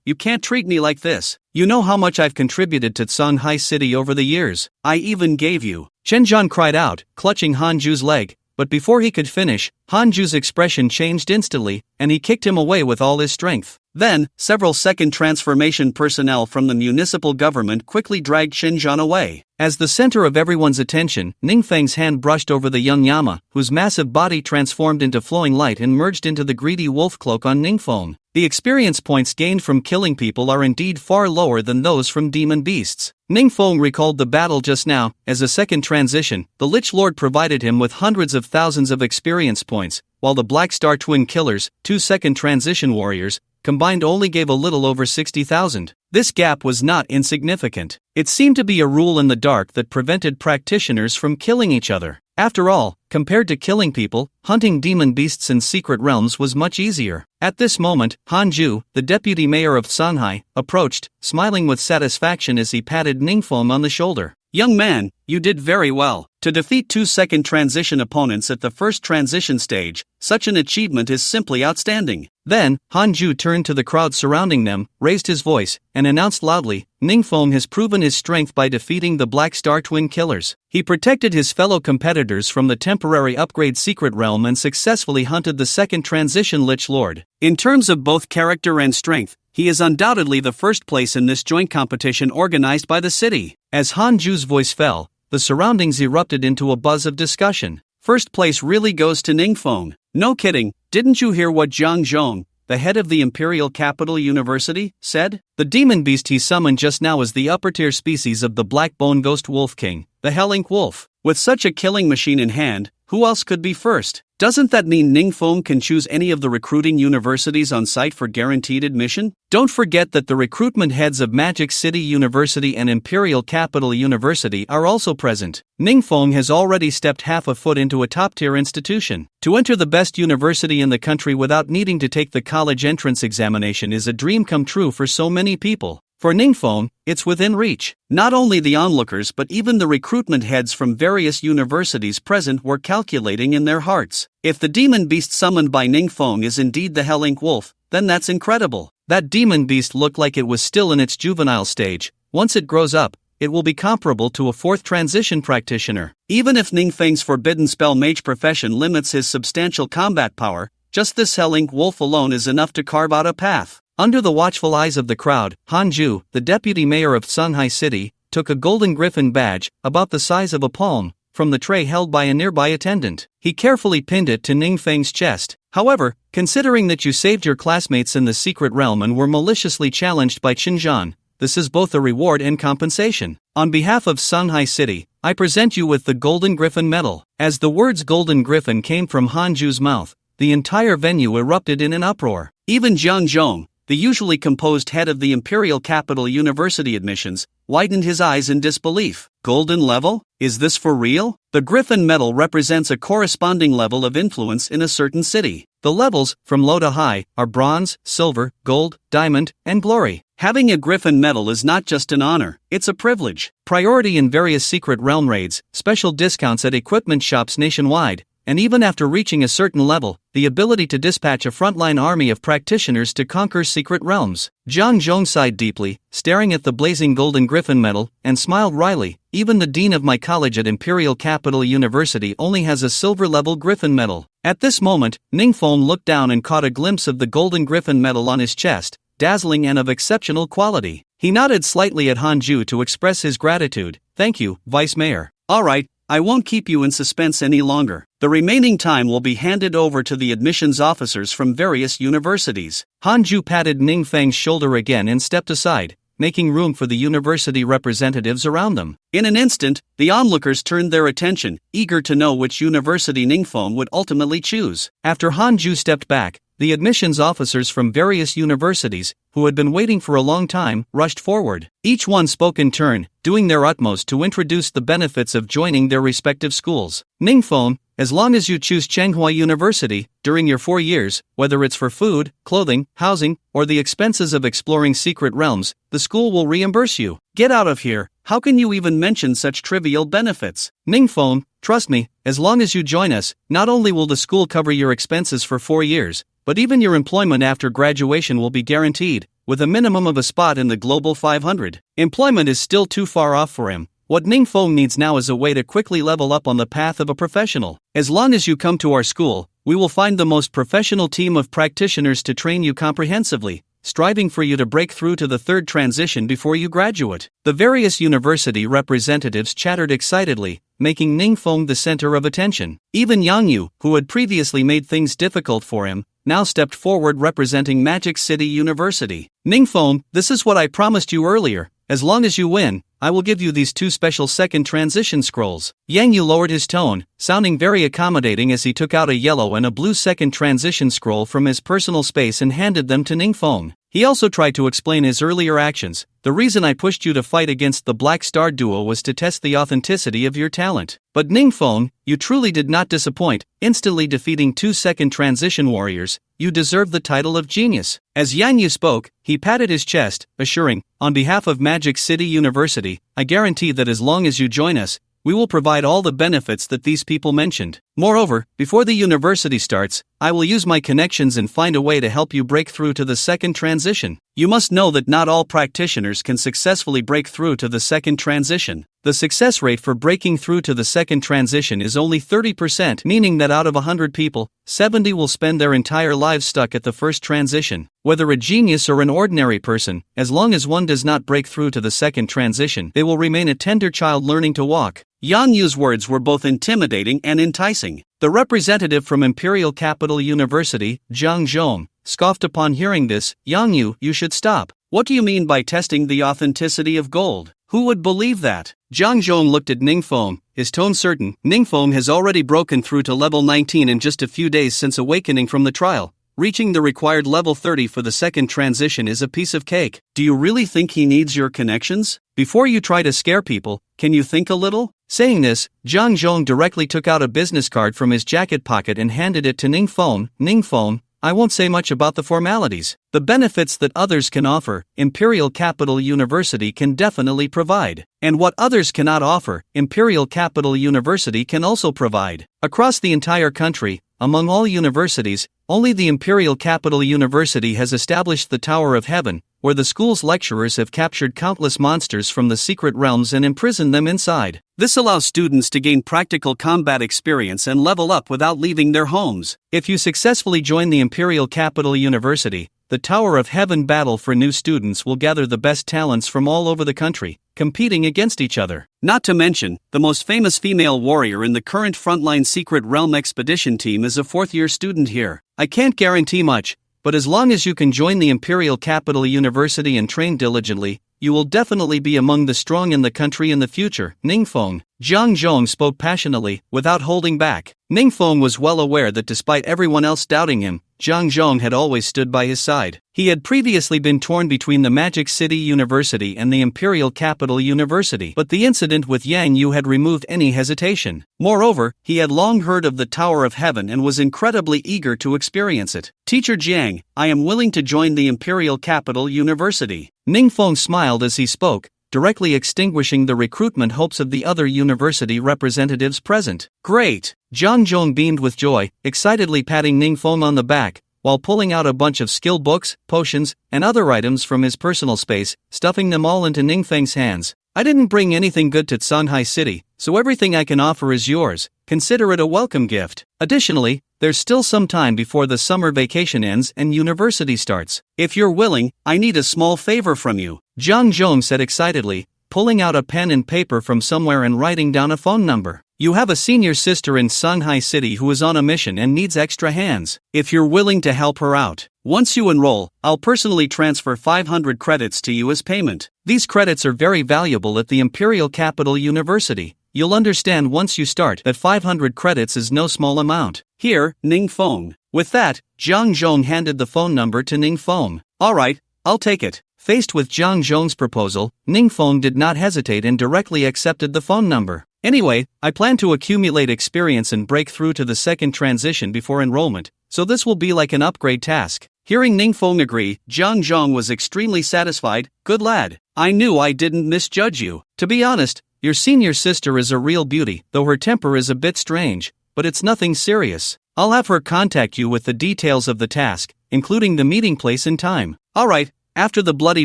you can't treat me like this. You know how much I've contributed to Songhai City over the years. I even gave you. Shenzhen cried out, clutching Han Ju's leg. But before he could finish, Han Ju's expression changed instantly, and he kicked him away with all his strength. Then, several second transformation personnel from the municipal government quickly dragged Shenzhen away. As the center of everyone's attention, Ning Feng's hand brushed over the young Yama, whose massive body transformed into flowing light and merged into the greedy wolf cloak on Ning Feng. The experience points gained from killing people are indeed far lower than those from demon beasts. Ning Feng recalled the battle just now. As a second transition, the Lich Lord provided him with hundreds of thousands of experience points, while the Black Star Twin Killers, 2 second transition warriors, combined only gave a little over 60,000. This gap was not insignificant. It seemed to be a rule in the dark that prevented practitioners from killing each other. After all, compared to killing people, hunting demon beasts in secret realms was much easier. At this moment, Han Ju, the deputy mayor of Songhai, approached, smiling with satisfaction as he patted Ning Feng on the shoulder. Young man, you did very well. To defeat 2 second transition opponents at the first transition stage, such an achievement is simply outstanding. Then, Han Ju turned to the crowd surrounding them, raised his voice, and announced loudly, Ning Feng has proven his strength by defeating the Black Star Twin Killers. He protected his fellow competitors from the temporary upgrade secret realm and successfully hunted the second transition Lich Lord. In terms of both character and strength, he is undoubtedly the first place in this joint competition organized by the city. As Han Ju's voice fell, the surroundings erupted into a buzz of discussion. First place really goes to Ning Feng. No kidding, didn't you hear what Zhang Zhong, the head of the Imperial Capital University, said? The demon beast he summoned just now is the upper-tier species of the Black Bone Ghost Wolf King, the Hell Ink Wolf. With such a killing machine in hand, who else could be first? Doesn't that mean Ning Feng can choose any of the recruiting universities on site for guaranteed admission? Don't forget that the recruitment heads of Magic City University and Imperial Capital University are also present. Ning Feng has already stepped half a foot into a top-tier institution. To enter the best university in the country without needing to take the college entrance examination is a dream come true for so many people. For Ning Feng, it's within reach. Not only the onlookers but even the recruitment heads from various universities present were calculating in their hearts. If the demon beast summoned by Ning Feng is indeed the Hell Ink Wolf, then that's incredible. That demon beast looked like it was still in its juvenile stage. Once it grows up, it will be comparable to a 4th transition practitioner. Even if Ning Feng's forbidden spell mage profession limits his substantial combat power, just this Hell Ink Wolf alone is enough to carve out a path. Under the watchful eyes of the crowd, Han Ju, the deputy mayor of Songhai City, took a golden griffin badge, about the size of a palm, from the tray held by a nearby attendant. He carefully pinned it to Ning Feng's chest. However, considering that you saved your classmates in the secret realm and were maliciously challenged by Qinzhan, this is both a reward and compensation. On behalf of Songhai City, I present you with the Golden Griffin Medal. As the words Golden Griffin came from Han Ju's mouth, the entire venue erupted in an uproar. Even Zhang Zhong, the usually composed head of the Imperial Capital University admissions, widened his eyes in disbelief. Golden level? Is this for real? The Griffin Medal represents a corresponding level of influence in a certain city. The levels, from low to high, are bronze, silver, gold, diamond, and glory. Having a Griffin Medal is not just an honor, it's a privilege. Priority in various secret realm raids, special discounts at equipment shops nationwide, and even after reaching a certain level, the ability to dispatch a frontline army of practitioners to conquer secret realms. Zhang Zhong sighed deeply, staring at the blazing golden griffin medal, and smiled wryly. Even the dean of my college at Imperial Capital University only has a silver-level griffin medal. At this moment, Ningfeng looked down and caught a glimpse of the golden griffin medal on his chest, dazzling and of exceptional quality. He nodded slightly at Hanju to express his gratitude. Thank you, Vice Mayor. Alright, I won't keep you in suspense any longer. The remaining time will be handed over to the admissions officers from various universities. Hanju patted Ningfeng's shoulder again and stepped aside, making room for the university representatives around them. In an instant, the onlookers turned their attention, eager to know which university Ningfeng would ultimately choose. After Hanju stepped back, the admissions officers from various universities, who had been waiting for a long time, rushed forward. Each one spoke in turn, doing their utmost to introduce the benefits of joining their respective schools. Ningfeng, as long as you choose Tsinghua University, during your 4 years, whether it's for food, clothing, housing, or the expenses of exploring secret realms, the school will reimburse you. Get out of here, how can you even mention such trivial benefits? Ningfeng, trust me, as long as you join us, not only will the school cover your expenses for 4 years, but even your employment after graduation will be guaranteed, with a minimum of a spot in the Global 500. Employment is still too far off for him. What Ningfeng needs now is a way to quickly level up on the path of a professional. As long as you come to our school, we will find the most professional team of practitioners to train you comprehensively, striving for you to break through to the third transition before you graduate. The various university representatives chattered excitedly, making Ningfeng the center of attention. Even Yang Yu, who had previously made things difficult for him, now stepped forward representing Magic City University. Ningfeng, this is what I promised you earlier. As long as you win, I will give you these 2 special second transition scrolls. Yang Yu lowered his tone, sounding very accommodating as he took out a yellow and a blue second transition scroll from his personal space and handed them to Ningfeng. He also tried to explain his earlier actions. The reason I pushed you to fight against the Black Star duo was to test the authenticity of your talent. But Ningfeng, you truly did not disappoint, instantly defeating 2 second transition warriors. You deserve the title of genius. As Yang Yu spoke, he patted his chest, assuring, on behalf of Magic City University, I guarantee that as long as you join us, we will provide all the benefits that these people mentioned. Moreover, before the university starts, I will use my connections and find a way to help you break through to the second transition. You must know that not all practitioners can successfully break through to the second transition. The success rate for breaking through to the second transition is only 30%, meaning that out of 100 people, 70 will spend their entire lives stuck at the first transition. Whether a genius or an ordinary person, as long as one does not break through to the second transition, they will remain a tender child learning to walk. Yang Yu's words were both intimidating and enticing. The representative from Imperial Capital University, Zhang Zhong, scoffed upon hearing this. Yang Yu, you should stop. What do you mean by testing the authenticity of gold? Who would believe that? Zhang Zhong looked at Ningfeng, his tone certain. Ningfeng has already broken through to level 19 in just a few days since awakening from the trial. Reaching the required level 30 for the second transition is a piece of cake. Do you really think he needs your connections? Before you try to scare people, can you think a little? Saying this, Zhang Zhong directly took out a business card from his jacket pocket and handed it to Ningfeng. Ningfeng, I won't say much about the formalities. The benefits that others can offer, Imperial Capital University can definitely provide. And what others cannot offer, Imperial Capital University can also provide. Across the entire country, among all universities, only the Imperial Capital University has established the Tower of Heaven, where the school's lecturers have captured countless monsters from the secret realms and imprisoned them inside. This allows students to gain practical combat experience and level up without leaving their homes. If you successfully join the Imperial Capital University, the Tower of Heaven battle for new students will gather the best talents from all over the country, competing against each other. Not to mention, the most famous female warrior in the current frontline Secret Realm expedition team is a 4th-year student here. I can't guarantee much, but as long as you can join the Imperial Capital University and train diligently, you will definitely be among the strong in the country in the future. Ningfeng, Zhang Zhong spoke passionately, without holding back. Ningfeng was well aware that despite everyone else doubting him, Zhang Zhong had always stood by his side. He had previously been torn between the Magic City University and the Imperial Capital University, but the incident with Yang Yu had removed any hesitation. Moreover, he had long heard of the Tower of Heaven and was incredibly eager to experience it. Teacher Jiang, I am willing to join the Imperial Capital University. Ningfeng smiled as he spoke, directly extinguishing the recruitment hopes of the other university representatives present. Great! Zhang Zhong beamed with joy, excitedly patting Ning Feng on the back, while pulling out a bunch of skill books, potions, and other items from his personal space, stuffing them all into Ning Feng's hands. I didn't bring anything good to Shanghai City, so everything I can offer is yours. Consider it a welcome gift. Additionally, there's still some time before the summer vacation ends and university starts. If you're willing, I need a small favor from you, Zhang Zhong said excitedly, pulling out a pen and paper from somewhere and writing down a phone number. You have a senior sister in Shanghai City who is on a mission and needs extra hands. If you're willing to help her out, once you enroll, I'll personally transfer 500 credits to you as payment. These credits are very valuable at the Imperial Capital University. You'll understand once you start that 500 credits is no small amount. Here, Ning Feng. With that, Zhang Zhong handed the phone number to Ning Feng. Alright, I'll take it. Faced with Zhang Zhong's proposal, Ning Feng did not hesitate and directly accepted the phone number. Anyway, I plan to accumulate experience and break through to the second transition before enrollment, so this will be like an upgrade task. Hearing Ning Feng agree, Zhang Zhong was extremely satisfied. Good lad. I knew I didn't misjudge you. To be honest, your senior sister is a real beauty, though her temper is a bit strange, but it's nothing serious. I'll have her contact you with the details of the task, including the meeting place and time. Alright, after the bloody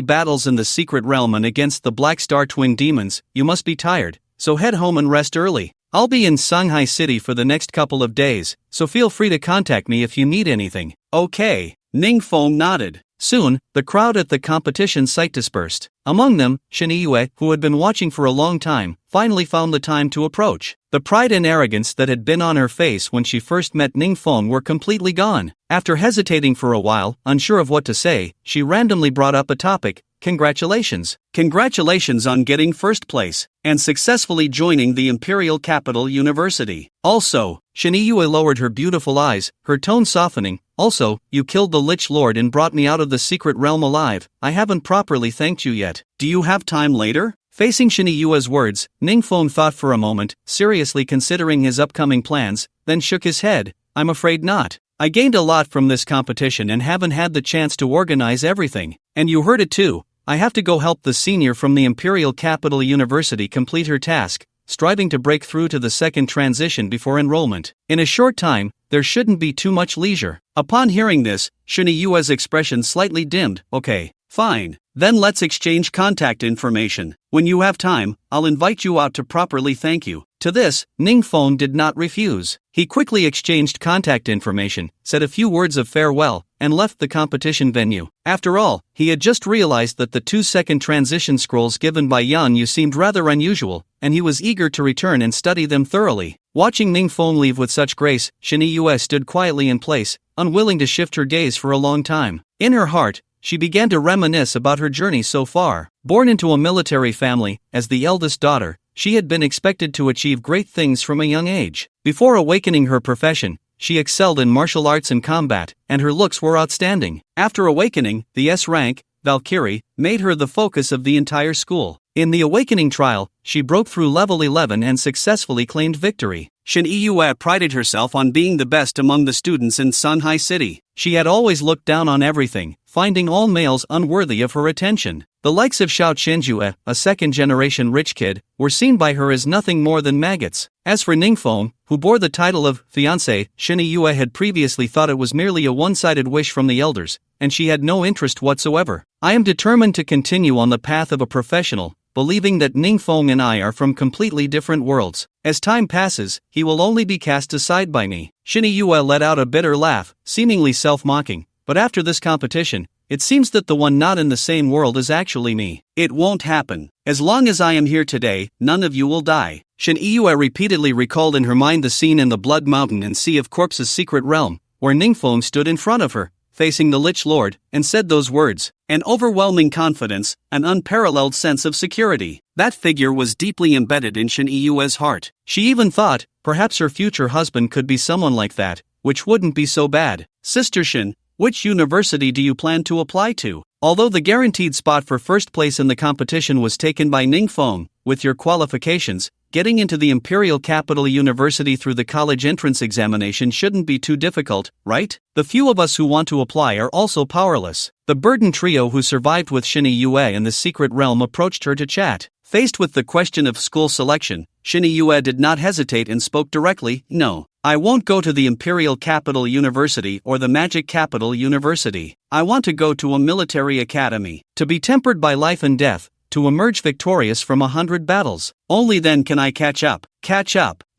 battles in the secret realm and against the Black Star twin demons, you must be tired, so head home and rest early. I'll be in Shanghai City for the next couple of days, so feel free to contact me if you need anything. Okay, Ning Feng nodded. Soon, the crowd at the competition site dispersed. Among them, Sheniyue, who had been watching for a long time, finally found the time to approach. The pride and arrogance that had been on her face when she first met Ning Feng were completely gone. After hesitating for a while, unsure of what to say, she randomly brought up a topic. Congratulations. Congratulations on getting first place, and successfully joining the Imperial Capital University. Also, Sheniyue lowered her beautiful eyes, her tone softening. Also, you killed the Lich Lord and brought me out of the secret realm alive. I haven't properly thanked you yet. Do you have time later? Facing Sheniyue's words, Ning Feng thought for a moment, seriously considering his upcoming plans, then shook his head. I'm afraid not. I gained a lot from this competition and haven't had the chance to organize everything. And you heard it too. I have to go help the senior from the Imperial Capital University complete her task, striving to break through to the second transition before enrollment. In a short time, there shouldn't be too much leisure. Upon hearing this, Sheniyue's expression slightly dimmed. Okay, fine. Then let's exchange contact information. When you have time, I'll invite you out to properly thank you. To this, Ning Feng did not refuse. He quickly exchanged contact information, said a few words of farewell, and left the competition venue. After all, he had just realized that the 2-second transition scrolls given by Yan Yu seemed rather unusual, and he was eager to return and study them thoroughly. Watching Ning Feng leave with such grace, Sheniyue stood quietly in place, unwilling to shift her gaze for a long time. In her heart, she began to reminisce about her journey so far. Born into a military family, as the eldest daughter, she had been expected to achieve great things from a young age. Before awakening her profession, she excelled in martial arts and combat, and her looks were outstanding. After awakening, the S rank, Valkyrie, made her the focus of the entire school. In the awakening trial, she broke through level 11 and successfully claimed victory. Sheniyue prided herself on being the best among the students in Shanghai City. She had always looked down on everything, finding all males unworthy of her attention. The likes of Xiao Chenjue, a second-generation rich kid, were seen by her as nothing more than maggots. As for Ning Feng, who bore the title of fiancé, Sheniyue had previously thought it was merely a one-sided wish from the elders, and she had no interest whatsoever. I am determined to continue on the path of a professional, believing that Ning Feng and I are from completely different worlds. As time passes, he will only be cast aside by me. Sheniyue let out a bitter laugh, seemingly self-mocking, but after this competition, it seems that the one not in the same world is actually me. It won't happen. As long as I am here today, none of you will die. Sheniyue repeatedly recalled in her mind the scene in the Blood Mountain and Sea of Corpses' secret realm, where Ning Feng stood in front of her, facing the Lich Lord, and said those words. An overwhelming confidence, an unparalleled sense of security. That figure was deeply embedded in Sheniyue's heart. She even thought, perhaps her future husband could be someone like that, which wouldn't be so bad. Sister Shen, which university do you plan to apply to? Although the guaranteed spot for first place in the competition was taken by Ning Feng, with your qualifications, getting into the Imperial Capital University through the college entrance examination shouldn't be too difficult, right? The few of us who want to apply are also powerless. The burdened trio who survived with Shinny Yue in the secret realm approached her to chat. Faced with the question of school selection, Shinny Yue did not hesitate and spoke directly, "No. I won't go to the Imperial Capital University or the Magic Capital University. I want to go to a military academy, to be tempered by life and death, to emerge victorious from 100 battles. Only then can I catch up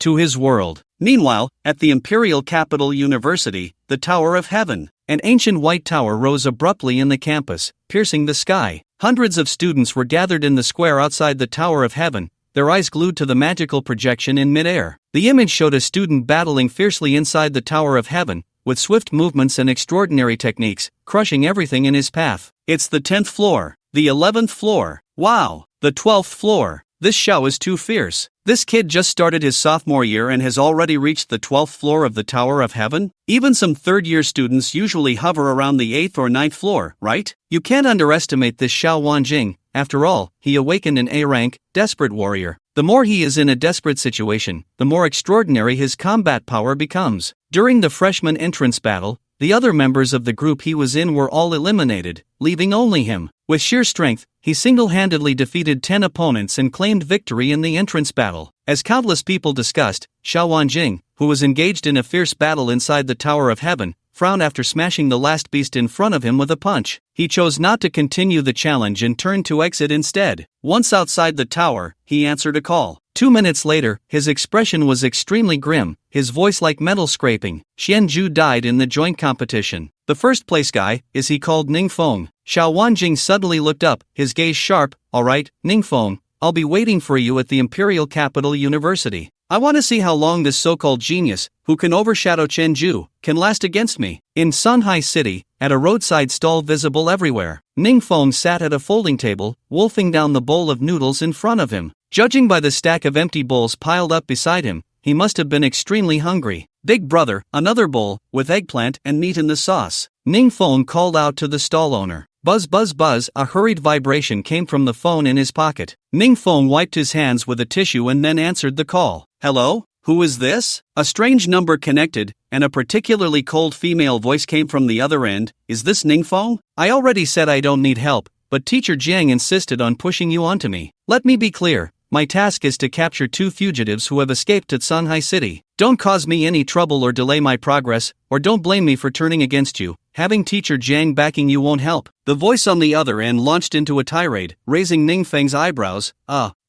to his world." Meanwhile, at the Imperial Capital University, the Tower of Heaven, an ancient white tower rose abruptly in the campus, piercing the sky. Hundreds of students were gathered in the square outside the Tower of Heaven, their eyes glued to the magical projection in midair. The image showed a student battling fiercely inside the Tower of Heaven, with swift movements and extraordinary techniques, crushing everything in his path. "It's the 10th floor, the 11th floor, wow, the 12th floor. This show is too fierce. This kid just started his sophomore year and has already reached the 12th floor of the Tower of Heaven? Even some third-year students usually hover around the 8th or 9th floor, right? You can't underestimate this Xiao Wanjing. After all, he awakened an A-rank, desperate warrior. The more he is in a desperate situation, the more extraordinary his combat power becomes. During the freshman entrance battle, the other members of the group he was in were all eliminated, leaving only him. With sheer strength, he single-handedly defeated 10 opponents and claimed victory in the entrance battle. As countless people discussed, Xiao Wanjing, who was engaged in a fierce battle inside the Tower of Heaven, frowned after smashing the last beast in front of him with a punch. He chose not to continue the challenge and turned to exit instead. Once outside the tower, he answered a call. 2 minutes later, his expression was extremely grim, his voice like metal scraping. Xianju died in the joint competition. The first place guy, is he called Ning Feng? Xiao Wanjing suddenly looked up, his gaze sharp. "Alright, Ning Feng, I'll be waiting for you at the Imperial Capital University. I want to see how long this so-called genius, who can overshadow Chenju, can last against me." In Sunhai City, at a roadside stall visible everywhere, Ning Feng sat at a folding table, wolfing down the bowl of noodles in front of him. Judging by the stack of empty bowls piled up beside him, he must have been extremely hungry. "Big brother, another bowl, with eggplant and meat in the sauce." Ning Feng called out to the stall owner. Buzz buzz buzz, a hurried vibration came from the phone in his pocket. Ning Feng wiped his hands with a tissue and then answered the call. "Hello? Who is this?" A strange number connected, and a particularly cold female voice came from the other end. "Is this Ning Feng? I already said I don't need help, but Teacher Jiang insisted on pushing you onto me. Let me be clear. My task is to capture 2 fugitives who have escaped at Sunhai City. Don't cause me any trouble or delay my progress, or don't blame me for turning against you. Having Teacher Jiang backing you won't help." The voice on the other end launched into a tirade, raising Ning Feng's eyebrows.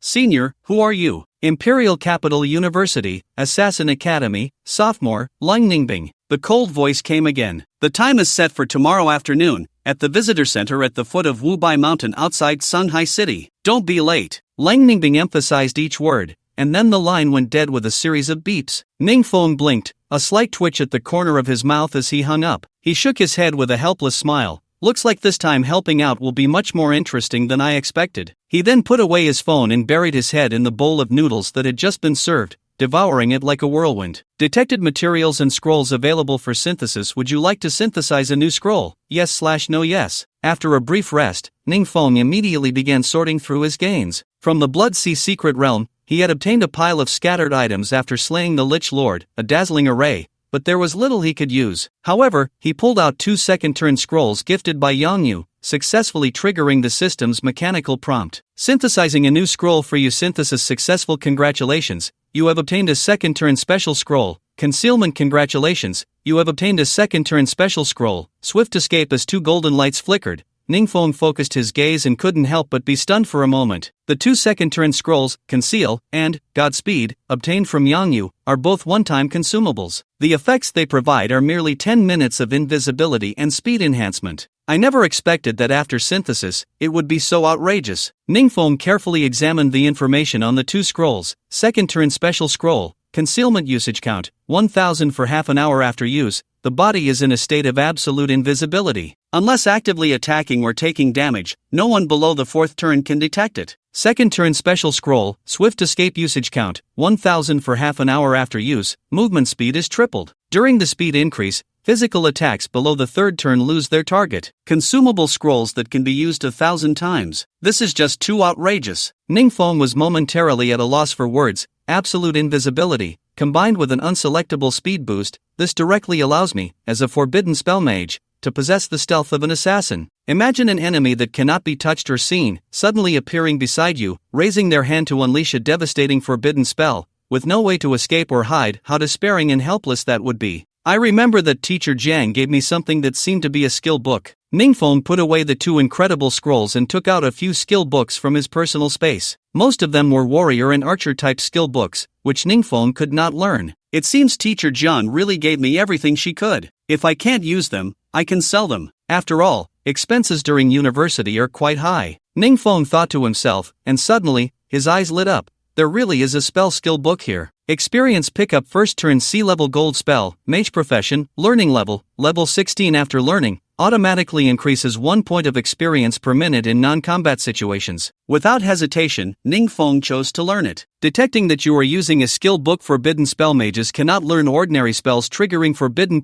Senior, who are you?" "Imperial Capital University, Assassin Academy, Sophomore, Lang Ningbing." The cold voice came again. "The time is set for tomorrow afternoon, at the visitor center at the foot of Wubai Mountain outside Sunhai City. Don't be late." Lang Ningbing emphasized each word, and then the line went dead with a series of beeps. Ning Feng blinked, a slight twitch at the corner of his mouth as he hung up. He shook his head with a helpless smile. "Looks like this time helping out will be much more interesting than I expected." He then put away his phone and buried his head in the bowl of noodles that had just been served, devouring it like a whirlwind. "Detected materials and scrolls available for synthesis. Would you like to synthesize a new scroll? Yes/no yes." After a brief rest, Ning Feng immediately began sorting through his gains. From the Blood Sea secret realm, he had obtained a pile of scattered items after slaying the Lich Lord, a dazzling array, but there was little he could use. However, he pulled out 2 second-turn scrolls gifted by Yangyu, successfully triggering the system's mechanical prompt. "Synthesizing a new scroll for you. Synthesis successful. Congratulations, you have obtained a second-turn special scroll. Concealment. Congratulations, you have obtained a second-turn special scroll. Swift escape." As 2 golden lights flickered, Ning Feng focused his gaze and couldn't help but be stunned for a moment. The 2 second-turn scrolls, Conceal, and Godspeed, obtained from Yangyu, are both one-time consumables. The effects they provide are merely 10 minutes of invisibility and speed enhancement. "I never expected that after synthesis, it would be so outrageous." Ning Feng carefully examined the information on the 2 scrolls. Second-turn special scroll, Concealment. Usage count, 1000 for half an hour after use. The body is in a state of absolute invisibility. Unless actively attacking or taking damage, no one below the 4th turn can detect it. Second-turn special scroll, Swift escape. Usage count, 1000 for half an hour after use. Movement speed is tripled. During the speed increase, Physical attacks below the third turn lose their target. Consumable scrolls that can be used 1,000 times. This is just too outrageous. Ning was momentarily at a loss for words. Absolute invisibility, combined with an unselectable speed boost, this directly allows me, as a forbidden spell mage, to possess the stealth of an assassin. Imagine an enemy that cannot be touched or seen, suddenly appearing beside you, raising their hand to unleash a devastating forbidden spell, with no way to escape or hide. How despairing and helpless that would be. I remember that teacher Jiang gave me something that seemed to be a skill book. Ning put away the 2 incredible scrolls and took out a few skill books from his personal space. Most of them were warrior and archer type skill books, which Ning could not learn. It seems teacher Jiang really gave me everything she could. If I can't use them, I can sell them. After all, expenses during university are quite high. Ning thought to himself, and suddenly, his eyes lit up. There really is a spell skill book here. Experience pickup first turn C-level gold spell, mage profession, learning level 16 after learning, automatically increases 1 point of experience per minute in non-combat situations. Without hesitation, Ning chose to learn it. Detecting that you are using a skill book, forbidden spell mages cannot learn ordinary spells, triggering forbidden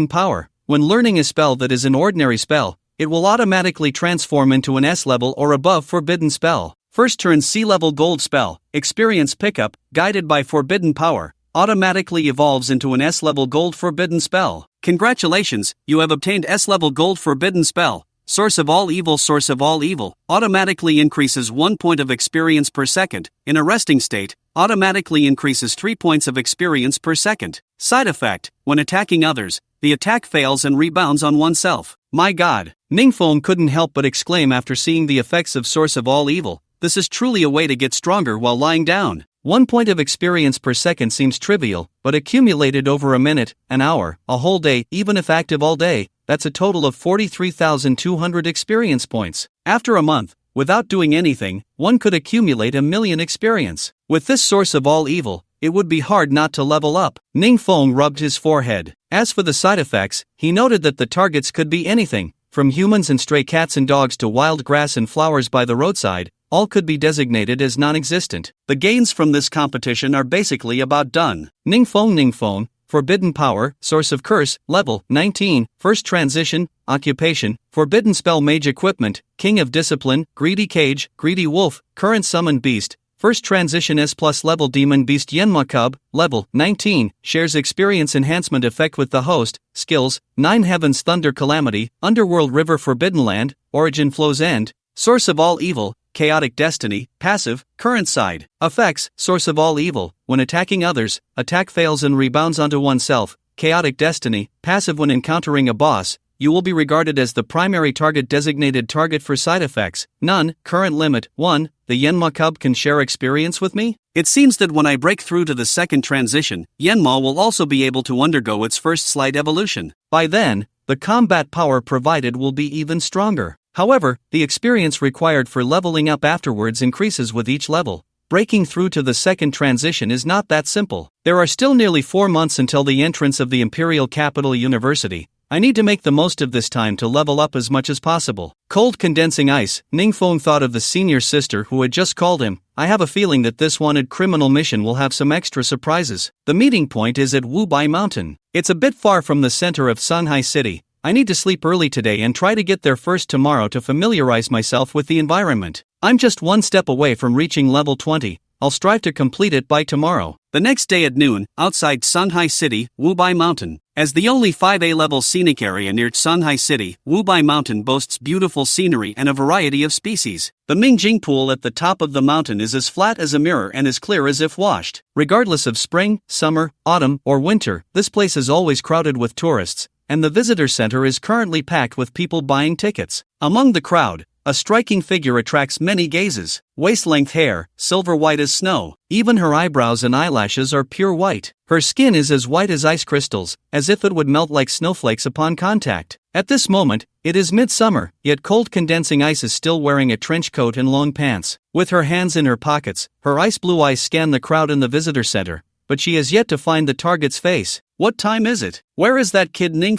power. When learning a spell that is an ordinary spell, it will automatically transform into an S-level or above forbidden spell. First turn C-level gold spell, experience pickup, guided by forbidden power, automatically evolves into an S-level gold forbidden spell. Congratulations, you have obtained S-level gold forbidden spell. Source of all evil, automatically increases 1 point of experience per second. In a resting state, automatically increases 3 points of experience per second. Side effect, when attacking others, the attack fails and rebounds on oneself. My god, Ning couldn't help but exclaim after seeing the effects of Source of all evil. This is truly a way to get stronger while lying down. 1 point of experience per second seems trivial, but accumulated over a minute, an hour, a whole day, even if active all day, that's a total of 43,200 experience points. After a month, without doing anything, one could accumulate 1,000,000 experience. With this Source of all evil, it would be hard not to level up. Ning rubbed his forehead. As for the side effects, he noted that the targets could be anything, from humans and stray cats and dogs to wild grass and flowers by the roadside. All could be designated as non-existent. The gains from this competition are basically about done. Ning forbidden power, source of curse, level 19, first transition, occupation, forbidden spell mage equipment, king of discipline, greedy cage, greedy wolf, current summon beast, first transition S+ level demon beast Yenma cub, level 19, shares experience enhancement effect with the host, skills, 9 heavens thunder calamity, underworld river forbidden land, origin flows end, source of all evil, chaotic destiny, passive, current side, effects, source of all evil, when attacking others, attack fails and rebounds onto oneself, chaotic destiny, passive when encountering a boss, you will be regarded as the primary target. Designated target for side effects, none, current limit, 1, the Yenma cub can share experience with me? It seems that when I break through to the second transition, Yenma will also be able to undergo its first slight evolution. By then, the combat power provided will be even stronger. However, the experience required for leveling up afterwards increases with each level. Breaking through to the second transition is not that simple. There are still nearly 4 months until the entrance of the Imperial Capital University. I need to make the most of this time to level up as much as possible. Cold condensing ice, Ning thought of the senior sister who had just called him. I have a feeling that this wanted criminal mission will have some extra surprises. The meeting point is at Wubai Mountain. It's a bit far from the center of Shanghai City. I need to sleep early today and try to get there first tomorrow to familiarize myself with the environment. I'm just 1 step away from reaching level 20. I'll strive to complete it by tomorrow. The next day at noon, outside Shanghai City, Wubai Mountain. As the only 5A level scenic area near Shanghai City, Wubai Mountain boasts beautiful scenery and a variety of species. The Mingjing pool at the top of the mountain is as flat as a mirror and as clear as if washed. Regardless of spring, summer, autumn, or winter, this place is always crowded with tourists, and the visitor center is currently packed with people buying tickets. Among the crowd, a striking figure attracts many gazes. Waist-length hair, silver white as snow. Even her eyebrows and eyelashes are pure white. Her skin is as white as ice crystals, as if it would melt like snowflakes upon contact. At this moment, it is midsummer, yet cold condensing ice is still wearing a trench coat and long pants. With her hands in her pockets, her ice blue eyes scan the crowd in the visitor center, but she has yet to find the target's face. What time is it? Where is that kid Ning?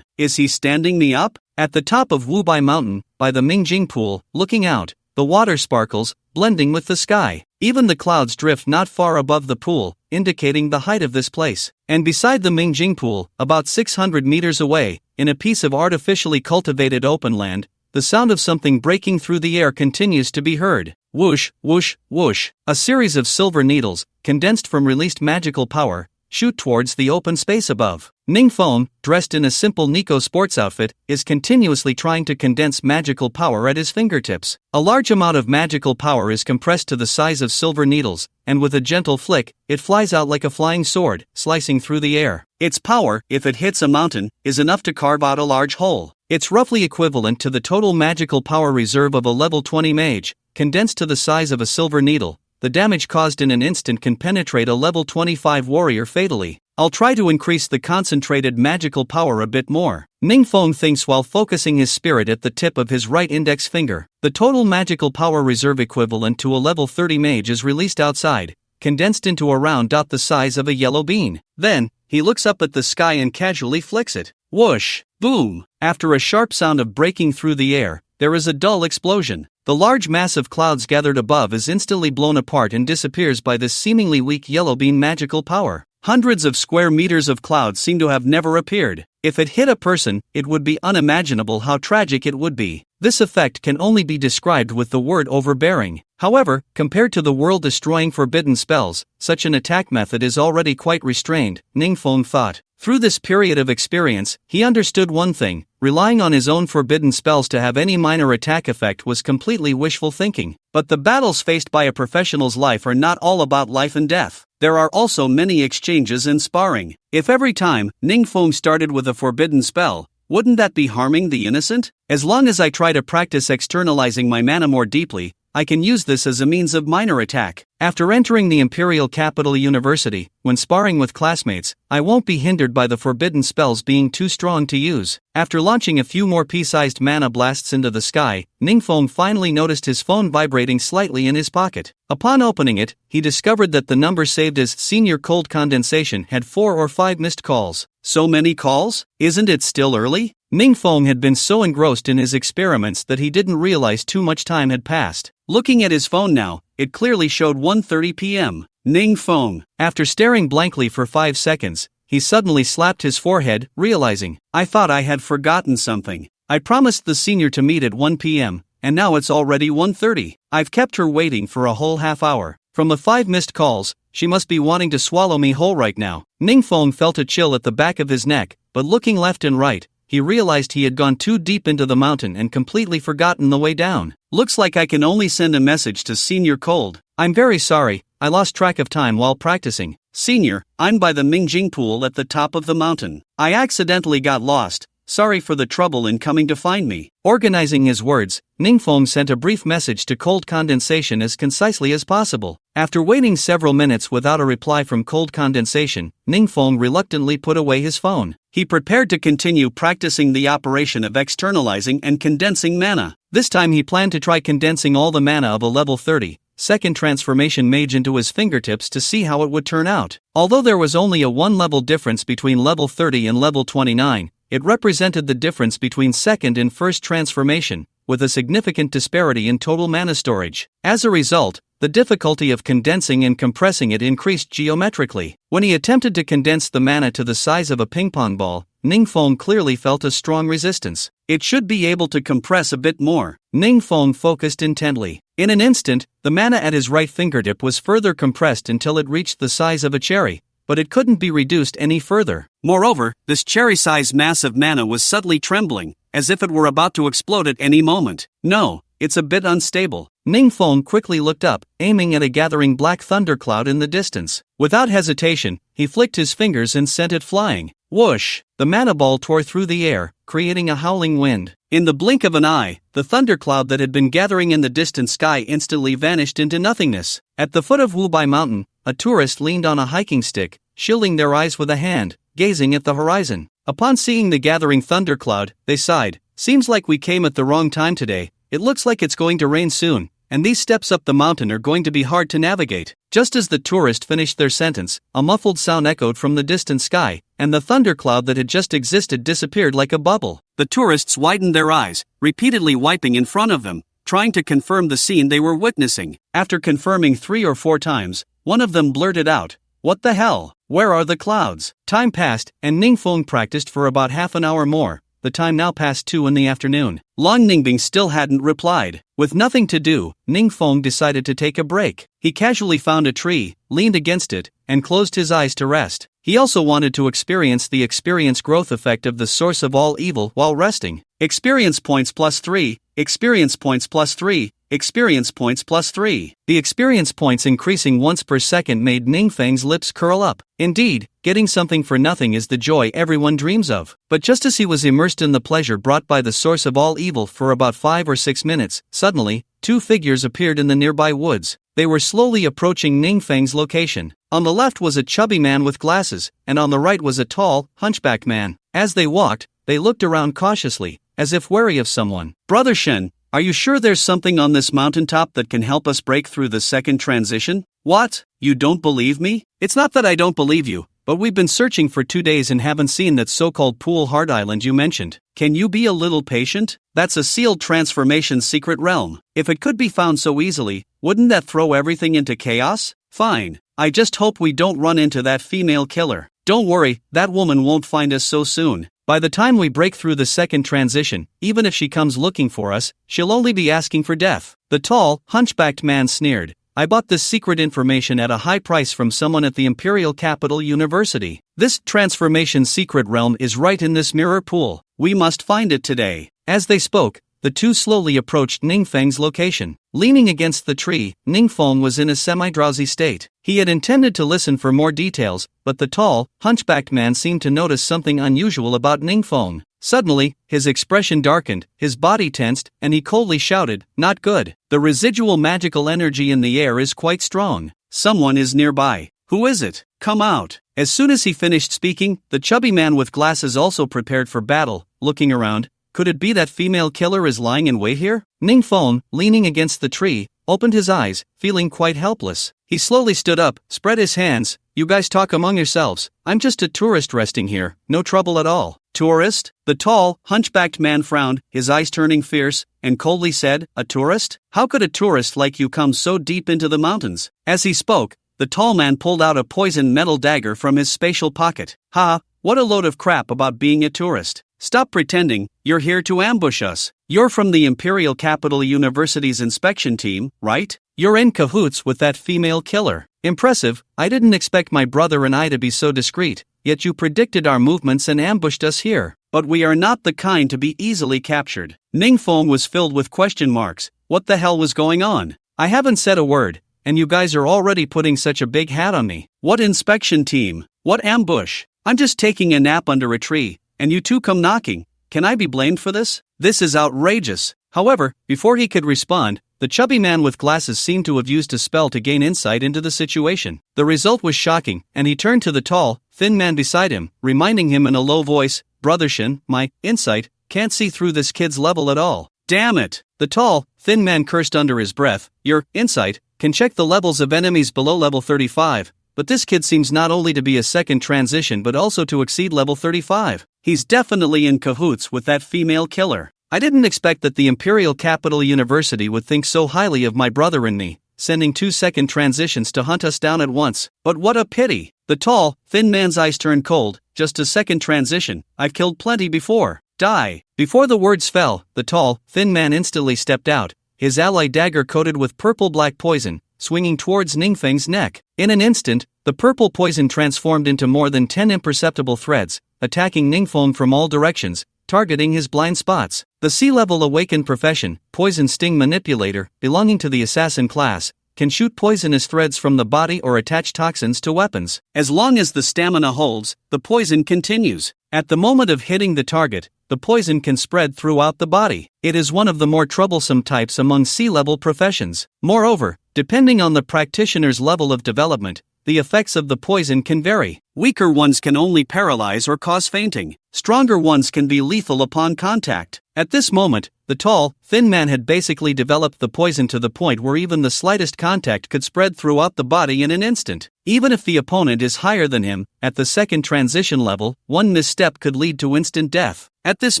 Is he standing me up? At the top of Wubai Mountain, by the Mingjing pool, looking out, the water sparkles, blending with the sky. Even the clouds drift not far above the pool, indicating the height of this place. And beside the Mingjing pool, about 600 meters away, in a piece of artificially cultivated open land, the sound of something breaking through the air continues to be heard. Whoosh, whoosh, whoosh. A series of silver needles, condensed from released magical power, shoot towards the open space above. Ning Feng, dressed in a simple Nico sports outfit, is continuously trying to condense magical power at his fingertips. A large amount of magical power is compressed to the size of silver needles, and with a gentle flick, it flies out like a flying sword, slicing through the air. Its power, if it hits a mountain, is enough to carve out a large hole. It's roughly equivalent to the total magical power reserve of a level 20 mage, condensed to the size of a silver needle. The damage caused in an instant can penetrate a level 25 warrior fatally. I'll try to increase the concentrated magical power a bit more. Ning Feng thinks while focusing his spirit at the tip of his right index finger. The total magical power reserve equivalent to a level 30 mage is released outside, condensed into a round dot the size of a yellow bean. Then, he looks up at the sky and casually flicks it. Whoosh! Boom! After a sharp sound of breaking through the air, there is a dull explosion. The large mass of clouds gathered above is instantly blown apart and disappears by this seemingly weak yellow bean magical power. Hundreds of square meters of clouds seem to have never appeared. If it hit a person, it would be unimaginable how tragic it would be. This effect can only be described with the word overbearing. However, compared to the world-destroying forbidden spells, such an attack method is already quite restrained, Ning Feng thought. Through this period of experience, he understood one thing: relying on his own forbidden spells to have any minor attack effect was completely wishful thinking. But the battles faced by a professional's life are not all about life and death. There are also many exchanges and sparring. If every time Ning Feng started with a forbidden spell, wouldn't that be harming the innocent? As long as I try to practice externalizing my mana more deeply, I can use this as a means of minor attack. After entering the Imperial Capital University, when sparring with classmates, I won't be hindered by the forbidden spells being too strong to use. After launching a few more pea-sized mana blasts into the sky, Ning Feng finally noticed his phone vibrating slightly in his pocket. Upon opening it, he discovered that the number saved as Senior Cold Condensation had 4 or 5 missed calls. So many calls? Isn't it still early? Ning Feng had been so engrossed in his experiments that he didn't realize too much time had passed. Looking at his phone now, it clearly showed 1:30 p.m. Ning Feng, after staring blankly for 5 seconds, he suddenly slapped his forehead, realizing, I thought I had forgotten something. I promised the senior to meet at 1 p.m., and now it's already 1:30. I've kept her waiting for a whole half hour. From the 5 missed calls, she must be wanting to swallow me whole right now. Ning Feng felt a chill at the back of his neck, but looking left and right, he realized he had gone too deep into the mountain and completely forgotten the way down. Looks like I can only send a message to Senior Cold. I'm very sorry, I lost track of time while practicing. Senior, I'm by the Mingjing pool at the top of the mountain. I accidentally got lost. Sorry for the trouble in coming to find me. Organizing his words, Ning Feng sent a brief message to Cold Condensation as concisely as possible. After waiting several minutes without a reply from Cold Condensation, Ning Feng reluctantly put away his phone. He prepared to continue practicing the operation of externalizing and condensing mana. This time he planned to try condensing all the mana of a level 30 second transformation mage into his fingertips to see how it would turn out. Although there was only a 1-level difference between level 30 and level 29, it represented the difference between second and first transformation, with a significant disparity in total mana storage. As a result, the difficulty of condensing and compressing it increased geometrically. When he attempted to condense the mana to the size of a ping-pong ball, Ning Feng clearly felt a strong resistance. It should be able to compress a bit more. Ning Feng focused intently. In an instant, the mana at his right fingertip was further compressed until it reached the size of a cherry, but it couldn't be reduced any further. Moreover, this cherry-sized mass of mana was subtly trembling, as if it were about to explode at any moment. No, it's a bit unstable. Ning Feng quickly looked up, aiming at a gathering black thundercloud in the distance. Without hesitation, he flicked his fingers and sent it flying. Whoosh! The mana ball tore through the air, creating a howling wind. In the blink of an eye, the thundercloud that had been gathering in the distant sky instantly vanished into nothingness. At the foot of Wubai Mountain, a tourist leaned on a hiking stick, shielding their eyes with a hand, gazing at the horizon. Upon seeing the gathering thundercloud, they sighed. Seems like we came at the wrong time today. It looks like it's going to rain soon, and these steps up the mountain are going to be hard to navigate. Just as the tourist finished their sentence, a muffled sound echoed from the distant sky, and the thundercloud that had just existed disappeared like a bubble. The tourists widened their eyes, repeatedly wiping in front of them, trying to confirm the scene they were witnessing. After confirming 3 or 4 times, one of them blurted out, What the hell? Where are the clouds? Time passed, and Ning Feng practiced for about half an hour more. The time now past 2 in the afternoon. Long Ningbing still hadn't replied. With nothing to do, Ning Feng decided to take a break. He casually found a tree, leaned against it, and closed his eyes to rest. He also wanted to experience the experience growth effect of the source of all evil while resting. Experience points +3, experience points +3, experience points +3. The experience points increasing once per second made Ning Feng's lips curl up. Indeed, getting something for nothing is the joy everyone dreams of. But just as he was immersed in the pleasure brought by the source of all evil for about 5 or 6 minutes, suddenly, 2 figures appeared in the nearby woods. They were slowly approaching Ning Feng's location. On the left was a chubby man with glasses, and on the right was a tall, hunchback man. As they walked, they looked around cautiously, as if wary of someone. Brother Shen, are you sure there's something on this mountaintop that can help us break through the second transition? What? You don't believe me? It's not that I don't believe you, but we've been searching for 2 days and haven't seen that so-called Pool Hard Island you mentioned. Can you be a little patient? That's a sealed transformation secret realm. If it could be found so easily, wouldn't that throw everything into chaos? Fine. I just hope we don't run into that female killer. Don't worry, that woman won't find us so soon. By the time we break through the second transition, even if she comes looking for us, she'll only be asking for death. The tall, hunchbacked man sneered. I bought this secret information at a high price from someone at the Imperial Capital University. This transformation secret realm is right in this mirror pool. We must find it today. As they spoke, the two slowly approached Ning Feng's location. Leaning against the tree, Ning Feng was in a semi-drowsy state. He had intended to listen for more details, but the tall, hunchbacked man seemed to notice something unusual about Ning Feng. Suddenly, his expression darkened, his body tensed, and he coldly shouted, "Not good. The residual magical energy in the air is quite strong. Someone is nearby. Who is it? Come out." As soon as he finished speaking, the chubby man with glasses also prepared for battle, looking around. Could it be that female killer is lying in wait here? Ning Feng, leaning against the tree, opened his eyes, feeling quite helpless. He slowly stood up, spread his hands. You guys talk among yourselves. I'm just a tourist resting here, no trouble at all. Tourist? The tall, hunchbacked man frowned, his eyes turning fierce, and coldly said, A tourist? How could a tourist like you come so deep into the mountains? As he spoke, the tall man pulled out a poisoned metal dagger from his spatial pocket. Ha, what a load of crap about being a tourist. Stop pretending, you're here to ambush us. You're from the Imperial Capital University's inspection team, right? You're in cahoots with that female killer. Impressive, I didn't expect my brother and I to be so discreet, yet you predicted our movements and ambushed us here. But we are not the kind to be easily captured. Ning Feng was filled with question marks. What the hell was going on? I haven't said a word, and you guys are already putting such a big hat on me. What inspection team? What ambush? I'm just taking a nap under a tree, and you two come knocking. Can I be blamed for this? This is outrageous. However, before he could respond, the chubby man with glasses seemed to have used a spell to gain insight into the situation. The result was shocking, and he turned to the tall, thin man beside him, reminding him in a low voice, Brother Shen, my insight can't see through this kid's level at all. Damn it! The tall, thin man cursed under his breath. Your insight can check the levels of enemies below level 35. But this kid seems not only to be a second transition but also to exceed level 35. He's definitely in cahoots with that female killer. I didn't expect that the Imperial Capital University would think so highly of my brother and me, sending 2 second transitions to hunt us down at once. But what a pity! The tall, thin man's eyes turned cold. Just a second transition. I've killed plenty before. Die! Before the words fell, the tall, thin man instantly stepped out, his ally dagger coated with purple-black poison, swinging towards Ning Feng's neck. In an instant, the purple poison transformed into more than 10 imperceptible threads, attacking Ning Feng from all directions, targeting his blind spots. The C-level awakened profession, Poison Sting Manipulator, belonging to the assassin class, can shoot poisonous threads from the body or attach toxins to weapons. As long as the stamina holds, the poison continues. At the moment of hitting the target, the poison can spread throughout the body. It is one of the more troublesome types among C-level professions. Moreover, depending on the practitioner's level of development, the effects of the poison can vary. Weaker ones can only paralyze or cause fainting. Stronger ones can be lethal upon contact. At this moment, the tall, thin man had basically developed the poison to the point where even the slightest contact could spread throughout the body in an instant. Even if the opponent is higher than him, at the second transition level, one misstep could lead to instant death. At this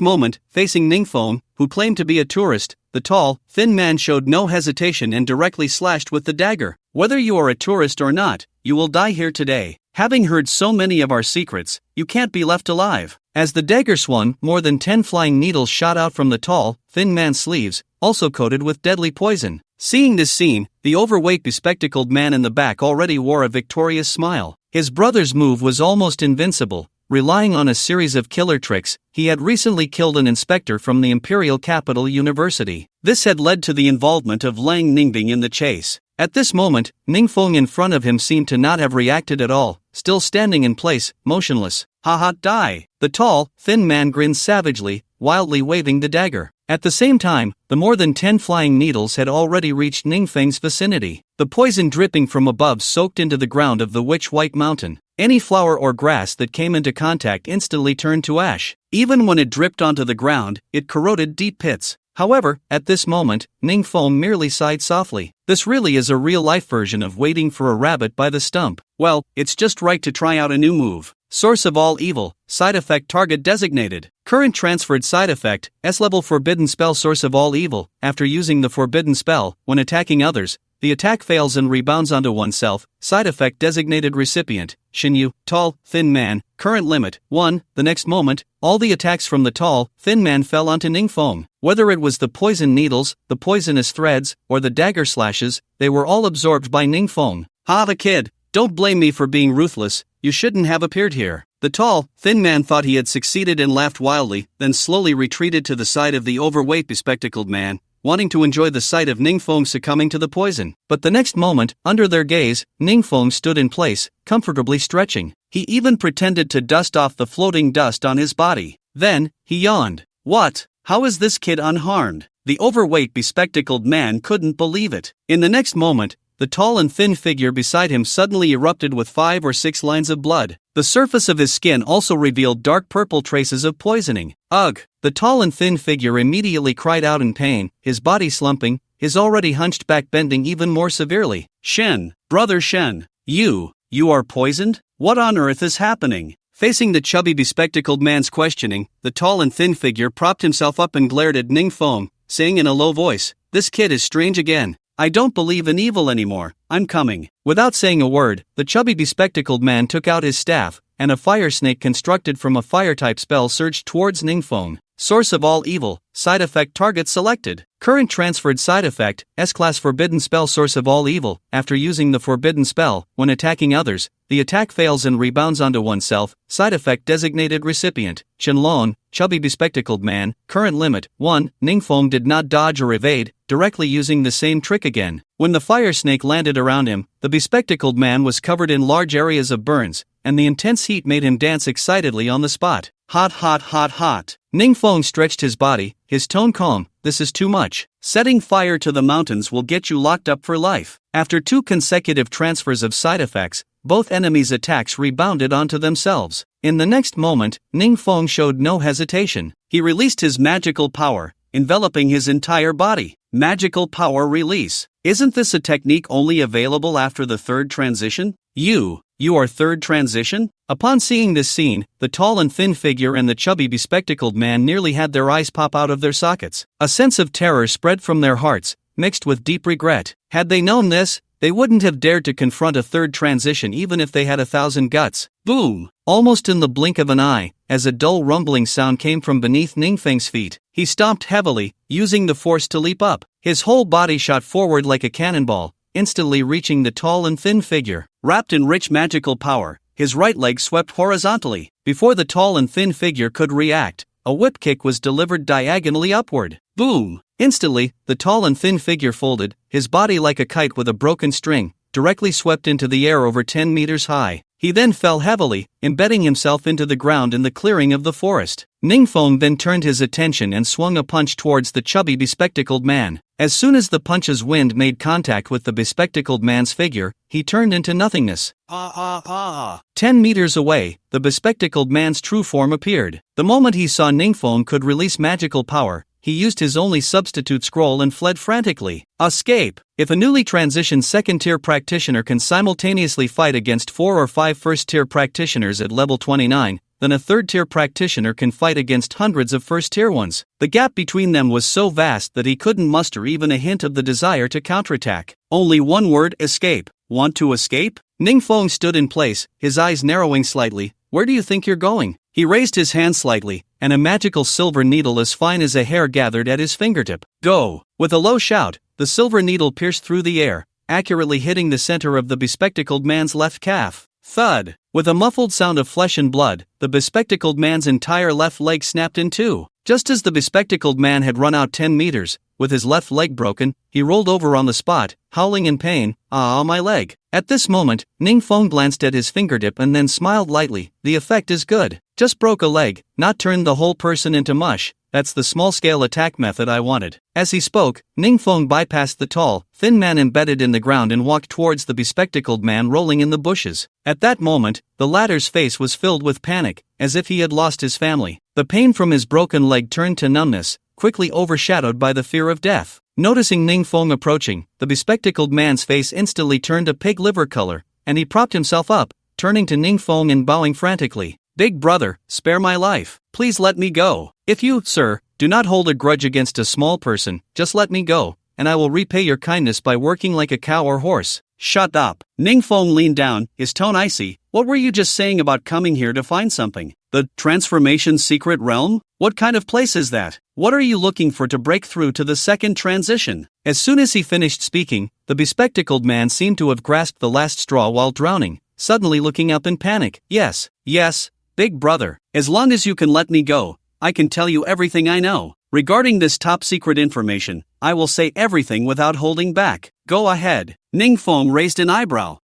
moment, facing Ning Feng, who claimed to be a tourist, the tall, thin man showed no hesitation and directly slashed with the dagger. Whether you are a tourist or not, you will die here today. Having heard so many of our secrets, you can't be left alive. As the dagger swung, more than 10 flying needles shot out from the tall, thin man's sleeves, also coated with deadly poison. Seeing this scene, the overweight bespectacled man in the back already wore a victorious smile. His brother's move was almost invincible. Relying on a series of killer tricks, he had recently killed an inspector from the Imperial Capital University. This had led to the involvement of Lang Ningbing in the chase. At this moment, Ningfeng in front of him seemed to not have reacted at all, still standing in place, motionless. Haha, die! The tall, thin man grinned savagely, wildly waving the dagger. At the same time, the more than 10 flying needles had already reached Ningfeng's vicinity. The poison dripping from above soaked into the ground of the Witch-White Mountain. Any flower or grass that came into contact instantly turned to ash. Even when it dripped onto the ground, it corroded deep pits. However, at this moment, Ningfeng merely sighed softly. This really is a real-life version of waiting for a rabbit by the stump. Well, it's just right to try out a new move. Source of all evil, side effect target designated. Current transferred side effect, Sslevel forbidden spell source of all evil. After using the forbidden spell, when attacking others, the attack fails and rebounds onto oneself. Side effect designated recipient, Shinyu, tall, thin man. Current limit, 1. The next moment, all the attacks from the tall, thin man fell onto Ningfeng. Whether it was the poison needles, the poisonous threads, or the dagger slashes, they were all absorbed by Ningfeng. Ha, the kid, don't blame me for being ruthless, you shouldn't have appeared here. The tall, thin man thought he had succeeded and laughed wildly, then slowly retreated to the side of the overweight bespectacled man, wanting to enjoy the sight of Ningfeng succumbing to the poison. But the next moment, under their gaze, Ningfeng stood in place, comfortably stretching. He even pretended to dust off the floating dust on his body. Then, he yawned. What? How is this kid unharmed? The overweight bespectacled man couldn't believe it. In the next moment, the tall and thin figure beside him suddenly erupted with 5 or 6 lines of blood. The surface of his skin also revealed dark purple traces of poisoning. Ugh! The tall and thin figure immediately cried out in pain, his body slumping, his already hunched back bending even more severely. Shen, brother Shen, you are poisoned? What on earth is happening? Facing the chubby bespectacled man's questioning, the tall and thin figure propped himself up and glared at Ningfeng, saying in a low voice, "This kid is strange again. I don't believe in evil anymore, I'm coming." Without saying a word, the chubby bespectacled man took out his staff, and a fire snake constructed from a fire-type spell surged towards Ningfeng. Source of all evil, side effect target selected. Current transferred side effect, S-class forbidden spell source of all evil. After using the forbidden spell, when attacking others, the attack fails and rebounds onto oneself. Side effect designated recipient, Shenlong, chubby bespectacled man. Current limit, 1. Ningfeng did not dodge or evade, directly using the same trick again. When the fire snake landed around him, the bespectacled man was covered in large areas of burns, and the intense heat made him dance excitedly on the spot. Hot, hot, hot, hot. Ningfeng stretched his body, his tone calm. This is too much. Setting fire to the mountains will get you locked up for life. After 2 consecutive transfers of side effects, both enemies' attacks rebounded onto themselves. In the next moment, Ningfeng showed no hesitation. He released his magical power, enveloping his entire body. Magical power release. Isn't this a technique only available after the 3rd transition? You are 3rd transition? Upon seeing this scene, the tall and thin figure and the chubby bespectacled man nearly had their eyes pop out of their sockets. A sense of terror spread from their hearts, mixed with deep regret. Had they known this, they wouldn't have dared to confront a 3rd transition even if they had 1,000 guts. Boom! Almost in the blink of an eye, as a dull rumbling sound came from beneath Ningfeng's feet, he stomped heavily, using the force to leap up. His whole body shot forward like a cannonball, instantly reaching the tall and thin figure. Wrapped in rich magical power, his right leg swept horizontally. Before the tall and thin figure could react, a whip kick was delivered diagonally upward. Boom! Instantly, the tall and thin figure folded, his body like a kite with a broken string, directly swept into the air over 10 meters high. He then fell heavily, embedding himself into the ground in the clearing of the forest. Ningfeng then turned his attention and swung a punch towards the chubby bespectacled man. As soon as the punch's wind made contact with the bespectacled man's figure, he turned into nothingness. 10 meters away, the bespectacled man's true form appeared. The moment he saw Ningfeng could release magical power, he used his only substitute scroll and fled frantically. Escape! If a newly transitioned 2nd-tier practitioner can simultaneously fight against 4 or 5 1st-tier practitioners at level 29, then a 3rd-tier practitioner can fight against hundreds of 1st-tier ones. The gap between them was so vast that he couldn't muster even a hint of the desire to counterattack. Only one word: escape. Want to escape? Ning Feng stood in place, his eyes narrowing slightly. Where do you think you're going? He raised his hand slightly, and a magical silver needle as fine as a hair gathered at his fingertip. Go! With a low shout, the silver needle pierced through the air, accurately hitting the center of the bespectacled man's left calf. Thud! With a muffled sound of flesh and blood, the bespectacled man's entire left leg snapped in two. Just as the bespectacled man had run out 10 meters, with his left leg broken, he rolled over on the spot, howling in pain. Ah, my leg. At this moment, Ning Feng glanced at his fingertip and then smiled lightly. The effect is good. Just broke a leg, not turned the whole person into mush. That's the small-scale attack method I wanted. As he spoke, Ning Feng bypassed the tall, thin man embedded in the ground and walked towards the bespectacled man rolling in the bushes. At that moment, the latter's face was filled with panic, as if he had lost his family. The pain from his broken leg turned to numbness, quickly overshadowed by the fear of death. Noticing Ning Feng approaching, the bespectacled man's face instantly turned a pig liver color, and he propped himself up, turning to Ning Feng and bowing frantically. Big brother, spare my life. Please let me go. If you, sir, do not hold a grudge against a small person, just let me go, and I will repay your kindness by working like a cow or horse. Shut up. Ning Feng leaned down, his tone icy. What were you just saying about coming here to find something? The transformation secret realm? What kind of place is that? What are you looking for to break through to the second transition? As soon as he finished speaking, the bespectacled man seemed to have grasped the last straw while drowning, suddenly looking up in panic. Yes, big brother, as long as you can let me go, I can tell you everything I know. Regarding this top secret information, I will say everything without holding back. Go ahead. Ning Feng raised an eyebrow.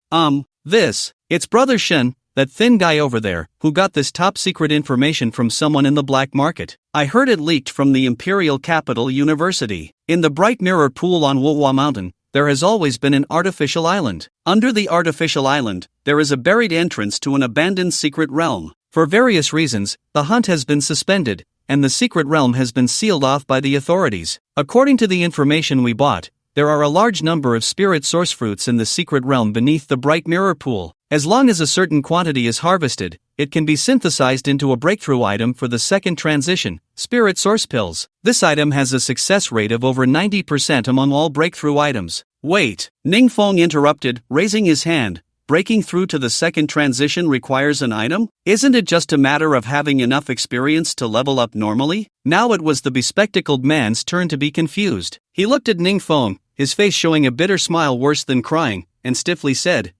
It's Brother Shen, that thin guy over there, who got this top secret information from someone in the black market. I heard it leaked from the Imperial Capital University. In the bright mirror pool on Wuhua Mountain, there has always been an artificial island. Under the artificial island, there is a buried entrance to an abandoned secret realm. For various reasons, the hunt has been suspended, and the secret realm has been sealed off by the authorities. According to the information we bought, there are a large number of spirit source fruits in the secret realm beneath the bright mirror pool. As long as a certain quantity is harvested, it can be synthesized into a breakthrough item for the second transition, spirit source pills. This item has a success rate of over 90% among all breakthrough items. Wait, Ning Feng interrupted, raising his hand. Breaking through to the second transition requires an item? Isn't it just a matter of having enough experience to level up normally? Now it was the bespectacled man's turn to be confused. He looked at Ning Feng, his face showing a bitter smile worse than crying, and stiffly said,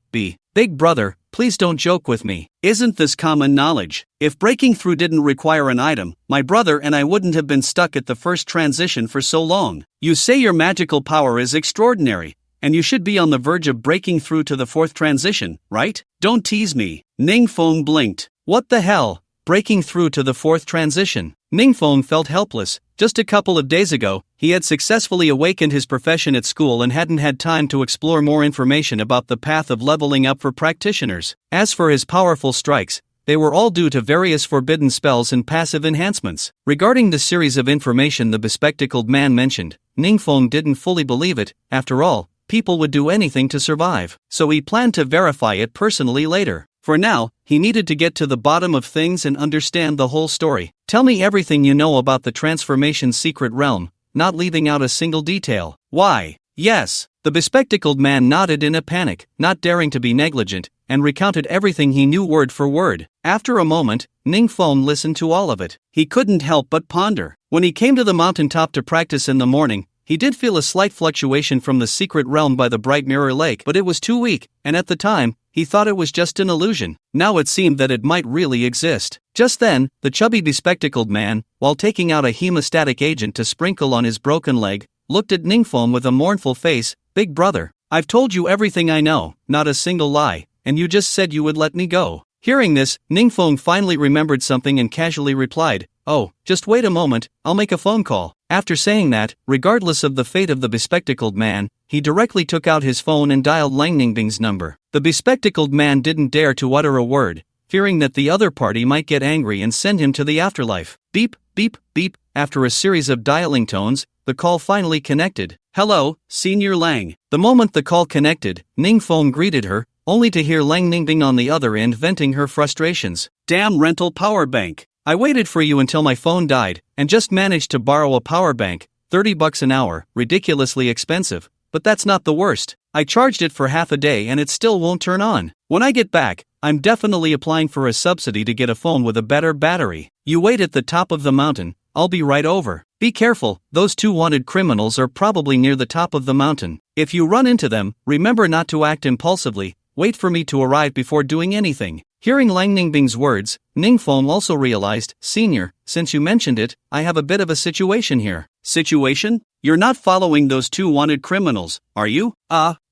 Big brother, please don't joke with me. Isn't this common knowledge? If breaking through didn't require an item, my brother and I wouldn't have been stuck at the first transition for so long. You say your magical power is extraordinary, and you should be on the verge of breaking through to the fourth transition, right? Don't tease me. Ning Feng blinked. What the hell? Breaking through to the fourth transition. Ning Feng felt helpless. Just a couple of days ago, he had successfully awakened his profession at school and hadn't had time to explore more information about the path of leveling up for practitioners. As for his powerful strikes, they were all due to various forbidden spells and passive enhancements. Regarding the series of information the bespectacled man mentioned, Ning Feng didn't fully believe it. After all, people would do anything to survive, so he planned to verify it personally later. For now, he needed to get to the bottom of things and understand the whole story. Tell me everything you know about the transformation secret realm, not leaving out a single detail. Why? Yes. The bespectacled man nodded in a panic, not daring to be negligent, and recounted everything he knew word for word. After a moment, Ning Feng listened to all of it. He couldn't help but ponder. When he came to the mountaintop to practice in the morning, he did feel a slight fluctuation from the secret realm by the bright mirror lake, but it was too weak, and at the time, he thought it was just an illusion. Now it seemed that it might really exist. Just then, the chubby bespectacled man, while taking out a hemostatic agent to sprinkle on his broken leg, looked at Ning Feng with a mournful face. Big brother, I've told you everything I know, not a single lie, and you just said you would let me go. Hearing this, Ning Feng finally remembered something and casually replied, Oh, just wait a moment, I'll make a phone call. After saying that, regardless of the fate of the bespectacled man, he directly took out his phone and dialed Lang Ningbing's number. The bespectacled man didn't dare to utter a word, fearing that the other party might get angry and send him to the afterlife. Beep, beep, beep. After a series of dialing tones, the call finally connected. Hello, Senior Lang. The moment the call connected, Ning Feng greeted her, only to hear Lang Ningbing on the other end venting her frustrations. Damn rental power bank. I waited for you until my phone died, and just managed to borrow a power bank, $30 an hour, ridiculously expensive. but that's not the worst. I charged it for half a day and it still won't turn on. When I get back, I'm definitely applying for a subsidy to get a phone with a better battery. You wait at the top of the mountain, I'll be right over. Be careful, those 2 wanted criminals are probably near the top of the mountain. If you run into them, remember not to act impulsively, wait for me to arrive before doing anything. Hearing Lang Ningbing's words, Ningfeng also realized, Senior, since you mentioned it, I have a bit of a situation here. Situation? You're not following those 2 wanted criminals, are you?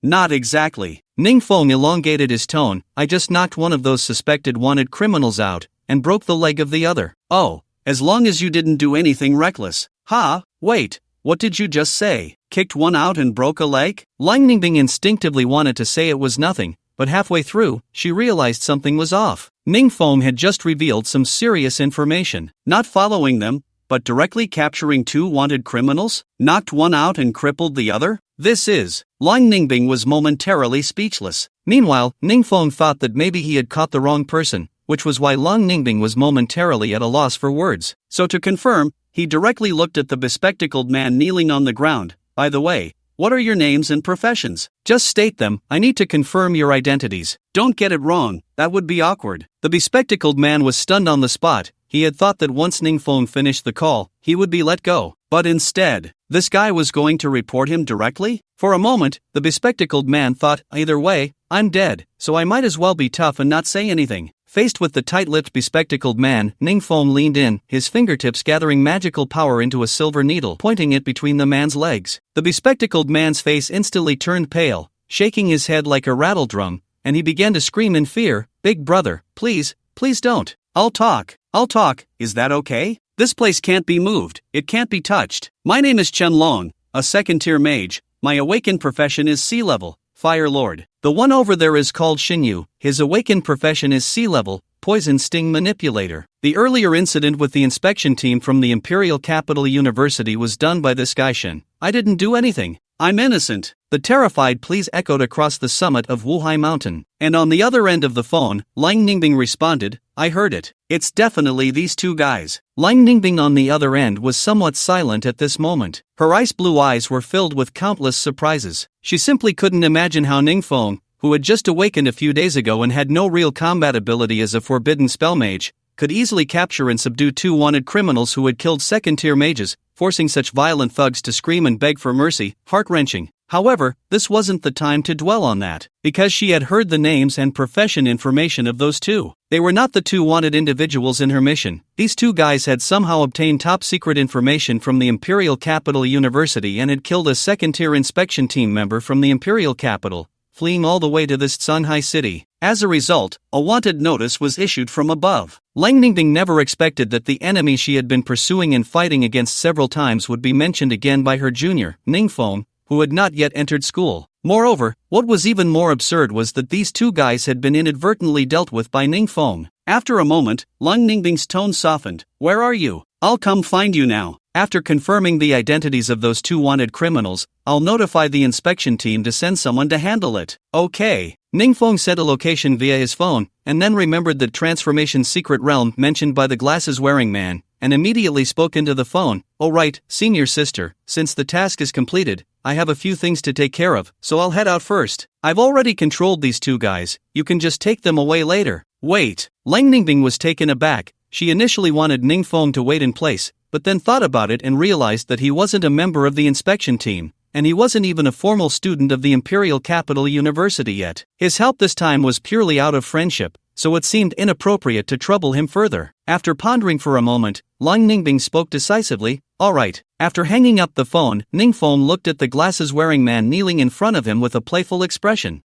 Not exactly. Ningfeng elongated his tone. I just knocked one of those suspected wanted criminals out, and broke the leg of the other. Oh, as long as you didn't do anything reckless. Wait, what did you just say? Kicked one out and broke a leg? Lang Ningbing instinctively wanted to say it was nothing, but halfway through, she realized something was off. Ningfeng had just revealed some serious information. Not following them, but directly capturing 2 wanted criminals? Knocked one out and crippled the other? Lang Ningbing was momentarily speechless. Meanwhile, Ningfeng thought that maybe he had caught the wrong person, which was why Lang Ningbing was momentarily at a loss for words. So to confirm, he directly looked at the bespectacled man kneeling on the ground. By the way, what are your names and professions? Just state them, I need to confirm your identities. Don't get it wrong, that would be awkward. The bespectacled man was stunned on the spot. He had thought that once Ningfeng finished the call, he would be let go. But instead, this guy was going to report him directly? For a moment, the bespectacled man thought, either way, I'm dead, so I might as well be tough and not say anything. Faced with the tight-lipped bespectacled man, Ningfeng leaned in, his fingertips gathering magical power into a silver needle, pointing it between the man's legs. The bespectacled man's face instantly turned pale, shaking his head like a rattle drum, and he began to scream in fear, Big brother, please don't. I'll talk, is that okay? This place can't be moved, it can't be touched. My name is Chen Long, a second-tier mage. My awakened profession is Ssssss-Level, Fire Lord. The one over there is called Xinyu, his awakened profession is Ssssss-Level, Poison Sting Manipulator. The earlier incident with the inspection team from the Imperial Capital University was done by this guy Shen. I didn't do anything. I'm innocent. The terrified pleas echoed across the summit of Wuhai Mountain. And on the other end of the phone, Lang Ningbing responded, I heard it. It's definitely these 2 guys. Lang Ningbing on the other end was somewhat silent at this moment. Her ice blue eyes were filled with countless surprises. She simply couldn't imagine how Ningfeng, who had just awakened a few days ago and had no real combat ability as a forbidden spell mage, could easily capture and subdue 2 wanted criminals who had killed second-tier mages, forcing such violent thugs to scream and beg for mercy, heart-wrenching. However, this wasn't the time to dwell on that, because she had heard the names and profession information of those 2. They were not the 2 wanted individuals in her mission. These 2 guys had somehow obtained top-secret information from the Imperial Capital University and had killed a second-tier inspection team member from the Imperial Capital, fleeing all the way to this Sunhai city. As a result, a wanted notice was issued from above. Lang Ningbing never expected that the enemy she had been pursuing and fighting against several times would be mentioned again by her junior, Ningfeng, who had not yet entered school. Moreover, what was even more absurd was that these 2 guys had been inadvertently dealt with by Ningfeng. After a moment, Lang Ningbing's tone softened. Where are you? I'll come find you now. After confirming the identities of those 2 wanted criminals, I'll notify the inspection team to send someone to handle it. Okay. Ningfeng sent a location via his phone, and then remembered the transformation secret realm mentioned by the glasses-wearing man, and immediately spoke into the phone. Oh right, senior sister, since the task is completed, I have a few things to take care of, so I'll head out first. I've already controlled these 2 guys, you can just take them away later. Wait. Lang Ningbing was taken aback. She initially wanted Ningfeng to wait in place, but then thought about it and realized that he wasn't a member of the inspection team, and he wasn't even a formal student of the Imperial Capital University yet. His help this time was purely out of friendship, so it seemed inappropriate to trouble him further. After pondering for a moment, Lang Ningbing spoke decisively, alright. After hanging up the phone, Ningfeng looked at the glasses-wearing man kneeling in front of him with a playful expression.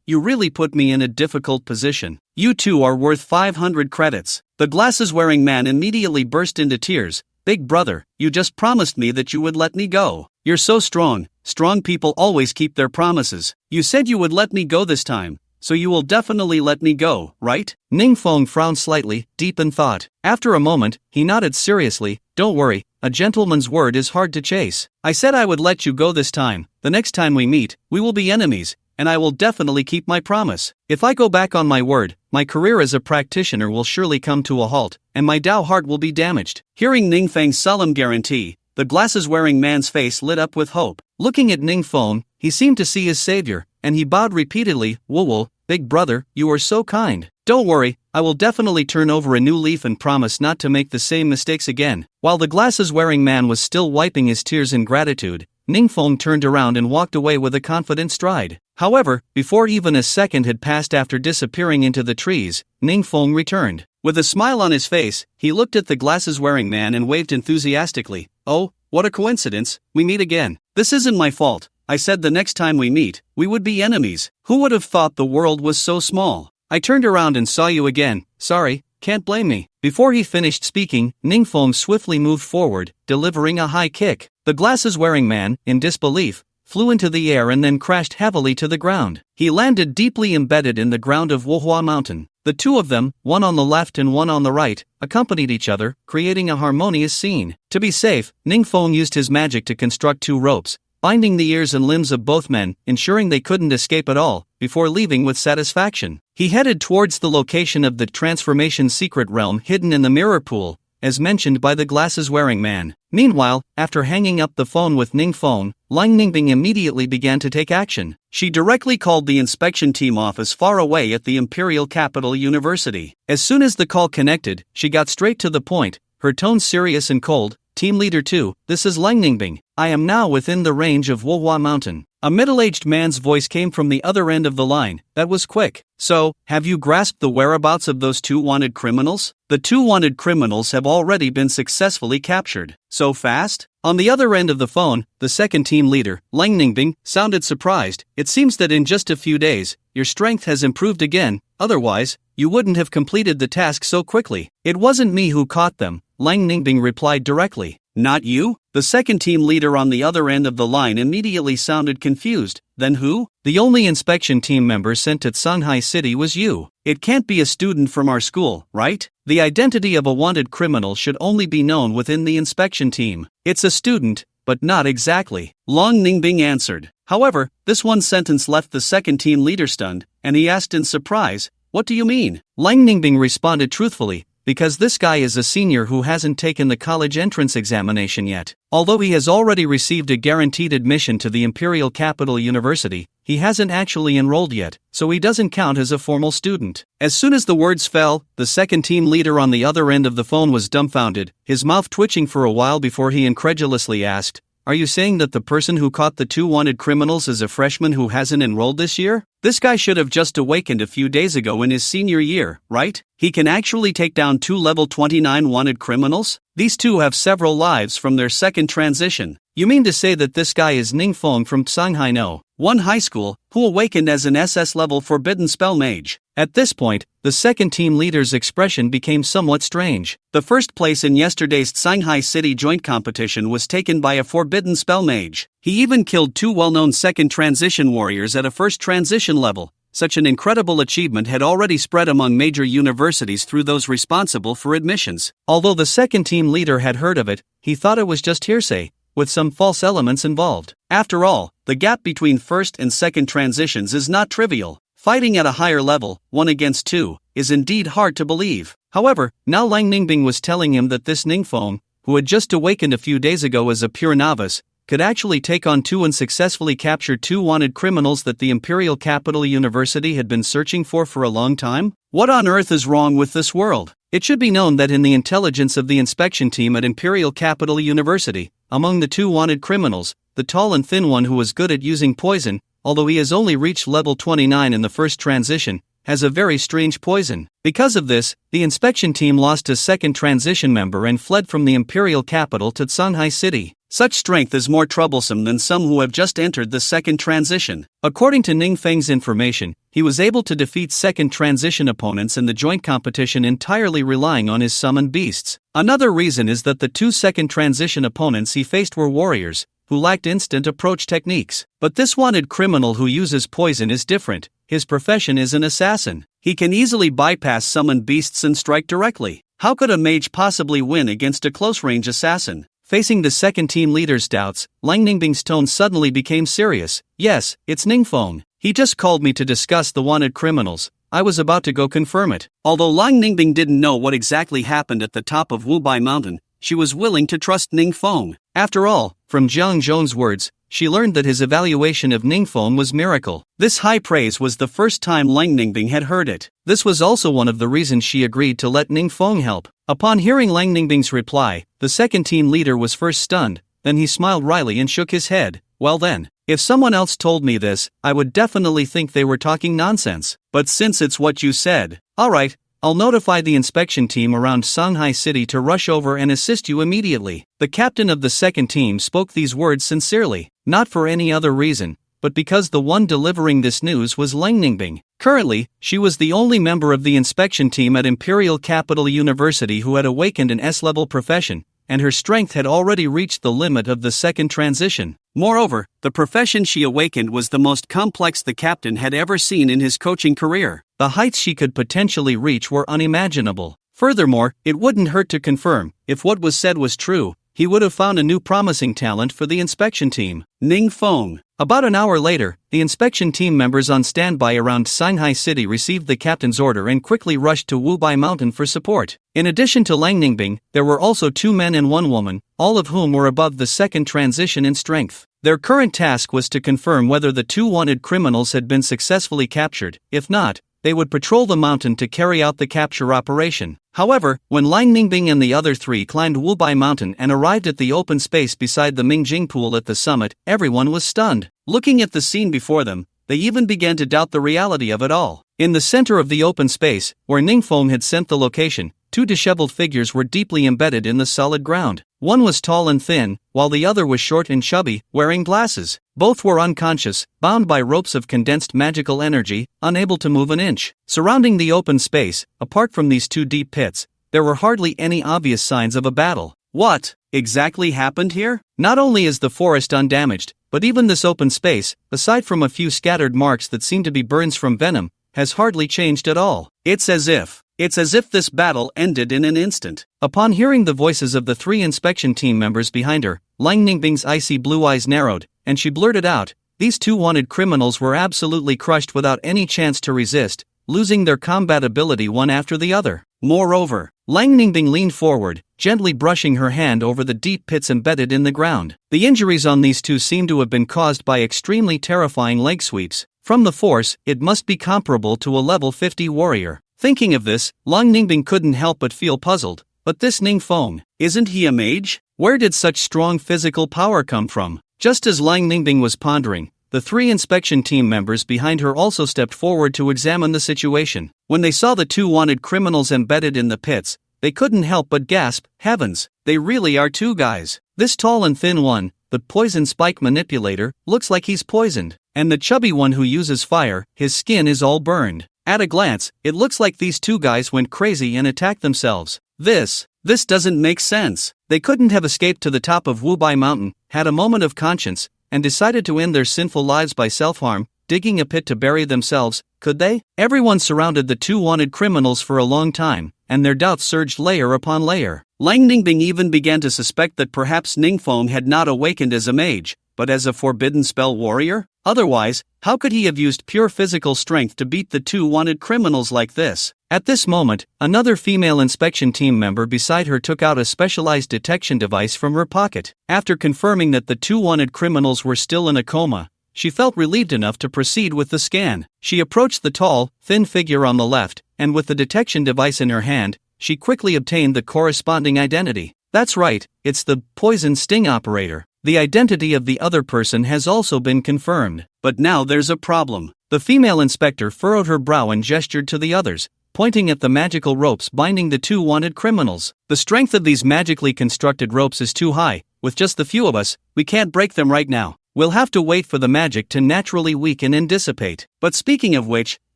You really put me in a difficult position. You 2 are worth 500 credits. The glasses-wearing man immediately burst into tears. Big brother, you just promised me that you would let me go. You're so strong. Strong people always keep their promises. You said you would let me go this time, so you will definitely let me go, right? Ningfeng frowned slightly, deep in thought. After a moment, he nodded seriously. Don't worry, a gentleman's word is hard to chase. I said I would let you go this time. The next time we meet, we will be enemies, and I will definitely keep my promise. If I go back on my word, my career as a practitioner will surely come to a halt, and my Dao heart will be damaged. Hearing Ningfeng's solemn guarantee, The glasses-wearing man's face lit up with hope. Looking at Ning Feng, he seemed to see his savior, and he bowed repeatedly. "Woo, big brother, you are so kind. Don't worry, I will definitely turn over a new leaf and promise not to make the same mistakes again." While the glasses-wearing man was still wiping his tears in gratitude, Ning Feng turned around and walked away with a confident stride. However, before even a second had passed after disappearing into the trees, Ning Feng returned. With a smile on his face, he looked at the glasses-wearing man and waved enthusiastically. "Oh, what a coincidence, we meet again. This isn't my fault. I said the next time we meet, we would be enemies. Who would have thought the world was so small? I turned around and saw you again. Sorry, can't blame me." Before he finished speaking, Ning Feng swiftly moved forward, delivering a high kick. The glasses-wearing man, in disbelief, flew into the air and then crashed heavily to the ground. He landed deeply embedded in the ground of Wuhua Mountain. The two of them, one on the left and one on the right, accompanied each other, creating a harmonious scene. To be safe, Ning Feng used his magic to construct two ropes, binding the ears and limbs of both men, ensuring they couldn't escape at all, before leaving with satisfaction. He headed towards the location of the transformation secret realm hidden in the mirror pool, as mentioned by the glasses-wearing man. Meanwhile, after hanging up the phone with Ning Feng, Lang Ningbing immediately began to take action. She directly called the inspection team office far away at the Imperial Capital University. As soon as the call connected, she got straight to the point, her tone serious and cold. "Team Leader 2, this is Lang Ningbing. I am now within the range of Wuhua Mountain." A middle-aged man's voice came from the other end of the line. That was quick. "So, have you grasped the whereabouts of those two wanted criminals?" "The two wanted criminals have already been successfully captured." "So fast?" On the other end of the phone, the second team leader, Lang Ningbing, sounded surprised. "It seems that in just a few days, your strength has improved again, otherwise, you wouldn't have completed the task so quickly." "It wasn't me who caught them," Lang Ningbing replied directly. "Not you?" The second team leader on the other end of the line immediately sounded confused. "Then who?" "The only inspection team member sent to Shanghai City was you. It can't be a student from our school, right? The identity of a wanted criminal should only be known within the inspection team." "It's a student, but not exactly," Lang Ningbing answered. However, this one sentence left the second team leader stunned, and he asked in surprise, "What do you mean?" Lang Ningbing responded truthfully, "Because this guy is a senior who hasn't taken the college entrance examination yet. Although he has already received a guaranteed admission to the Imperial Capital University, he hasn't actually enrolled yet, so he doesn't count as a formal student." As soon as the words fell, the second team leader on the other end of the phone was dumbfounded, his mouth twitching for a while before he incredulously asked, "Are you saying that the person who caught the two wanted criminals is a freshman who hasn't enrolled this year? This guy should have just awakened a few days ago in his senior year, right? He can actually take down two level 29 wanted criminals? These two have several lives from their second transition. You mean to say that this guy is Ning Feng from Shanghai No. 1 High School, who awakened as an SS-level forbidden spell mage?" At this point, the second team leader's expression became somewhat strange. The first place in yesterday's Shanghai City joint competition was taken by a forbidden spell mage. He even killed two well-known second transition warriors at a first transition level. Such an incredible achievement had already spread among major universities through those responsible for admissions. Although the second team leader had heard of it, he thought it was just hearsay, with some false elements involved. After all, the gap between first and second transitions is not trivial. Fighting at a higher level, 1 against 2, is indeed hard to believe. However, now Lang Ningbing was telling him that this Ning Feng, who had just awakened a few days ago as a pure novice, could actually take on two and successfully capture two wanted criminals that the Imperial Capital University had been searching for a long time? What on earth is wrong with this world? It should be known that in the intelligence of the inspection team at Imperial Capital University, among the two wanted criminals, the tall and thin one who was good at using poison, although he has only reached level 29 in the first transition, has a very strange poison. Because of this, the inspection team lost a second transition member and fled from the Imperial Capital to Shanghai City. Such strength is more troublesome than some who have just entered the second transition. According to Ning Feng's information, he was able to defeat second transition opponents in the joint competition entirely relying on his summoned beasts. Another reason is that the two second transition opponents he faced were warriors, who lacked instant approach techniques. But this wanted criminal who uses poison is different. His profession is an assassin. He can easily bypass summoned beasts and strike directly. How could a mage possibly win against a close-range assassin? Facing the second team leader's doubts, Lang Ningbing's tone suddenly became serious. "Yes, it's Ning Feng. He just called me to discuss the wanted criminals. I was about to go confirm it." Although Lang Ningbing didn't know what exactly happened at the top of Wubai Mountain, she was willing to trust Ning Feng. After all, from Jiang Zhong's words, she learned that his evaluation of Ningfeng was miracle. This high praise was the first time Lang Ningbing had heard it. This was also one of the reasons she agreed to let Ningfeng help. Upon hearing Lang Ningbing's reply, the second team leader was first stunned, then he smiled wryly and shook his head. Well then, if someone else told me this, I would definitely think they were talking nonsense. But since it's what you said, alright, I'll notify the inspection team around Shanghai City to rush over and assist you immediately. The captain of the second team spoke these words sincerely, not for any other reason, but because the one delivering this news was Lang Ningbing. Currently, she was the only member of the inspection team at Imperial Capital University who had awakened an S-level profession, and her strength had already reached the limit of the second transition. Moreover, the profession she awakened was the most complex the captain had ever seen in his coaching career. The heights she could potentially reach were unimaginable. Furthermore, it wouldn't hurt to confirm, if what was said was true, he would have found a new promising talent for the inspection team. Ningfeng. About an hour later, the inspection team members on standby around Shanghai City received the captain's order and quickly rushed to Wubai Mountain for support. In addition to Lang Ningbing, there were also 2 men and 1 woman, all of whom were above the second transition in strength. Their current task was to confirm whether the 2 wanted criminals had been successfully captured. If not, they would patrol the mountain to carry out the capture operation. However, when Lang Ningbing and the other 3 climbed Wubai Mountain and arrived at the open space beside the Mingjing Pool at the summit, everyone was stunned. Looking at the scene before them, they even began to doubt the reality of it all. In the center of the open space, where Ningfeng had sent the location, 2 disheveled figures were deeply embedded in the solid ground. One was tall and thin, while the other was short and chubby, wearing glasses. Both were unconscious, bound by ropes of condensed magical energy, unable to move an inch. Surrounding the open space, apart from these 2 deep pits, there were hardly any obvious signs of a battle. What exactly happened here? Not only is the forest undamaged, but even this open space, aside from a few scattered marks that seem to be burns from venom, has hardly changed at all. It's as if this battle ended in an instant. Upon hearing the voices of the 3 inspection team members behind her, Lang Ningbing's icy blue eyes narrowed, and she blurted out, "These 2 wanted criminals were absolutely crushed without any chance to resist, losing their combat ability one after the other." Moreover, Lang Ningbing leaned forward, gently brushing her hand over the deep pits embedded in the ground. The injuries on these 2 seemed to have been caused by extremely terrifying leg sweeps. From the force, it must be comparable to a level 50 warrior. Thinking of this, Lang Ningbing couldn't help but feel puzzled. But this Ningfeng, isn't he a mage? Where did such strong physical power come from? Just as Lang Ningbing was pondering, the 3 inspection team members behind her also stepped forward to examine the situation. When they saw the 2 wanted criminals embedded in the pits, they couldn't help but gasp, "Heavens, they really are 2 guys. This tall and thin one, the poison spike manipulator, looks like he's poisoned. And the chubby one who uses fire, his skin is all burned. At a glance, it looks like these 2 guys went crazy and attacked themselves. This doesn't make sense. They couldn't have escaped to the top of Wubai Mountain, had a moment of conscience, and decided to end their sinful lives by self-harm, digging a pit to bury themselves, could they?" Everyone surrounded the 2 wanted criminals for a long time, and their doubts surged layer upon layer. Lang Ningbing even began to suspect that perhaps Ningfeng had not awakened as a mage, but as a forbidden spell warrior? Otherwise, how could he have used pure physical strength to beat the 2 wanted criminals like this? At this moment, another female inspection team member beside her took out a specialized detection device from her pocket. After confirming that the 2 wanted criminals were still in a coma, she felt relieved enough to proceed with the scan. She approached the tall, thin figure on the left, and with the detection device in her hand, she quickly obtained the corresponding identity. That's right, it's the poison sting operator. The identity of the other person has also been confirmed. But now there's a problem. The female inspector furrowed her brow and gestured to the others, pointing at the magical ropes binding the 2 wanted criminals. "The strength of these magically constructed ropes is too high. With just the few of us, we can't break them right now. We'll have to wait for the magic to naturally weaken and dissipate." But speaking of which,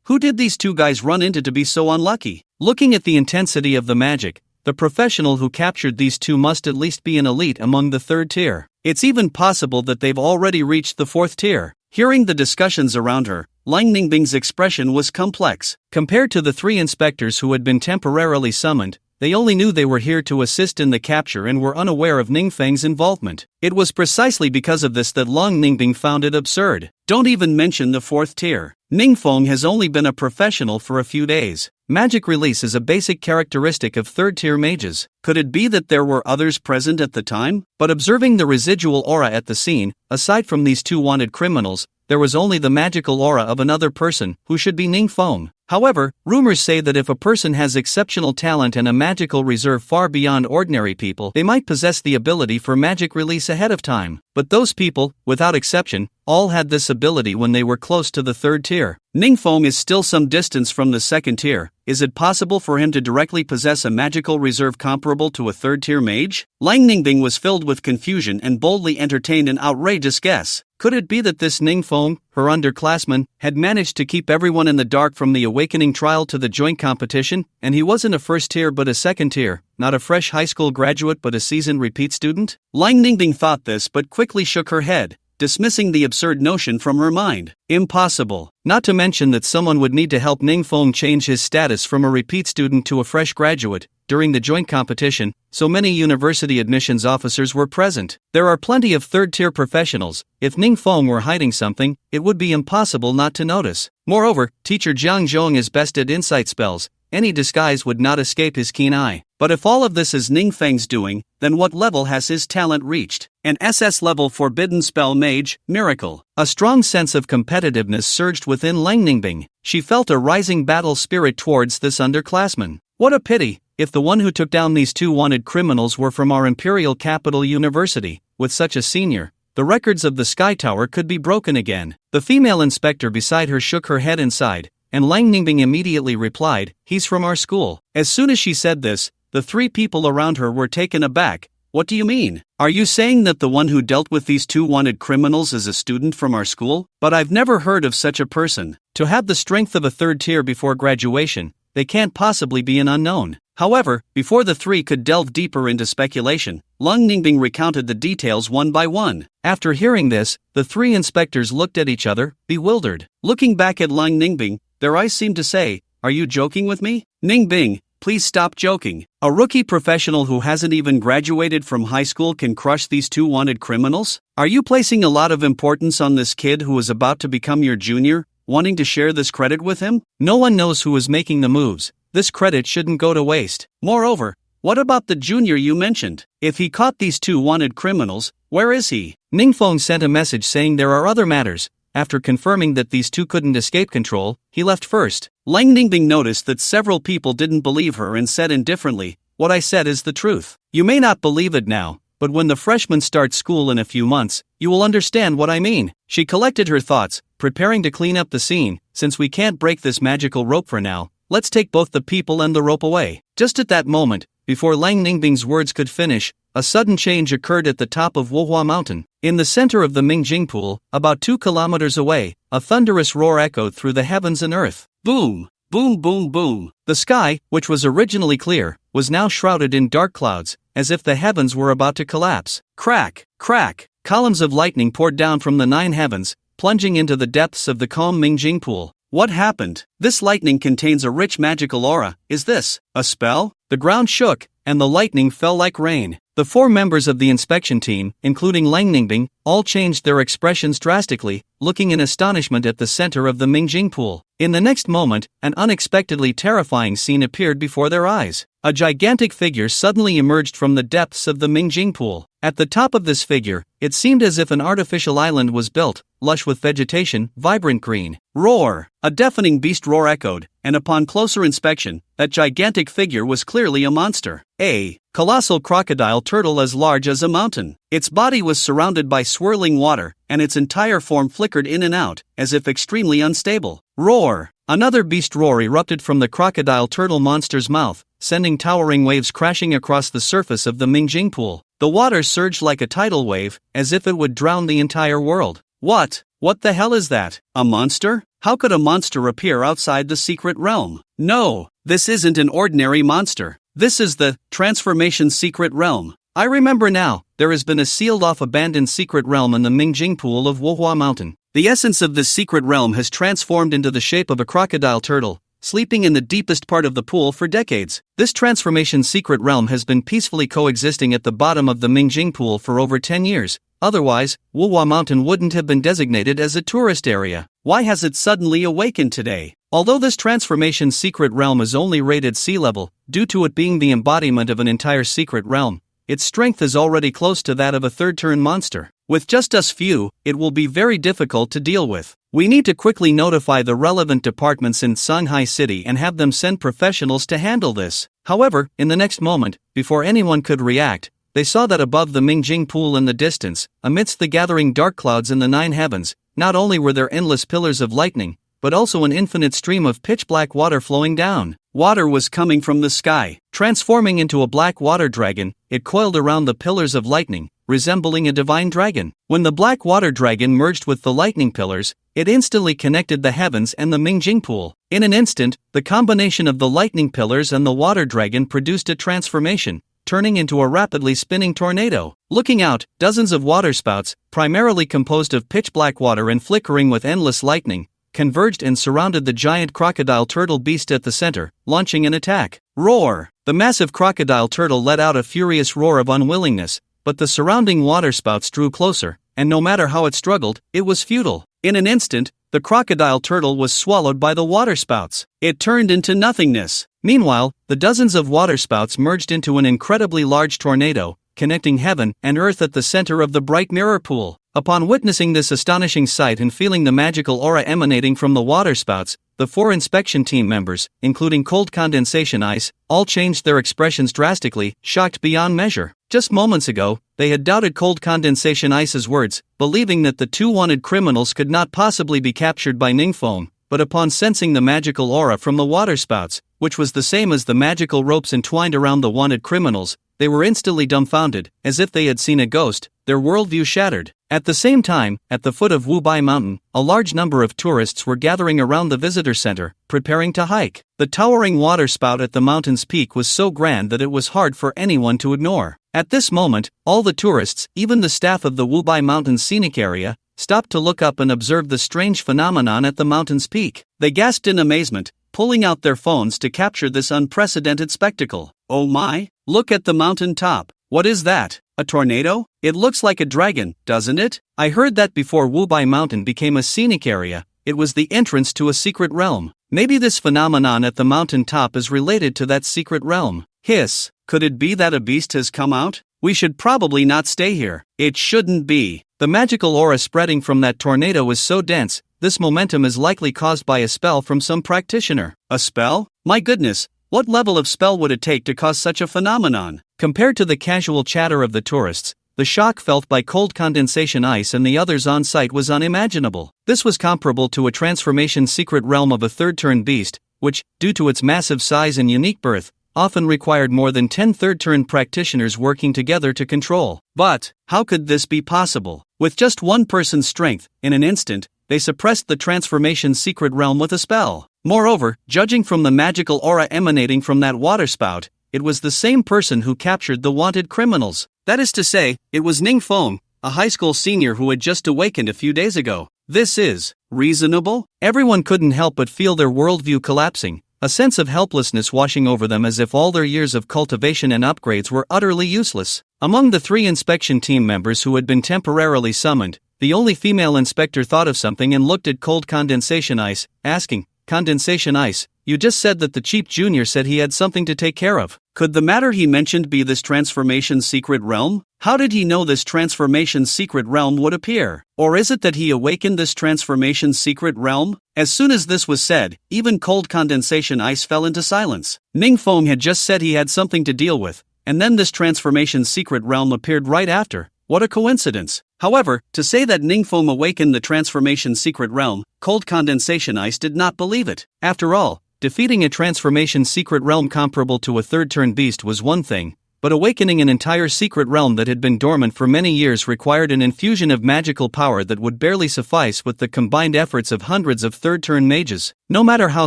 who did these 2 guys run into to be so unlucky? Looking at the intensity of the magic, the professional who captured these 2 must at least be an elite among the 3rd tier. It's even possible that they've already reached the 4th tier. Hearing the discussions around her, Lang Ningbing's expression was complex. Compared to the 3 inspectors who had been temporarily summoned, they only knew they were here to assist in the capture and were unaware of Ningfeng's involvement. It was precisely because of this that Lang Ningbing found it absurd. Don't even mention the 4th tier. Ningfeng has only been a professional for a few days. Magic release is a basic characteristic of third-tier mages. Could it be that there were others present at the time? But observing the residual aura at the scene, aside from these two wanted criminals, there was only the magical aura of another person, who should be Ning Feng. However, rumors say that if a person has exceptional talent and a magical reserve far beyond ordinary people, they might possess the ability for magic release ahead of time. But those people, without exception, all had this ability when they were close to the third tier. Ning Feng is still some distance from the second tier. Is it possible for him to directly possess a magical reserve comparable to a third-tier mage? Lang Ningbing was filled with confusion and boldly entertained an outrageous guess. Could it be that this Ning Feng, her underclassman, had managed to keep everyone in the dark from the awakening trial to the joint competition, and he wasn't a first tier but a second tier, not a fresh high school graduate but a seasoned repeat student? Lang Ningbing thought this but quickly shook her head, dismissing the absurd notion from her mind. Impossible. Not to mention that someone would need to help Ning Feng change his status from a repeat student to a fresh graduate during the joint competition. So many university admissions officers were present. There are plenty of third-tier professionals. If Ning Feng were hiding something, it would be impossible not to notice. Moreover, teacher Jiang Zhong is best at insight spells. Any disguise would not escape his keen eye. But if all of this is Ning Feng's doing, then what level has his talent reached? An SS-level forbidden spell mage, miracle. A strong sense of competitiveness surged within Lang Ningbing. She felt a rising battle spirit towards this underclassman. What a pity, if the one who took down these two wanted criminals were from our imperial capital university. With such a senior, the records of the Sky Tower could be broken again. The female inspector beside her shook her head inside, and Lang Ningbing immediately replied, "He's from our school." As soon as she said this, the three people around her were taken aback. What do you mean? Are you saying that the one who dealt with these two wanted criminals is a student from our school? But I've never heard of such a person. To have the strength of a third tier before graduation, they can't possibly be an unknown. However, before the three could delve deeper into speculation, Lang Ningbing recounted the details one by one. After hearing this, the three inspectors looked at each other, bewildered. Looking back at Lang Ningbing, their eyes seemed to say, "Are you joking with me? Ningbing, please stop joking. A rookie professional who hasn't even graduated from high school can crush these two wanted criminals? Are you placing a lot of importance on this kid who is about to become your junior, wanting to share this credit with him? No one knows who is making the moves. This credit shouldn't go to waste. Moreover, what about the junior you mentioned? If he caught these two wanted criminals, where is he?" Ning Feng sent a message saying there are other matters. After confirming that these two couldn't escape control, he left first. Lang Ningbing noticed that several people didn't believe her and said indifferently, "What I said is the truth. You may not believe it now, but when the freshmen start school in a few months, you will understand what I mean." She collected her thoughts, preparing to clean up the scene. "Since we can't break this magical rope for now, let's take both the people and the rope away." Just at that moment, before Lang Ningbing's words could finish, a sudden change occurred at the top of Wohua Mountain. In the center of the Mingjing Pool, about 2 kilometers away, a thunderous roar echoed through the heavens and earth. Boom! Boom boom boom! The sky, which was originally clear, was now shrouded in dark clouds, as if the heavens were about to collapse. Crack! Crack! Columns of lightning poured down from the 9 heavens, plunging into the depths of the calm Mingjing Pool. What happened? This lightning contains a rich magical aura. Is this a spell? The ground shook, and the lightning fell like rain. The 4 members of the inspection team, including Lang Ningbing, all changed their expressions drastically, looking in astonishment at the center of the Mingjing Pool. In the next moment, an unexpectedly terrifying scene appeared before their eyes. A gigantic figure suddenly emerged from the depths of the Mingjing Pool. At the top of this figure, it seemed as if an artificial island was built, lush with vegetation, vibrant green. Roar! A deafening beast roar echoed, and upon closer inspection, that gigantic figure was clearly a monster. A colossal crocodile turtle as large as a mountain. Its body was surrounded by swirling water, and its entire form flickered in and out, as if extremely unstable. Roar! Another beast roar erupted from the crocodile turtle monster's mouth, sending towering waves crashing across the surface of the Mingjing Pool. The water surged like a tidal wave, as if it would drown the entire world. What the hell is that? A monster? How could a monster appear outside the secret realm? No, this isn't an ordinary monster. This is the transformation secret realm. I remember now, there has been a sealed-off abandoned secret realm in the Mingjing Pool of Wohua Mountain. The essence of this secret realm has transformed into the shape of a crocodile turtle, sleeping in the deepest part of the pool for decades. This transformation secret realm has been peacefully coexisting at the bottom of the Mingjing Pool for over 10 years. Otherwise, Wohua Mountain wouldn't have been designated as a tourist area. Why has it suddenly awakened today? Although this transformation's secret realm is only rated C level, due to it being the embodiment of an entire secret realm, its strength is already close to that of a third-turn monster. With just us few, it will be very difficult to deal with. We need to quickly notify the relevant departments in Shanghai City and have them send professionals to handle this. However, in the next moment, before anyone could react, they saw that above the Mingjing pool in the distance, amidst the gathering dark clouds in the 9 heavens, not only were there endless pillars of lightning, but also an infinite stream of pitch-black water flowing down. Water was coming from the sky. Transforming into a black water dragon, it coiled around the pillars of lightning, resembling a divine dragon. When the black water dragon merged with the lightning pillars, it instantly connected the heavens and the Mingjing pool. In an instant, the combination of the lightning pillars and the water dragon produced a transformation, turning into a rapidly spinning tornado. Looking out, dozens of waterspouts, primarily composed of pitch-black water and flickering with endless lightning, converged and surrounded the giant crocodile turtle beast at the center, launching an attack. Roar! The massive crocodile turtle let out a furious roar of unwillingness, but the surrounding waterspouts drew closer, and no matter how it struggled, it was futile. In an instant, the crocodile turtle was swallowed by the waterspouts. It turned into nothingness. Meanwhile, the dozens of waterspouts merged into an incredibly large tornado, connecting heaven and earth at the center of the bright mirror pool. Upon witnessing this astonishing sight and feeling the magical aura emanating from the waterspouts, the 4 inspection team members, including cold condensation ice, all changed their expressions drastically, shocked beyond measure. Just moments ago, they had doubted cold condensation ice's words, believing that the 2 wanted criminals could not possibly be captured by Ning foam, but upon sensing the magical aura from the waterspouts, which was the same as the magical ropes entwined around the wanted criminals, they were instantly dumbfounded, as if they had seen a ghost, their worldview shattered. At the same time, at the foot of Wubai Mountain, a large number of tourists were gathering around the visitor center, preparing to hike. The towering water spout at the mountain's peak was so grand that it was hard for anyone to ignore. At this moment, all the tourists, even the staff of the Wubai Mountain scenic area, stopped to look up and observe the strange phenomenon at the mountain's peak. They gasped in amazement, pulling out their phones to capture this unprecedented spectacle. Oh my! Look at the mountain top. What is that? A tornado? It looks like a dragon, doesn't it? I heard that before Wubai Mountain became a scenic area, it was the entrance to a secret realm. Maybe this phenomenon at the mountain top is related to that secret realm. Hiss, could it be that a beast has come out? We should probably not stay here. It shouldn't be. The magical aura spreading from that tornado is so dense, this momentum is likely caused by a spell from some practitioner. A spell? My goodness, what level of spell would it take to cause such a phenomenon? Compared to the casual chatter of the tourists, the shock felt by cold condensation ice and the others on site was unimaginable. This was comparable to a transformation secret realm of a third-turn beast, which, due to its massive size and unique birth, often required more than 10 third-turn practitioners working together to control. But, how could this be possible? With just one person's strength, in an instant, they suppressed the transformation secret realm with a spell. Moreover, judging from the magical aura emanating from that waterspout, it was the same person who captured the wanted criminals. That is to say, it was Ning Feng, a high school senior who had just awakened a few days ago. This is reasonable? Everyone couldn't help but feel their worldview collapsing, a sense of helplessness washing over them as if all their years of cultivation and upgrades were utterly useless. Among the 3 inspection team members who had been temporarily summoned, the only female inspector thought of something and looked at cold condensation ice, asking, "Condensation ice, you just said that the Chief Junior said he had something to take care of. Could the matter he mentioned be this transformation secret realm? How did he know this transformation secret realm would appear? Or is it that he awakened this transformation secret realm?" As soon as this was said, even cold condensation ice fell into silence. Ning Feng had just said he had something to deal with, and then this transformation secret realm appeared right after. What a coincidence. However, to say that Ning Feng awakened the transformation secret realm, cold condensation ice did not believe it. After all, defeating a transformation secret realm comparable to a third-turn beast was one thing, but awakening an entire secret realm that had been dormant for many years required an infusion of magical power that would barely suffice with the combined efforts of hundreds of third-turn mages. No matter how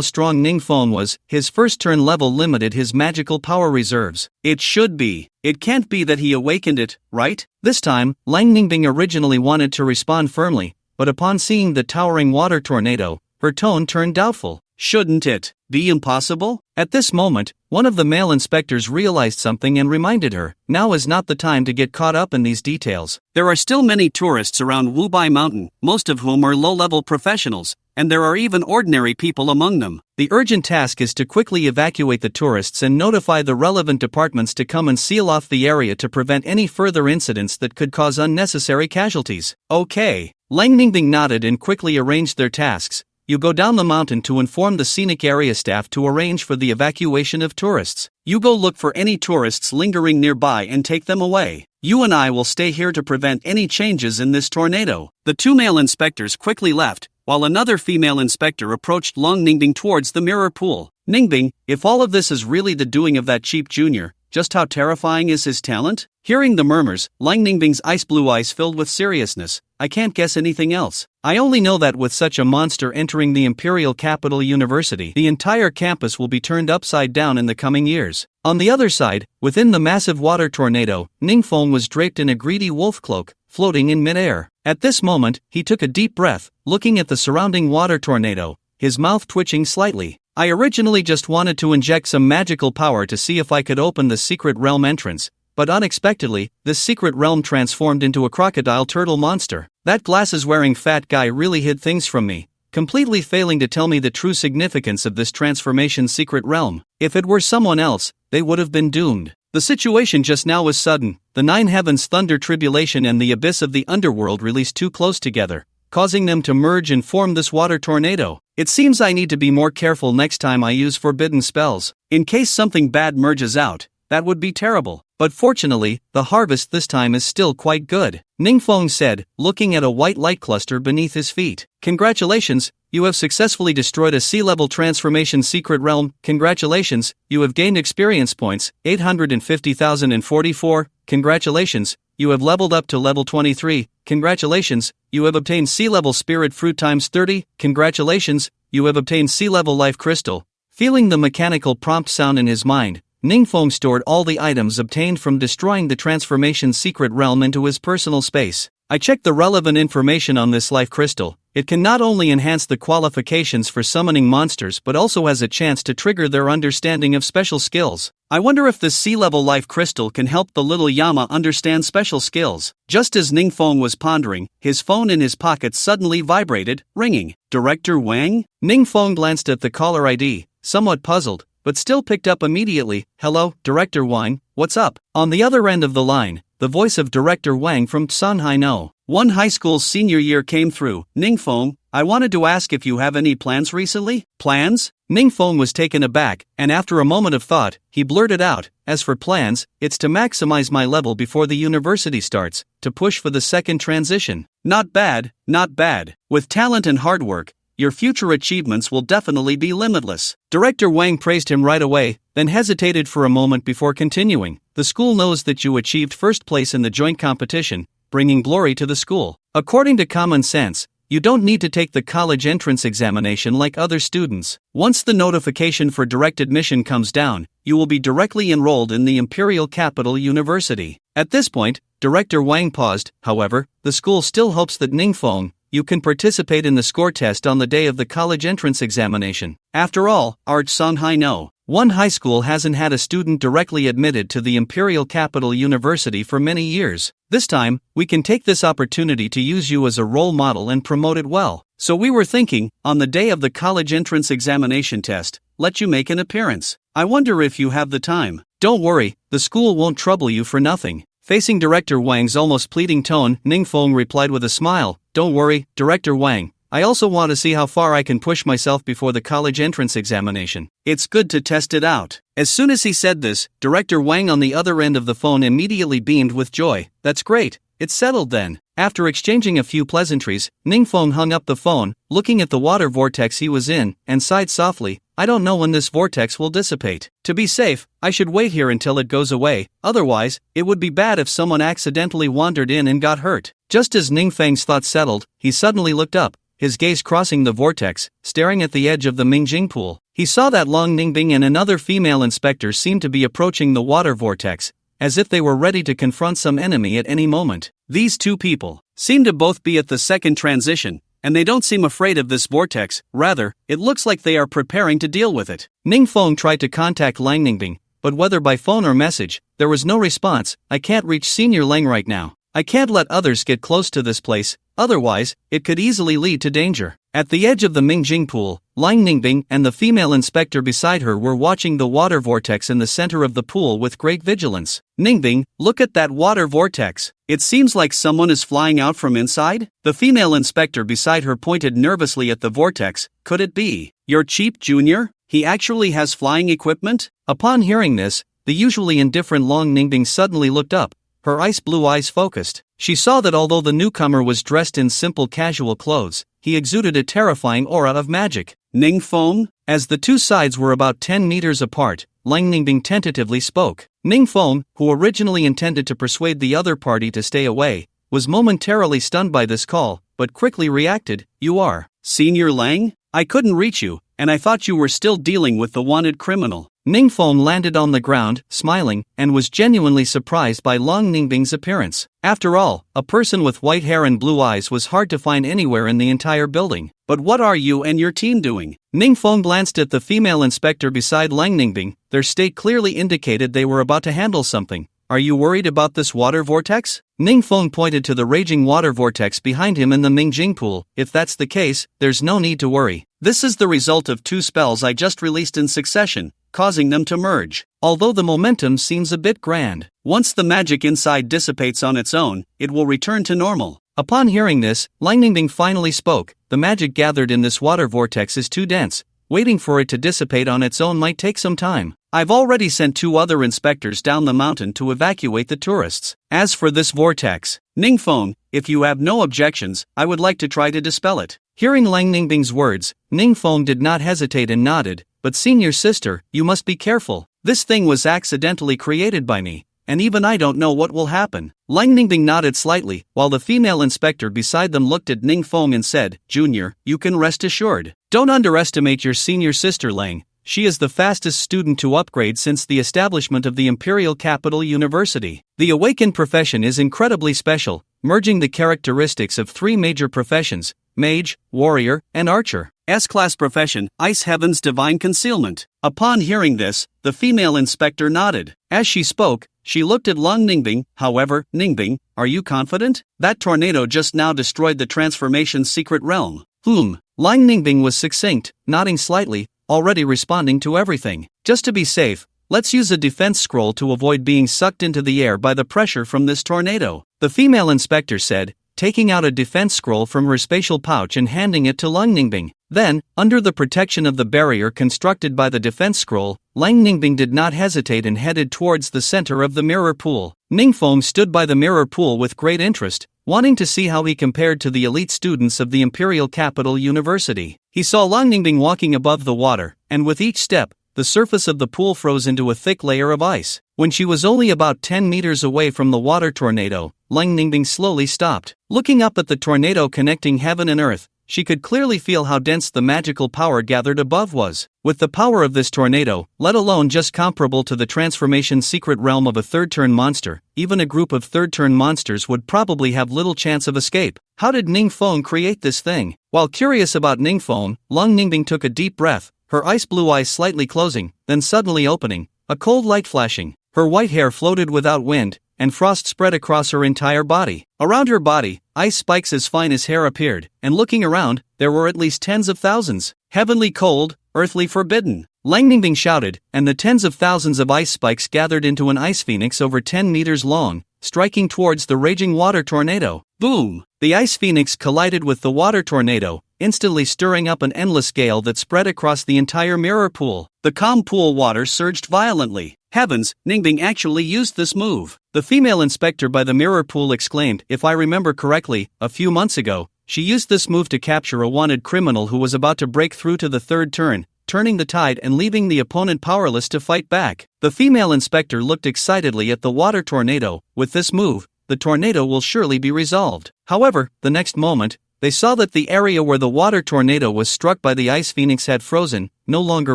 strong Ning Feng was, his first-turn level limited his magical power reserves. It should be. It can't be that he awakened it, right? This time, Lang Ningbing originally wanted to respond firmly, but upon seeing the towering water tornado, her tone turned doubtful. Shouldn't it be impossible? At this moment, one of the male inspectors realized something and reminded her, now is not the time to get caught up in these details. There are still many tourists around Wubai Mountain, most of whom are low-level professionals, and there are even ordinary people among them. The urgent task is to quickly evacuate the tourists and notify the relevant departments to come and seal off the area to prevent any further incidents that could cause unnecessary casualties. Okay. Lang Ningbing nodded and quickly arranged their tasks. You go down the mountain to inform the scenic area staff to arrange for the evacuation of tourists. You go look for any tourists lingering nearby and take them away. You and I will stay here to prevent any changes in this tornado. The two male inspectors quickly left, while another female inspector approached Long Ningbing towards the mirror pool. Ningbing, if all of this is really the doing of that cheap junior, just how terrifying is his talent? Hearing the murmurs, Lang Ningbing's ice blue eyes filled with seriousness. I can't guess anything else. I only know that with such a monster entering the Imperial Capital University, the entire campus will be turned upside down in the coming years. On the other side, within the massive water tornado, Ningfeng was draped in a greedy wolf cloak, floating in midair. At this moment, he took a deep breath, looking at the surrounding water tornado, his mouth twitching slightly. I originally just wanted to inject some magical power to see if I could open the secret realm entrance, but unexpectedly, this secret realm transformed into a crocodile turtle monster. That glasses-wearing fat guy really hid things from me, completely failing to tell me the true significance of this transformation's secret realm. If it were someone else, they would have been doomed. The situation just now was sudden. The nine heavens, thunder, tribulation, and the abyss of the underworld released too close together, causing them to merge and form this water tornado. It seems I need to be more careful next time I use forbidden spells. In case something bad merges out, that would be terrible. But fortunately, the harvest this time is still quite good, Ningfeng said, looking at a white light cluster beneath his feet. Congratulations, you have successfully destroyed a sea-level transformation secret realm. Congratulations, you have gained experience points, 850,044. Congratulations, you have leveled up to level 23. Congratulations, you have obtained sea-level spirit fruit times 30. Congratulations, you have obtained sea-level life crystal. Feeling the mechanical prompt sound in his mind, Ningfeng stored all the items obtained from destroying the transformation secret realm into his personal space. I checked the relevant information on this life crystal. It can not only enhance the qualifications for summoning monsters but also has a chance to trigger their understanding of special skills. I wonder if this sea-level life crystal can help the little Yama understand special skills. Just as Ningfeng was pondering, his phone in his pocket suddenly vibrated, ringing. Director Wang? Ningfeng glanced at the caller ID, somewhat puzzled, but still picked up immediately. Hello, Director Wang, what's up? On the other end of the line, the voice of Director Wang from Sanhai No. One high school's senior year came through. Ningfeng, I wanted to ask if you have any plans recently? Plans? Ningfeng was taken aback, and after a moment of thought, he blurted out, as for plans, it's to maximize my level before the university starts, to push for the second transition. Not bad, not bad. With talent and hard work, your future achievements will definitely be limitless. Director Wang praised him right away, then hesitated for a moment before continuing. The school knows that you achieved first place in the joint competition, bringing glory to the school. According to common sense, you don't need to take the college entrance examination like other students. Once the notification for direct admission comes down, you will be directly enrolled in the Imperial Capital University. At this point, Director Wang paused. However, the school still hopes that Ningfeng, you can participate in the score test on the day of the college entrance examination. After all, Arch Songhai No. One high school hasn't had a student directly admitted to the Imperial Capital University for many years. This time, we can take this opportunity to use you as a role model and promote it well. So we were thinking, on the day of the college entrance examination test, let you make an appearance. I wonder if you have the time. Don't worry, the school won't trouble you for nothing. Facing Director Wang's almost pleading tone, Ningfeng replied with a smile, Don't worry, Director Wang. I also want to see how far I can push myself before the college entrance examination. It's good to test it out. As soon as he said this, Director Wang on the other end of the phone immediately beamed with joy. That's great. It's settled then. After exchanging a few pleasantries, Ningfeng hung up the phone, looking at the water vortex he was in, and sighed softly. I don't know when this vortex will dissipate. To be safe, I should wait here until it goes away, otherwise, it would be bad if someone accidentally wandered in and got hurt. Just as Ningfeng's thoughts settled, he suddenly looked up, his gaze crossing the vortex, staring at the edge of the Mingjing pool. He saw that Long Ningbing and another female inspector seemed to be approaching the water vortex, as if they were ready to confront some enemy at any moment. These two people seemed to both be at the second transition, and they don't seem afraid of this vortex, rather, it looks like they are preparing to deal with it. Ning Feng tried to contact Lang Ningbing, but whether by phone or message, there was no response. I can't reach Senior Lang right now. I can't let others get close to this place, otherwise, it could easily lead to danger. At the edge of the Mingjing pool, Lang Ningbing and the female inspector beside her were watching the water vortex in the center of the pool with great vigilance. Ningbing, look at that water vortex. It seems like someone is flying out from inside? The female inspector beside her pointed nervously at the vortex. Could it be your cheap junior? He actually has flying equipment? Upon hearing this, the usually indifferent Lang Ningbing suddenly looked up. Her ice blue eyes focused. She saw that although the newcomer was dressed in simple casual clothes, he exuded a terrifying aura of magic. Ning Feng? As the two sides were about 10 meters apart, Lang Ningbing tentatively spoke. Ning Feng, who originally intended to persuade the other party to stay away, was momentarily stunned by this call, but quickly reacted. You are Senior Lang? I couldn't reach you, and I thought you were still dealing with the wanted criminal. Ning Feng landed on the ground, smiling, and was genuinely surprised by Lang Ningbing's appearance. After all, a person with white hair and blue eyes was hard to find anywhere in the entire building. But what are you and your team doing? Ning Feng glanced at the female inspector beside Lang Ningbing. Their state clearly indicated they were about to handle something. Are you worried about this water vortex? Ning Feng pointed to the raging water vortex behind him in the Mingjing pool. If that's the case, there's no need to worry. This is the result of 2 spells I just released in succession, causing them to merge. Although the momentum seems a bit grand, once the magic inside dissipates on its own, it will return to normal. Upon hearing this, Lang Ningbing finally spoke. The magic gathered in this water vortex is too dense. Waiting for it to dissipate on its own might take some time. I've already sent 2 other inspectors down the mountain to evacuate the tourists. As for this vortex, Ning Feng, if you have no objections, I would like to try to dispel it. Hearing Lang Ningbing's words, Ning Feng did not hesitate and nodded. But senior sister, you must be careful. This thing was accidentally created by me, and even I don't know what will happen. Lang Ningbing nodded slightly, while the female inspector beside them looked at Ning Feng and said, Junior, you can rest assured. Don't underestimate your senior sister Lang. She is the fastest student to upgrade since the establishment of the Imperial Capital University. The awakened profession is incredibly special, merging the characteristics of 3 major professions: mage, warrior, and archer. S-class profession, Ice Heaven's Divine Concealment. Upon hearing this, the female inspector nodded. As she spoke, she looked at Lang Ningbing. However, Ningbing, are you confident? That tornado just now destroyed the transformation's secret realm. Lang Ningbing was succinct, nodding slightly, already responding to everything. Just to be safe, let's use a defense scroll to avoid being sucked into the air by the pressure from this tornado, the female inspector said, taking out a defense scroll from her spatial pouch and handing it to Lang Ningbing. Then, under the protection of the barrier constructed by the defense scroll, Lang Ningbing did not hesitate and headed towards the center of the mirror pool. Ning Feng stood by the mirror pool with great interest, wanting to see how he compared to the elite students of the Imperial Capital University. He saw Lang Ningbing walking above the water, and with each step, the surface of the pool froze into a thick layer of ice. When she was only about 10 meters away from the water tornado, Lang Ningbing slowly stopped. Looking up at the tornado connecting heaven and earth, she could clearly feel how dense the magical power gathered above was. With the power of this tornado, let alone just comparable to the transformation secret realm of a third-turn monster, even a group of third-turn monsters would probably have little chance of escape. How did Ning Feng create this thing? While curious about Ning Feng, Lang Ningbing took a deep breath, her ice blue eyes slightly closing, then suddenly opening, a cold light flashing. Her white hair floated without wind, and frost spread across her entire body. Around her body, ice spikes as fine as hair appeared, and looking around, there were at least tens of thousands. Heavenly cold, earthly forbidden. Lang Ningbing shouted, and the tens of thousands of ice spikes gathered into an ice phoenix over 10 meters long, striking towards the raging water tornado. Boom! The ice phoenix collided with the water tornado, instantly stirring up an endless gale that spread across the entire mirror pool. The calm pool water surged violently. Heavens, Ningbing actually used this move. The female inspector by the mirror pool exclaimed, if I remember correctly, a few months ago, she used this move to capture a wanted criminal who was about to break through to the third turn, turning the tide and leaving the opponent powerless to fight back. The female inspector looked excitedly at the water tornado. With this move, the tornado will surely be resolved. However, the next moment, they saw that the area where the water tornado was struck by the ice phoenix had frozen, no longer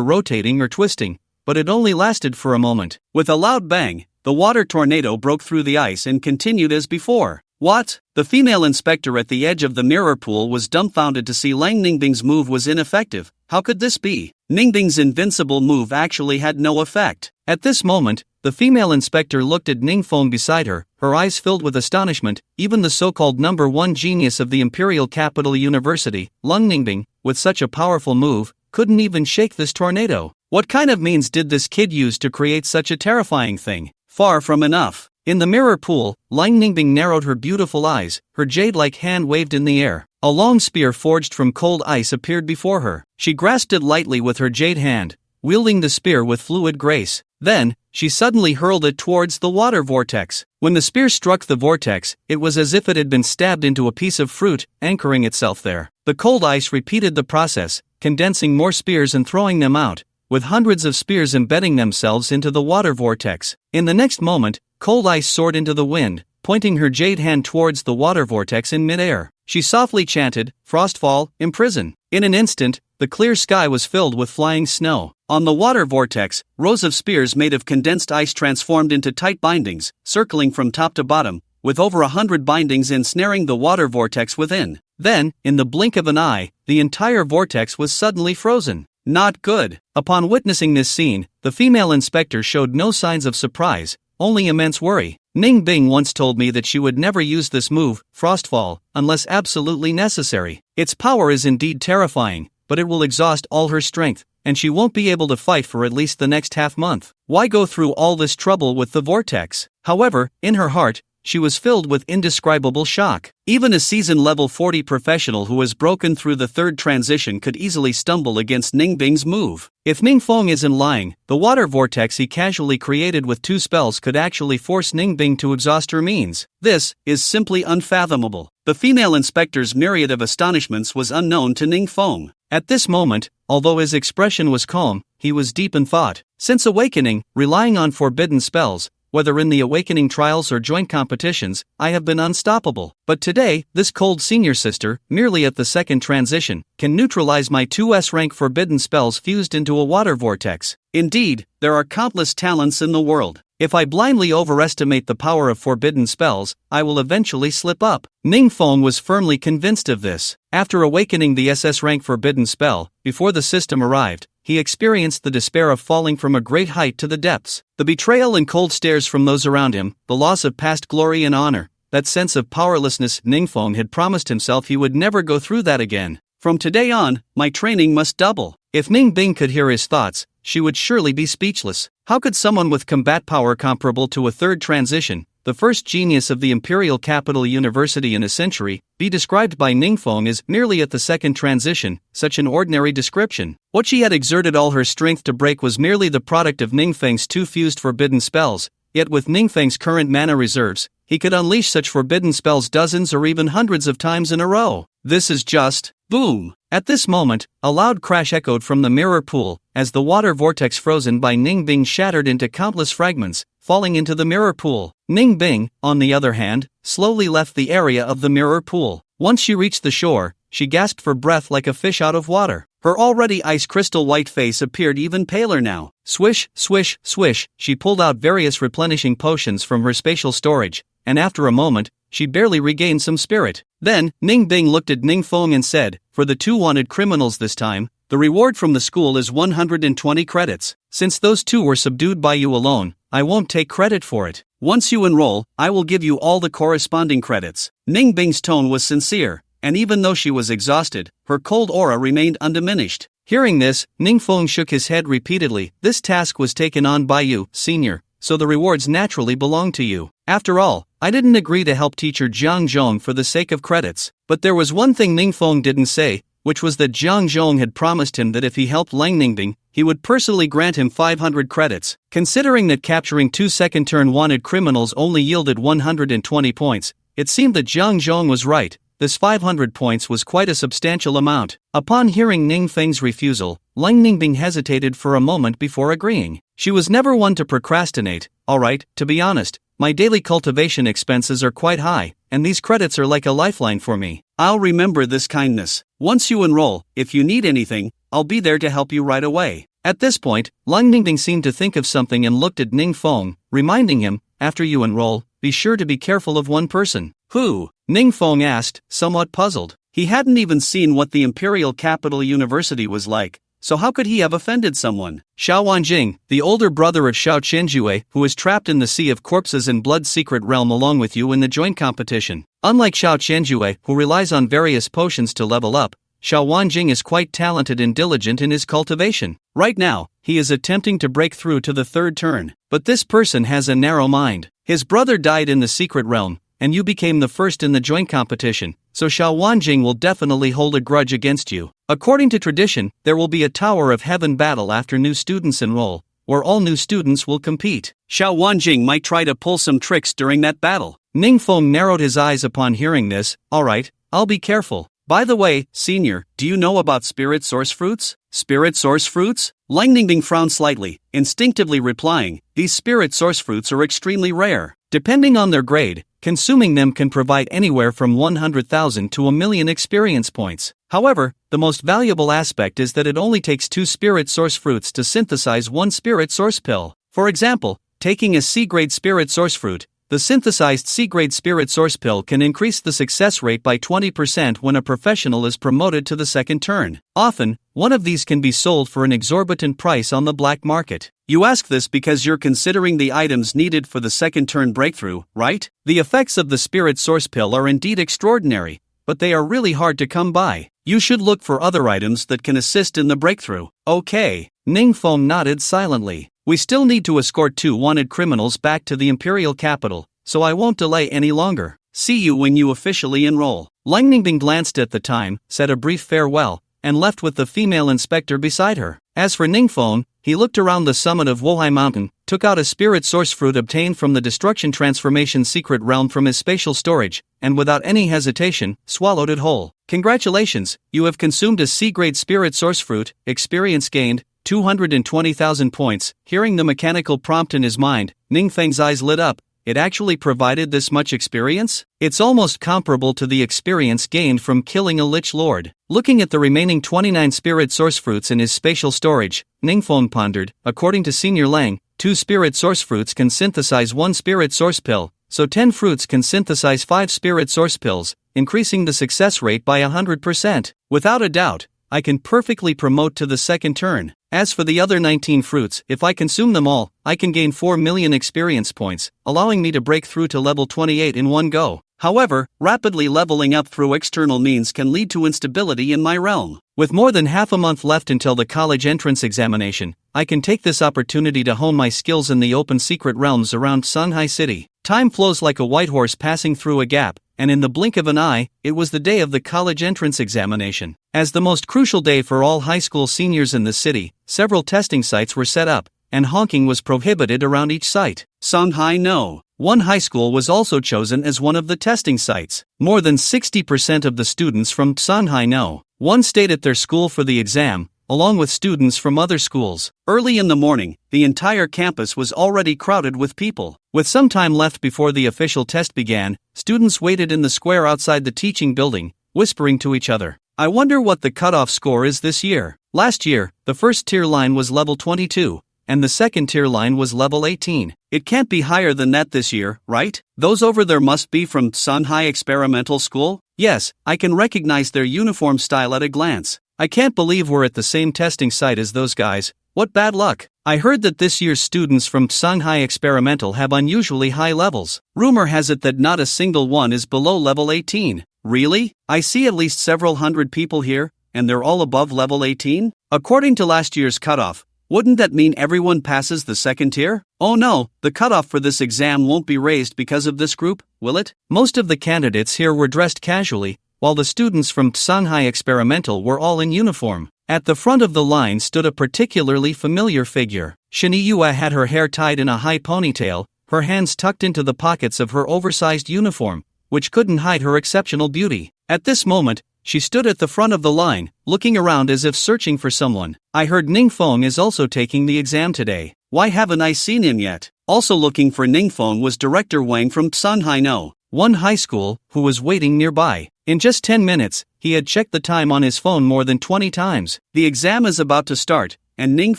rotating or twisting, but it only lasted for a moment. With a loud bang, the water tornado broke through the ice and continued as before. What? The female inspector at the edge of the mirror pool was dumbfounded to see Lang Ningbing's move was ineffective. How could this be? Ningbing's invincible move actually had no effect. At this moment, the female inspector looked at Ningfeng beside her, her eyes filled with astonishment. Even the so-called number one genius of the Imperial Capital University, Lung Ningbing, with such a powerful move, couldn't even shake this tornado. What kind of means did this kid use to create such a terrifying thing? Far from enough. In the mirror pool, Lang Ningbing narrowed her beautiful eyes, her jade-like hand waved in the air. A long spear forged from cold ice appeared before her. She grasped it lightly with her jade hand, wielding the spear with fluid grace. Then, she suddenly hurled it towards the water vortex. When the spear struck the vortex, it was as if it had been stabbed into a piece of fruit, anchoring itself there. The cold ice repeated the process, condensing more spears and throwing them out, with hundreds of spears embedding themselves into the water vortex. In the next moment, cold ice soared into the wind, pointing her jade hand towards the water vortex in midair. She softly chanted, "Frostfall, imprison." In an instant, the clear sky was filled with flying snow. On the water vortex, rows of spears made of condensed ice transformed into tight bindings, circling from top to bottom, with over 100 bindings ensnaring the water vortex within. Then, in the blink of an eye, the entire vortex was suddenly frozen. Not good. Upon witnessing this scene, the female inspector showed no signs of surprise, only immense worry. Ning Bing once told me that she would never use this move, Frostfall, unless absolutely necessary. Its power is indeed terrifying, but it will exhaust all her strength, and she won't be able to fight for at least the next half-month. Why go through all this trouble with the vortex? However, in her heart, she was filled with indescribable shock. Even a seasoned level 40 professional who has broken through the third transition could easily stumble against Ning Bing's move. If Ningfeng isn't lying, the water vortex he casually created with 2 spells could actually force Ning Bing to exhaust her means. This is simply unfathomable. The female inspector's myriad of astonishments was unknown to Ningfeng. At this moment, although his expression was calm, he was deep in thought. Since awakening, relying on forbidden spells, whether in the awakening trials or joint competitions, I have been unstoppable. But today, this cold senior sister, merely at the second transition, can neutralize my 2S rank forbidden spells fused into a water vortex. Indeed, there are countless talents in the world. If I blindly overestimate the power of forbidden spells, I will eventually slip up. Ningfeng was firmly convinced of this. After awakening the SS rank forbidden spell, before the system arrived, he experienced the despair of falling from a great height to the depths. The betrayal and cold stares from those around him, the loss of past glory and honor, that sense of powerlessness. Ningfeng had promised himself he would never go through that again. From today on, my training must double. If Ning Bing could hear his thoughts, she would surely be speechless. How could someone with combat power comparable to a third transition, the first genius of the Imperial Capital University in a century, be described by Ningfeng as merely at the second transition, such an ordinary description? What she had exerted all her strength to break was merely the product of Ningfeng's 2 fused forbidden spells, yet with Ningfeng's current mana reserves, he could unleash such forbidden spells dozens or even hundreds of times in a row. This is just... boom! At this moment, a loud crash echoed from the mirror pool, as the water vortex frozen by Ning Bing shattered into countless fragments, falling into the mirror pool. Ning Bing, on the other hand, slowly left the area of the mirror pool. Once she reached the shore, she gasped for breath like a fish out of water. Her already ice crystal white face appeared even paler now. Swish, swish, swish, she pulled out various replenishing potions from her spatial storage, and after a moment, she barely regained some spirit. Then, Ning Bing looked at Ningfeng and said, "For the 2 wanted criminals this time, the reward from the school is 120 credits. Since those 2 were subdued by you alone, I won't take credit for it. Once you enroll, I will give you all the corresponding credits." Ning Bing's tone was sincere, and even though she was exhausted, her cold aura remained undiminished. Hearing this, Ningfeng shook his head repeatedly. "This task was taken on by you, senior, so the rewards naturally belong to you. After all, I didn't agree to help teacher Jiang Zhong for the sake of credits." But there was one thing Ningfeng didn't say, which was that Jiang Zhong had promised him that if he helped Lang Ningbing, he would personally grant him 500 credits. Considering that capturing 2 second-turn wanted criminals only yielded 120 points, it seemed that Jiang Zhong was right. This 500 points was quite a substantial amount. Upon hearing Ningfeng's refusal, Lang Ningbing hesitated for a moment before agreeing. She was never one to procrastinate. "Alright, to be honest, my daily cultivation expenses are quite high, and these credits are like a lifeline for me. I'll remember this kindness. Once you enroll, if you need anything, I'll be there to help you right away." At this point, Lang Ningbing seemed to think of something and looked at Ningfeng, reminding him, "After you enroll, be sure to be careful of one person." Who? Ning Feng asked, somewhat puzzled. He hadn't even seen what the Imperial Capital University was like, so how could he have offended someone? Xiao Wanjing, the older brother of Xiao Qianjue, who was trapped in the Sea of Corpses and Blood's secret realm along with you in the joint competition. Unlike Xiao Qianjue, who relies on various potions to level up, Xiao Wanjing is quite talented and diligent in his cultivation. Right now, he is attempting to break through to the third turn. But this person has a narrow mind. His brother died in the secret realm, and you became the first in the joint competition, so Xiao Wanjing will definitely hold a grudge against you. According to tradition, there will be a Tower of Heaven battle after new students enroll, where all new students will compete. Xiao Wanjing might try to pull some tricks during that battle. Ning Feng narrowed his eyes upon hearing this. Alright, I'll be careful. By the way, senior, do you know about spirit source fruits? Spirit source fruits? Lang Ningbing frowned slightly, instinctively replying, these spirit source fruits are extremely rare. Depending on their grade, consuming them can provide anywhere from 100,000 to 1,000,000 experience points. However, the most valuable aspect is that it only takes 2 spirit source fruits to synthesize 1 spirit source pill. For example, taking a C-grade spirit source fruit, the synthesized C-grade spirit source pill can increase the success rate by 20% when a professional is promoted to the second turn. Often, one of these can be sold for an exorbitant price on the black market. You ask this because you're considering the items needed for the second turn breakthrough, right? The effects of the spirit source pill are indeed extraordinary, but they are really hard to come by. You should look for other items that can assist in the breakthrough. Okay. Ning Feng nodded silently. We still need to escort 2 wanted criminals back to the Imperial capital, so I won't delay any longer. See you when you officially enroll. Lang Ningbing glanced at the time, said a brief farewell, and left with the female inspector beside her. As for Ning Feng, he looked around the summit of Wohai Mountain, took out a spirit source fruit obtained from the Destruction Transformation secret realm from his spatial storage, and without any hesitation, swallowed it whole. Congratulations, you have consumed a C-grade spirit source fruit, experience gained, 220,000 points. Hearing the mechanical prompt in his mind, Ning Feng's eyes lit up. It actually provided this much experience? It's almost comparable to the experience gained from killing a Lich Lord. Looking at the remaining 29 spirit source fruits in his spatial storage, Ning Feng pondered, according to Senior Lang, 2 spirit source fruits can synthesize 1 spirit source pill, so 10 fruits can synthesize 5 spirit source pills, increasing the success rate by 100%. Without a doubt, I can perfectly promote to the second turn. As for the other 19 fruits, if I consume them all, I can gain 4,000,000 experience points, allowing me to break through to level 28 in one go. However, rapidly leveling up through external means can lead to instability in my realm. With more than half a month left until the college entrance examination, I can take this opportunity to hone my skills in the open secret realms around Sunhai City. Time flows like a white horse passing through a gap, and in the blink of an eye, it was the day of the college entrance examination. As the most crucial day for all high school seniors in the city, several testing sites were set up, and honking was prohibited around each site. Songhai No. One high school was also chosen as one of the testing sites. More than 60% of the students from Songhai No. One stayed at their school for the exam, along with students from other schools. Early in the morning, the entire campus was already crowded with people. With some time left before the official test began, students waited in the square outside the teaching building, whispering to each other. I wonder what the cutoff score is this year. Last year, the first tier line was level 22, and the second tier line was level 18. It can't be higher than that this year, right? Those over there must be from Sunhai Experimental School? Yes, I can recognize their uniform style at a glance. I can't believe we're at the same testing site as those guys. What bad luck. I heard that this year's students from Shanghai Experimental have unusually high levels. Rumor has it that not a single one is below level 18. Really? I see at least several hundred people here, and they're all above level 18? According to last year's cutoff, wouldn't that mean everyone passes the second tier? Oh no, the cutoff for this exam won't be raised because of this group, will it? Most of the candidates here were dressed casually, while the students from Shanghai Experimental were all in uniform. At the front of the line stood a particularly familiar figure. Shiniyua had her hair tied in a high ponytail, her hands tucked into the pockets of her oversized uniform, which couldn't hide her exceptional beauty. At this moment, she stood at the front of the line, looking around as if searching for someone. I heard Ning Feng is also taking the exam today. Why haven't I seen him yet? Also looking for Ning Feng was Director Wang from Shanghai No. One high school, who was waiting nearby. In just 10 minutes, he had checked the time on his phone more than 20 times. The exam is about to start, and Ning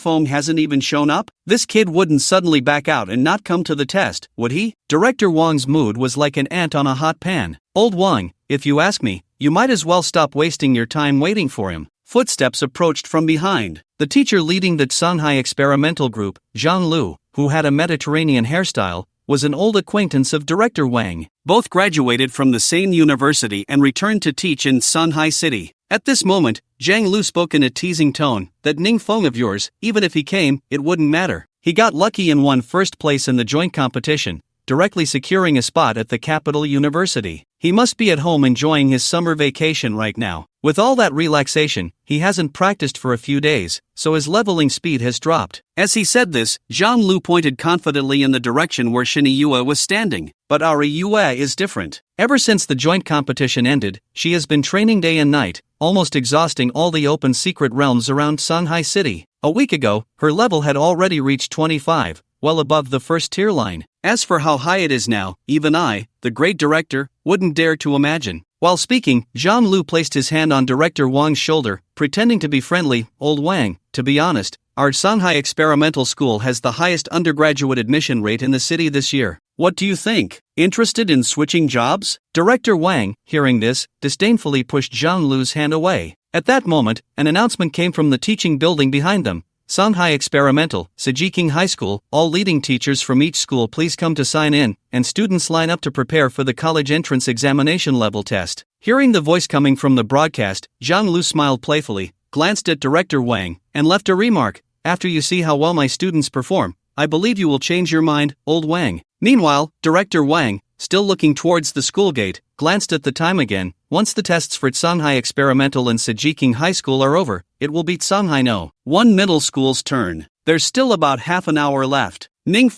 hasn't even shown up? This kid wouldn't suddenly back out and not come to the test, would he? Director Wang's mood was like an ant on a hot pan. Old Wang, if you ask me, you might as well stop wasting your time waiting for him. Footsteps approached from behind. The teacher leading the Shanghai experimental group, Zhang Lu, who had a Mediterranean hairstyle, was an old acquaintance of Director Wang. Both graduated from the same university and returned to teach in Shanghai City. At this moment, Zhang Lu spoke in a teasing tone, "That Ning of yours, even if he came, it wouldn't matter. He got lucky and won first place in the joint competition, directly securing a spot at the capital university. He must be at home enjoying his summer vacation right now. With all that relaxation, he hasn't practiced for a few days, so his leveling speed has dropped." As he said this, Zhang Lu pointed confidently in the direction where Shini Yue was standing. But Ari Yue is different. Ever since the joint competition ended, she has been training day and night, almost exhausting all the open secret realms around Shanghai City. A week ago, her level had already reached 25, well above the first tier line. As for how high it is now, even I, the great director, wouldn't dare to imagine. While speaking, Zhang Lu placed his hand on Director Wang's shoulder, pretending to be friendly. "Old Wang, to be honest, our Shanghai Experimental School has the highest undergraduate admission rate in the city this year. What do you think? Interested in switching jobs?" Director Wang, hearing this, disdainfully pushed Zhang Lu's hand away. At that moment, an announcement came from the teaching building behind them. "Shanghai Experimental, Ssssss-Level High School, all leading teachers from each school please come to sign in, and students line up to prepare for the college entrance examination level test." Hearing the voice coming from the broadcast, Zhang Lu smiled playfully, glanced at Director Wang, and left a remark, "After you see how well my students perform, I believe you will change your mind, Old Wang." Meanwhile, Director Wang, still looking towards the school gate, glanced at the time again. Once the tests for Shanghai Experimental and Ssssss-Level High School are over, it will be Shanghai No. 1 Middle School's turn. There's still about half an hour left. Ning,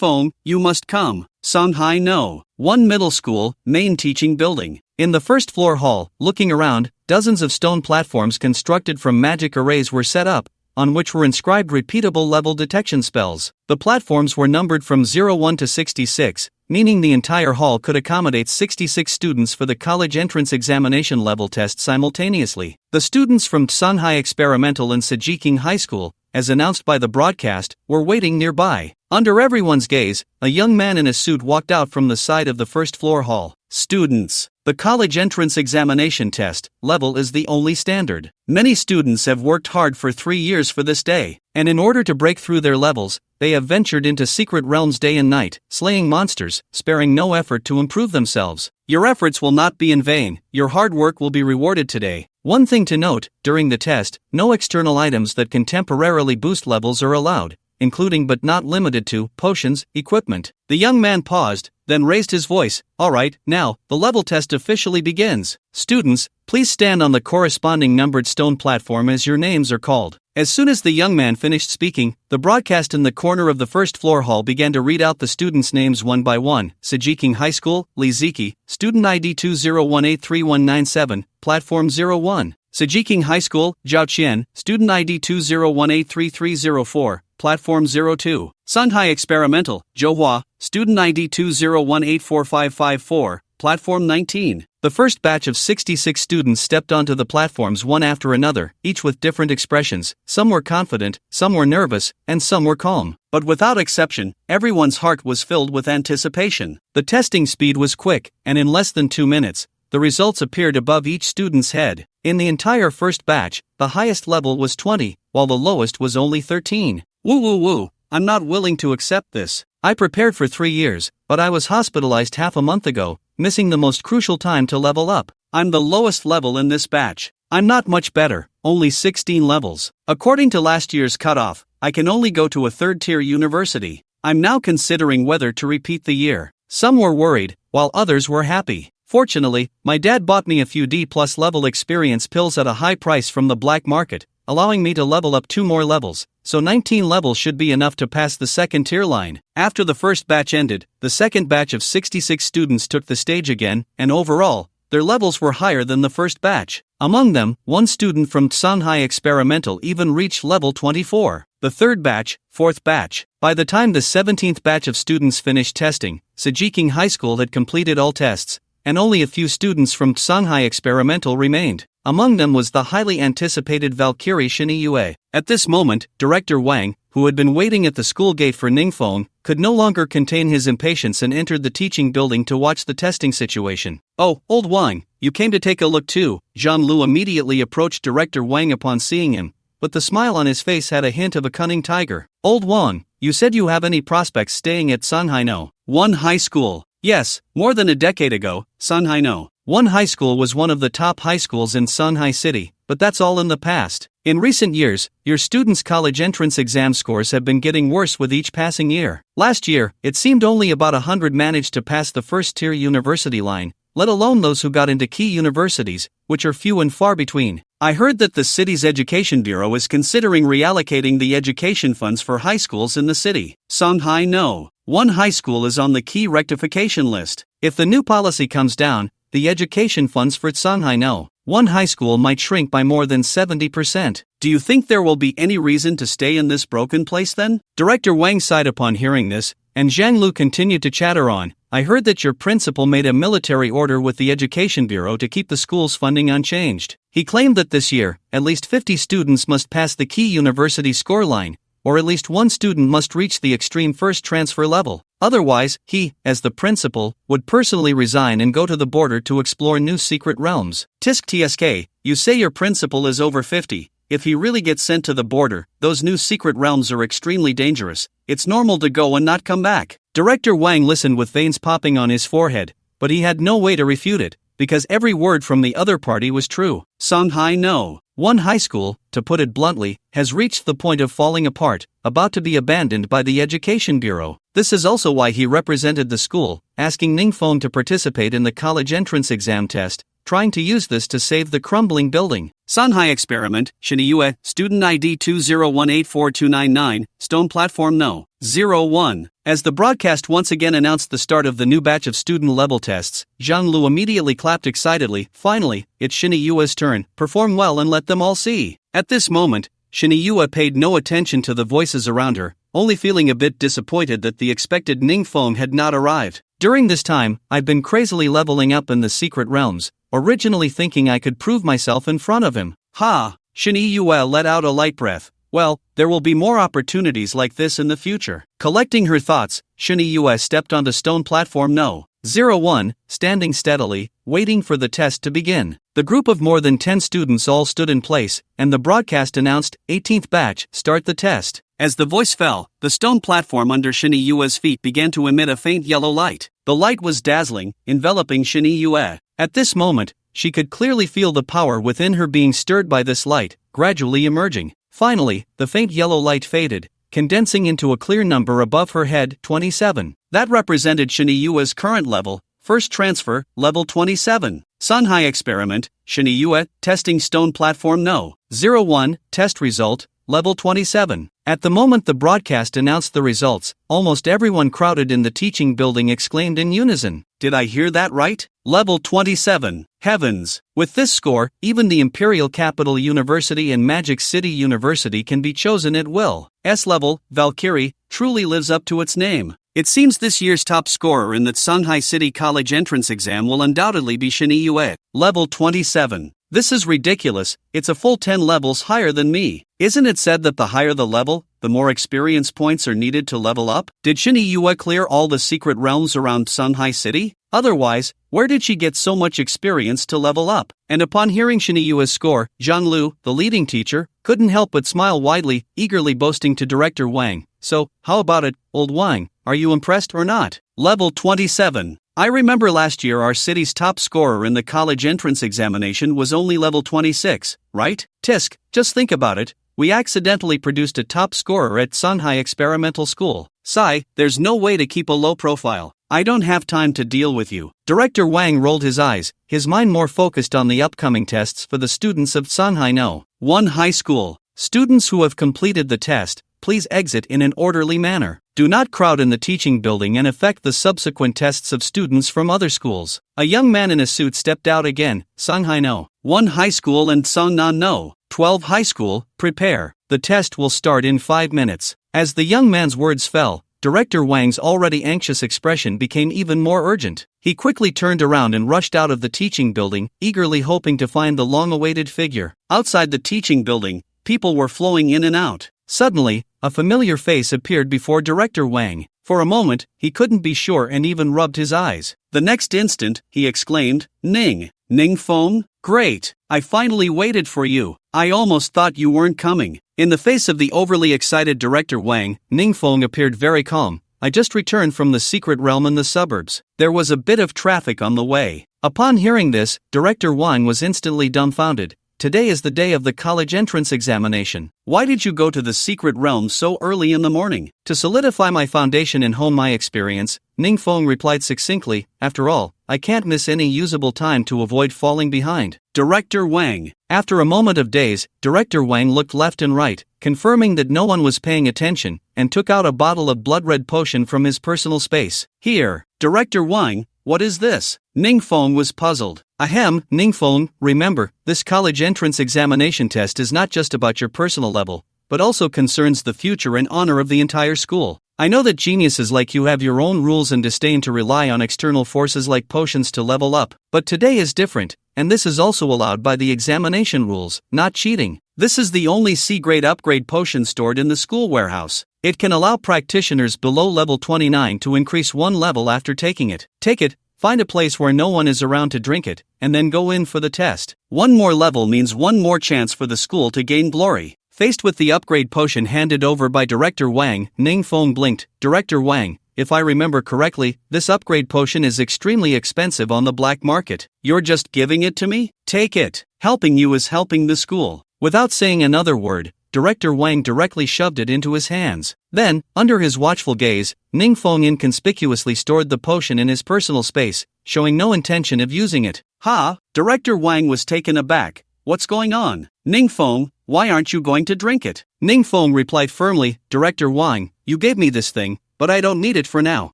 you must come. Shanghai No. 1 Middle School, main teaching building. In the first floor hall, looking around, dozens of stone platforms constructed from magic arrays were set up, on which were inscribed repeatable level detection spells. The platforms were numbered from 01 to 66, meaning the entire hall could accommodate 66 students for the college entrance examination level test simultaneously. The students from Shanghai Experimental and Ssssss-Level High School, as announced by the broadcast, were waiting nearby. Under everyone's gaze, a young man in a suit walked out from the side of the first floor hall. "Students, the college entrance examination test level is the only standard. Many students have worked hard for 3 years for this day, and in order to break through their levels, they have ventured into secret realms day and night, slaying monsters, sparing no effort to improve themselves. Your efforts will not be in vain, your hard work will be rewarded today. One thing to note, during the test, no external items that can temporarily boost levels are allowed, including but not limited to potions, equipment." The young man paused, then raised his voice, "Alright, now, the level test officially begins. Students, please stand on the corresponding numbered stone platform as your names are called." As soon as the young man finished speaking, the broadcast in the corner of the first floor hall began to read out the students' names one by one. Ssssss-Level High School, Li Ziki, student ID 20183197, platform 01. Ssssss-Level High School, Zhao Qian, student ID 20183304, platform 02. Shanghai Experimental, Zhou Hua, student ID 20184554, platform 19. The first batch of 66 students stepped onto the platforms one after another, each with different expressions. Some were confident, some were nervous, and some were calm. But without exception, everyone's heart was filled with anticipation. The testing speed was quick, and in less than 2 minutes, the results appeared above each student's head. In the entire first batch, the highest level was 20, while the lowest was only 13. Woo, I'm not willing to accept this. I prepared for 3 years, but I was hospitalized half a month ago, missing the most crucial time to level up. I'm the lowest level in this batch. I'm not much better, only 16 levels. According to last year's cutoff, I can only go to a third-tier university. I'm now considering whether to repeat the year. Some were worried, while others were happy. Fortunately, my dad bought me a few D+ level experience pills at a high price from the black market, allowing me to level up 2 more levels, so 19 levels should be enough to pass the second tier line. After the first batch ended, the second batch of 66 students took the stage again, and overall, their levels were higher than the first batch. Among them, one student from Shanghai Experimental even reached level 24. The third batch, fourth batch. By the time the 17th batch of students finished testing, Ssssss-Level High School had completed all tests, and only a few students from Shanghai Experimental remained. Among them was the highly anticipated Valkyrie Shiniyue. At this moment, Director Wang, who had been waiting at the school gate for Ning Feng, could no longer contain his impatience and entered the teaching building to watch the testing situation. "Oh, old Wang, you came to take a look too." Zhang Lu immediately approached Director Wang upon seeing him, but the smile on his face had a hint of a cunning tiger. "Old Wang, you said you have any prospects staying at Shanghai No. 1 High School?" "Yes, more than a decade ago, Shanghai No. 1 High School was one of the top high schools in Shanghai City, but that's all in the past. In recent years, your students' college entrance exam scores have been getting worse with each passing year. Last year, it seemed only about 100 managed to pass the first-tier university line, let alone those who got into key universities, which are few and far between. I heard that the city's education bureau is considering reallocating the education funds for high schools in the city. Shanghai No. 1 High School is on the key rectification list. If the new policy comes down, the education funds for Shanghai No. 1 High School might shrink by more than 70%. Do you think there will be any reason to stay in this broken place then? Director Wang sighed upon hearing this, and Zhang Lu continued to chatter on. I heard that your principal made a military order with the Education Bureau to keep the school's funding unchanged. He claimed that this year, at least 50 students must pass the key university score line, or at least one student must reach the extreme first transfer level. Otherwise, he, as the principal, would personally resign and go to the border to explore new secret realms. Tisk TSK, you say your principal is over 50. If he really gets sent to the border, those new secret realms are extremely dangerous. It's normal to go and not come back. Director Wang listened with veins popping on his forehead, but he had no way to refute it, because every word from the other party was true. Shanghai No. 1 High School, to put it bluntly, has reached the point of falling apart, about to be abandoned by the Education Bureau. This is also why he represented the school, asking Ning Feng to participate in the college entrance exam test, trying to use this to save the crumbling building. Shanghai Experiment, Shiniyue, Student ID 20184299, Stone Platform No. 01. As the broadcast once again announced the start of the new batch of student-level tests, Zhang Lu immediately clapped excitedly. Finally, it's Shiniyue's turn. Perform well and let them all see. At this moment, Shiniyue paid no attention to the voices around her, only feeling a bit disappointed that the expected Ning Feng had not arrived. During this time, I'd been crazily leveling up in the secret realms, originally thinking I could prove myself in front of him. Ha! Shiniyue let out a light breath. Well, there will be more opportunities like this in the future. Collecting her thoughts, Shiniyue stepped onto Stone Platform No. 01, standing steadily, waiting for the test to begin. The group of more than 10 students all stood in place, and the broadcast announced, 18th batch, start the test. As the voice fell, the stone platform under Shiniyue's feet began to emit a faint yellow light. The light was dazzling, enveloping Shiniyue. At this moment, she could clearly feel the power within her being stirred by this light, gradually emerging. Finally, the faint yellow light faded, condensing into a clear number above her head, 27. That represented Shiniyue's current level, first transfer, level 27. Shanghai Experiment, Shiniyue, testing stone platform No. 01, test result, level 27. At the moment the broadcast announced the results, almost everyone crowded in the teaching building exclaimed in unison, "Did I hear that right? Level 27. Heavens! With this score, even the Imperial Capital University and Magic City University can be chosen at will." S-level, Valkyrie, truly lives up to its name. It seems this year's top scorer in the Shanghai City College entrance exam will undoubtedly be Shiniyue. Level 27. This is ridiculous, it's a full 10 levels higher than me. Isn't it said that the higher the level, the more experience points are needed to level up? Did Shiniyue clear all the secret realms around Shanghai City? Otherwise, where did she get so much experience to level up? And upon hearing Shiniyue's score, Zhang Lu, the leading teacher, couldn't help but smile widely, eagerly boasting to Director Wang. "So, how about it, old Wang? Are you impressed or not?" Level 27. I remember last year our city's top scorer in the college entrance examination was only level 26, right? Tisk, just think about it. We accidentally produced a top scorer at Shanghai Experimental School. Sigh, there's no way to keep a low profile. I don't have time to deal with you. Director Wang rolled his eyes, his mind more focused on the upcoming tests for the students of Shanghai No. 1 High School. Students who have completed the test, please exit in an orderly manner. Do not crowd in the teaching building and affect the subsequent tests of students from other schools. A young man in a suit stepped out again. Shanghai No. 1 High School and Sangnan No. 12 High School, prepare. The test will start in 5 minutes. As the young man's words fell, Director Wang's already anxious expression became even more urgent. He quickly turned around and rushed out of the teaching building, eagerly hoping to find the long-awaited figure. Outside the teaching building, people were flowing in and out. Suddenly, a familiar face appeared before Director Wang. For a moment, he couldn't be sure and even rubbed his eyes. The next instant, he exclaimed, "Ning! Ning Feng? Great! I finally waited for you. I almost thought you weren't coming." In the face of the overly excited Director Wang, Ning Feng appeared very calm. "I just returned from the secret realm in the suburbs. There was a bit of traffic on the way." Upon hearing this, Director Wang was instantly dumbfounded. "Today is the day of the college entrance examination. Why did you go to the secret realm so early in the morning?" "To solidify my foundation and hone my experience," Ning Feng replied succinctly. "After all, I can't miss any usable time to avoid falling behind." Director Wang. After a moment of daze, Director Wang looked left and right, confirming that no one was paying attention, and took out a bottle of blood-red potion from his personal space. "Here, Director Wang, what is this?" Ning Feng was puzzled. "Ahem, Ning Feng, remember, this college entrance examination test is not just about your personal level, but also concerns the future and honor of the entire school. I know that geniuses like you have your own rules and disdain to rely on external forces like potions to level up, but today is different, and this is also allowed by the examination rules, not cheating. This is the only C-grade upgrade potion stored in the school warehouse. It can allow practitioners below level 29 to increase one level after taking it. Take it, find a place where no one is around to drink it, and then go in for the test. One more level means one more chance for the school to gain glory." Faced with the upgrade potion handed over by Director Wang, Ning Feng blinked. "Director Wang, if I remember correctly, this upgrade potion is extremely expensive on the black market. You're just giving it to me? Take it. Helping you is helping the school." Without saying another word, Director Wang directly shoved it into his hands. Then, under his watchful gaze, Ning Feng inconspicuously stored the potion in his personal space, showing no intention of using it. "Ha!" Director Wang was taken aback. "What's going on? Ning Feng, why aren't you going to drink it?" Ning Feng replied firmly, "Director Wang, you gave me this thing, but I don't need it for now."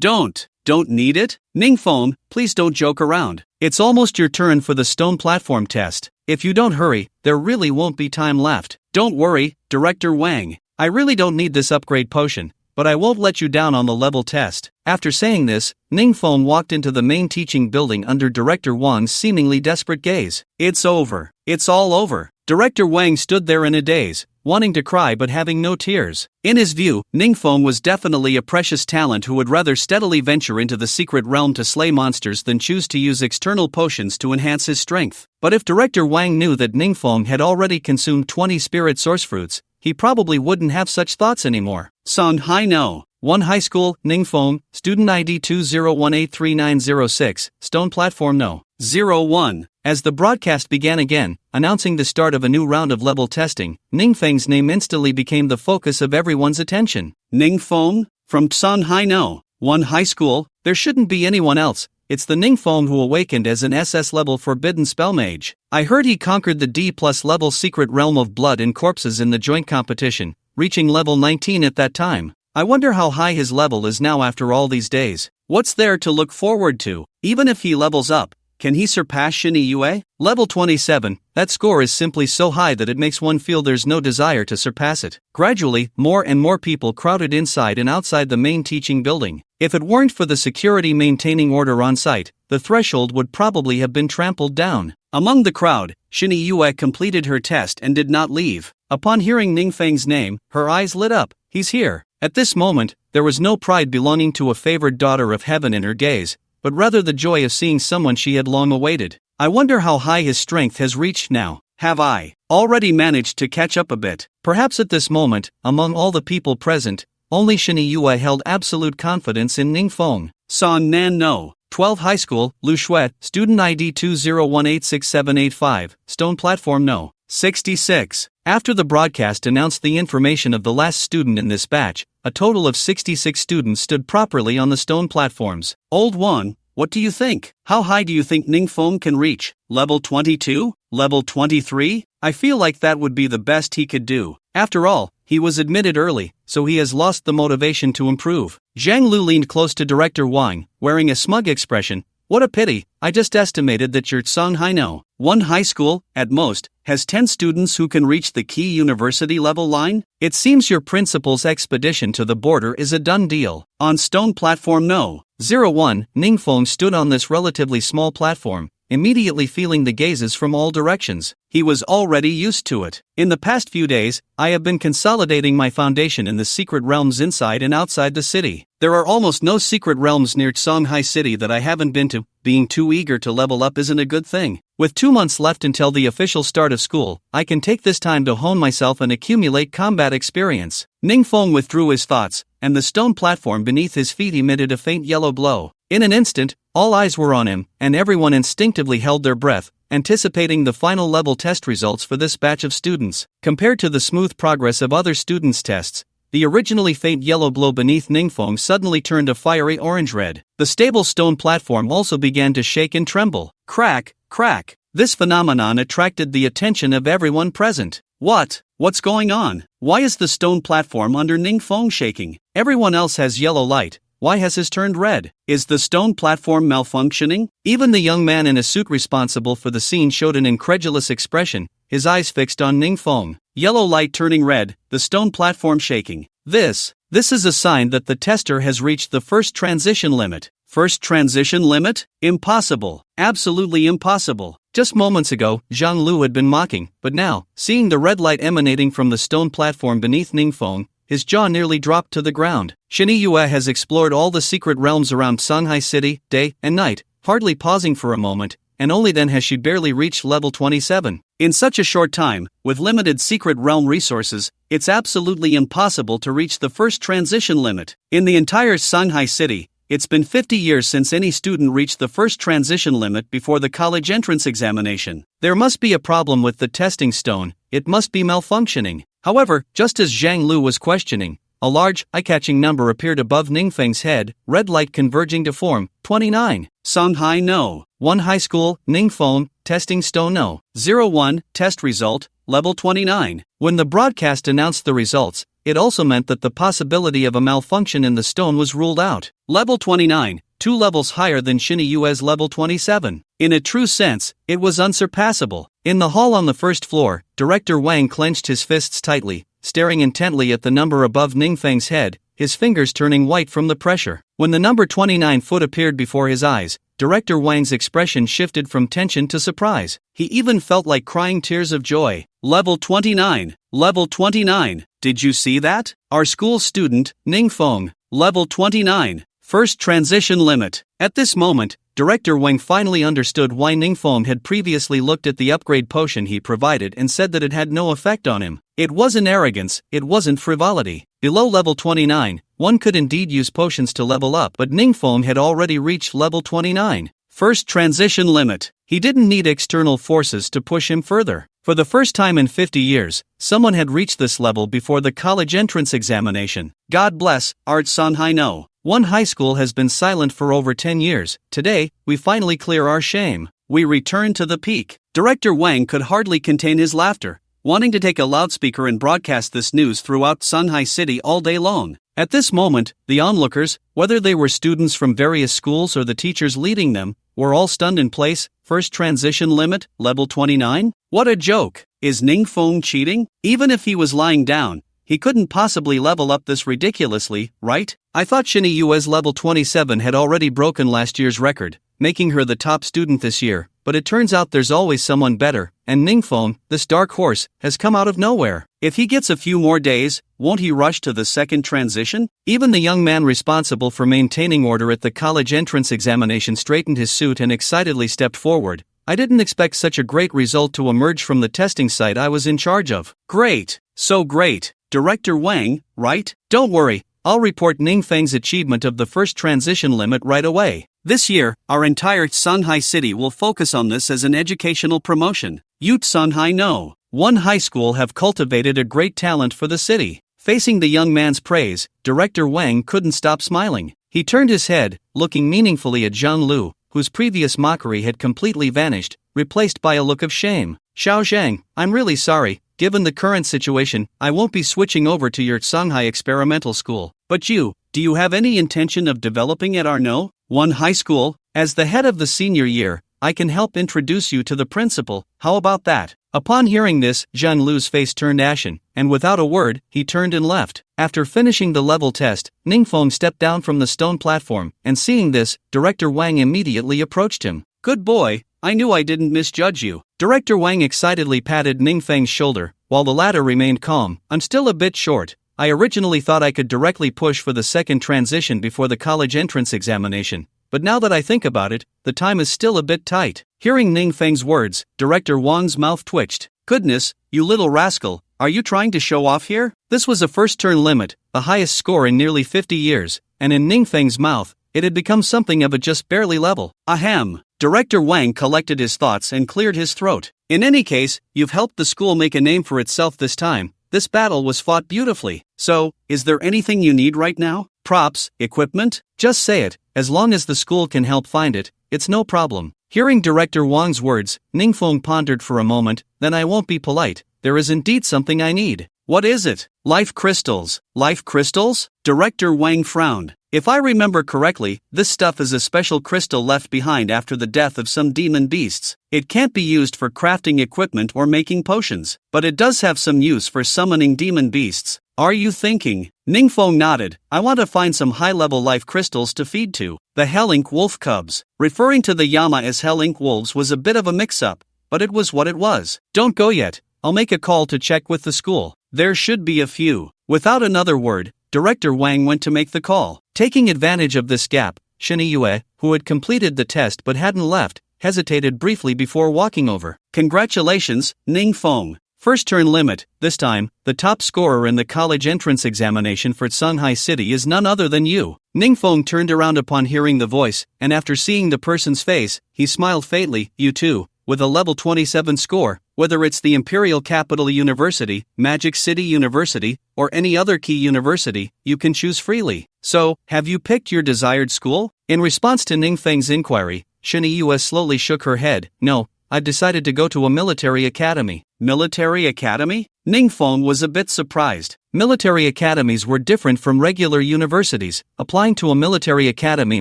Don't need it? Ning Feng, please don't joke around. It's almost your turn for the stone platform test. If you don't hurry, there really won't be time left. Don't worry, Director Wang. I really don't need this upgrade potion, but I won't let you down on the level test. After saying this, Ning Feng walked into the main teaching building under Director Wang's seemingly desperate gaze. It's over. It's all over. Director Wang stood there in a daze, wanting to cry but having no tears. In his view, Ning Feng was definitely a precious talent who would rather steadily venture into the secret realm to slay monsters than choose to use external potions to enhance his strength. But if Director Wang knew that Ning Feng had already consumed 20 spirit source fruits, he probably wouldn't have such thoughts anymore. Son Hai No. 1 High School, Ning Feng, Student ID 20183906, Stone Platform No. 01. As the broadcast began again, announcing the start of a new round of level testing, Ning Feng's name instantly became the focus of everyone's attention. Ning Feng? From San Hai No. 1 High School? There shouldn't be anyone else. It's the Ning Feng who awakened as an SS-level forbidden spell mage. I heard he conquered the D+ level secret realm of blood and corpses in the joint competition, reaching level 19 at that time. I wonder how high his level is now after all these days. What's there to look forward to? Even if he levels up, can he surpass Shin Yue? Level 27, that score is simply so high that it makes one feel there's no desire to surpass it. Gradually, more and more people crowded inside and outside the main teaching building. If it weren't for the security maintaining order on site, the threshold would probably have been trampled down. Among the crowd, Shin Yue completed her test and did not leave. Upon hearing Ning Feng's name, her eyes lit up. He's here. At this moment, there was no pride belonging to a favored daughter of heaven in her gaze, but rather the joy of seeing someone she had long awaited. I wonder how high his strength has reached now. Have I already managed to catch up a bit? Perhaps at this moment, among all the people present, only Shin Yue held absolute confidence in Ning Feng. San Nan No. 12 High School, Lu Shuet, Student ID 20186785, Stone Platform No. 66. After the broadcast announced the information of the last student in this batch, a total of 66 students stood properly on the stone platforms. Old One, what do you think? How high do you think Ning Feng can reach? Level 22? Level 23? I feel like that would be the best he could do. After all, he was admitted early, so he has lost the motivation to improve. Zhang Lu leaned close to Director Wang, wearing a smug expression, What a pity, I just estimated that your Songhai one high school, at most, has 10 students who can reach the key university level line? It seems your principal's expedition to the border is a done deal. On stone platform No. 01, Ningfeng stood on this relatively small platform, immediately feeling the gazes from all directions. He was already used to it. In the past few days, I have been consolidating my foundation in the secret realms inside and outside the city. There are almost no secret realms near Songhai City that I haven't been to. Being too eager to level up isn't a good thing. With 2 months left until the official start of school, I can take this time to hone myself and accumulate combat experience. Ningfeng withdrew his thoughts, and the stone platform beneath his feet emitted a faint yellow glow. In an instant, all eyes were on him, and everyone instinctively held their breath, anticipating the final level test results for this batch of students. Compared to the smooth progress of other students' tests, the originally faint yellow glow beneath Ningfeng suddenly turned a fiery orange-red. The stable stone platform also began to shake and tremble. Crack, crack. This phenomenon attracted the attention of everyone present. What's going on? Why is the stone platform under Ningfeng shaking? Everyone else has yellow light. Why has his turned red? Is the stone platform malfunctioning? Even the young man in a suit responsible for the scene showed an incredulous expression, his eyes fixed on Ningfeng. Yellow light turning red, the stone platform shaking. This is a sign that the tester has reached the first transition limit. First transition limit? Impossible. Absolutely impossible. Just moments ago, Zhang Lu had been mocking, but now, seeing the red light emanating from the stone platform beneath Ningfeng, his jaw nearly dropped to the ground. Shinny Yue has explored all the secret realms around Songhai City, day and night, hardly pausing for a moment, and only then has she barely reached level 27. In such a short time, with limited secret realm resources, it's absolutely impossible to reach the first transition limit. In the entire Songhai City, it's been 50 years since any student reached the first transition limit before the college entrance examination. There must be a problem with the testing stone, it must be malfunctioning. However, just as Zhang Lu was questioning, a large, eye-catching number appeared above Ningfeng's head, red light converging to form 29. Songhai No. 1 High School, Ningfeng, Testing Stone No. 01, Test Result, Level 29. When the broadcast announced the results, it also meant that the possibility of a malfunction in the stone was ruled out. Level 29, 2 levels higher than Shinny Yue's level 27. In a true sense, it was unsurpassable. In the hall on the first floor, Director Wang clenched his fists tightly, staring intently at the number above Ningfeng's head, his fingers turning white from the pressure. When the number 29 foot appeared before his eyes, Director Wang's expression shifted from tension to surprise. He even felt like crying tears of joy. Level 29. Level 29. Did you see that? Our school student, Ningfeng. Level 29. First transition limit. At this moment, Director Wang finally understood why Ningfeng had previously looked at the upgrade potion he provided and said that it had no effect on him. It wasn't arrogance, it wasn't frivolity. Below level 29, one could indeed use potions to level up, but Ningfeng had already reached level 29. First transition limit. He didn't need external forces to push him further. For the first time in 50 years, someone had reached this level before the college entrance examination. God bless, Art Songhai No. 1 High School has been silent for over 10 years. Today, we finally clear our shame. We return to the peak. Director Wang could hardly contain his laughter, wanting to take a loudspeaker and broadcast this news throughout Songhai City all day long. At this moment, the onlookers, whether they were students from various schools or the teachers leading them, were all stunned in place. First transition limit, level 29? What a joke! Is Ningfeng cheating? Even if he was lying down, he couldn't possibly level up this ridiculously, right? I thought Shinny Yue's level 27 had already broken last year's record, making her the top student this year, but it turns out there's always someone better, and Ningfeng, this dark horse, has come out of nowhere. If he gets a few more days, won't he rush to the second transition? Even the young man responsible for maintaining order at the college entrance examination straightened his suit and excitedly stepped forward. I didn't expect such a great result to emerge from the testing site I was in charge of. Great! So great! Director Wang, right? Don't worry, I'll report Ningfeng's achievement of the first transition limit right away. This year, our entire Songhai City will focus on this as an educational promotion. Youth Songhai No. 1 High School have cultivated a great talent for the city. Facing the young man's praise, Director Wang couldn't stop smiling. He turned his head, looking meaningfully at Zhang Lu, whose previous mockery had completely vanished, replaced by a look of shame. Xiao Zhang, I'm really sorry. Given the current situation, I won't be switching over to your Songhai experimental school. But do you have any intention of developing at our No. 1 high school? As the head of the senior year, I can help introduce you to the principal, how about that? Upon hearing this, Zhen Lu's face turned ashen, and without a word, he turned and left. After finishing the level test, Ningfeng stepped down from the stone platform, and seeing this, Director Wang immediately approached him. Good boy, I knew I didn't misjudge you. Director Wang excitedly patted Ningfeng's shoulder, while the latter remained calm. I'm still a bit short. I originally thought I could directly push for the second transition before the college entrance examination, but now that I think about it, the time is still a bit tight. Hearing Ningfeng's words, Director Wang's mouth twitched. Goodness, you little rascal, are you trying to show off here? This was a first turn limit, the highest score in nearly 50 years, and in Ningfeng's mouth, it had become something of a just barely level. Ahem. Director Wang collected his thoughts and cleared his throat. In any case, you've helped the school make a name for itself this time. This battle was fought beautifully. So, is there anything you need right now? Props, equipment? Just say it, as long as the school can help find it, it's no problem. Hearing Director Wang's words, Ningfeng pondered for a moment, then I won't be polite, there is indeed something I need. What is it? Life crystals. Life crystals? Director Wang frowned. If I remember correctly, this stuff is a special crystal left behind after the death of some demon beasts. It can't be used for crafting equipment or making potions, but it does have some use for summoning demon beasts. Are you thinking? Ningfeng nodded. I want to find some high-level life crystals to feed to. The Hell Ink Wolf Cubs. Referring to the Yama as Hell Ink Wolves was a bit of a mix-up, but it was what it was. Don't go yet. I'll make a call to check with the school. There should be a few. Without another word, Director Wang went to make the call. Taking advantage of this gap, Sheniyue, who had completed the test but hadn't left, hesitated briefly before walking over. Congratulations, Ningfeng. First turn limit. This time, the top scorer in the college entrance examination for Shanghai City is none other than you. Ningfeng turned around upon hearing the voice, and after seeing the person's face, he smiled faintly. You too, with a level 27 score, whether it's the Imperial Capital University, Magic City University, or any other key university, you can choose freely. So, have you picked your desired school? In response to Ningfeng's inquiry, Sheniyue slowly shook her head. No, I've decided to go to a military academy. Military academy? Ningfeng was a bit surprised. Military academies were different from regular universities. Applying to a military academy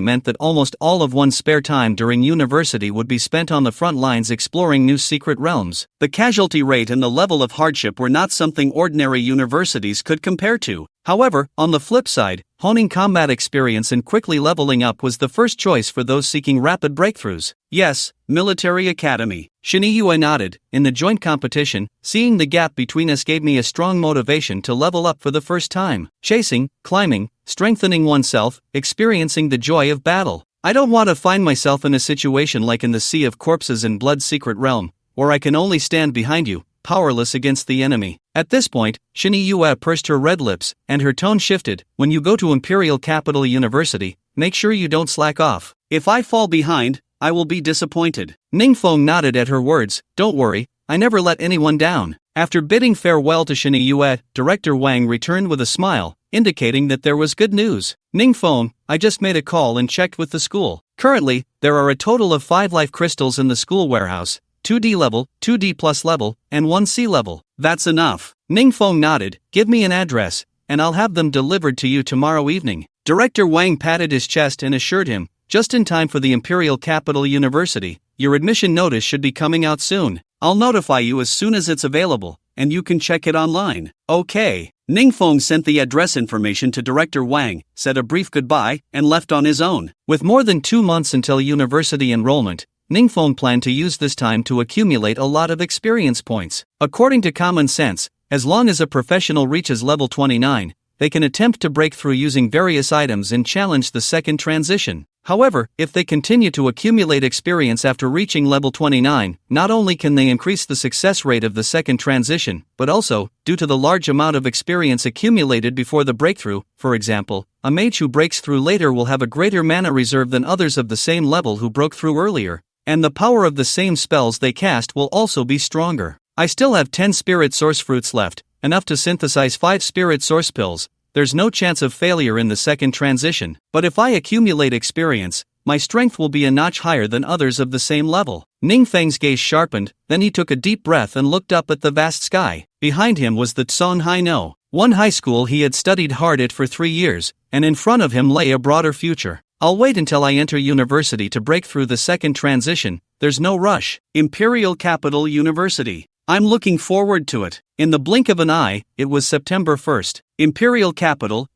meant that almost all of one's spare time during university would be spent on the front lines exploring new secret realms. The casualty rate and the level of hardship were not something ordinary universities could compare to. However, on the flip side, honing combat experience and quickly leveling up was the first choice for those seeking rapid breakthroughs. Yes, military academy. Sheniyue nodded. In the joint competition, seeing the gap between us gave me a strong motivation to level up for the first time. Chasing, climbing, strengthening oneself, experiencing the joy of battle. I don't want to find myself in a situation like in the Sea of Corpses and Blood Secret Realm, where I can only stand behind you, powerless against the enemy. At this point, Sheniyue pursed her red lips, and her tone shifted. When you go to Imperial Capital University, make sure you don't slack off. If I fall behind, I will be disappointed. Ningfeng nodded at her words. Don't worry, I never let anyone down. After bidding farewell to Sheniyue, Director Wang returned with a smile, indicating that there was good news. Ningfeng, I just made a call and checked with the school. Currently, there are a total of 5 life crystals in the school warehouse, 2D level, 2D plus level, and 1C level. That's enough. Ningfeng nodded. Give me an address, and I'll have them delivered to you tomorrow evening. Director Wang patted his chest and assured him, just in time for the Imperial Capital University, your admission notice should be coming out soon. I'll notify you as soon as it's available, and you can check it online. Okay. Ningfeng sent the address information to Director Wang, said a brief goodbye, and left on his own. With more than 2 months until university enrollment, Ningfeng planned to use this time to accumulate a lot of experience points. According to common sense, as long as a professional reaches level 29, they can attempt to break through using various items and challenge the second transition. However, if they continue to accumulate experience after reaching level 29, not only can they increase the success rate of the second transition, but also, due to the large amount of experience accumulated before the breakthrough, for example, a mage who breaks through later will have a greater mana reserve than others of the same level who broke through earlier, and the power of the same spells they cast will also be stronger. I still have 10 spirit source fruits left, enough to synthesize 5 spirit source pills. There's no chance of failure in the second transition, but if I accumulate experience, my strength will be a notch higher than others of the same level. Ningfeng's gaze sharpened, then he took a deep breath and looked up at the vast sky. Behind him was the Songhai No, one high school he had studied hard at for 3 years, and in front of him lay a broader future. I'll wait until I enter university to break through the second transition, there's no rush. Imperial Capital University. I'm looking forward to it. In the blink of an eye, it was September 1st. Imperial Capital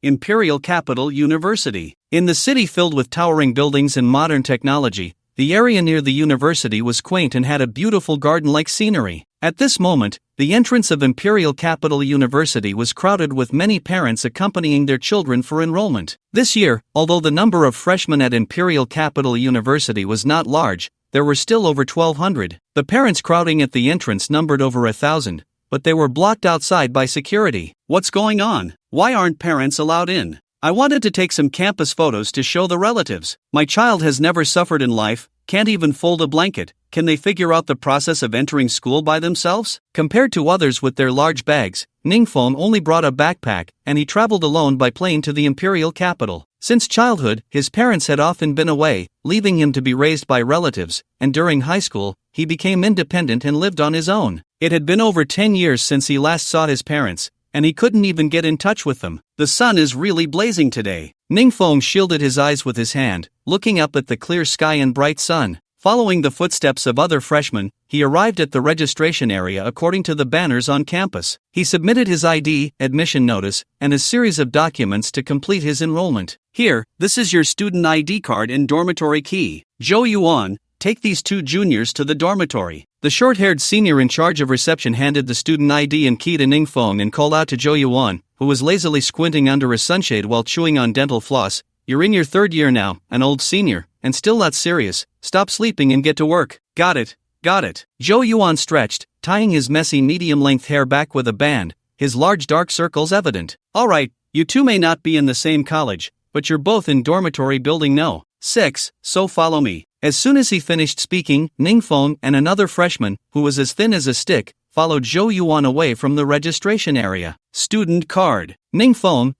University. In the city filled with towering buildings and modern technology, the area near the university was quaint and had a beautiful garden-like scenery. At this moment, the entrance of Imperial Capital University was crowded with many parents accompanying their children for enrollment. This year, although the number of freshmen at Imperial Capital University was not large, there were still over 1,200. The parents crowding at the entrance numbered over 1,000, but they were blocked outside by security. What's going on? Why aren't parents allowed in? I wanted to take some campus photos to show the relatives. My child has never suffered in life, can't even fold a blanket. Can they figure out the process of entering school by themselves? Compared to others with their large bags, Ning only brought a backpack, and he traveled alone by plane to the imperial capital. Since childhood, his parents had often been away, leaving him to be raised by relatives, and during high school, he became independent and lived on his own. It had been over 10 years since he last saw his parents, and he couldn't even get in touch with them. The sun is really blazing today. Ning shielded his eyes with his hand, looking up at the clear sky and bright sun. Following the footsteps of other freshmen, he arrived at the registration area according to the banners on campus. He submitted his ID, admission notice, and a series of documents to complete his enrollment. Here, this is your student ID card and dormitory key. Zhou Yuan, take these two juniors to the dormitory. The short-haired senior in charge of reception handed the student ID and key to Ning and called out to Zhou Yuan, who was lazily squinting under a sunshade while chewing on dental floss. You're in your third year now, an old senior, and still not serious. Stop sleeping and get to work. Got it. Zhou Yuan stretched, tying his messy medium-length hair back with a band, his large dark circles evident. Alright, you two may not be in the same college, but you're both in dormitory building No. 6, so follow me. As soon as he finished speaking, Ning and another freshman, who was as thin as a stick, followed Zhou Yuan away from the registration area. Student card. Ning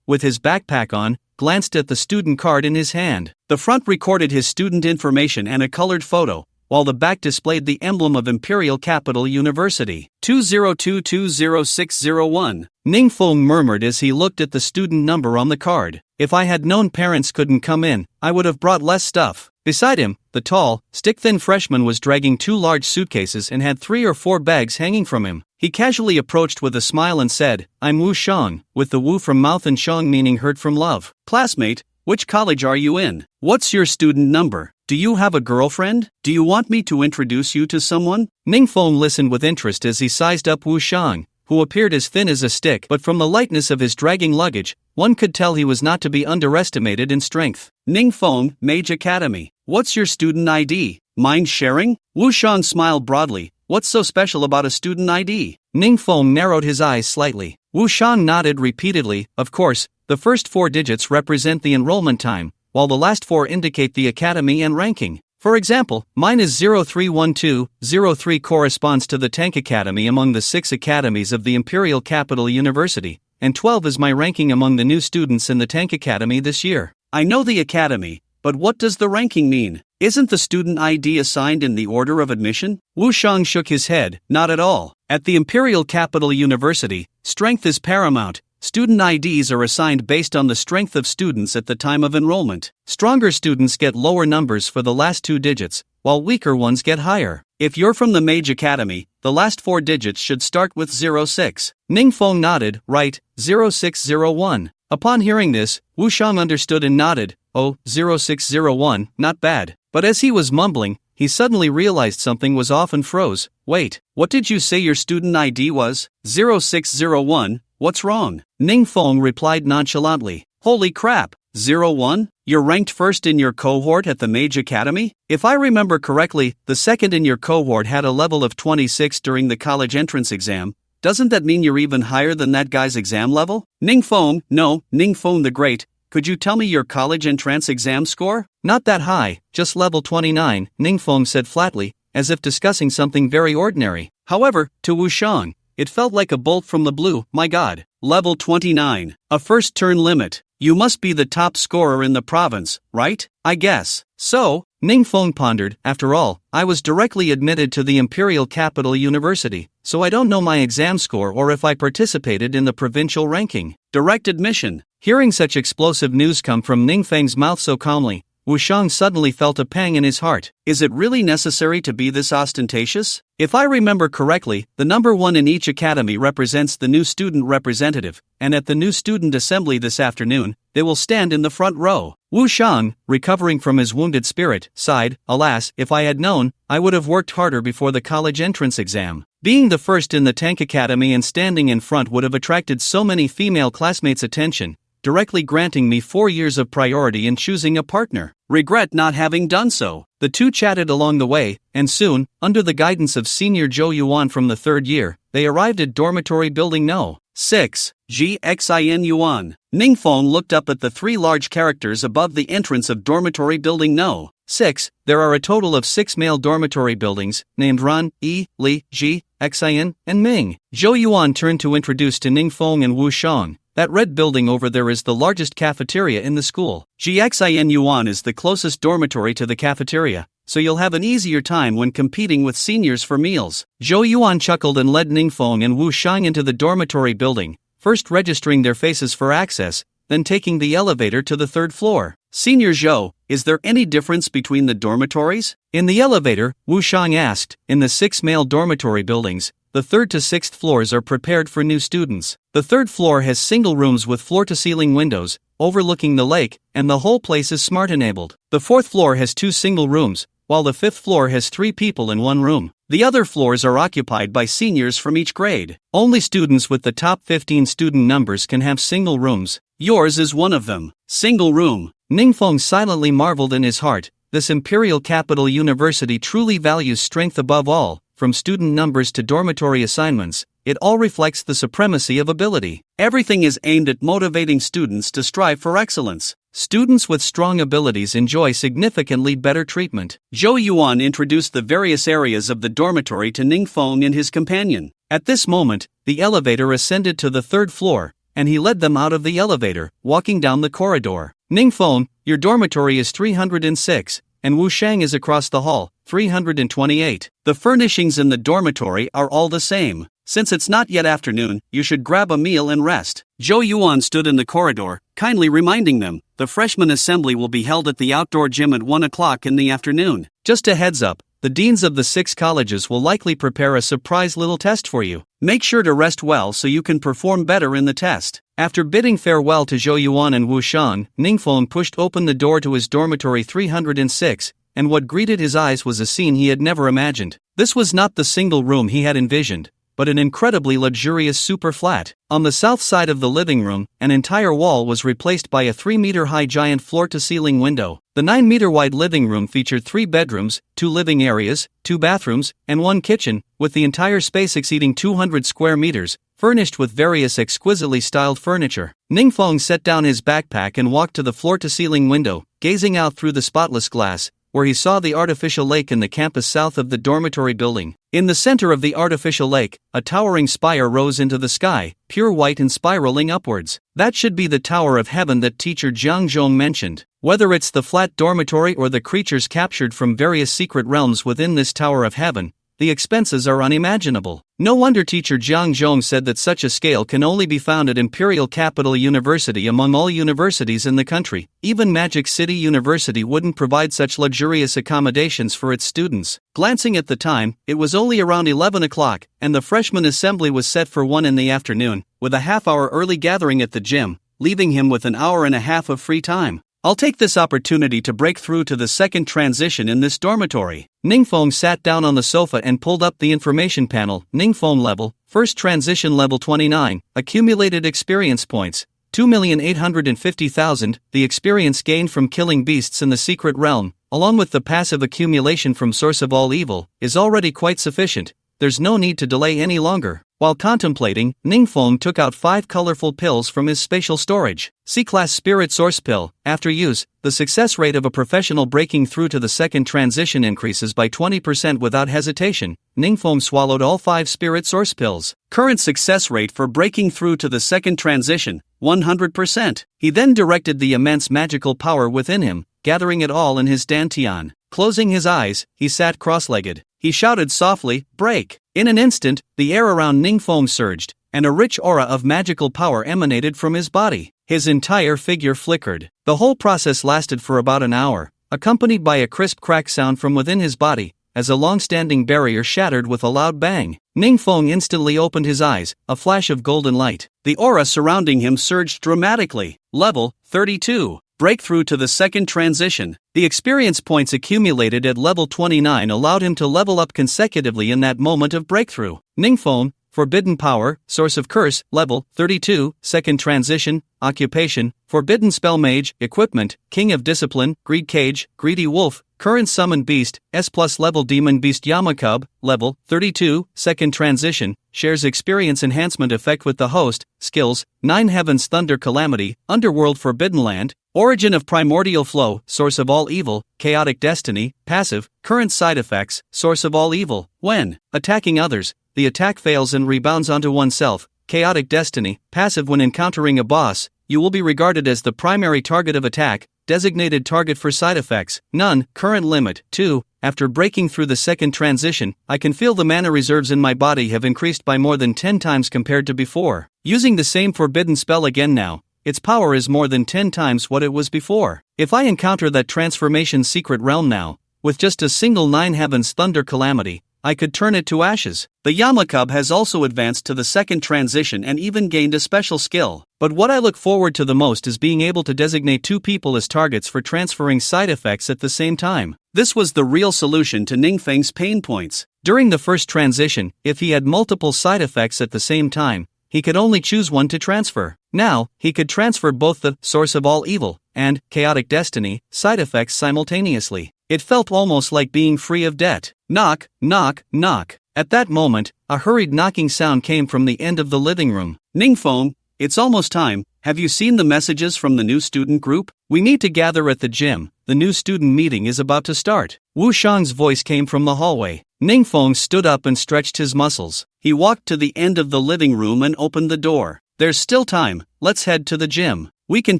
with his backpack on, glanced at the student card in his hand. The front recorded his student information and a colored photo, while the back displayed the emblem of Imperial Capital University. 202-20601. Ning murmured as he looked at the student number on the card. If I had known parents couldn't come in, I would have brought less stuff. Beside him, the tall, stick-thin freshman was dragging two large suitcases and had 3 or 4 bags hanging from him. He casually approached with a smile and said, I'm Wu Shang, with the Wu from mouth and Shang meaning hurt from love. Classmate, which college are you in? What's your student number? Do you have a girlfriend? Do you want me to introduce you to someone? Ning listened with interest as he sized up Wu Shang, who appeared as thin as a stick, but from the lightness of his dragging luggage, one could tell he was not to be underestimated in strength. Ning Mage Academy. What's your student ID? Mind sharing? Wu Shang smiled broadly. What's so special about a student ID? Ning narrowed his eyes slightly. Wu Shang nodded repeatedly. Of course, the first 4 digits represent the enrollment time, while the last 4 indicate the academy and ranking. For example, mine is 0312, 03 corresponds to the Tank Academy among the 6 academies of the Imperial Capital University, and 12 is my ranking among the new students in the Tank Academy this year. I know the academy, but what does the ranking mean? Isn't the student ID assigned in the order of admission? Wu Shang shook his head, not at all. At the Imperial Capital University, strength is paramount. Student IDs are assigned based on the strength of students at the time of enrollment. Stronger students get lower numbers for the last 2 digits, while weaker ones get higher. If you're from the Mage Academy, the last 4 digits should start with 06. Ning nodded, right, 0601. Upon hearing this, Wu Shang understood and nodded. Oh, 0601, not bad. But as he was mumbling, he suddenly realized something was off and froze. Wait, what did you say your student ID was? 0601, what's wrong? Ning replied nonchalantly. Holy crap, 01? You're ranked first in your cohort at the Mage Academy? If I remember correctly, the second in your cohort had a level of 26 during the college entrance exam. Doesn't that mean you're even higher than that guy's exam level? Ning no, Ning the Great. Could you tell me your college entrance exam score? Not that high, just level 29, Ning said flatly, as if discussing something very ordinary. However, to Wu Shang, it felt like a bolt from the blue. My god. Level 29. A first turn limit. You must be the top scorer in the province, right? I guess. So, Ning pondered, after all, I was directly admitted to the Imperial Capital University, so I don't know my exam score or if I participated in the provincial ranking. Direct admission. Hearing such explosive news come from Ning mouth so calmly, Wushang suddenly felt a pang in his heart. Is it really necessary to be this ostentatious? If I remember correctly, the number 1 in each academy represents the new student representative, and at the new student assembly this afternoon, they will stand in the front row. Wushang, recovering from his wounded spirit, sighed, alas, if I had known, I would have worked harder before the college entrance exam. Being the first in the Tank Academy and standing in front would have attracted so many female classmates' attention, directly granting me 4 years of priority in choosing a partner. Regret not having done so. The two chatted along the way, and soon, under the guidance of Senior Zhou Yuan from the 3rd year, they arrived at dormitory building No. 6, Xin Yuan. Ningfeng looked up at the 3 large characters above the entrance of dormitory building No. 6. There are a total of 6 male dormitory buildings, named Ran, Yi, Li, Ji, Xin, and Ming. Zhou Yuan turned to introduce to Ningfeng and Wu Shang. That red building over there is the largest cafeteria in the school. Xin Yuan is the closest dormitory to the cafeteria, so you'll have an easier time when competing with seniors for meals. Zhou Yuan chuckled and led Ningfeng and Wu Shang into the dormitory building, first registering their faces for access, then taking the elevator to the 3rd floor. Senior Zhou, is there any difference between the dormitories? In the elevator, Wu Shang asked. In the 6 male dormitory buildings, the 3rd to 6th floors are prepared for new students. The 3rd floor has single rooms with floor-to-ceiling windows, overlooking the lake, and the whole place is smart-enabled. The 4th floor has 2 single rooms, while the 5th floor has 3 people in 1 room. The other floors are occupied by seniors from each grade. Only students with the top 15 student numbers can have single rooms. Yours is one of them. Single room. Ningfeng silently marveled in his heart. This imperial capital university truly values strength above all. From student numbers to dormitory assignments, it all reflects the supremacy of ability. Everything is aimed at motivating students to strive for excellence. Students with strong abilities enjoy significantly better treatment. Zhou Yuan introduced the various areas of the dormitory to Ningfeng and his companion. At this moment, the elevator ascended to the 3rd floor, and he led them out of the elevator, walking down the corridor. Ningfeng, your dormitory is 306. And Wu Shang is across the hall, 328. The furnishings in the dormitory are all the same. Since it's not yet afternoon, you should grab a meal and rest. Zhou Yuan stood in the corridor, kindly reminding them, the freshman assembly will be held at the outdoor gym at 1 o'clock in the afternoon. Just a heads up, the deans of the 6 colleges will likely prepare a surprise little test for you. Make sure to rest well so you can perform better in the test. After bidding farewell to Zhou Yuan and Wu Shang, Ningfeng pushed open the door to his dormitory 306, and what greeted his eyes was a scene he had never imagined. This was not the single room he had envisioned, but an incredibly luxurious super flat. On the south side of the living room, an entire wall was replaced by a 3-meter-high giant floor-to-ceiling window. The 9-meter-wide living room featured 3 bedrooms, 2 living areas, 2 bathrooms, and 1 kitchen, with the entire space exceeding 200 square meters, furnished with various exquisitely styled furniture. Ningfeng set down his backpack and walked to the floor-to-ceiling window, gazing out through the spotless glass, where he saw the artificial lake in the campus south of the dormitory building. In the center of the artificial lake, a towering spire rose into the sky, pure white and spiraling upwards. That should be the Tower of Heaven that teacher Jiang Zhong mentioned. Whether it's the flat dormitory or the creatures captured from various secret realms within this Tower of Heaven, the expenses are unimaginable. No wonder teacher Jiang Zhong said that such a scale can only be found at Imperial Capital University among all universities in the country. Even Magic City University wouldn't provide such luxurious accommodations for its students. Glancing at the time, it was only around 11 o'clock, and the freshman assembly was set for 1 in the afternoon, with a half-hour early gathering at the gym, leaving him with an hour and a half of free time. I'll take this opportunity to break through to the second transition in this dormitory. Ningfeng sat down on the sofa and pulled up the information panel. Ningfeng level, first transition level 29, accumulated experience points, 2,850,000. The experience gained from killing beasts in the secret realm, along with the passive accumulation from source of all evil, is already quite sufficient. There's no need to delay any longer. While contemplating, Ningfeng took out 5 colorful pills from his spatial storage. C-Class Spirit Source Pill. After use, the success rate of a professional breaking through to the second transition increases by 20% without hesitation. Ningfeng swallowed all 5 Spirit Source Pills. Current success rate for breaking through to the second transition, 100%. He then directed the immense magical power within him, gathering it all in his dantian. Closing his eyes, he sat cross-legged. He shouted softly, "Break!" In an instant, the air around Ningfeng surged, and a rich aura of magical power emanated from his body. His entire figure flickered. The whole process lasted for about an hour, accompanied by a crisp crack sound from within his body, as a long-standing barrier shattered with a loud bang. Ning Feng instantly opened his eyes, a flash of golden light. The aura surrounding him surged dramatically. Level 32. Breakthrough to the second transition. The experience points accumulated at level 29 allowed him to level up consecutively in that moment of breakthrough. Ning Feng, Forbidden Power, Source of Curse, Level 32, Second Transition, Occupation, Forbidden Spell Mage, Equipment, King of Discipline, Greed Cage, Greedy Wolf, Current Summoned Beast, S+ Level Demon Beast Yamakub, Level 32, Second Transition, shares Experience Enhancement Effect with the host, Skills, 9 Heavens Thunder Calamity, Underworld Forbidden Land, Origin of Primordial Flow, Source of All Evil, Chaotic Destiny, Passive, Current Side Effects, Source of All Evil, when attacking others, the attack fails and rebounds onto oneself. Chaotic Destiny, passive when encountering a boss, you will be regarded as the primary target of attack, designated target for side effects, none, current limit, 2, after breaking through the second transition, I can feel the mana reserves in my body have increased by more than 10 times compared to before. Using the same forbidden spell again now, its power is more than 10 times what it was before. If I encounter that transformation secret realm now, with just a single 9 Heavens Thunder Calamity, I could turn it to ashes. The Yamakub has also advanced to the second transition and even gained a special skill. But what I look forward to the most is being able to designate 2 people as targets for transferring side effects at the same time. This was the real solution to Ning Feng's pain points. During the first transition, if he had multiple side effects at the same time, he could only choose one to transfer. Now, he could transfer both the Source of All Evil and Chaotic Destiny side effects simultaneously. It felt almost like being free of debt. Knock, knock, knock. At that moment, a hurried knocking sound came from the end of the living room. Ning Feng, it's almost time. Have you seen the messages from the new student group? We need to gather at the gym. The new student meeting is about to start. Wu Shang's voice came from the hallway. Ning Feng stood up and stretched his muscles. He walked to the end of the living room and opened the door. There's still time. Let's head to the gym. We can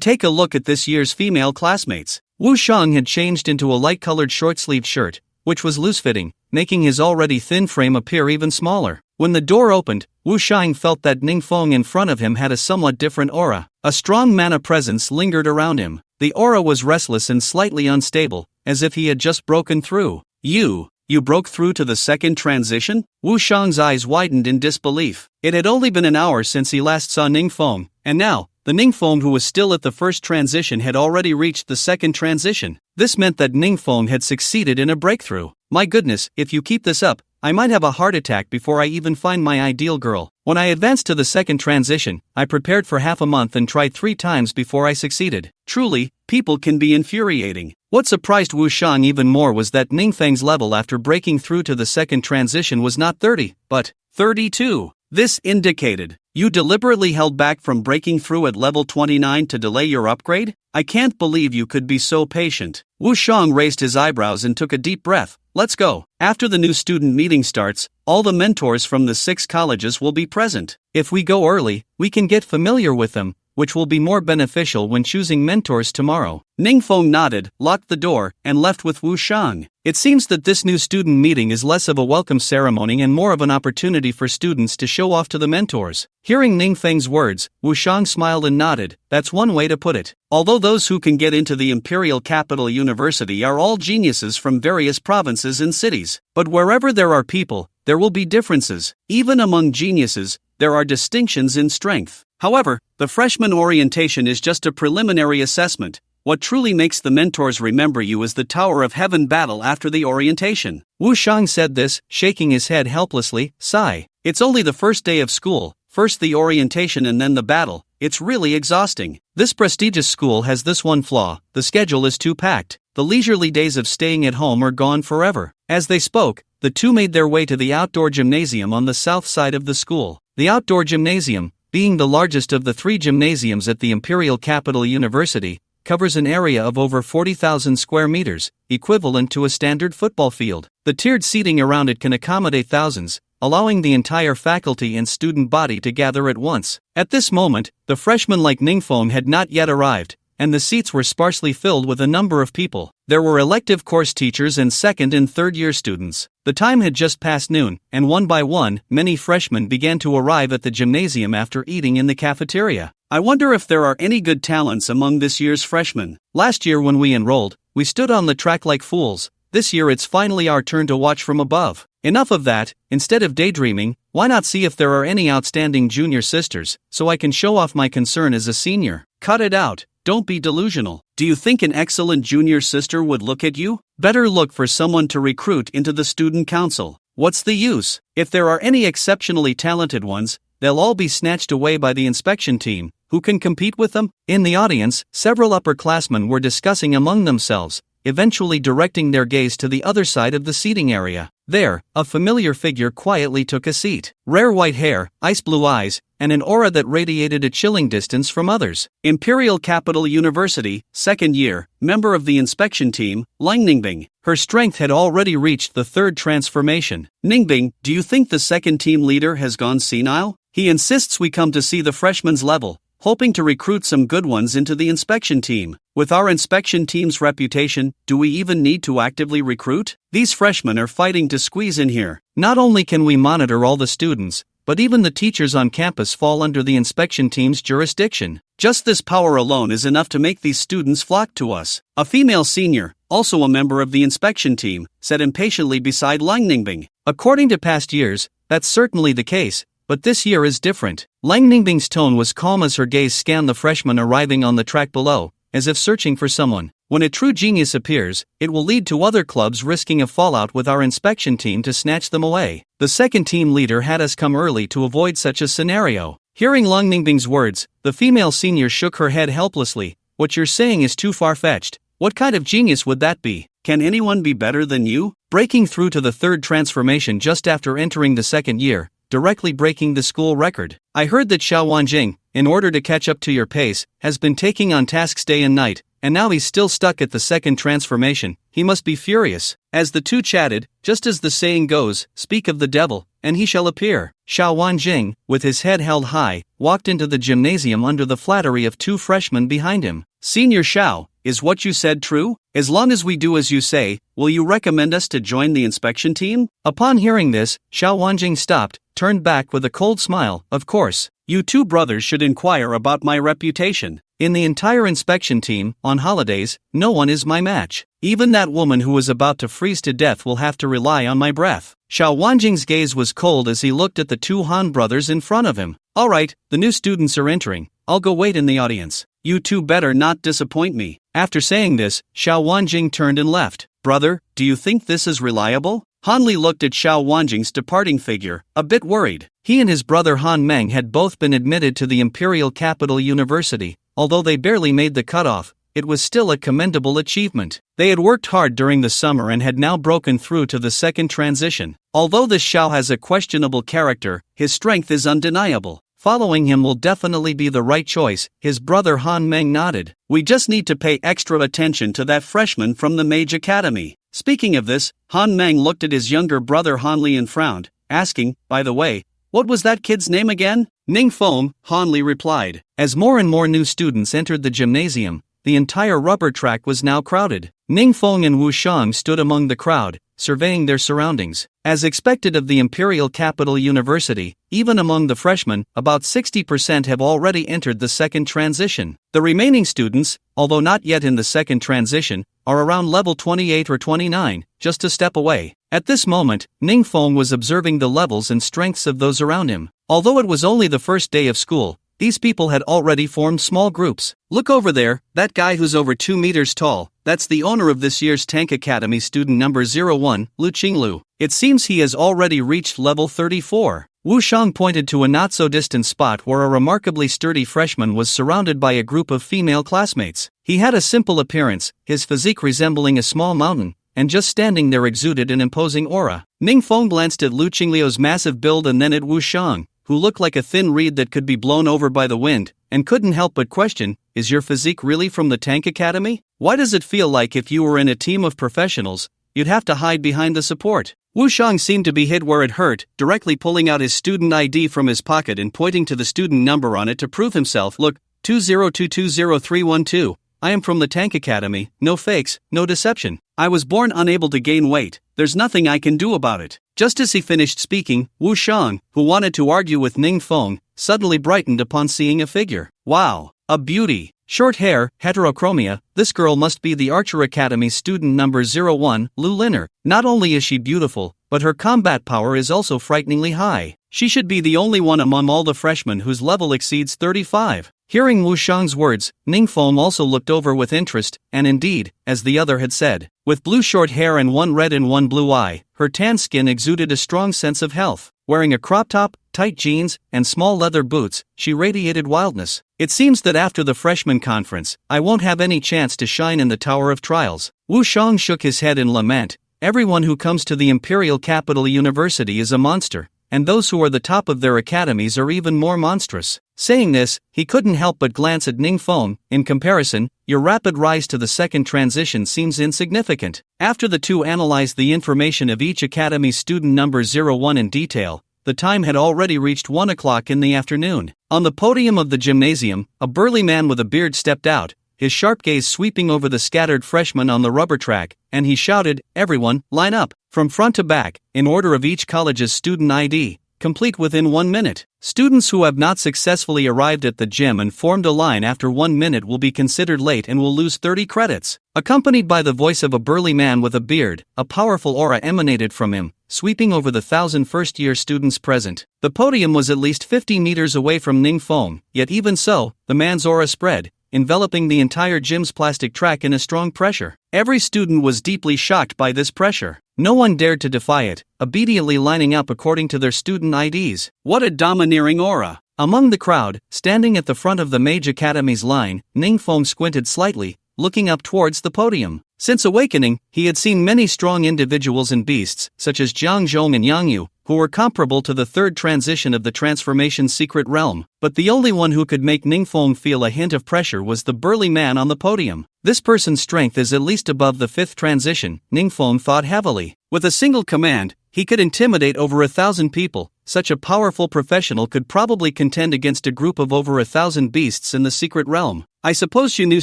take a look at this year's female classmates. Wu Shang had changed into a light-colored short-sleeved shirt, which was loose-fitting, making his already thin frame appear even smaller. When the door opened, Wu Shang felt that Ning Feng in front of him had a somewhat different aura. A strong mana presence lingered around him. The aura was restless and slightly unstable, as if he had just broken through. You broke through to the second transition? Wu Shang's eyes widened in disbelief. It had only been an hour since he last saw Ning Feng, and now, the Ning Feng who was still at the first transition had already reached the second transition. This meant that Ning Feng had succeeded in a breakthrough. My goodness, if you keep this up, I might have a heart attack before I even find my ideal girl. When I advanced to the second transition, I prepared for half a month and tried 3 times before I succeeded. Truly, people can be infuriating. What surprised Wu Shang even more was that Ning Feng's level after breaking through to the second transition was not 30, but 32. This indicated, you deliberately held back from breaking through at level 29 to delay your upgrade? I can't believe you could be so patient. Wu Shang raised his eyebrows and took a deep breath. Let's go. After the new student meeting starts, all the mentors from the 6 colleges will be present. If we go early, we can get familiar with them, which will be more beneficial when choosing mentors tomorrow. Ning Feng nodded, locked the door, and left with Wu Shang. It seems that this new student meeting is less of a welcome ceremony and more of an opportunity for students to show off to the mentors. Hearing Ning Feng's words, Wu Shang smiled and nodded. That's one way to put it. Although those who can get into the Imperial Capital University are all geniuses from various provinces and cities, but wherever there are people, there will be differences. Even among geniuses, there are distinctions in strength. However, the freshman orientation is just a preliminary assessment. What truly makes the mentors remember you is the Tower of Heaven battle after the orientation. Wu Shang said this, shaking his head helplessly. Sigh. It's only the first day of school, first the orientation and then the battle. It's really exhausting. This prestigious school has this one flaw: the schedule is too packed. The leisurely days of staying at home are gone forever. As they spoke, the two made their way to the outdoor gymnasium on the south side of the school. The outdoor gymnasium, being the largest of the 3 gymnasiums at the Imperial Capital University, covers an area of over 40,000 square meters, equivalent to a standard football field. The tiered seating around it can accommodate thousands, allowing the entire faculty and student body to gather at once. At this moment, the freshmen like Ning Feng had not yet arrived, and the seats were sparsely filled with a number of people. There were elective course teachers and second and third year students. The time had just passed noon, and one by one, many freshmen began to arrive at the gymnasium after eating in the cafeteria. I wonder if there are any good talents among this year's freshmen. Last year when we enrolled, we stood on the track like fools. This year it's finally our turn to watch from above. Enough of that, instead of daydreaming, why not see if there are any outstanding junior sisters, so I can show off my concern as a senior? Cut it out, don't be delusional. Do you think an excellent junior sister would look at you? Better look for someone to recruit into the student council. What's the use? If there are any exceptionally talented ones, they'll all be snatched away by the inspection team. Who can compete with them? In the audience, several upperclassmen were discussing among themselves, eventually directing their gaze to the other side of the seating area. There, a familiar figure quietly took a seat. Rare white hair, ice blue eyes, and an aura that radiated a chilling distance from others. Imperial Capital University, second year, member of the inspection team, Ningbing. Her strength had already reached the third transformation. Ningbing, do you think the second team leader has gone senile? He insists we come to see the freshmen's level, hoping to recruit some good ones into the inspection team. With our inspection team's reputation, do we even need to actively recruit? These freshmen are fighting to squeeze in here. Not only can we monitor all the students, but even the teachers on campus fall under the inspection team's jurisdiction. Just this power alone is enough to make these students flock to us. A female senior, also a member of the inspection team, sat impatiently beside Ningbing. According to past years, that's certainly the case, but this year is different. Ningbing's tone was calm as her gaze scanned the freshmen arriving on the track below, as if searching for someone. When a true genius appears, it will lead to other clubs risking a fallout with our inspection team to snatch them away. The second team leader had us come early to avoid such a scenario. Hearing Ningbing's words, the female senior shook her head helplessly. What you're saying is too far-fetched. What kind of genius would that be? Can anyone be better than you? Breaking through to the third transformation just after entering the second year, directly breaking the school record. I heard that Xiao Wanjing, in order to catch up to your pace, has been taking on tasks day and night, and now he's still stuck at the second transformation. He must be furious. As the two chatted, just as the saying goes, speak of the devil, and he shall appear. Xiao Wanjing, with his head held high, walked into the gymnasium under the flattery of two freshmen behind him. Senior Xiao, is what you said true? As long as we do as you say, will you recommend us to join the inspection team? Upon hearing this, Xiao Wanjing stopped, turned back with a cold smile. Of course, you two brothers should inquire about my reputation. In the entire inspection team, on holidays, no one is my match. Even that woman who was about to freeze to death will have to rely on my breath. Xiao Wanjing's gaze was cold as he looked at the two Han brothers in front of him. Alright, the new students are entering. I'll go wait in the audience. You two better not disappoint me. After saying this, Xiao Wanjing turned and left. Brother, do you think this is reliable? Han Li looked at Xiao Wanjing's departing figure, a bit worried. He and his brother Han Meng had both been admitted to the Imperial Capital University. Although they barely made the cutoff, it was still a commendable achievement. They had worked hard during the summer and had now broken through to the second transition. Although this Xiao has a questionable character, his strength is undeniable. Following him will definitely be the right choice, his brother Han Meng nodded. We just need to pay extra attention to that freshman from the Mage Academy. Speaking of this, Han Meng looked at his younger brother Han Li and frowned, asking, by the way, what was that kid's name again? Ning Feng, Han Li replied. As more and more new students entered the gymnasium, the entire rubber track was now crowded. Ning Feng and Wu Shang stood among the crowd, surveying their surroundings. As expected of the Imperial Capital University, even among the freshmen, about 60% have already entered the second transition. The remaining students, although not yet in the second transition, are around level 28 or 29, just a step away. At this moment, Ning Feng was observing the levels and strengths of those around him. Although it was only the first day of school, these people had already formed small groups. Look over there, that guy who's over 2 meters tall, that's the owner of this year's Tank Academy student number 01, Lu Qinglu. It seems he has already reached level 34. Wu Shang pointed to a not-so-distant spot where a remarkably sturdy freshman was surrounded by a group of female classmates. He had a simple appearance, his physique resembling a small mountain, and just standing there exuded an imposing aura. Ning Feng glanced at Lu Qingliu's massive build and then at Wu Shang, who looked like a thin reed that could be blown over by the wind, and couldn't help but question, is your physique really from the Tank Academy? Why does it feel like if you were in a team of professionals, you'd have to hide behind the support? Wu Shang seemed to be hit where it hurt, directly pulling out his student ID from his pocket and pointing to the student number on it to prove himself. Look, 202203112. I am from the Tank Academy, no fakes, no deception. I was born unable to gain weight, there's nothing I can do about it. Just as he finished speaking, Wu Shang, who wanted to argue with Ning Feng, suddenly brightened upon seeing a figure. Wow, a beauty. Short hair, heterochromia, this girl must be the Archer Academy student number 01, Lu Linner. Not only is she beautiful, but her combat power is also frighteningly high. She should be the only one among all the freshmen whose level exceeds 35. Hearing Wu Shang's words, Ning Feng also looked over with interest, and indeed, as the other had said, with blue short hair and one red and one blue eye, her tan skin exuded a strong sense of health. Wearing a crop top, tight jeans, and small leather boots, she radiated wildness. It seems that after the freshman conference, I won't have any chance to shine in the Tower of Trials. Wu Shang shook his head in lament. Everyone who comes to the Imperial Capital University is a monster, and those who are the top of their academies are even more monstrous. Saying this, he couldn't help but glance at Ning Feng. In comparison, your rapid rise to the second transition seems insignificant. After the two analyzed the information of each academy student number 01 in detail, the time had already reached 1 o'clock in the afternoon. On the podium of the gymnasium, a burly man with a beard stepped out, his sharp gaze sweeping over the scattered freshmen on the rubber track, and he shouted, "Everyone, line up, from front to back, in order of each college's student ID, complete within 1 minute. Students who have not successfully arrived at the gym and formed a line after 1 minute will be considered late and will lose 30 credits. Accompanied by the voice of a burly man with a beard, a powerful aura emanated from him, sweeping over the 1,000 first-year students present. The podium was at least 50 meters away from Ning Feng, yet even so, the man's aura spread, enveloping the entire gym's plastic track in a strong pressure. Every student was deeply shocked by this pressure. No one dared to defy it, obediently lining up according to their student IDs. What a domineering aura! Among the crowd, standing at the front of the Mage Academy's line, Ning Feng squinted slightly, looking up towards the podium. Since awakening, he had seen many strong individuals and beasts, such as Jiang Zhong and Yang Yu, who were comparable to the third transition of the transformation's secret realm. But the only one who could make Ning Feng feel a hint of pressure was the burly man on the podium. This person's strength is at least above the fifth transition, Ning Feng thought heavily. With a single command, he could intimidate over 1,000 people. Such a powerful professional could probably contend against a group of over 1,000 beasts in the secret realm. I suppose you new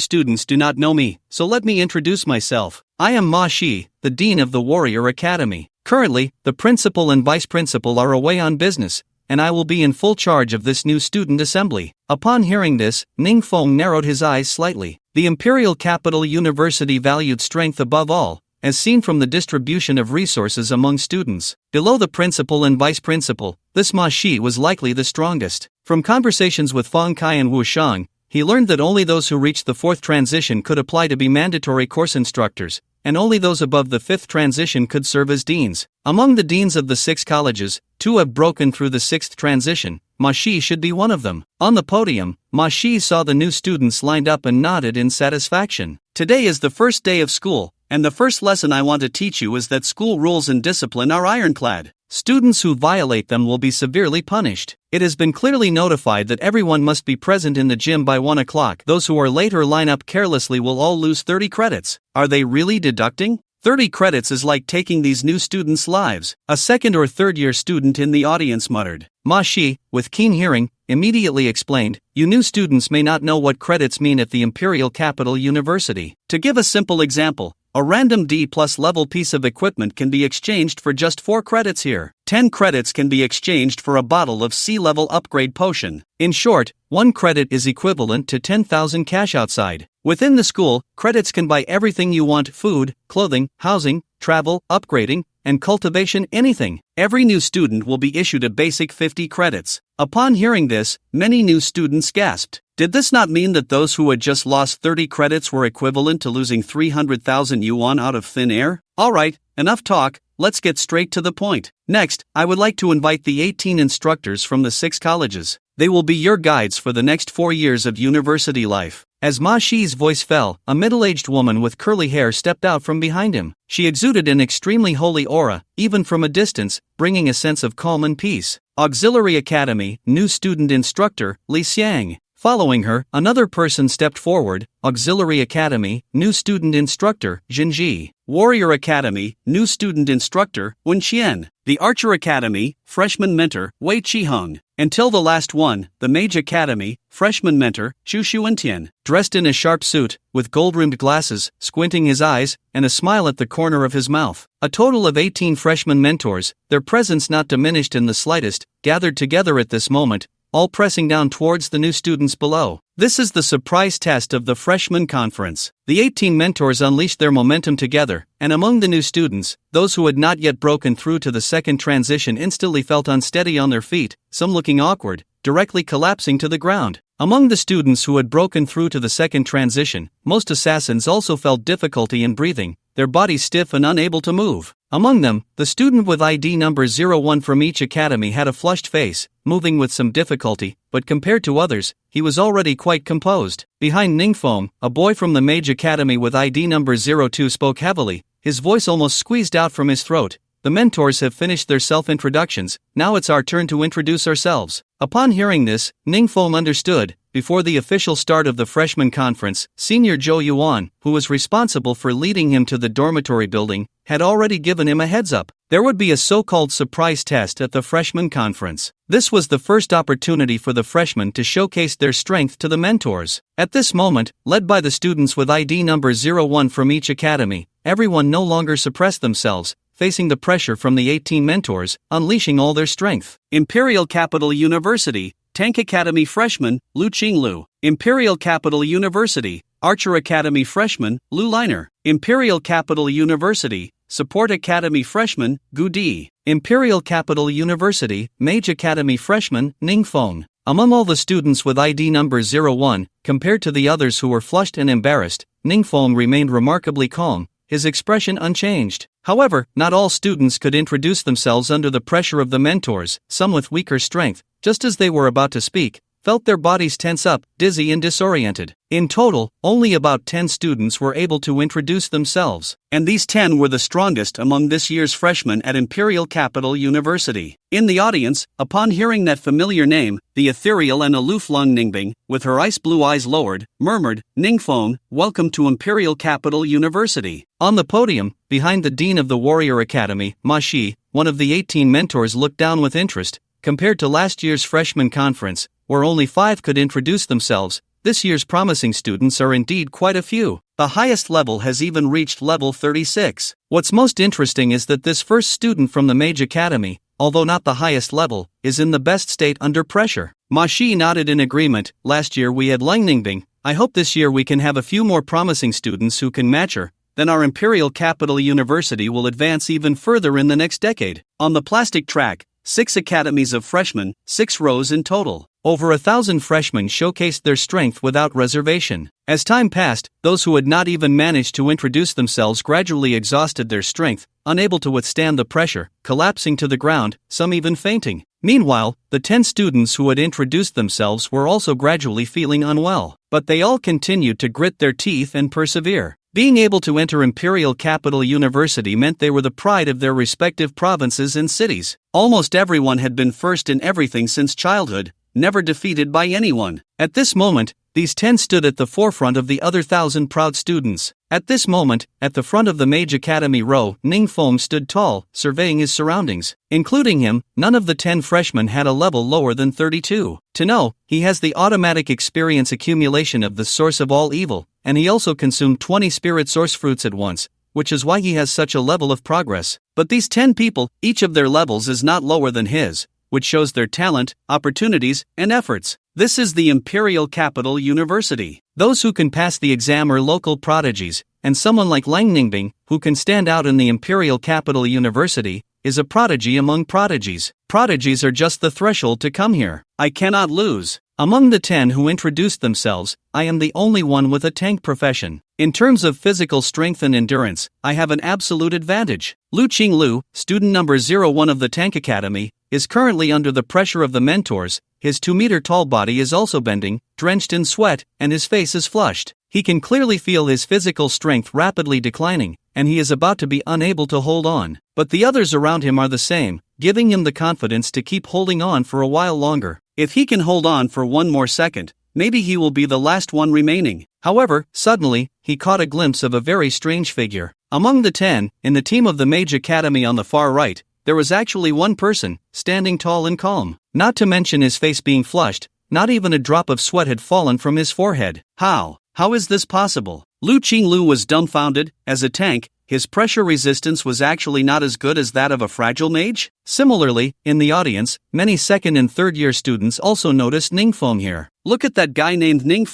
students do not know me, so let me introduce myself. I am Ma Shi, the Dean of the Warrior Academy. Currently, the principal and vice principal are away on business, and I will be in full charge of this new student assembly. Upon hearing this, Ning Feng narrowed his eyes slightly. The Imperial Capital University valued strength above all, as seen from the distribution of resources among students. Below the principal and vice principal, this Ma Shi was likely the strongest. From conversations with Feng Kai and Wu Shang, he learned that only those who reached the fourth transition could apply to be mandatory course instructors, and only those above the fifth transition could serve as deans. Among the deans of the 6 colleges, 2 have broken through the 6th transition. Ma Shi should be one of them. On the podium, Ma Shi saw the new students lined up and nodded in satisfaction. Today is the first day of school, and the first lesson I want to teach you is that school rules and discipline are ironclad. Students who violate them will be severely punished. It has been clearly notified that everyone must be present in the gym by 1 o'clock. Those who are late or line up carelessly will all lose 30 credits. Are they really deducting? 30 credits is like taking these new students' lives. A second or third year student in the audience muttered. Ma Shi, with keen hearing, immediately explained, "You new students may not know what credits mean at the Imperial Capital University. To give a simple example, a random D+ level piece of equipment can be exchanged for just 4 credits here. 10 credits can be exchanged for a bottle of C-level upgrade potion. In short, 1 credit is equivalent to 10,000 cash outside. Within the school, credits can buy everything you want: food, clothing, housing, travel, upgrading, and cultivation, anything. Every new student will be issued a basic 50 credits. Upon hearing this, many new students gasped. Did this not mean that those who had just lost 30 credits were equivalent to losing 300,000 yuan out of thin air? Alright, enough talk, let's get straight to the point. Next, I would like to invite the 18 instructors from the 6 colleges. They will be your guides for the next 4 years of university life. As Ma Shi's voice fell, a middle-aged woman with curly hair stepped out from behind him. She exuded an extremely holy aura, even from a distance, bringing a sense of calm and peace. Auxiliary Academy, new student instructor, Li Xiang. Following her, another person stepped forward. Auxiliary Academy, new student instructor, Jinji. Warrior Academy, new student instructor, Wen Qian. The Archer Academy, freshman mentor, Wei Qihong. Until the last one, the Mage Academy, freshman mentor, Zhu Xuantian. Dressed in a sharp suit, with gold-rimmed glasses, squinting his eyes, and a smile at the corner of his mouth. A total of 18 freshman mentors, their presence not diminished in the slightest, gathered together at this moment, all pressing down towards the new students below. This is the surprise test of the freshman conference. The 18 mentors unleashed their momentum together, and among the new students, those who had not yet broken through to the second transition instantly felt unsteady on their feet, some looking awkward, directly collapsing to the ground. Among the students who had broken through to the second transition, most assassins also felt difficulty in breathing, their bodies stiff and unable to move. Among them, the student with ID number 01 from each academy had a flushed face, moving with some difficulty, but compared to others, he was already quite composed. Behind Ning, a boy from the Mage Academy with ID number 02 spoke heavily, his voice almost squeezed out from his throat. The mentors have finished their self-introductions, now it's our turn to introduce ourselves. Upon hearing this, Ning understood. Before the official start of the freshman conference, Senior Zhou Yuan, who was responsible for leading him to the dormitory building, had already given him a heads up. There would be a so-called surprise test at the freshman conference. This was the first opportunity for the freshmen to showcase their strength to the mentors. At this moment, led by the students with ID number 01 from each academy, everyone no longer suppressed themselves, facing the pressure from the 18 mentors, unleashing all their strength. Imperial Capital University, Tank Academy freshman, Lu Qinglu. Imperial Capital University, Archer Academy freshman, Lu Liner. Imperial Capital University, Support Academy freshman, Gu Di. Imperial Capital University, Mage Academy freshman, Ning Feng. Among all the students with ID number 01, compared to the others who were flushed and embarrassed, Ning Feng remained remarkably calm, his expression unchanged. However, not all students could introduce themselves under the pressure of the mentors. Some with weaker strength, just as they were about to speak, felt their bodies tense up, dizzy and disoriented. In total, only about 10 students were able to introduce themselves, and these 10 were the strongest among this year's freshmen at Imperial Capital University. In the audience, upon hearing that familiar name, the ethereal and aloof Lung Ningbing, with her ice blue eyes lowered, murmured, "Ningfeng, welcome to Imperial Capital University." On the podium, behind the dean of the Warrior Academy, Ma Shi, one of the 18 mentors looked down with interest. Compared to last year's freshman conference, where only 5 could introduce themselves, this year's promising students are indeed quite a few. The highest level has even reached level 36. What's most interesting is that this first student from the Mage Academy, although not the highest level, is in the best state under pressure. Ma Shi nodded in agreement. Last year we had Lung Ningbing. I hope this year we can have a few more promising students who can match her. Then our Imperial Capital University will advance even further in the next decade. On the plastic track, 6 academies of freshmen, 6 rows in total. Over 1,000 freshmen showcased their strength without reservation. As time passed, those who had not even managed to introduce themselves gradually exhausted their strength, unable to withstand the pressure, collapsing to the ground, some even fainting. Meanwhile, the 10 students who had introduced themselves were also gradually feeling unwell, but they all continued to grit their teeth and persevere. Being able to enter Imperial Capital University meant they were the pride of their respective provinces and cities. Almost everyone had been first in everything since childhood, never defeated by anyone. At this moment, these 10 stood at the forefront of the other 1,000 proud students. At this moment, at the front of the Mage Academy row, Ning Feng stood tall, surveying his surroundings. Including him, none of the 10 freshmen had a level lower than 32. To know, he has the automatic experience accumulation of the source of all evil, and he also consumed 20 spirit source fruits at once, which is why he has such a level of progress. But these 10 people, each of their levels is not lower than his, which shows their talent, opportunities, and efforts. This is the Imperial Capital University. Those who can pass the exam are local prodigies, and someone like Lang Ningbing, who can stand out in the Imperial Capital University, is a prodigy among prodigies. Prodigies are just the threshold to come here. I cannot lose. Among the 10 who introduced themselves, I am the only one with a tank profession. In terms of physical strength and endurance, I have an absolute advantage. Lu Qinglu, student number 01 of the Tank Academy, is currently under the pressure of the mentors. His 2-meter-tall body is also bending, drenched in sweat, and his face is flushed. He can clearly feel his physical strength rapidly declining, and he is about to be unable to hold on. But the others around him are the same, giving him the confidence to keep holding on for a while longer. If he can hold on for one more second, maybe he will be the last one remaining. However, suddenly, he caught a glimpse of a very strange figure. Among the 10, in the team of the Mage Academy on the far right, there was actually one person, standing tall and calm. Not to mention his face being flushed, not even a drop of sweat had fallen from his forehead. How is this possible? Lu Qinglu was dumbfounded. As a tank, his pressure resistance was actually not as good as that of a fragile mage? Similarly, in the audience, many second and third year students also noticed Ning here. Look at that guy named Ning.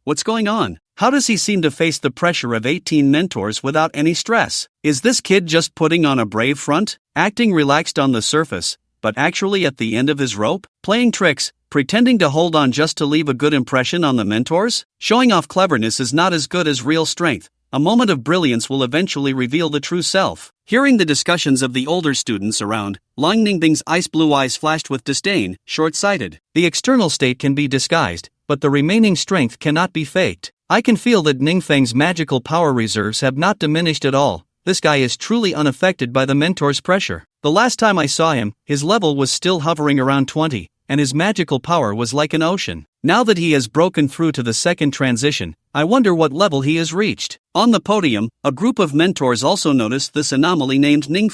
What's going on? How does he seem to face the pressure of 18 mentors without any stress? Is this kid just putting on a brave front, acting relaxed on the surface, but actually at the end of his rope, playing tricks, pretending to hold on just to leave a good impression on the mentors? Showing off cleverness is not as good as real strength. A moment of brilliance will eventually reveal the true self. Hearing the discussions of the older students around, Long Ningbing's ice blue eyes flashed with disdain, short-sighted. The external state can be disguised, but the remaining strength cannot be faked. I can feel that Ningfeng's magical power reserves have not diminished at all. This guy is truly unaffected by the mentor's pressure. The last time I saw him, his level was still hovering around 20, and his magical power was like an ocean. Now that he has broken through to the second transition, I wonder what level he has reached. On the podium, a group of mentors also noticed this anomaly named Ning.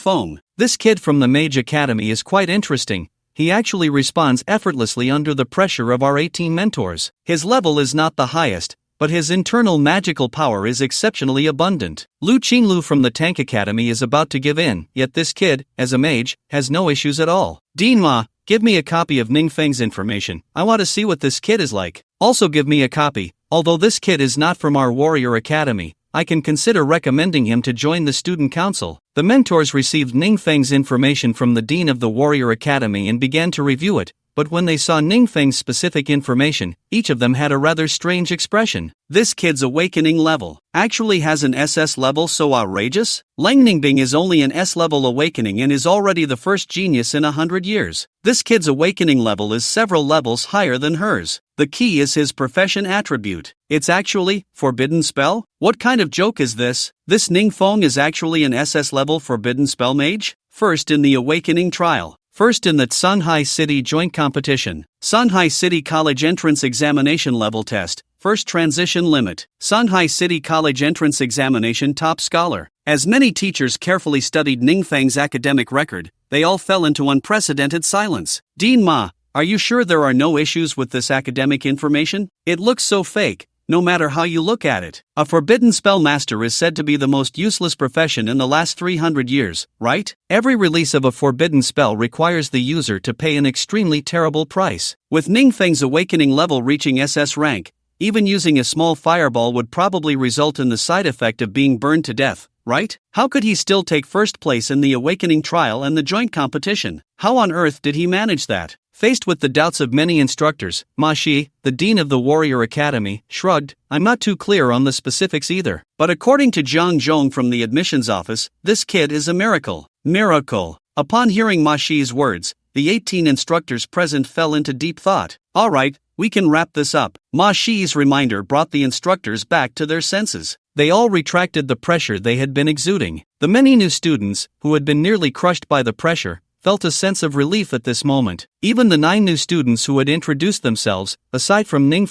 This kid from the Mage Academy is quite interesting. He actually responds effortlessly under the pressure of our 18 mentors. His level is not the highest, but his internal magical power is exceptionally abundant. Lu Qinglu from the Tank Academy is about to give in, yet this kid, as a mage, has no issues at all. Dinma, give me a copy of Ningfeng's information. I want to see what this kid is like. Also give me a copy. Although this kid is not from our warrior academy, I can consider recommending him to join the student council. The mentors received Ningfeng's information from the dean of the warrior academy and began to review it. But when they saw Ningfeng's specific information, each of them had a rather strange expression. This kid's awakening level actually has an SS level so outrageous? Lang Ningbing is only an S level awakening and is already the first genius in 100 years. This kid's awakening level is several levels higher than hers. The key is his profession attribute. It's actually forbidden spell? What kind of joke is this? This Ning is actually an SS level forbidden spell mage? First in the awakening trial. First in the Shanghai City Joint Competition. Shanghai City College Entrance Examination Level Test. First Transition Limit. Shanghai City College Entrance Examination Top Scholar. As many teachers carefully studied Ningfeng's academic record, they all fell into unprecedented silence. Dean Ma, are you sure there are no issues with this academic information? It looks so fake, no matter how you look at it. A forbidden spell master is said to be the most useless profession in the last 300 years, right? Every release of a forbidden spell requires the user to pay an extremely terrible price. With Ningfeng's awakening level reaching SS rank, even using a small fireball would probably result in the side effect of being burned to death, right? How could he still take first place in the awakening trial and the joint competition? How on earth did he manage that? Faced with the doubts of many instructors, Ma Shi, the dean of the Warrior Academy, shrugged. I'm not too clear on the specifics either. But according to Zhang Zhong from the admissions office, this kid is a miracle. Miracle. Upon hearing Ma Shi's words, the 18 instructors present fell into deep thought. Alright, we can wrap this up. Ma Shi's reminder brought the instructors back to their senses. They all retracted the pressure they had been exuding. The many new students, who had been nearly crushed by the pressure, felt a sense of relief at this moment. Even the 9 new students who had introduced themselves, aside from Ning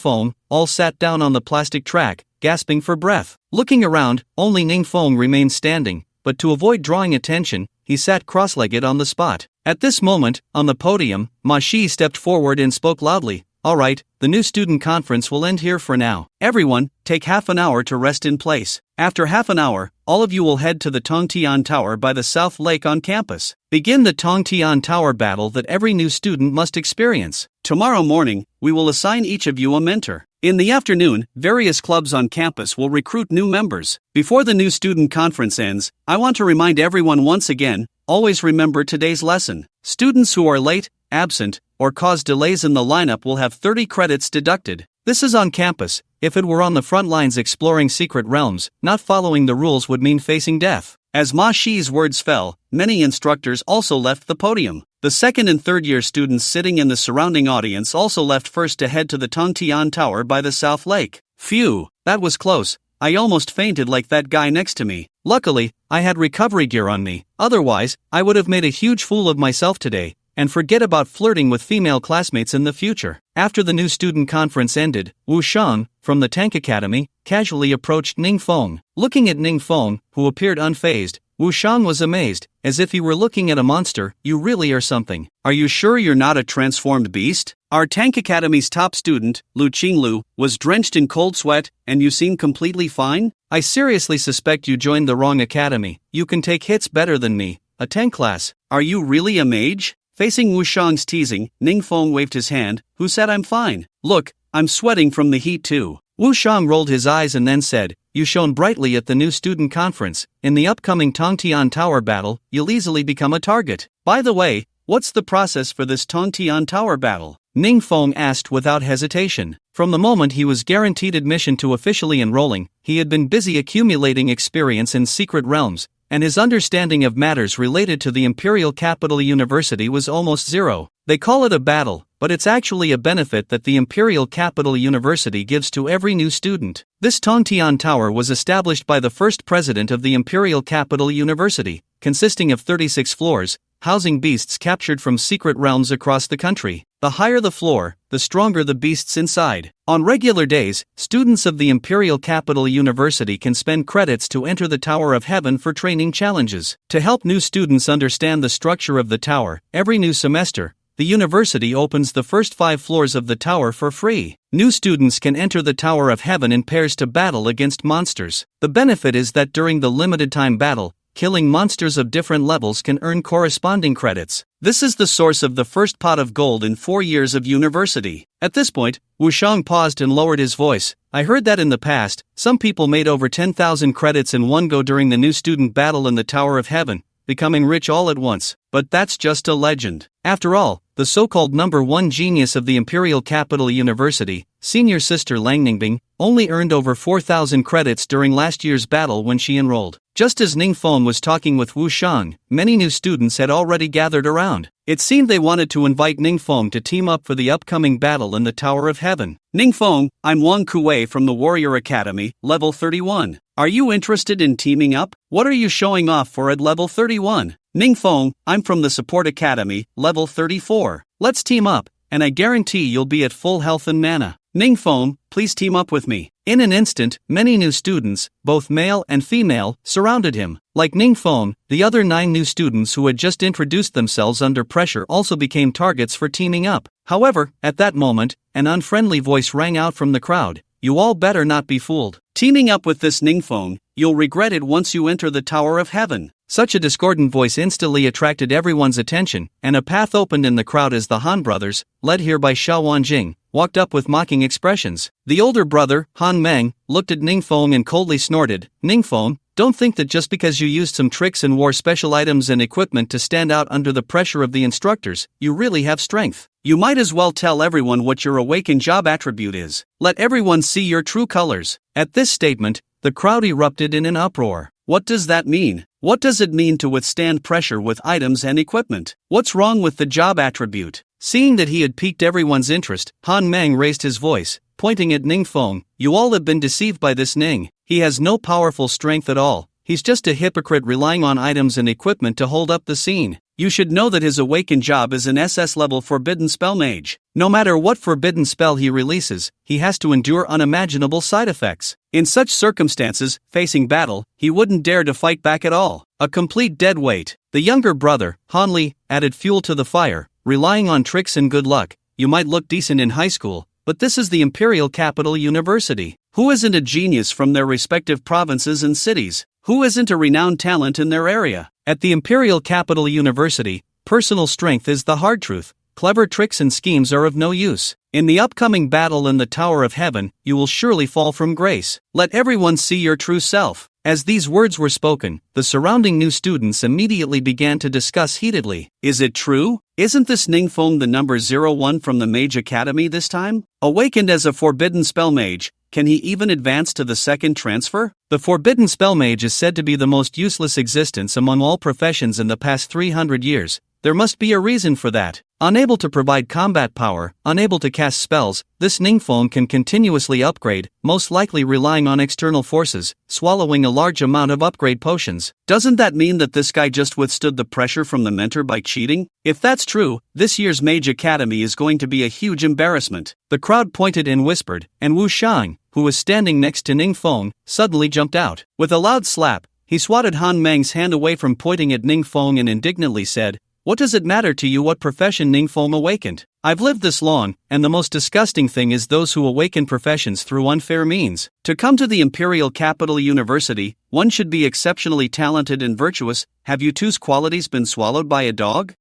all sat down on the plastic track, gasping for breath. Looking around, only Ning remained standing, but to avoid drawing attention, he sat cross-legged on the spot. At this moment, on the podium, Ma Shi stepped forward and spoke loudly. Alright, the new student conference will end here for now. Everyone, take half an hour to rest in place. After half an hour, all of you will head to the Tongtian Tower by the South Lake on campus. Begin the Tongtian Tower battle that every new student must experience. Tomorrow morning, we will assign each of you a mentor. In the afternoon, various clubs on campus will recruit new members. Before the new student conference ends, I want to remind everyone once again, always remember today's lesson. Students who are late, absent, or cause delays in the lineup will have 30 credits deducted. This is on campus. If it were on the front lines exploring secret realms, not following the rules would mean facing death. As Ma Shi's words fell, many instructors also left the podium. The second and third year students sitting in the surrounding audience also left first to head to the Tongtian Tower by the South Lake. Phew, that was close. I almost fainted like that guy next to me. Luckily, I had recovery gear on me. Otherwise, I would have made a huge fool of myself today. And forget about flirting with female classmates in the future. After the new student conference ended, Wu Shang, from the Tank Academy, casually approached Ning Looking at Ning who appeared unfazed, Wu Shang was amazed, as if he were looking at a monster. You really are something. Are you sure you're not a transformed beast? Our Tank Academy's top student, Lu Qinglu, was drenched in cold sweat, and you seem completely fine? I seriously suspect you joined the wrong academy. You can take hits better than me. A 10 class. Are you really a mage? Facing Wu Shang's teasing, Ning Feng waved his hand, who said I'm fine. Look, I'm sweating from the heat too. Wu Shang rolled his eyes and then said, you shone brightly at the new student conference. In the upcoming Tongtian Tower battle, you'll easily become a target. By the way, what's the process for this Tongtian Tower battle? Ning Feng asked without hesitation. From the moment he was guaranteed admission to officially enrolling, he had been busy accumulating experience in secret realms, and his understanding of matters related to the Imperial Capital University was almost zero. They call it a battle, but it's actually a benefit that the Imperial Capital University gives to every new student. This Tongtian Tower was established by the first president of the Imperial Capital University, consisting of 36 floors, housing beasts captured from secret realms across the country. The higher the floor, the stronger the beasts inside. On regular days, students of the Imperial Capital University can spend credits to enter the Tower of Heaven for training challenges. To help new students understand the structure of the tower, every new semester, the university opens the first 5 floors of the tower for free. New students can enter the Tower of Heaven in pairs to battle against monsters. The benefit is that during the limited time battle, killing monsters of different levels can earn corresponding credits. This is the source of the first pot of gold in 4 years of university. At this point, Wu Shang paused and lowered his voice. I heard that in the past, some people made over 10,000 credits in one go during the new student battle in the Tower of Heaven, becoming rich all at once, but that's just a legend. After all, the so-called number 1 genius of the Imperial Capital University, senior sister Lang Ningbing, only earned over 4,000 credits during last year's battle when she enrolled. Just as Ning Feng was talking with Wu Shang, many new students had already gathered around. It seemed they wanted to invite Ning Feng to team up for the upcoming battle in the Tower of Heaven. Ning Feng, I'm Wang Kuei from the Warrior Academy, level 31. Are you interested in teaming up? What are you showing off for at level 31? Ning Feng, I'm from the Support Academy, level 34. Let's team up, and I guarantee you'll be at full health and mana. Ning Feng, please team up with me. In an instant, many new students, both male and female, surrounded him. Like Ning Feng, the other 9 new students who had just introduced themselves under pressure also became targets for teaming up. However, at that moment, an unfriendly voice rang out from the crowd. You all better not be fooled. Teaming up with this Ning Feng, you'll regret it once you enter the Tower of Heaven. Such a discordant voice instantly attracted everyone's attention, and a path opened in the crowd as the Han brothers, led here by Xiao Wanjing, walked up with mocking expressions. The older brother, Han Meng, looked at Ning Feng and coldly snorted, Ning Feng, don't think that just because you used some tricks and wore special items and equipment to stand out under the pressure of the instructors, you really have strength. You might as well tell everyone what your awakened job attribute is. Let everyone see your true colors. At this statement, the crowd erupted in an uproar. What does that mean? What does it mean to withstand pressure with items and equipment? What's wrong with the job attribute? Seeing that he had piqued everyone's interest, Han Meng raised his voice, pointing at Ning Feng. You all have been deceived by this Ning. He has no powerful strength at all. He's just a hypocrite relying on items and equipment to hold up the scene. You should know that his awakened job is an SS-level forbidden spell mage. No matter what forbidden spell he releases, he has to endure unimaginable side effects. In such circumstances, facing battle, he wouldn't dare to fight back at all. A complete dead weight. The younger brother, Han Li, added fuel to the fire. Relying on tricks and good luck, you might look decent in high school, but this is the Imperial Capital University. Who isn't a genius from their respective provinces and cities? Who isn't a renowned talent in their area? At the Imperial Capital University, personal strength is the hard truth. Clever tricks and schemes are of no use. In the upcoming battle in the Tower of Heaven, you will surely fall from grace. Let everyone see your true self. As these words were spoken, the surrounding new students immediately began to discuss heatedly. Is it true? Isn't this Ning Feng the number 01 from the Mage Academy this time? Awakened as a forbidden spell mage, can he even advance to the second transfer? The forbidden spell mage is said to be the most useless existence among all professions in the past 300 years. There must be a reason for that. Unable to provide combat power, unable to cast spells, this Ning Feng can continuously upgrade, most likely relying on external forces, swallowing a large amount of upgrade potions. Doesn't that mean that this guy just withstood the pressure from the mentor by cheating? If that's true, this year's Mage Academy is going to be a huge embarrassment. The crowd pointed and whispered, and Wu Shang, who was standing next to Ning Feng, suddenly jumped out. With a loud slap, he swatted Han Meng's hand away from pointing at Ning Feng and indignantly said, What does it matter to you what profession Ning awakened? I've lived this long, and the most disgusting thing is those who awaken professions through unfair means. To come to the Imperial Capital University, one should be exceptionally talented and virtuous. Have you two's qualities been swallowed by a dog?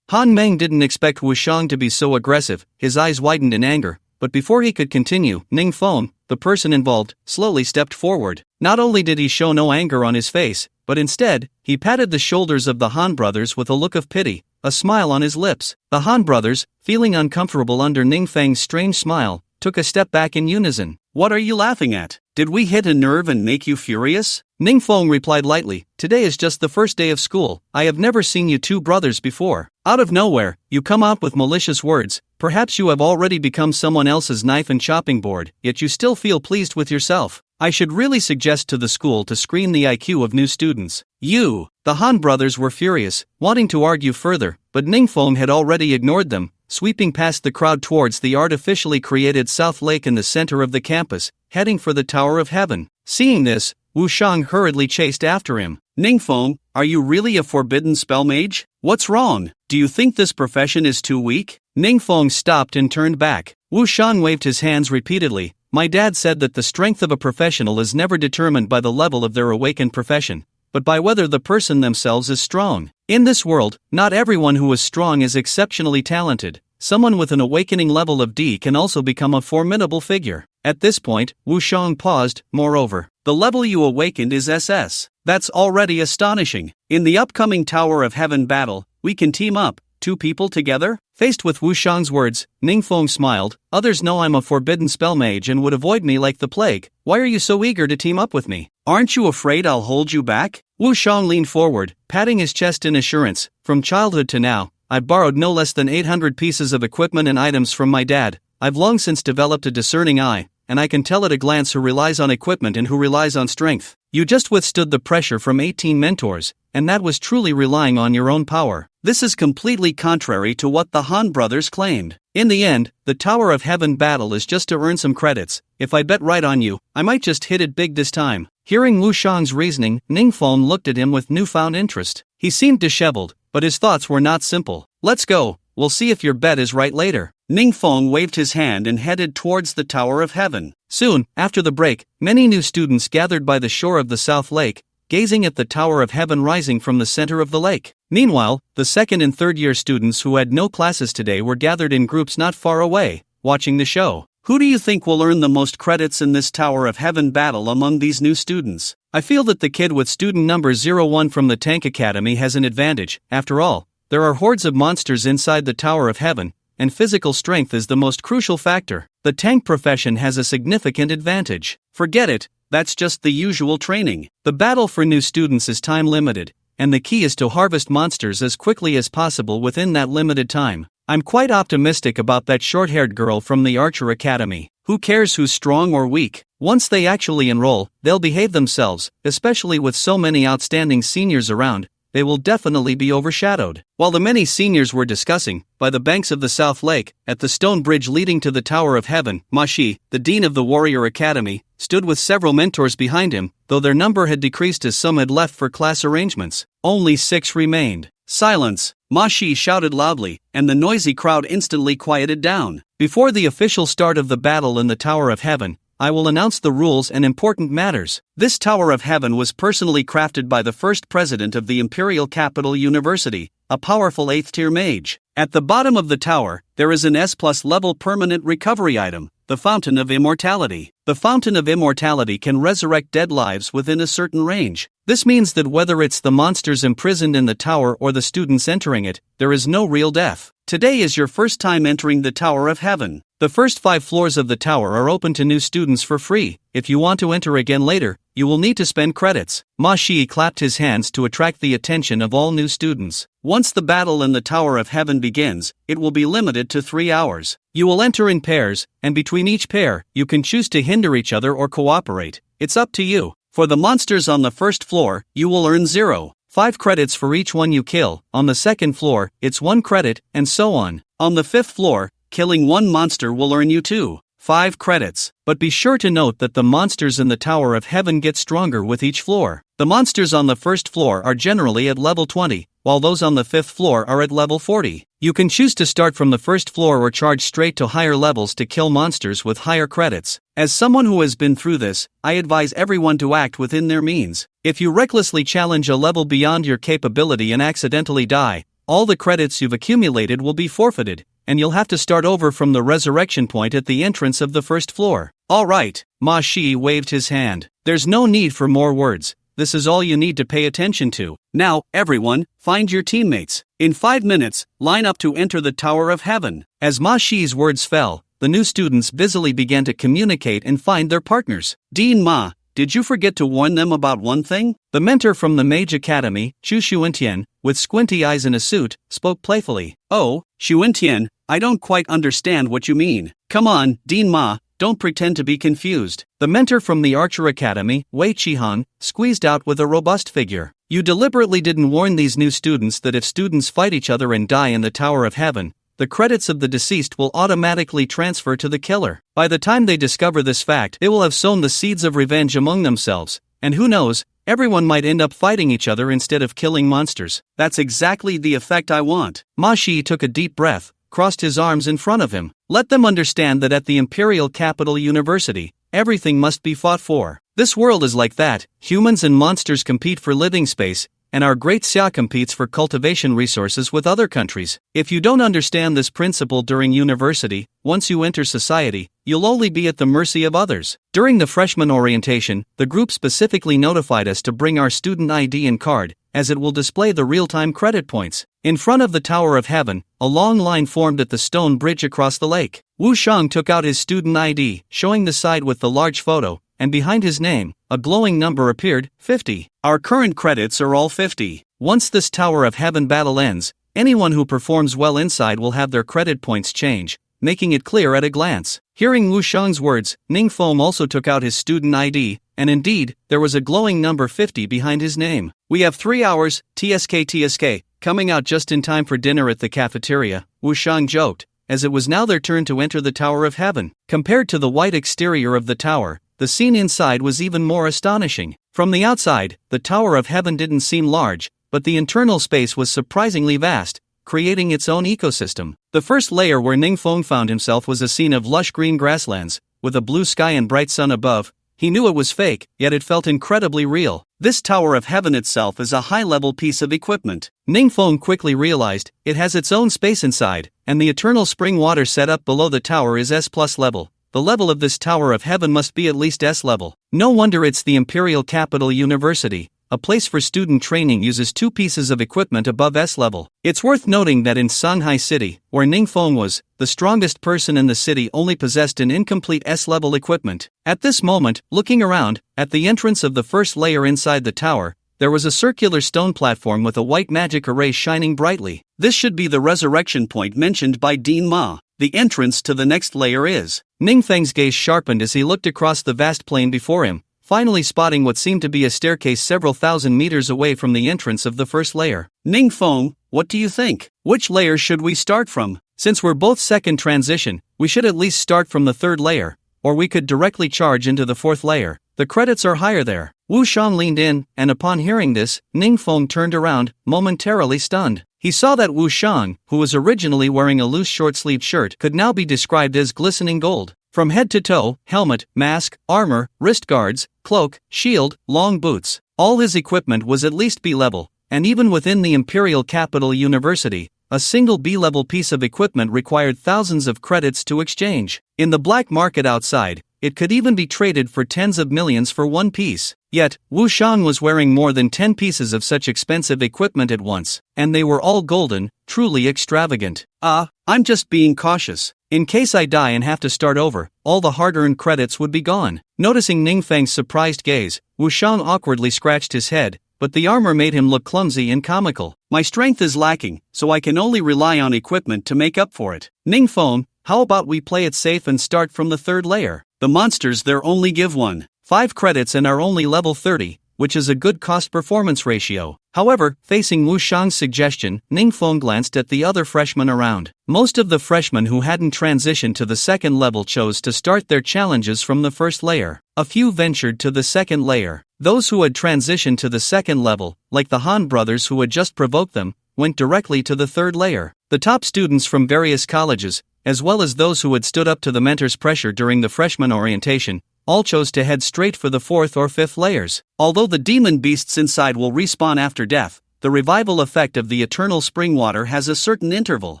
Han Meng didn't expect Wu Shang to be so aggressive. His eyes widened in anger, but before he could continue, Ning Feng, the person involved, slowly stepped forward. Not only did he show no anger on his face, but instead, he patted the shoulders of the Han brothers with a look of pity, a smile on his lips. The Han brothers, feeling uncomfortable under Ning Feng's strange smile, took a step back in unison. What are you laughing at? Did we hit a nerve and make you furious? Ning Feng replied lightly, today is just the first day of school. I have never seen you two brothers before. Out of nowhere, you come out with malicious words. Perhaps you have already become someone else's knife and chopping board, yet you still feel pleased with yourself. I should really suggest to the school to screen the IQ of new students. The Han brothers were furious, wanting to argue further, but Ning Feng had already ignored them, sweeping past the crowd towards the artificially created South Lake in the center of the campus, heading for the Tower of Heaven. Seeing this, Wu Shang hurriedly chased after him. Ning Feng, are you really a forbidden spell mage? What's wrong? Do you think this profession is too weak? Ning Feng stopped and turned back. Wu Shang waved his hands repeatedly. My dad said that the strength of a professional is never determined by the level of their awakened profession, but by whether the person themselves is strong. In this world, not everyone who is strong is exceptionally talented. Someone with an awakening level of D can also become a formidable figure. At this point, Wu Shang paused. Moreover, the level you awakened is SS. That's already astonishing. In the upcoming Tower of Heaven battle, we can team up. 2 people together? Faced with Wu Shang's words, Ning Feng smiled. Others know I'm a forbidden spell mage and would avoid me like the plague. Why are you so eager to team up with me? Aren't you afraid I'll hold you back? Wu Shang leaned forward, patting his chest in assurance. From childhood to now, I've borrowed no less than 800 pieces of equipment and items from my dad. I've long since developed a discerning eye, and I can tell at a glance who relies on equipment and who relies on strength. You just withstood the pressure from 18 mentors, and that was truly relying on your own power. This is completely contrary to what the Han brothers claimed. In the end, the Tower of Heaven battle is just to earn some credits. If I bet right on you, I might just hit it big this time. Hearing Wu Shang's reasoning, Ning Feng looked at him with newfound interest. He seemed disheveled, but his thoughts were not simple. Let's go, we'll see if your bet is right later. Ning Feng waved his hand and headed towards the Tower of Heaven. Soon, after the break, many new students gathered by the shore of the South Lake, gazing at the Tower of Heaven rising from the center of the lake. Meanwhile, the second and third year students who had no classes today were gathered in groups not far away, watching the show. Who do you think will earn the most credits in this Tower of Heaven battle among these new students? I feel that the kid with student number 01 from the Tank Academy has an advantage. After all, there are hordes of monsters inside the Tower of Heaven, and physical strength is the most crucial factor. The tank profession has a significant advantage. Forget it, that's just the usual training. The battle for new students is time limited, and the key is to harvest monsters as quickly as possible within that limited time. I'm quite optimistic about that short-haired girl from the Archer Academy. Who cares who's strong or weak? Once they actually enroll, they'll behave themselves, especially with so many outstanding seniors around. They will definitely be overshadowed. While the many seniors were discussing, by the banks of the South Lake, at the stone bridge leading to the Tower of Heaven, Ma Shi, the dean of the Warrior Academy, stood with several mentors behind him, though their number had decreased as some had left for class arrangements. Only 6 remained. Silence! Ma Shi shouted loudly, and the noisy crowd instantly quieted down. Before the official start of the battle in the Tower of Heaven, I will announce the rules and important matters. This Tower of Heaven was personally crafted by the first president of the Imperial Capital University, a powerful 8th-tier mage. At the bottom of the tower, there is an S+ level permanent recovery item, the Fountain of Immortality. The Fountain of Immortality can resurrect dead lives within a certain range. This means that whether it's the monsters imprisoned in the tower or the students entering it, there is no real death. Today is your first time entering the Tower of Heaven. The first 5 floors of the tower are open to new students for free. If you want to enter again later, you will need to spend credits. Ma Shi clapped his hands to attract the attention of all new students. Once the battle in the Tower of Heaven begins, it will be limited to 3 hours. You will enter in pairs, and between each pair, you can choose to hinder each other or cooperate. It's up to you. For the monsters on the first floor, you will earn 0.5 credits for each one you kill. On the second floor, it's 1 credit, and so on. On the 5th floor, killing 1 monster will earn you 2.5 credits. But be sure to note that the monsters in the Tower of Heaven get stronger with each floor. The monsters on the first floor are generally at level 20, while those on the 5th floor are at level 40. You can choose to start from the first floor or charge straight to higher levels to kill monsters with higher credits. As someone who has been through this, I advise everyone to act within their means. If you recklessly challenge a level beyond your capability and accidentally die, all the credits you've accumulated will be forfeited, and you'll have to start over from the resurrection point at the entrance of the first floor. Alright, Ma Shi waved his hand. There's no need for more words. This is all you need to pay attention to. Now, everyone, find your teammates. In 5 minutes, line up to enter the Tower of Heaven. As Ma Shi's words fell, the new students busily began to communicate and find their partners. Dean Ma, did you forget to warn them about one thing? The mentor from the Mage Academy, Chu Xuantian, with squinty eyes in a suit, spoke playfully. Oh, Xuantian, I don't quite understand what you mean. Come on, Dean Ma, don't pretend to be confused. The mentor from the Archer Academy, Wei Qihang, squeezed out with a robust figure. You deliberately didn't warn these new students that if students fight each other and die in the Tower of Heaven, the credits of the deceased will automatically transfer to the killer. By the time they discover this fact, they will have sown the seeds of revenge among themselves, and who knows, everyone might end up fighting each other instead of killing monsters. That's exactly the effect I want. Ma Shi took a deep breath, crossed his arms in front of him. Let them understand that at the Imperial Capital University, everything must be fought for. This world is like that. Humans and monsters compete for living space, and our great Xia competes for cultivation resources with other countries. If you don't understand this principle during university, once you enter society, you'll only be at the mercy of others. During the freshman orientation, the group specifically notified us to bring our student ID and card, as it will display the real-time credit points. In front of the Tower of Heaven, a long line formed at the stone bridge across the lake. Wu Shang took out his student ID, showing the side with the large photo, and behind his name, a glowing number appeared, 50. Our current credits are all 50. Once this Tower of Heaven battle ends, anyone who performs well inside will have their credit points change, making it clear at a glance. Hearing Wu Shang's words, Ning Feng also took out his student ID, and indeed, there was a glowing number 50 behind his name. We have 3 hours, TSK, coming out just in time for dinner at the cafeteria, Wu Shang joked, as it was now their turn to enter the Tower of Heaven. Compared to the white exterior of the tower, the scene inside was even more astonishing. From the outside, the Tower of Heaven didn't seem large, but the internal space was surprisingly vast, creating its own ecosystem. The first layer where Ning Feng found himself was a scene of lush green grasslands, with a blue sky and bright sun above. He knew it was fake, yet it felt incredibly real. This Tower of Heaven itself is a high-level piece of equipment. Ning Feng quickly realized it has its own space inside, and the eternal spring water set up below the tower is S+ level. The level of this Tower of Heaven must be at least S level. No wonder it's the Imperial Capital University. A place for student training uses 2 pieces of equipment above S level. It's worth noting that in Shanghai City, where Ning Feng was, the strongest person in the city only possessed an incomplete S level equipment. At this moment, looking around, at the entrance of the first layer inside the tower, there was a circular stone platform with a white magic array shining brightly. This should be the resurrection point mentioned by Dean Ma. The entrance to the next layer is. Ning Feng's gaze sharpened as he looked across the vast plain before him, finally spotting what seemed to be a staircase several thousand meters away from the entrance of the first layer. Ning Feng, what do you think? Which layer should we start from? Since we're both second transition, we should at least start from the 3rd layer, or we could directly charge into the 4th layer. The credits are higher there. Wu Shang leaned in, and upon hearing this, Ning Feng turned around, momentarily stunned. He saw that Wu Shang, who was originally wearing a loose short-sleeved shirt, could now be described as glistening gold. From head to toe, helmet, mask, armor, wrist guards, cloak, shield, long boots. All his equipment was at least B level, and even within the Imperial Capital University, a single B-level piece of equipment required thousands of credits to exchange. In the black market outside, it could even be traded for tens of millions for one piece. Yet, Wu Shang was wearing more than 10 pieces of such expensive equipment at once, and they were all golden, truly extravagant. I'm just being cautious. In case I die and have to start over, all the hard-earned credits would be gone. Noticing Ning Feng's surprised gaze, Wu Shang awkwardly scratched his head, but the armor made him look clumsy and comical. My strength is lacking, so I can only rely on equipment to make up for it. Ning Feng, how about we play it safe and start from the 3rd layer? The monsters there only give 5 credits and are only level 30, which is a good cost-performance ratio. However, facing Wu Shang's suggestion, Ning Feng glanced at the other freshmen around. Most of the freshmen who hadn't transitioned to the second level chose to start their challenges from the first layer. A few ventured to the second layer. Those who had transitioned to the second level, like the Han brothers who had just provoked them, went directly to the third layer. The top students from various colleges, as well as those who had stood up to the mentor's pressure during the freshman orientation, all chose to head straight for the fourth or fifth layers. Although the demon beasts inside will respawn after death, the revival effect of the eternal spring water has a certain interval.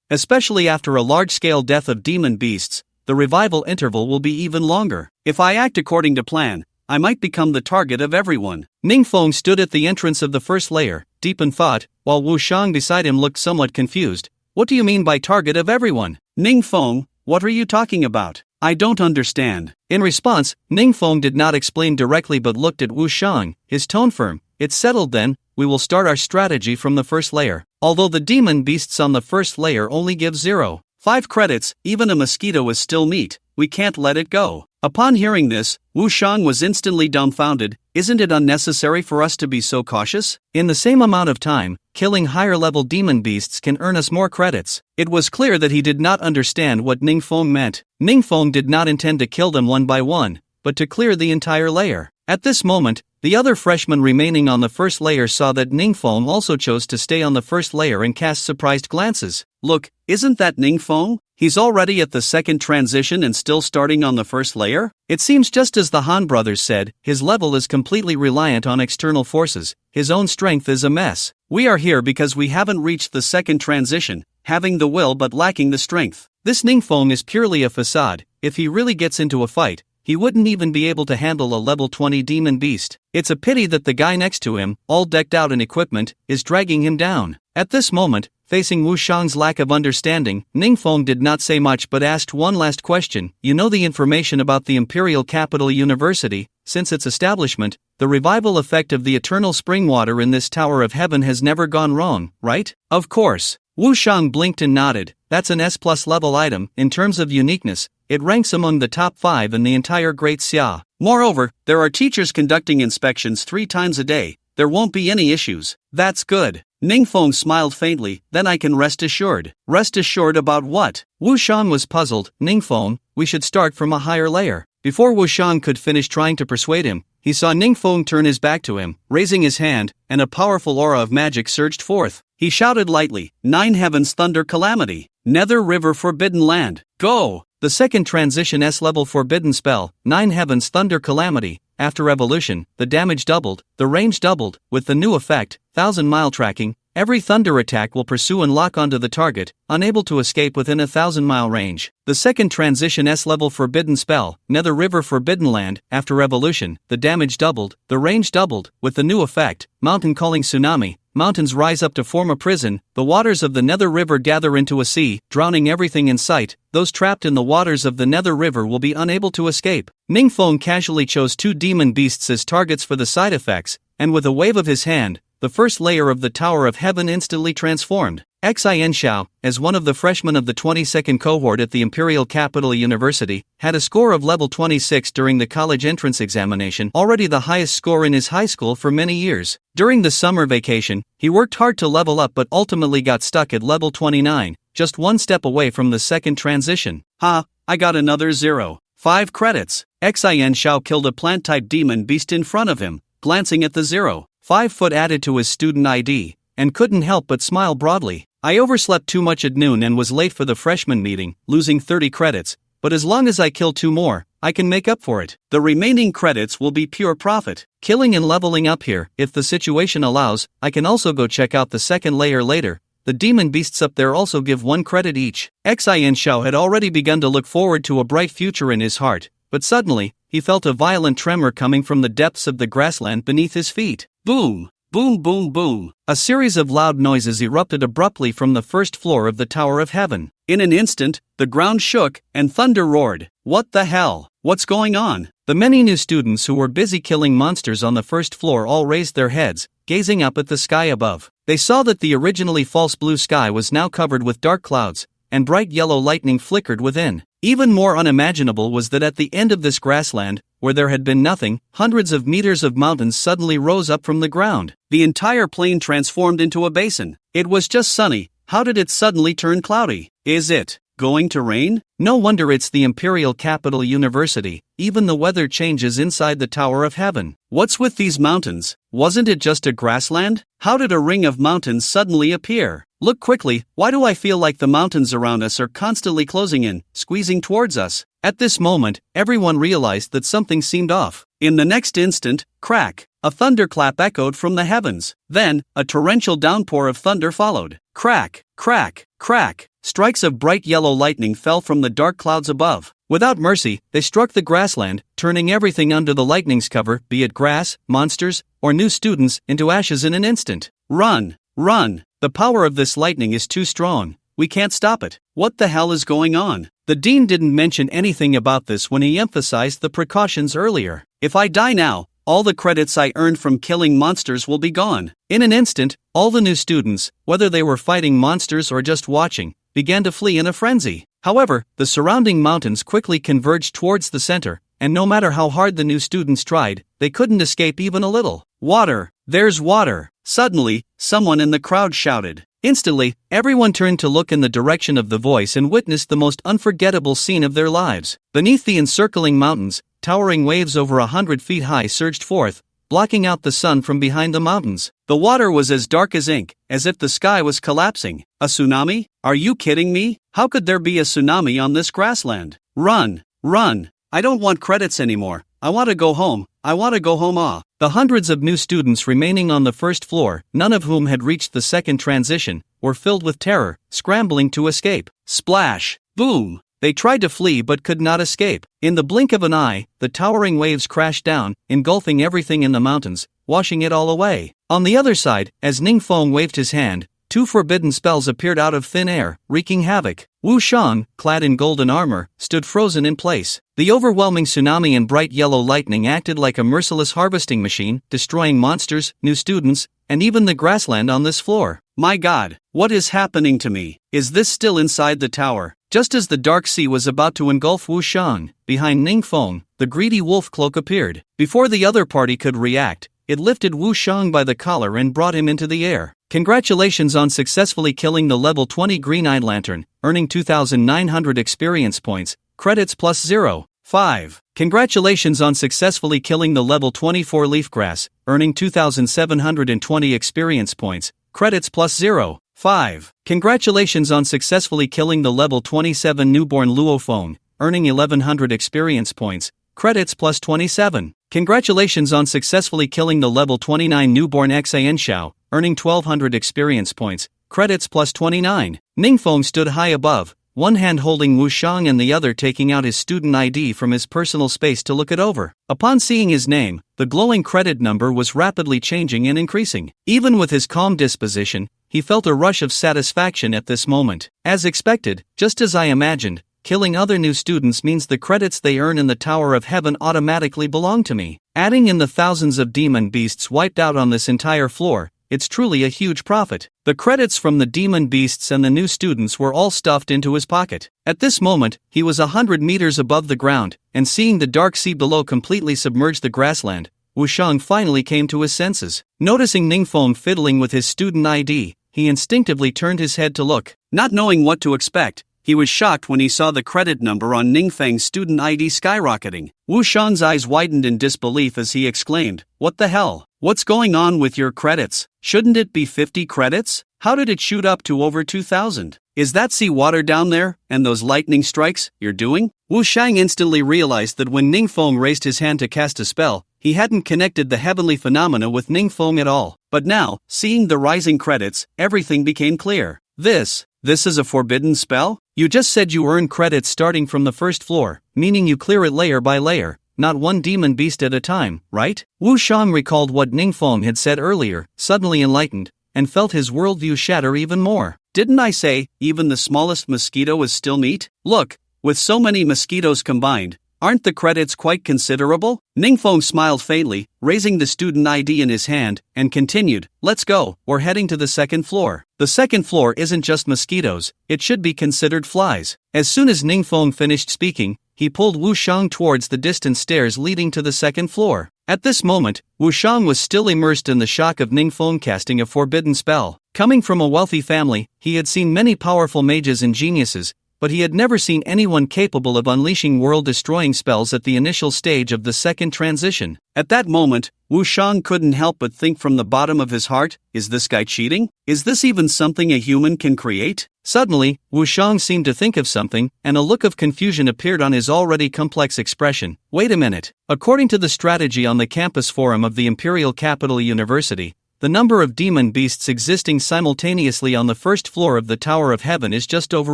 Especially after a large-scale death of demon beasts, the revival interval will be even longer. If I act according to plan, I might become the target of everyone. Ning Feng stood at the entrance of the first layer, deep in thought, while Wu Shang beside him looked somewhat confused. What do you mean by target of everyone? Ning Feng, what are you talking about? I don't understand. In response, Ning Feng did not explain directly but looked at Wu Shang, his tone firm. It's settled then, we will start our strategy from the first layer. Although the demon beasts on the first layer only give 0.5 credits, even a mosquito is still meat, we can't let it go. Upon hearing this, Wu Shang was instantly dumbfounded. Isn't it unnecessary for us to be so cautious? In the same amount of time, killing higher-level demon beasts can earn us more credits. It was clear that he did not understand what Ning Feng meant. Ning Feng did not intend to kill them one by one, but to clear the entire layer. At this moment, the other freshmen remaining on the first layer saw that Ning Feng also chose to stay on the first layer and cast surprised glances. Look, isn't that Ning Feng? He's already at the second transition and still starting on the first layer? It seems just as the Han brothers said, his level is completely reliant on external forces, his own strength is a mess. We are here because we haven't reached the second transition, having the will but lacking the strength. This Ning Feng is purely a facade. If he really gets into a fight, he wouldn't even be able to handle a level 20 demon beast. It's a pity that the guy next to him, all decked out in equipment, is dragging him down. At this moment, facing Wu Shang's lack of understanding, Ning Feng did not say much but asked one last question. You know the information about the Imperial Capital University? Since its establishment, the revival effect of the eternal spring water in this Tower of Heaven has never gone wrong, right? Of course. Wu Shang blinked and nodded. That's an S+ level item. In terms of uniqueness, it ranks among the top 5 in the entire Great Xia. Moreover, there are teachers conducting inspections 3 times a day. There won't be any issues. That's good. Ning Feng smiled faintly. Then I can rest assured. Rest assured about what? Wu Shang was puzzled. Ning Feng, we should start from a higher layer. Before Wu Shang could finish trying to persuade him, he saw Ning Feng turn his back to him, raising his hand, and a powerful aura of magic surged forth. He shouted lightly, 9 Heavens Thunder Calamity, Nether River Forbidden Land, go! The second transition S-level forbidden spell, 9 Heavens Thunder Calamity. After evolution, the damage doubled, the range doubled. With the new effect, 1000-mile tracking, every thunder attack will pursue and lock onto the target, unable to escape within a 1000-mile range. The second transition S-level forbidden spell, Nether River Forbidden Land. After evolution, the damage doubled, the range doubled. With the new effect, Mountain Calling Tsunami, mountains rise up to form a prison, the waters of the Nether River gather into a sea, drowning everything in sight. Those trapped in the waters of the Nether River will be unable to escape. Ning Feng casually chose 2 demon beasts as targets for the side effects, and with a wave of his hand, the first layer of the Tower of Heaven instantly transformed. Xianxiao, as one of the freshmen of the 22nd cohort at the Imperial Capital University, had a score of level 26 during the college entrance examination, already the highest score in his high school for many years. During the summer vacation, he worked hard to level up but ultimately got stuck at level 29, just one step away from the second transition. Ha, I got another 0.5 credits. Xianxiao killed a plant-type demon beast in front of him, glancing at the 0.5 foot added to his student ID, and couldn't help but smile broadly. I overslept too much at noon and was late for the freshman meeting, losing 30 credits, but as long as I kill 2 more, I can make up for it. The remaining credits will be pure profit. Killing and leveling up here, if the situation allows. I can also go check out the second layer later. The demon beasts up there also give 1 credit each. Xianxiao had already begun to look forward to a bright future in his heart, but suddenly, he felt a violent tremor coming from the depths of the grassland beneath his feet. Boom! Boom boom boom. A series of loud noises erupted abruptly from the first floor of the Tower of Heaven. In an instant, the ground shook, and thunder roared. What the hell? What's going on? The many new students who were busy killing monsters on the first floor all raised their heads, gazing up at the sky above. They saw that the originally false blue sky was now covered with dark clouds, and bright yellow lightning flickered within. Even more unimaginable was that at the end of this grassland, where there had been nothing, hundreds of meters of mountains suddenly rose up from the ground. The entire plain transformed into a basin. It was just sunny. How did it suddenly turn cloudy? Is it going to rain? No wonder it's the Imperial Capital University. Even the weather changes inside the Tower of Heaven. What's with these mountains? Wasn't it just a grassland? How did a ring of mountains suddenly appear? Look quickly. Why do I feel like the mountains around us are constantly closing in, squeezing towards us? At this moment, everyone realized that something seemed off. In the next instant, crack! A thunderclap echoed from the heavens. Then, a torrential downpour of thunder followed. Crack, crack, crack. Strikes of bright yellow lightning fell from the dark clouds above. Without mercy, they struck the grassland, turning everything under the lightning's cover, be it grass, monsters, or new students, into ashes in an instant. Run! Run! The power of this lightning is too strong. We can't stop it. What the hell is going on? The dean didn't mention anything about this when he emphasized the precautions earlier. If I die now, all the credits I earned from killing monsters will be gone. In an instant, all the new students, whether they were fighting monsters or just watching, began to flee in a frenzy. However, the surrounding mountains quickly converged towards the center, and no matter how hard the new students tried, they couldn't escape even a little. Water! There's water! Suddenly, someone in the crowd shouted. Instantly, everyone turned to look in the direction of the voice and witnessed the most unforgettable scene of their lives. Beneath the encircling mountains, towering waves over 100 feet high surged forth, blocking out the sun from behind the mountains. The water was as dark as ink, as if the sky was collapsing. A tsunami? Are you kidding me? How could there be a tsunami on this grassland? Run! Run! I don't want credits anymore. I want to go home. I want to go home. The hundreds of new students remaining on the first floor, none of whom had reached the second transition, were filled with terror, scrambling to escape. Splash! Boom! They tried to flee but could not escape. In the blink of an eye, the towering waves crashed down, engulfing everything in the mountains, washing it all away. On the other side, as Ning Feng waved his hand, two forbidden spells appeared out of thin air, wreaking havoc. Wu Shang, clad in golden armor, stood frozen in place. The overwhelming tsunami and bright yellow lightning acted like a merciless harvesting machine, destroying monsters, new students, and even the grassland on this floor. My God, what is happening to me? Is this still inside the tower? Just as the dark sea was about to engulf Wu Shang, behind Ning Feng, the greedy wolf cloak appeared. Before the other party could react, it lifted Wu Shang by the collar and brought him into the air. Congratulations on successfully killing the level 20 Green-Eyed Lantern, earning 2,900 experience points, credits plus 0. 5. Congratulations on successfully killing the level 24 Leafgrass, earning 2,720 experience points, credits plus 0. 5. Congratulations on successfully killing the level 27 Newborn Luophone, earning 1,100 experience points, credits plus 27. Congratulations on successfully killing the level 29 Newborn Xianshao, earning 1,200 experience points, credits plus 29. Ningfeng stood high above, one hand holding Wu Shang and the other taking out his student ID from his personal space to look it over. Upon seeing his name, the glowing credit number was rapidly changing and increasing. Even with his calm disposition, he felt a rush of satisfaction at this moment. As expected, just as I imagined, killing other new students means the credits they earn in the Tower of Heaven automatically belong to me. Adding in the thousands of demon beasts wiped out on this entire floor, it's truly a huge profit. The credits from the demon beasts and the new students were all stuffed into his pocket. At this moment, he was 100 meters above the ground, and seeing the dark sea below completely submerge the grassland, Wu Shang finally came to his senses. Noticing Ningfeng fiddling with his student ID, he instinctively turned his head to look. Not knowing what to expect, he was shocked when he saw the credit number on Ningfeng's student ID skyrocketing. Wu Shang's eyes widened in disbelief as he exclaimed, "What the hell? What's going on with your credits? Shouldn't it be 50 credits? How did it shoot up to over 2,000? Is that sea water down there, and those lightning strikes, you're doing?" Wu Shang instantly realized that when Ningfeng raised his hand to cast a spell, he hadn't connected the heavenly phenomena with Ningfeng at all. But now, seeing the rising credits, everything became clear. This is a forbidden spell? You just said you earn credits starting from the first floor, meaning you clear it layer by layer, not one demon beast at a time, right? Wu Shang recalled what Ningfeng had said earlier, suddenly enlightened, and felt his worldview shatter even more. Didn't I say, even the smallest mosquito is still meat? Look, with so many mosquitoes combined, Aren't the credits quite considerable? Ningfeng smiled faintly, raising the student ID in his hand, and continued, let's go, we're heading to the second floor. The second floor isn't just mosquitoes, it should be considered flies. As soon as Ningfeng finished speaking, he pulled Wu Shang towards the distant stairs leading to the second floor. At this moment, Wu Shang was still immersed in the shock of Ningfeng casting a forbidden spell. Coming from a wealthy family, he had seen many powerful mages and geniuses, but he had never seen anyone capable of unleashing world-destroying spells at the initial stage of the second transition. At that moment, Wu Shang couldn't help but think from the bottom of his heart, is this guy cheating? Is this even something a human can create? Suddenly, Wu Shang seemed to think of something, and a look of confusion appeared on his already complex expression. Wait a minute. According to the strategy on the campus forum of the Imperial Capital University, the number of demon beasts existing simultaneously on the first floor of the Tower of Heaven is just over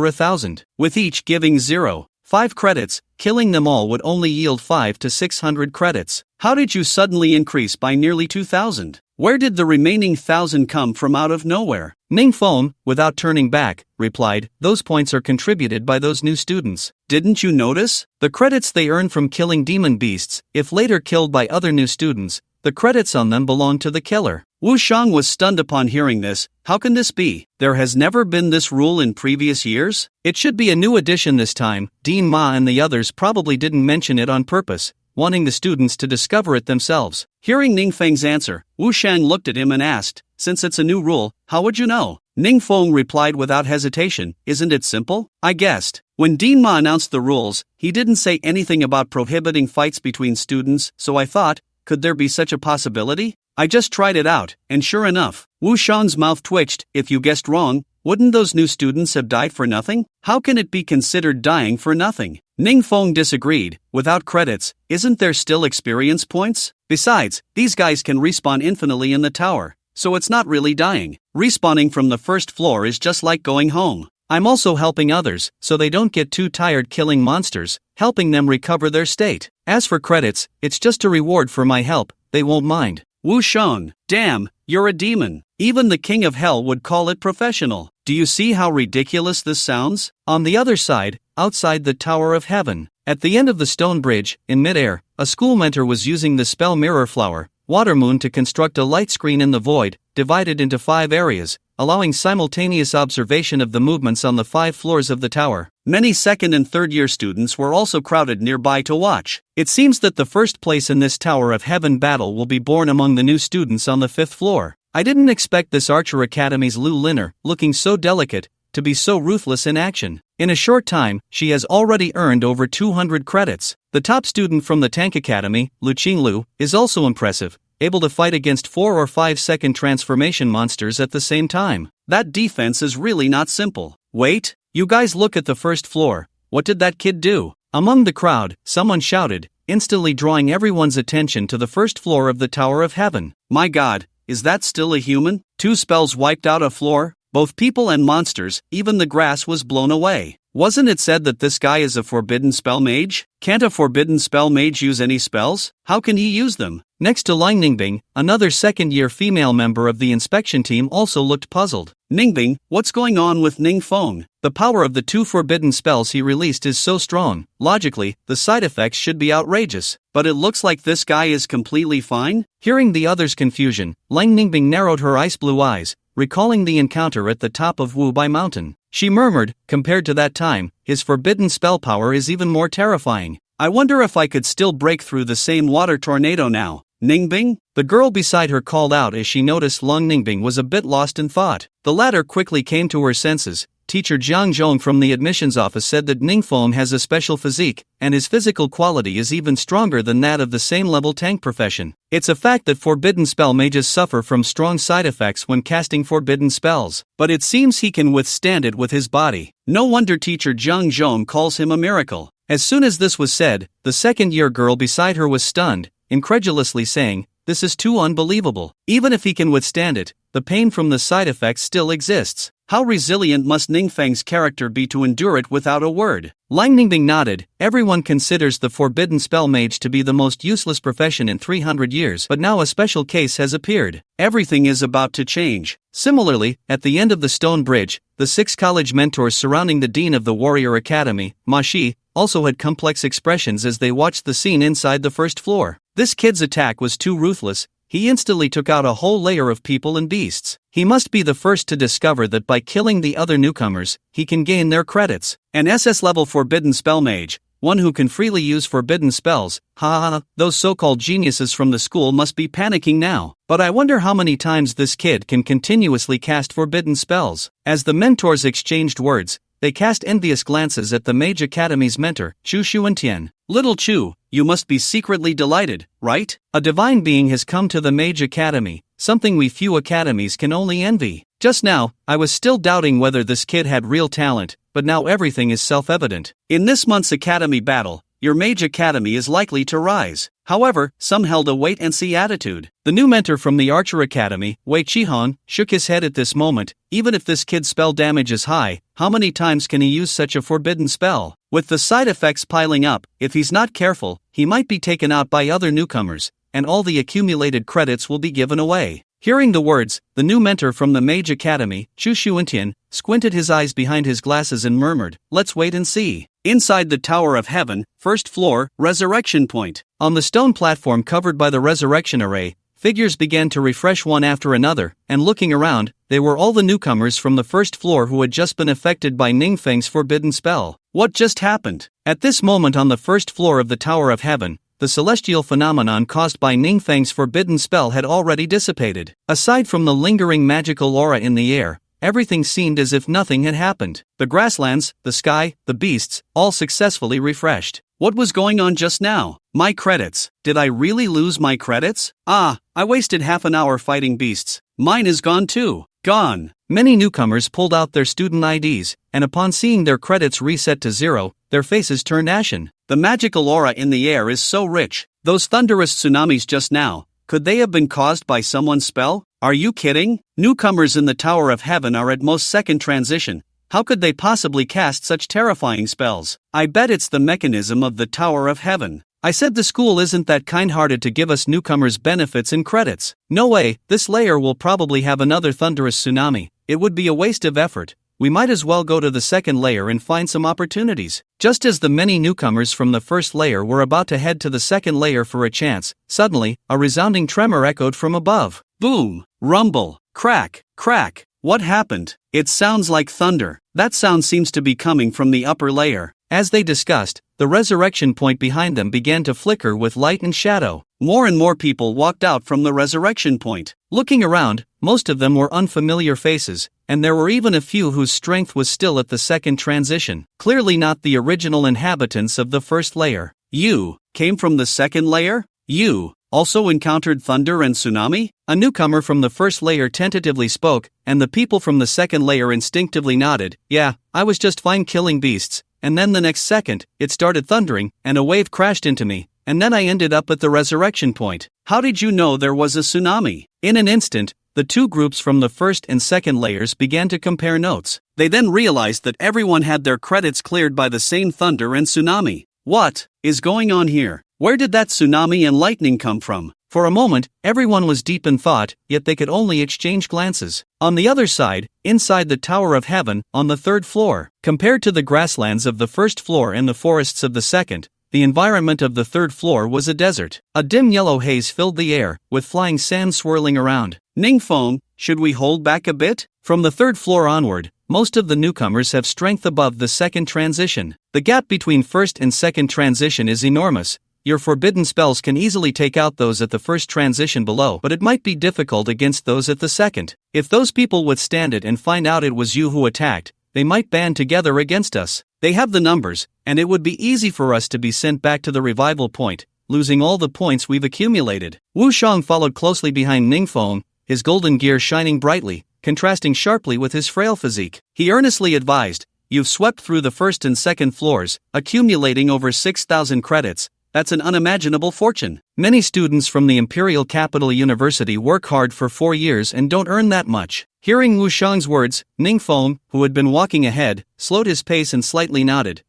1,000, with each giving 0.5 credits. Killing them all would only yield 500 to 600 credits. How did you suddenly increase by nearly 2,000? Where did the remaining 1,000 come from out of nowhere? Ningfeng, without turning back, replied, those points are contributed by those new students. Didn't you notice? The credits they earn from killing demon beasts, if later killed by other new students, the credits on them belong to the killer. Wu Shang was stunned upon hearing this. How can this be? There has never been this rule in previous years? It should be a new addition this time. Dean Ma and the others probably didn't mention it on purpose, wanting the students to discover it themselves. Hearing Ningfeng's answer, Wu Shang looked at him and asked, since it's a new rule, how would you know? Ningfeng replied without hesitation, isn't it simple? I guessed. When Dean Ma announced the rules, he didn't say anything about prohibiting fights between students, so I thought, could there be such a possibility? I just tried it out, and sure enough, Wu Shang's mouth twitched. If you guessed wrong, wouldn't those new students have died for nothing? How can it be considered dying for nothing? Ningfeng disagreed. Without credits, isn't there still experience points? Besides, these guys can respawn infinitely in the tower, so it's not really dying. Respawning from the first floor is just like going home. I'm also helping others, so they don't get too tired killing monsters, helping them recover their state. As for credits, it's just a reward for my help, they won't mind. Wu Shang, damn, you're a demon. Even the king of hell would call it professional. Do you see how ridiculous this sounds? On the other side, outside the Tower of Heaven, at the end of the stone bridge, in midair, a school mentor was using the spell Mirror Flower, Water Moon to construct a light screen in the void, divided into 5 areas, allowing simultaneous observation of the movements on the 5 floors of the tower. Many second and third year students were also crowded nearby to watch. It seems that the first place in this Tower of Heaven battle will be born among the new students on the 5th floor. I didn't expect this Archer Academy's Lu Linner, looking so delicate, to be so ruthless in action. In a short time, she has already earned over 200 credits. The top student from the Tank Academy, Lu Qinglu, is also impressive, able to fight against 4 or 5 second transformation monsters at the same time. That defense is really not simple. Wait, you guys look at the first floor. What did that kid do? Among the crowd, someone shouted, instantly drawing everyone's attention to the first floor of the Tower of Heaven. My god, is that still a human? 2 spells wiped out a floor? Both people and monsters, even the grass was blown away. Wasn't it said that this guy is a forbidden spell mage? Can't a forbidden spell mage use any spells? How can he use them? Next to Lang Ningbing, another second-year female member of the inspection team also looked puzzled. Ningbing, what's going on with Ningfeng? The power of the 2 forbidden spells he released is so strong. Logically, the side effects should be outrageous. But it looks like this guy is completely fine? Hearing the others' confusion, Lang Ningbing narrowed her ice-blue eyes, recalling the encounter at the top of Wu Bai Mountain. She murmured, compared to that time, his forbidden spell power is even more terrifying. I wonder if I could still break through the same water tornado now. Ningbing? The girl beside her called out as she noticed Long Ningbing was a bit lost in thought. The latter quickly came to her senses. Teacher Jiang Zhong from the admissions office said that Ningfeng has a special physique, and his physical quality is even stronger than that of the same level tank profession. It's a fact that forbidden spell mages suffer from strong side effects when casting forbidden spells, but it seems he can withstand it with his body. No wonder teacher Jiang Zhong calls him a miracle. As soon as this was said, the second-year girl beside her was stunned, incredulously saying, "This is too unbelievable. Even if he can withstand it, the pain from the side effects still exists. How resilient must Ningfeng's character be to endure it without a word?" Lang Ningbing nodded. Everyone considers the forbidden spell mage to be the most useless profession in 300 years, but now a special case has appeared. Everything is about to change. Similarly, at the end of the stone bridge, the 6 college mentors surrounding the dean of the warrior academy, Ma Shi, also had complex expressions as they watched the scene inside the first floor. This kid's attack was too ruthless. He instantly took out a whole layer of people and beasts. He must be the first to discover that by killing the other newcomers, he can gain their credits. An SS-level forbidden spell mage, one who can freely use forbidden spells. Ha, those so-called geniuses from the school must be panicking now. But I wonder how many times this kid can continuously cast forbidden spells. As the mentors exchanged words, they cast envious glances at the Mage Academy's mentor, Chu Xuantian. Little Chu, you must be secretly delighted, right? A divine being has come to the Mage Academy, something we few academies can only envy. Just now, I was still doubting whether this kid had real talent, but now everything is self-evident. In this month's Academy battle, your Mage Academy is likely to rise. However, some held a wait-and-see attitude. The new mentor from the Archer Academy, Wei Qihong, shook his head at this moment. Even if this kid's spell damage is high, how many times can he use such a forbidden spell? With the side effects piling up, if he's not careful, he might be taken out by other newcomers, and all the accumulated credits will be given away. Hearing the words, the new mentor from the Mage Academy, Chu Xuantian, squinted his eyes behind his glasses and murmured, "Let's wait and see." Inside the Tower of Heaven, first floor, Resurrection Point. On the stone platform covered by the Resurrection Array, figures began to refresh one after another, and looking around, they were all the newcomers from the first floor who had just been affected by Ning Feng's forbidden spell. What just happened? At this moment on the first floor of the Tower of Heaven, the celestial phenomenon caused by Ning Feng's forbidden spell had already dissipated. Aside from the lingering magical aura in the air, everything seemed as if nothing had happened. The grasslands, the sky, the beasts, all successfully refreshed. What was going on just now? My credits. Did I really lose my credits? I wasted half an hour fighting beasts. Mine is gone too. Gone. Many newcomers pulled out their student IDs, and upon seeing their credits reset to 0, their faces turned ashen. The magical aura in the air is so rich. Those thunderous tsunamis just now, could they have been caused by someone's spell? Are you kidding? Newcomers in the Tower of Heaven are at most second transition. How could they possibly cast such terrifying spells? I bet it's the mechanism of the Tower of Heaven. I said the school isn't that kind-hearted to give us newcomers benefits and credits. No way, this layer will probably have another thunderous tsunami. It would be a waste of effort. We might as well go to the second layer and find some opportunities. Just as the many newcomers from the first layer were about to head to the second layer for a chance, suddenly, a resounding tremor echoed from above. Boom! Rumble! Crack! Crack! What happened? It sounds like thunder. That sound seems to be coming from the upper layer. As they discussed, the resurrection point behind them began to flicker with light and shadow. More and more people walked out from the resurrection point. Looking around, most of them were unfamiliar faces, and there were even a few whose strength was still at the second transition. Clearly not the original inhabitants of the first layer. You came from the second layer? You also encountered thunder and tsunami? A newcomer from the first layer tentatively spoke, and the people from the second layer instinctively nodded. Yeah, I was just fine killing beasts, and then the next second, it started thundering, and a wave crashed into me, and then I ended up at the resurrection point. How did you know there was a tsunami? In an instant, the two groups from the first and second layers began to compare notes. They then realized that everyone had their credits cleared by the same thunder and tsunami. What is going on here? Where did that tsunami and lightning come from? For a moment, everyone was deep in thought, yet they could only exchange glances. On the other side, inside the Tower of Heaven, on the third floor, compared to the grasslands of the first floor and the forests of the second, the environment of the third floor was a desert. A dim yellow haze filled the air, with flying sand swirling around. Ning Feng, should we hold back a bit? From the third floor onward, most of the newcomers have strength above the second transition. The gap between first and second transition is enormous. Your forbidden spells can easily take out those at the first transition below, but it might be difficult against those at the second. If those people withstand it and find out it was you who attacked, they might band together against us. They have the numbers, and it would be easy for us to be sent back to the revival point, losing all the points we've accumulated. Wu Shang followed closely behind Ning Feng, his golden gear shining brightly, contrasting sharply with his frail physique. He earnestly advised, "You've swept through the first and second floors, accumulating over 6,000 credits. That's an unimaginable fortune. Many students from the Imperial Capital University work hard for 4 years and don't earn that much." Hearing Wu Shang's words, Ning Feng, who had been walking ahead, slowed his pace and slightly nodded.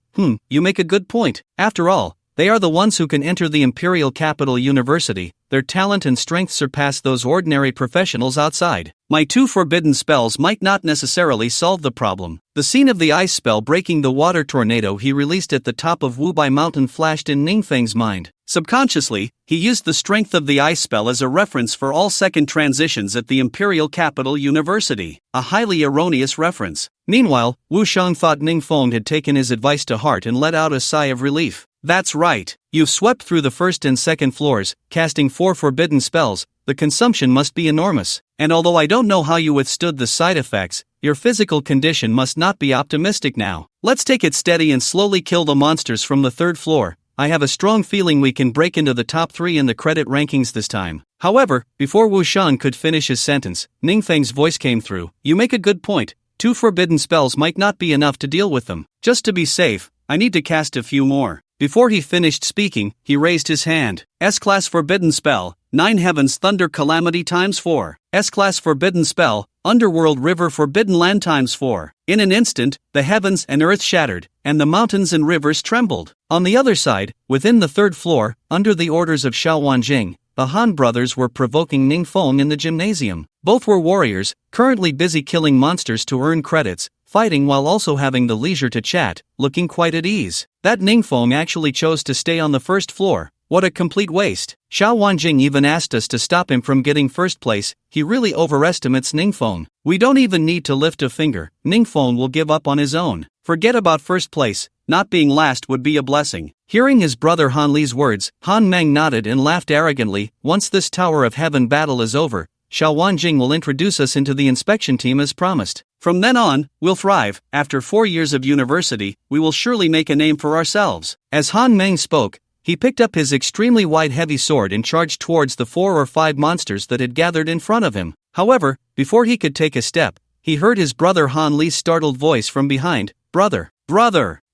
You make a good point. After all, they are the ones who can enter the Imperial Capital University, their talent and strength surpass those ordinary professionals outside. My 2 forbidden spells might not necessarily solve the problem. The scene of the ice spell breaking the water tornado he released at the top of Wubai Mountain flashed in Ning Feng's mind. Subconsciously, he used the strength of the ice spell as a reference for all second transitions at the Imperial Capital University, a highly erroneous reference. Meanwhile, Wu Shang thought Ning Feng had taken his advice to heart and let out a sigh of relief. That's right, you've swept through the first and second floors, casting 4 forbidden spells. The consumption must be enormous, and although I don't know how you withstood the side effects, your physical condition must not be optimistic now. Let's take it steady and slowly kill the monsters from the 3rd floor. I have a strong feeling we can break into the top 3 in the credit rankings this time. However, before Wu Shan could finish his sentence, Ning Feng's voice came through. You make a good point. 2 forbidden spells might not be enough to deal with them. Just to be safe, I need to cast a few more. Before he finished speaking, he raised his hand. S-Class Forbidden Spell, 9 Heavens Thunder Calamity ×4. S-Class Forbidden Spell, Underworld River Forbidden Land ×4. In an instant, the heavens and earth shattered, and the mountains and rivers trembled. On the other side, within the 3rd floor, under the orders of Xiao Wanjing, the Han brothers were provoking Ning Feng in the gymnasium. Both were warriors, currently busy killing monsters to earn credits, fighting while also having the leisure to chat, looking quite at ease. That Ning Feng actually chose to stay on the 1st floor. What a complete waste. Xiao Wanjing even asked us to stop him from getting 1st place. He really overestimates Ning Feng. We don't even need to lift a finger. Ning Feng will give up on his own. Forget about 1st place. Not being last would be a blessing. Hearing his brother Han Li's words, Han Meng nodded and laughed arrogantly. Once this Tower of Heaven battle is over, Xiao Wanjing will introduce us into the inspection team as promised. From then on, we'll thrive. After 4 years of university, we will surely make a name for ourselves. As Han Meng spoke, he picked up his extremely wide heavy sword and charged towards the 4 or 5 monsters that had gathered in front of him. However, before he could take a step, he heard his brother Han Li's startled voice from behind. Brother,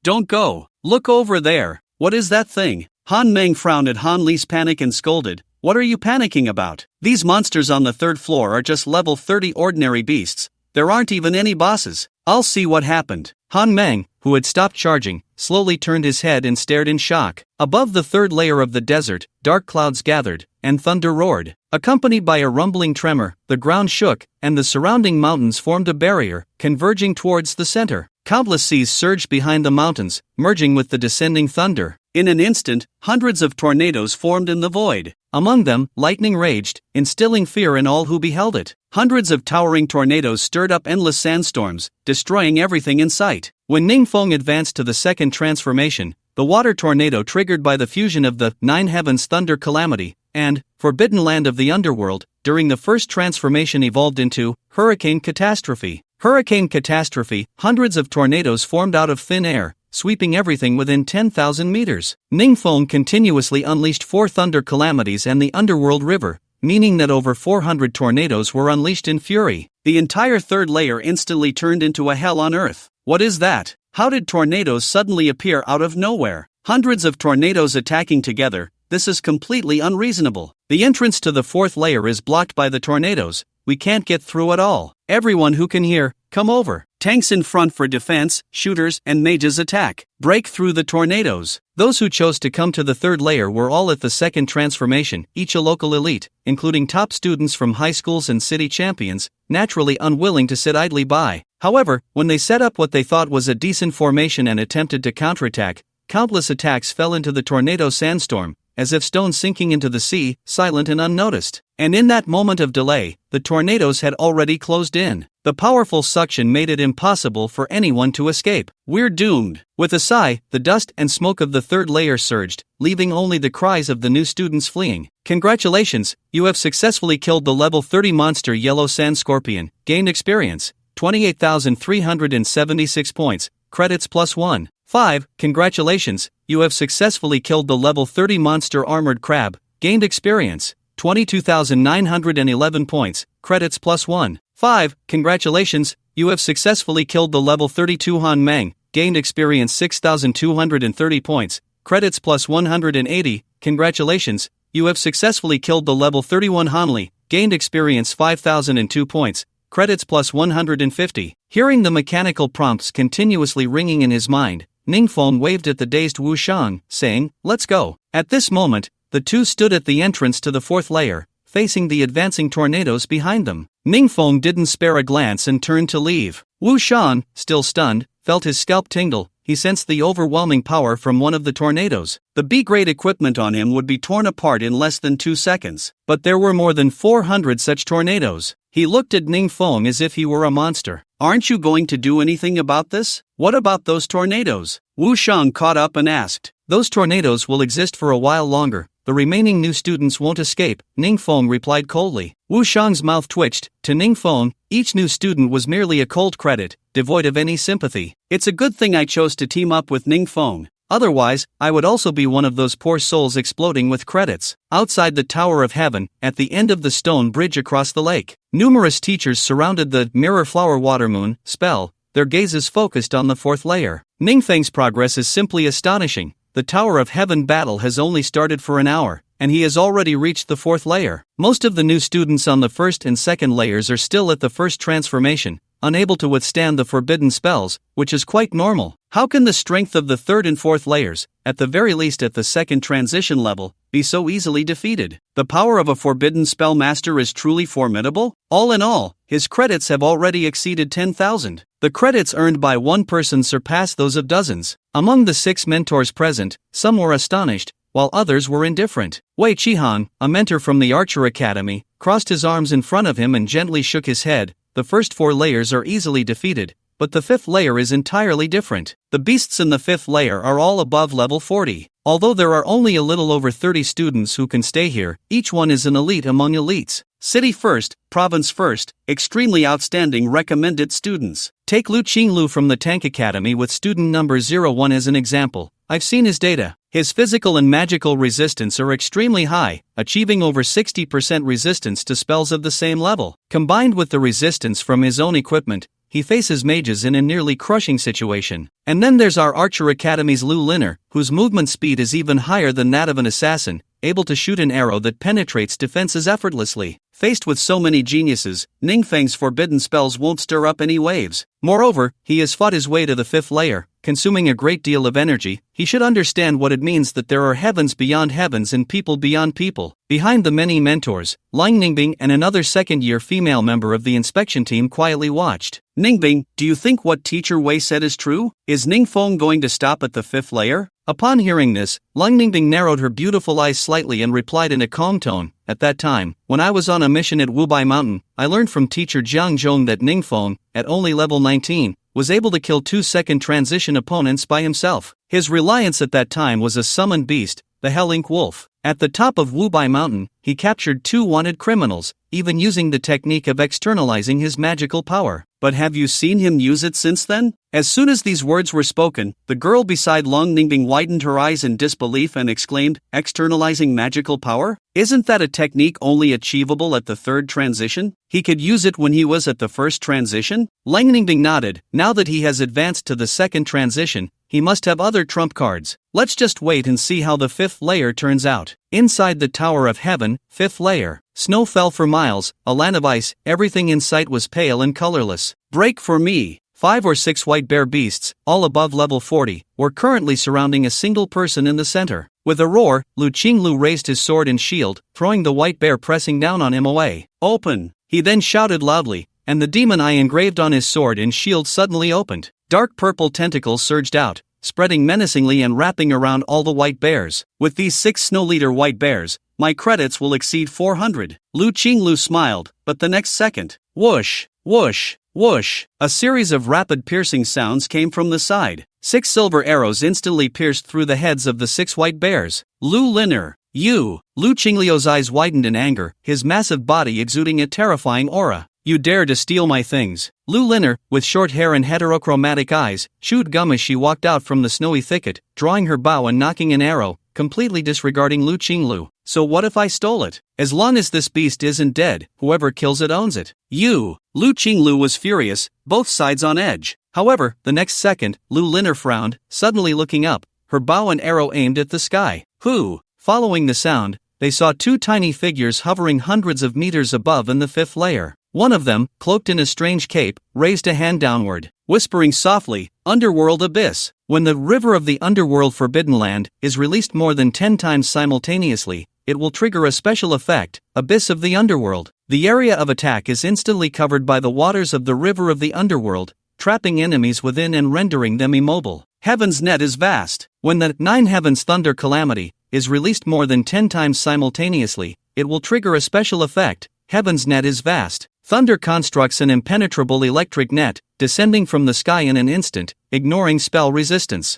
don't go. Look over there. What is that thing? Han Meng frowned at Han Li's panic and scolded. What are you panicking about? These monsters on the 3rd floor are just level 30 ordinary beasts. There aren't even any bosses. I'll see what happened. Han Meng, who had stopped charging, slowly turned his head and stared in shock. Above the 3rd layer of the desert, dark clouds gathered, and thunder roared. Accompanied by a rumbling tremor, the ground shook, and the surrounding mountains formed a barrier, converging towards the center. Countless seas surged behind the mountains, merging with the descending thunder. In an instant, hundreds of tornadoes formed in the void. Among them, lightning raged, instilling fear in all who beheld it. Hundreds of towering tornadoes stirred up endless sandstorms, destroying everything in sight. When Ning Feng advanced to the 2nd transformation, the water tornado triggered by the fusion of the 9 Heavens Thunder Calamity and Forbidden Land of the Underworld, during the 1st transformation evolved into Hurricane Catastrophe. Hurricane Catastrophe, hundreds of tornadoes formed out of thin air, sweeping everything within 10,000 meters. Ning Feng continuously unleashed 4 thunder calamities and the Underworld River, meaning that over 400 tornadoes were unleashed in fury. The entire 3rd layer instantly turned into a hell on earth. What is that? How did tornadoes suddenly appear out of nowhere? Hundreds of tornadoes attacking together. This is completely unreasonable. The entrance to the 4th layer is blocked by the tornadoes. We can't get through at all. Everyone who can hear, come over. Tanks in front for defense, shooters and mages attack. Break through the tornadoes. Those who chose to come to the 3rd layer were all at the 2nd transformation, each a local elite, including top students from high schools and city champions, naturally unwilling to sit idly by. However, when they set up what they thought was a decent formation and attempted to counterattack, countless attacks fell into the tornado sandstorm, as if stones sinking into the sea, silent and unnoticed. And in that moment of delay, the tornadoes had already closed in. The powerful suction made it impossible for anyone to escape. We're doomed. With a sigh, the dust and smoke of the 3rd layer surged, leaving only the cries of the new students fleeing. Congratulations, you have successfully killed the level 30 monster Yellow Sand Scorpion. Gained experience, 28,376 points, credits +1. 5. Congratulations, you have successfully killed the level 30 monster Armored Crab. Gained experience, 22,911 points, credits +1. 5. Congratulations, you have successfully killed the level 32 Han Meng. Gained experience 6,230 points, credits +180. Congratulations, you have successfully killed the level 31 Han Li. Gained experience 5,002 points, credits +150. Hearing the mechanical prompts continuously ringing in his mind, Ning Feng waved at the dazed Wu Shang, saying, "Let's go." At this moment, the two stood at the entrance to the fourth layer, facing the advancing tornadoes behind them. Ningfeng didn't spare a glance and turned to leave. Wu Shan, still stunned, felt his scalp tingle. He sensed the overwhelming power from one of the tornadoes. The B-grade equipment on him would be torn apart in less than 2 seconds. But there were more than 400 such tornadoes. He looked at Ningfeng as if he were a monster. "Aren't you going to do anything about this? What about those tornadoes?" Wu Shan caught up and asked. "Those tornadoes will exist for a while longer. The remaining new students won't escape," Ningfeng replied coldly. Wu Shang's mouth twitched. To Ningfeng, each new student was merely a cold credit, devoid of any sympathy. "It's a good thing I chose to team up with Ningfeng. Otherwise, I would also be one of those poor souls exploding with credits." Outside the Tower of Heaven, at the end of the stone bridge across the lake, numerous teachers surrounded the Mirror Flower Water Moon spell, their gazes focused on the fourth layer. Ningfeng's progress is simply astonishing. The Tower of Heaven battle has only started for an hour, and he has already reached the fourth layer. Most of the new students on the first and second layers are still at the first transformation, unable to withstand the forbidden spells, which is quite normal. How can the strength of the third and fourth layers, at the very least at the second transition level, be so easily defeated? The power of a forbidden spell master is truly formidable. All in all, his credits have already exceeded 10,000. The credits earned by one person surpass those of dozens. Among the 6 mentors present, some were astonished, while others were indifferent. Wei Chihan, a mentor from the Archer Academy, crossed his arms in front of him and gently shook his head. The first 4 layers are easily defeated, but the 5th layer is entirely different. The beasts in the 5th layer are all above level 40. Although there are only a little over 30 students who can stay here, each one is an elite among elites. City first, province first, extremely outstanding recommended students. Take Lu Qinglu from the Tank Academy with student number 01 as an example. I've seen his data. His physical and magical resistance are extremely high, achieving over 60% resistance to spells of the same level. Combined with the resistance from his own equipment, he faces mages in a nearly crushing situation. And then there's our Archer Academy's Lu Linner, whose movement speed is even higher than that of an assassin, able to shoot an arrow that penetrates defenses effortlessly. Faced with so many geniuses, Ningfeng's forbidden spells won't stir up any waves. Moreover, he has fought his way to the 5th layer, consuming a great deal of energy. He should understand what it means that there are heavens beyond heavens and people beyond people. Behind the many mentors, Lang Ningbing and another second-year female member of the inspection team quietly watched. "Ningbing, do you think what Teacher Wei said is true? Is Ningfeng going to stop at the 5th layer?" Upon hearing this, Lang Ningbing narrowed her beautiful eyes slightly and replied in a calm tone. "At that time, when I was on a mission at Wubai Mountain, I learned from teacher Jiang Zhong that Ningfeng, at only level 19, was able to kill 2 second transition opponents by himself. His reliance at that time was a summoned beast, the Hell Ink Wolf. At the top of Wubai Mountain, he captured 2 wanted criminals, even using the technique of externalizing his magical power. But have you seen him use it since then?" As soon as these words were spoken, the girl beside Long Ningbing widened her eyes in disbelief and exclaimed, "Externalizing magical power? Isn't that a technique only achievable at the 3rd transition? He could use it when he was at the 1st transition?" Lang Ningbing nodded. Now that he has advanced to the 2nd transition, he must have other trump cards. Let's just wait and see how the 5th layer turns out. Inside the Tower of Heaven, 5th layer. Snow fell for miles, a land of ice, everything in sight was pale and colorless. "Break for me!" 5 or 6 white bear beasts, all above level 40, were currently surrounding a single person in the center. With a roar, Lu Qinglu raised his sword and shield, throwing the white bear pressing down on him away. "Open!" He then shouted loudly, and the demon eye engraved on his sword and shield suddenly opened. Dark purple tentacles surged out, spreading menacingly and wrapping around all the white bears. "With these 6 snow leader white bears, my credits will exceed 400. Lu Qinglu smiled, but the next second, whoosh, whoosh, whoosh, a series of rapid piercing sounds came from the side. 6 silver arrows instantly pierced through the heads of the 6 white bears. "Lu Linner, you!" Lu Qingliu's eyes widened in anger, his massive body exuding a terrifying aura. "You dare to steal my things!" Lu Linner, with short hair and heterochromatic eyes, chewed gum as she walked out from the snowy thicket, drawing her bow and knocking an arrow, completely disregarding Lu Qinglu. "So what if I stole it? As long as this beast isn't dead, whoever kills it owns it." "You!" Lu Qinglu was furious, both sides on edge. However, the next second, Lu Linner frowned, suddenly looking up, her bow and arrow aimed at the sky. "Who?" Following the sound, they saw 2 tiny figures hovering hundreds of meters above in the 5th layer. One of them, cloaked in a strange cape, raised a hand downward, whispering softly, "Underworld Abyss." When the River of the Underworld Forbidden Land is released more than 10 times simultaneously, it will trigger a special effect, Abyss of the Underworld. The area of attack is instantly covered by the waters of the River of the Underworld, trapping enemies within and rendering them immobile. Heaven's Net is vast. When the 9 Heavens Thunder Calamity is released more than 10 times simultaneously, it will trigger a special effect, Heaven's Net is vast. Thunder constructs an impenetrable electric net, descending from the sky in an instant, ignoring spell resistance.